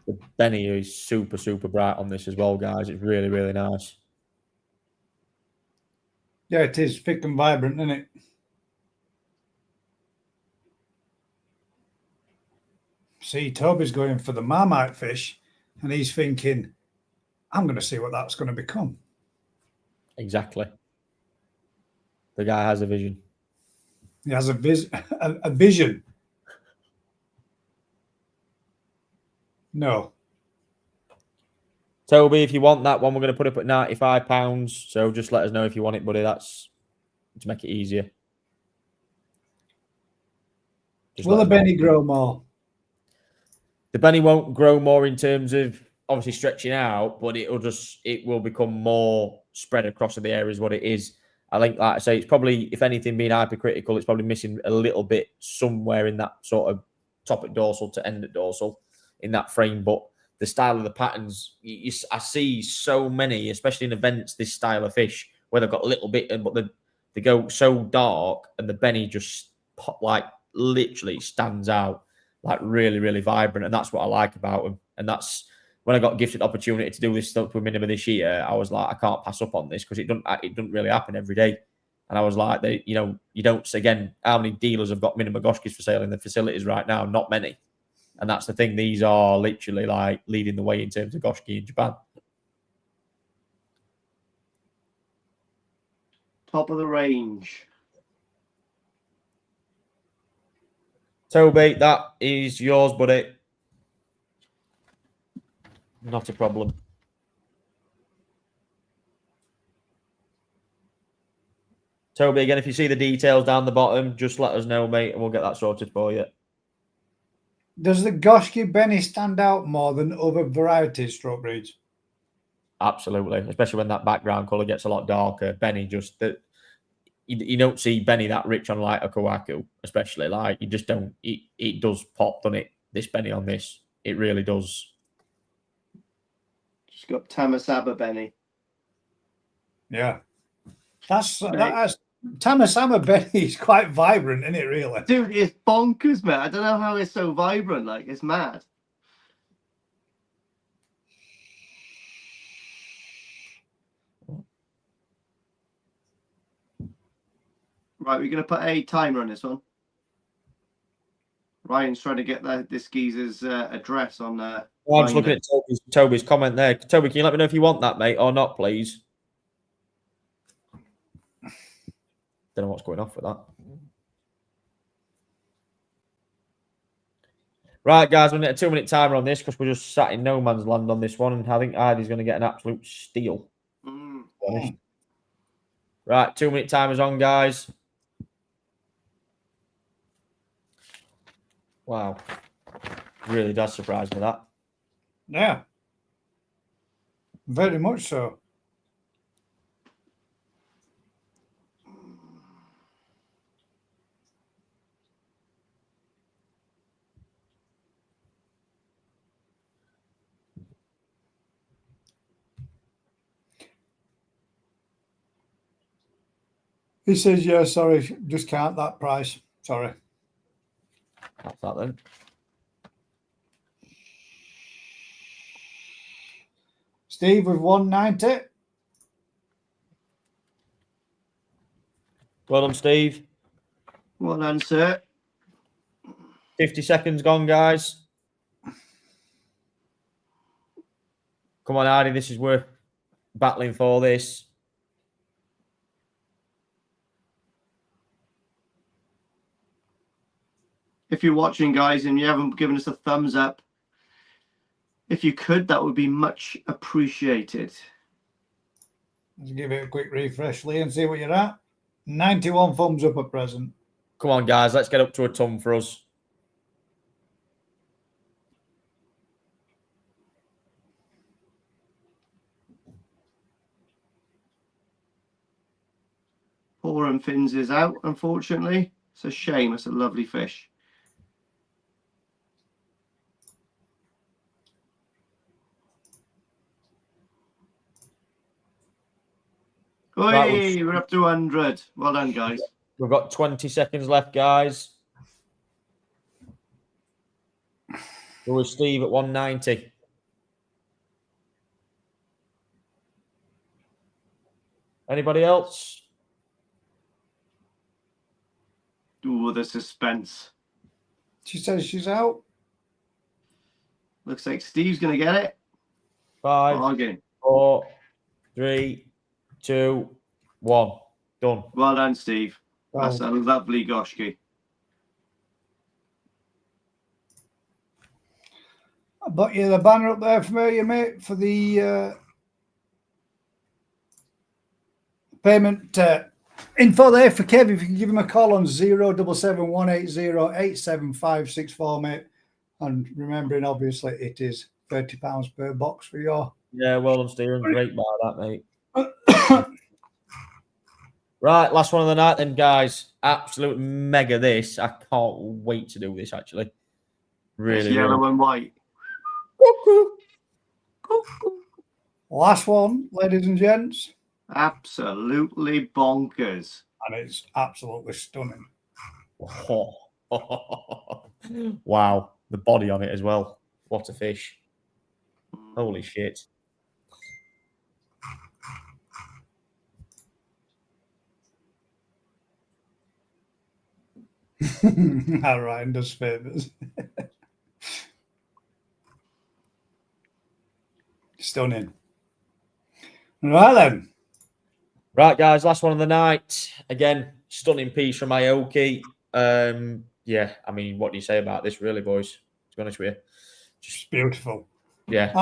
The Beni is super, super bright on this as well, guys. It's really, really nice. Yeah, it is thick and vibrant, isn't it? See, Toby's going for the Marmite fish, and he's thinking, I'm going to see what that's going to become. Exactly. The guy has a vision. He has a vision. No. Toby, if you want that one, we're going to put it up at £95. So just let us know if you want it, buddy. That's to make it easier. Will the beni grow more? The beni won't grow more in terms of obviously stretching out, but it will become more spread across the areas what it is. I think, like I say, it's probably, if anything, being hypercritical, it's probably missing a little bit somewhere in that sort of top at dorsal to end at dorsal in that frame. But the style of the patterns, I see so many, especially in events, this style of fish where they've got a little bit, but they go so dark and the beni just like literally stands out, like really, really vibrant. And that's what I like about them. And that's when I got gifted the opportunity to do this stuff with Minima this year, I was like, I can't pass up on this because it doesn't really happen every day. And I was like, you don't, again, how many dealers have got Minima Goshkis for sale in the facilities right now? Not many. And that's the thing. These are literally like leading the way in terms of Goshki in Japan. Top of the range. Toby, that is yours, buddy. Not a problem. Toby, again, if you see the details down the bottom, just let us know, mate, and we'll get that sorted for you. Does the Goshki beni stand out more than other varieties, stroke breeds? Absolutely, especially when that background colour gets a lot darker. Beni you don't see beni that rich on like a kawaku, especially like you just don't. It does pop, doesn't it? This beni on this, it really does. Just got Tamasaba beni. Yeah, that's Tamasaba beni is quite vibrant, isn't it? Really, dude, it's bonkers, man. I don't know how it's so vibrant. Like, it's mad. Right, we're going to put a timer on this one. Ryan's trying to get this geezer's address on there. I'm just looking at Toby's comment there. Toby, can you let me know if you want that, mate, or not, please? Don't know what's going off with that. Right, guys, we're going to get a 2-minute timer on this because we're just sat in no man's land on this one, and I think Ivy's going to get an absolute steal. Right, 2-minute timer's on, guys. Wow. Really does surprise me, that. Yeah. Very much so. He says, yeah, sorry, just can't that price. Sorry. That's that then. Steve with 190. Well done, Steve. Well done, sir. 50 seconds gone, guys. Come on, Hardy. This is worth battling for this. If you're watching, guys, and you haven't given us a thumbs up, if you could, that would be much appreciated. Let's give it a quick refresh, Lee, and see what you're at. 91 thumbs up at present. Come on, guys. Let's get up to a ton for us. Poor and Fins is out, unfortunately. It's a shame. It's a lovely fish. Oi, we're up to 100. Well done, guys. We've got 20 seconds left, guys. There was Steve at 190. Anybody else? Ooh, the suspense. She says she's out. Looks like Steve's going to get it. 5, 4, 3, 2, 1. Done. Well done, Steve. That's a lovely Goshki. But yeah, the banner up there for me, mate, for the payment info there for Kev. If you can give him a call on 077-180-87564, mate. And remembering, obviously, it is £30 per box for your. Yeah, well done, Stephen. Great bar, that, mate. Right, last one of the night then, guys. Absolute mega this. I can't wait to do this, actually. Really, it's yellow and white. Last one, ladies and gents. Absolutely bonkers. And it's absolutely stunning. Oh. Wow. The body on it as well. What a fish. Holy shit. Ryan does favours. Stunning. Right then. Right, guys, last one of the night. Again, stunning piece from Aoki. Yeah, I mean, what do you say about this, really, boys? To be honest with you. Just beautiful. Yeah.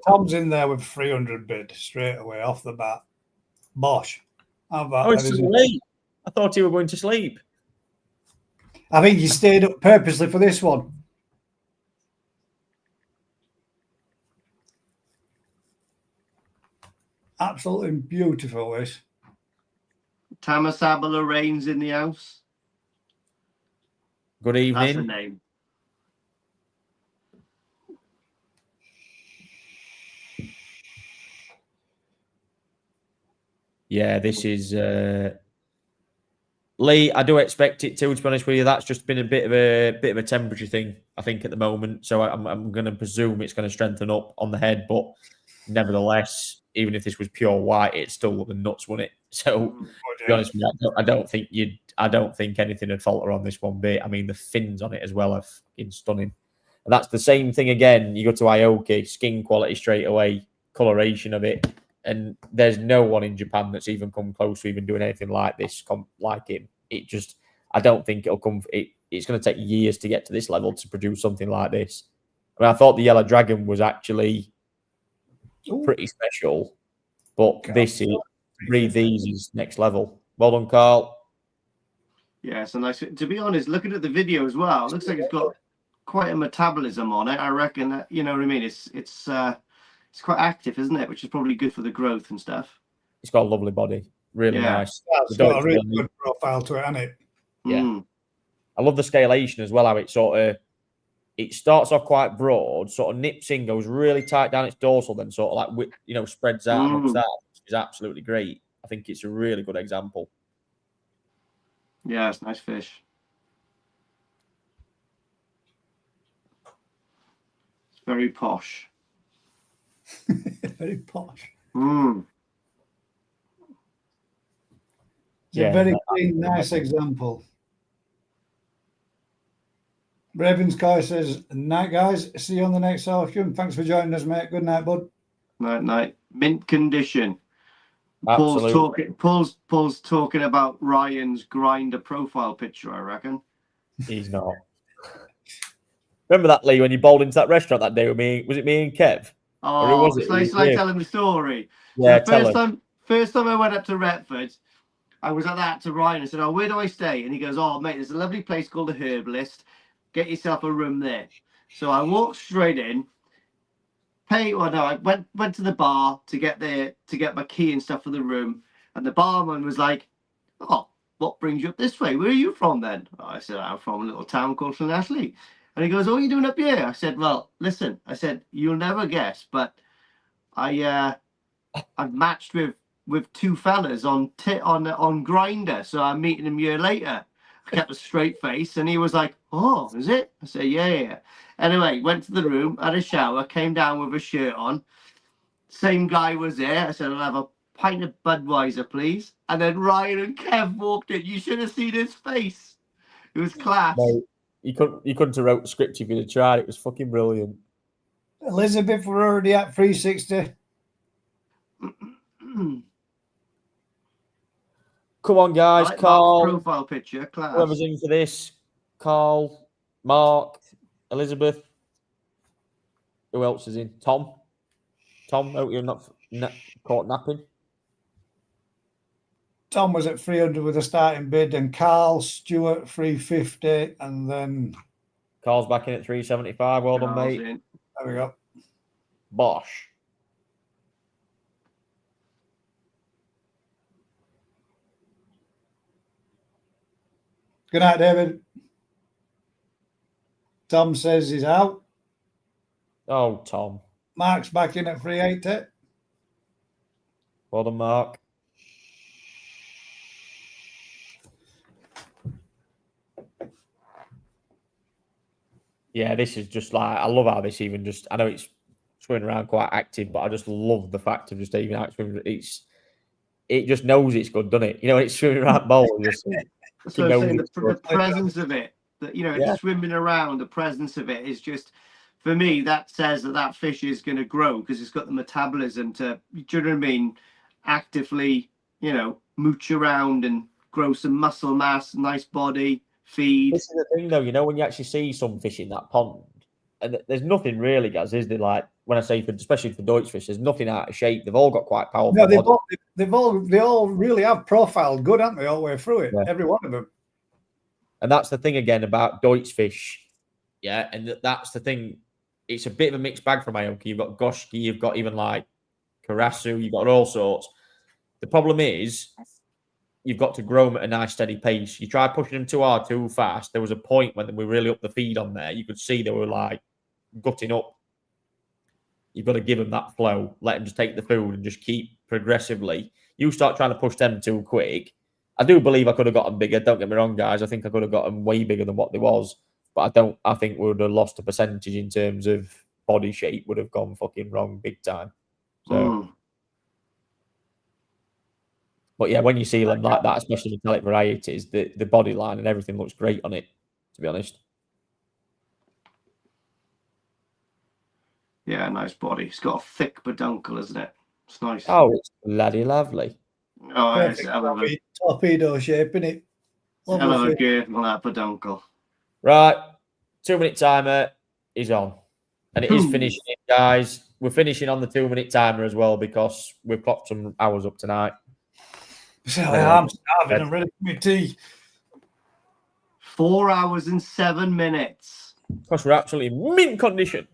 Tom's in there with 300 bid straight away off the bat. Bosh. How about it's late. I thought you were going to sleep. I think he stayed up purposely for this one. Absolutely beautiful, this. Tamasaba Lorraine's in the house. Good evening. That's the name. Yeah, this is Lee. I do expect it to be honest with you. That's just been a bit of a temperature thing, I think, at the moment. So I'm going to presume it's going to strengthen up on the head, but nevertheless, even if this was pure white, it's still looking nuts, wouldn't it? So to be honest with you, I don't think anything would falter on this one bit. I mean, the fins on it as well are fucking stunning. And that's the same thing again. You go to Aoki, skin quality straight away, coloration of it. And there's no one in Japan that's even come close to even doing anything like this, like him. It just, I don't think it'll come. It's going to take years to get to this level to produce something like this. I mean, I thought the Yellow Dragon was actually pretty special, but this is these is next level. Well done, Carl. Yeah, so nice. To be honest, looking at the video as well, it looks like it's got quite a metabolism on it. I reckon that, you know what I mean. It's quite active, isn't it? Which is probably good for the growth and stuff. It's got a lovely body. Really nice. It's got a really good profile to it, hasn't it? Yeah. I love the scalation as well, how it it starts off quite broad, sort of nips in, goes really tight down its dorsal, then sort of like, spreads out amongst that, which is absolutely great. I think it's a really good example. Yeah, it's a nice fish. It's very posh. Very posh. It's a very clean, nice example. Ravens Kai says, night, guys. See you on the next auction. Thanks for joining us, mate. Good night, bud. Night. Mint condition. Absolutely. Paul's talking about Ryan's grinder profile picture, I reckon. He's not. Remember that, Lee, when you bowled into that restaurant that day with me? Was it me and Kev? Oh, it's like telling the story. Yeah, so first time I went up to Retford, I was at that to Ryan and said, "Oh, where do I stay?" And he goes, "Oh, mate, there's a lovely place called the Herbalist. Get yourself a room there." So I walked straight in. I went to the bar to get my key and stuff for the room, and the barman was like, "Oh, what brings you up this way? Where are you from then?" I said, "I'm from a little town called Llanelli." And he goes, "Oh, what are you doing up here?" I said, "Well, listen," I said, "you'll never guess, but I've matched with two fellas on Grinder, so I'm meeting him a year later." I kept a straight face, and he was like, "Oh, is it?" I said, yeah. Anyway, went to the room, had a shower, came down with a shirt on. Same guy was there. I said, "I'll have a pint of Budweiser, please." And then Ryan and Kev walked in. You should have seen his face. It was class. No, you couldn't have wrote the script if you'd have tried. It was fucking brilliant. Elizabeth, we're already at 360. Come on, guys. Like Carl. Mark's profile picture, class. Whoever's in for this. Carl, Mark, Elizabeth. Who else is in? Tom? Tom, hope you're not caught napping. Tom was at 300 with a starting bid, and Carl Stewart 350, and then Carl's back in at 375. Well done, mate. In. there we go. Bosh. Good night, David. Tom says he's out. Oh, Tom. Mark's back in at 380. Well done, Mark. Yeah, this is just like, I love how this even just, I know it's swimming around quite active, but I just love the fact of just even out swimming. It just knows it's good, doesn't it? You know, it's swimming around bowl. Just, that's what I'm saying, the presence of it, that, you know, it's swimming around, the presence of it is just, for me, that says that fish is going to grow because it's got the metabolism to, do you know what I mean, actively, you know, mooch around and grow some muscle mass, nice body, feed. This is the thing, though, you know, when you actually see some fish in that pond, and there's nothing really, guys, is there? Like, when I say, especially for Doitsu fish, there's nothing out of shape. They've all got quite powerful. No, they all really have profiled good, haven't they, all the way through it? Yeah. Every one of them. And that's the thing again about Doitsu fish. Yeah, and that's the thing. It's a bit of a mixed bag from Ioki. You've got Goshki, you've got even like Karasu, you've got all sorts. The problem is you've got to grow them at a nice steady pace. You try pushing them too hard, too fast. There was a point when we really upped the feed on there. You could see they were like gutting up. You've got to give them that flow. Let them just take the food and just keep progressively. You start trying to push them too quick. I do believe I could have got them bigger. Don't get me wrong, guys. I think I could have got them way bigger than what they was. But I think we would have lost a percentage in terms of body shape, would have gone fucking wrong big time. So, but yeah, when you see them like that, especially metallic varieties, the body line and everything looks great on it, to be honest. Yeah, nice body. It's got a thick peduncle, isn't it? It's nice. Oh, it's bloody lovely. Oh, it's torpedo shape, isn't it? Hell of a gear on that peduncle. Right, 2-minute timer is on. And it is finishing, guys. We're finishing on the 2-minute timer as well because we've clocked some hours up tonight. I'm starving. I'm ready for my tea. 4 hours and 7 minutes. Because we're absolutely mint condition.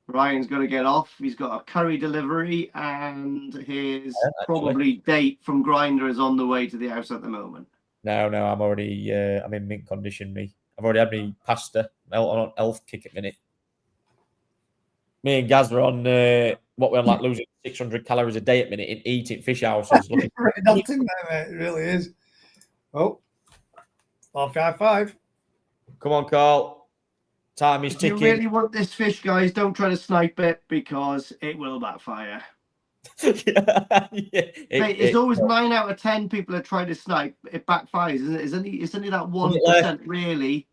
Ryan's got to get off. He's got a curry delivery, and his probably date from Grinder is on the way to the house at the moment. No, I'm already. I'm in mint condition. Me, I've already had my pasta. On elf kick at minute. Me and Gaz are on what we're on, like losing 600 calories a day at minute in eating fish houses. It really is. Oh, 555. Come on, Carl. Time is ticking. If you really want this fish, guys, don't try to snipe it because it will backfire. It's always 9 out of 10 people that try to snipe. It backfires, isn't it? It's only that 1% really.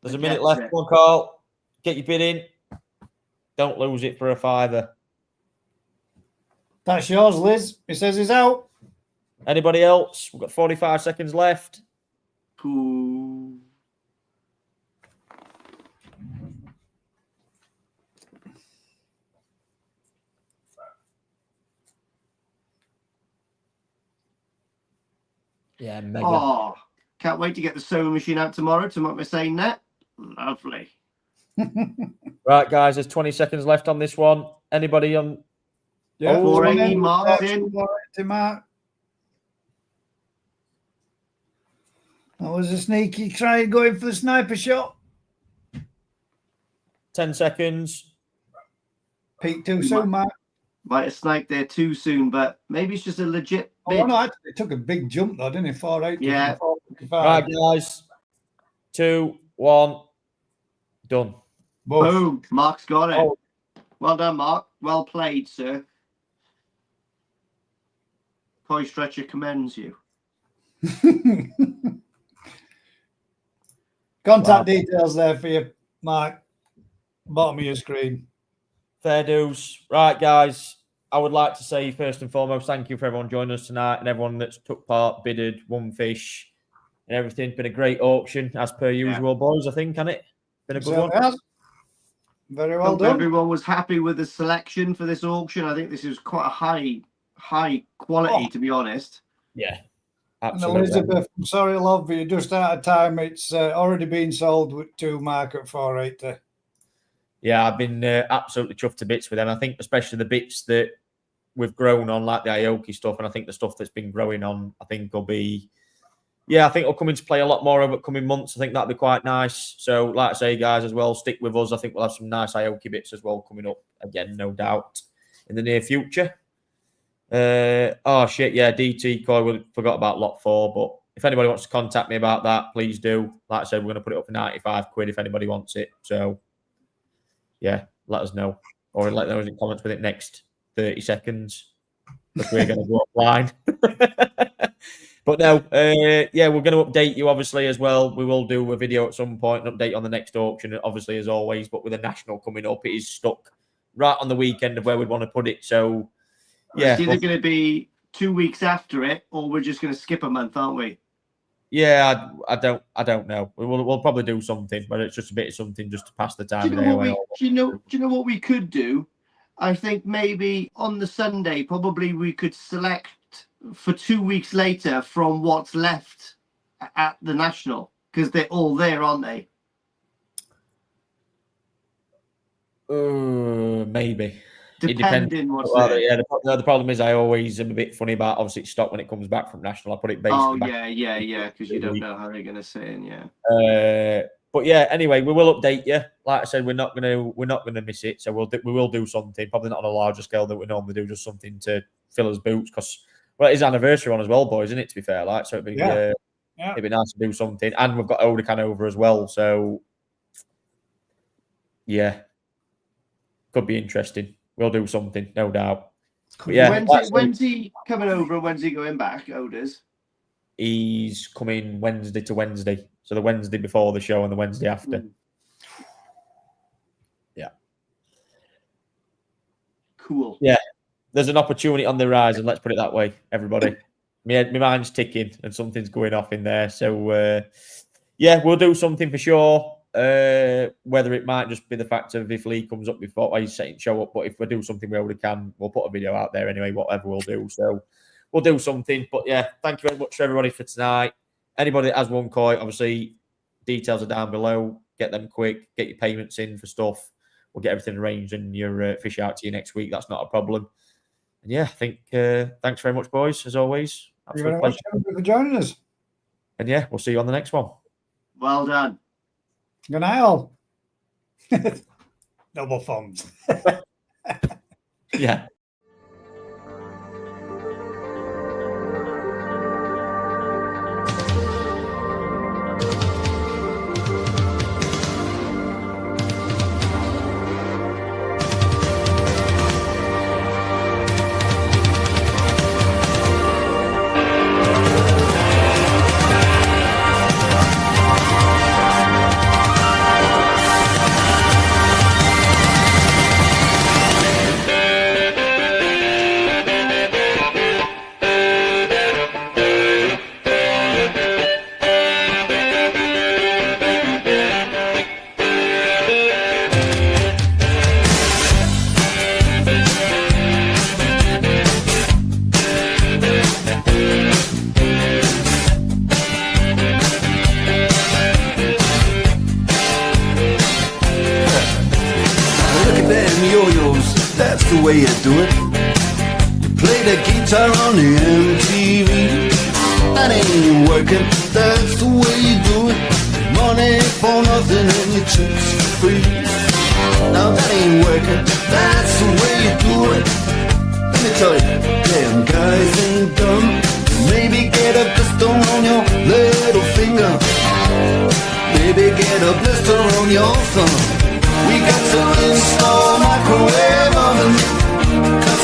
There's a minute left. Come on, Carl. Get your bid in. Don't lose it for a $5. That's yours, Liz. He says he's out. Anybody else? We've got 45 seconds left. Cool. Yeah, mega. Oh, can't wait to get the sewing machine out tomorrow to make my seine net. Lovely. Right, guys, there's 20 seconds left on this one. Anybody on? Yeah, 480 Mark's in. 480 Mark. That was a sneaky try going for the sniper shot. 10 seconds. Peak too soon, Mark. Might have sniped there too soon, but maybe it's just a legit bid. Oh, no, it took a big jump, though, didn't it? 480. Yeah. Right, guys. 2, 1. Done. Boom. Mark's got it. Oh. Well done, Mark. Well played, sir. Koi Stretcher commends you. Contact details there for you, Mark. Bottom of your screen. Fair dues. Right, guys. I would like to say, first and foremost, thank you for everyone joining us tonight and everyone that's took part, bidded, won fish. and everything. Been a great auction as per usual, boys. I think, hasn't it? Been a good one. Has. Very well Hope done. everyone was happy with the selection for this auction. I think this is quite a high quality, to be honest. Yeah, And absolutely. Elizabeth, I'm sorry, love, but you're just out of time. It's already been sold to market 480. Yeah, I've been absolutely chuffed to bits with them. I think especially the bits that we've grown on, like the Aoki stuff, and I think the stuff that's been growing on, I think will be, I think it'll come into play a lot more over the coming months. I think that'll be quite nice. So, like I say, guys, as well, stick with us. I think we'll have some nice Aoki bits as well coming up again, no doubt, in the near future. DT Koi, we forgot about lot 4, but if anybody wants to contact me about that, please do. Like I said, we're going to put it up for 95 quid if anybody wants it. So, yeah, let us know. Or let those in comments with it next 30 seconds. Because we're going to go offline. But no, we're going to update you, obviously, as well. We will do a video at some point, an update on the next auction, obviously, as always. But with the national coming up, it is stuck right on the weekend of where we'd want to put it. So, yeah. It's either going to be 2 weeks after it, or we're just going to skip a month, aren't we? Yeah, I don't know. We'll probably do something, but it's just a bit of something just to pass the time. Do you know what we could do? I think maybe on the Sunday, probably we could select for 2 weeks later from what's left at the National, because they're all there, aren't they? Maybe. Depending what's there. Yeah, the problem is I always am a bit funny about, obviously, it's stock when it comes back from National. I put it basically yeah, because you don't know how they're going to say it, But yeah, anyway, we will update you. Like I said, we're not gonna miss it. So we will do something, probably not on a larger scale that we normally do, just something to fill us boots, because it is anniversary on as well, boys, isn't it? To be fair, so it'd be nice to do something, and we've got Odakan over as well, so yeah, could be interesting. We'll do something, no doubt. But yeah, when's he coming over and when's he going back, Odas? He's coming Wednesday to Wednesday. So the Wednesday before the show and the Wednesday after. Yeah. Cool. Yeah. There's an opportunity on the horizon, let's put it that way, everybody. My mind's ticking and something's going off in there. So, we'll do something for sure. Whether it might just be the fact of if Lee comes up before he's setting show up, but if we do something where we can, we'll put a video out there anyway, whatever we'll do. So we'll do something. But yeah, thank you very much for everybody for tonight. Anybody that has one koi, obviously details are down below. Get them quick, get your payments in for stuff. We'll get everything arranged and your fish out to you next week. That's not a problem. And yeah, I think thanks very much, boys, as always. Thank you very much for joining us. And yeah, we'll see you on the next one. Well done. Good night, all. Double thumbs. Yeah. the way you do it. You play the guitar on the MTV. That ain't working, that's the way you do it. Money for nothing and your chicks free. Now that ain't working, that's the way you do it. Let me tell you, damn guys ain't dumb. Maybe get a blister on your little finger. Maybe get a blister on your thumb. We got to install microwave oven, 'cause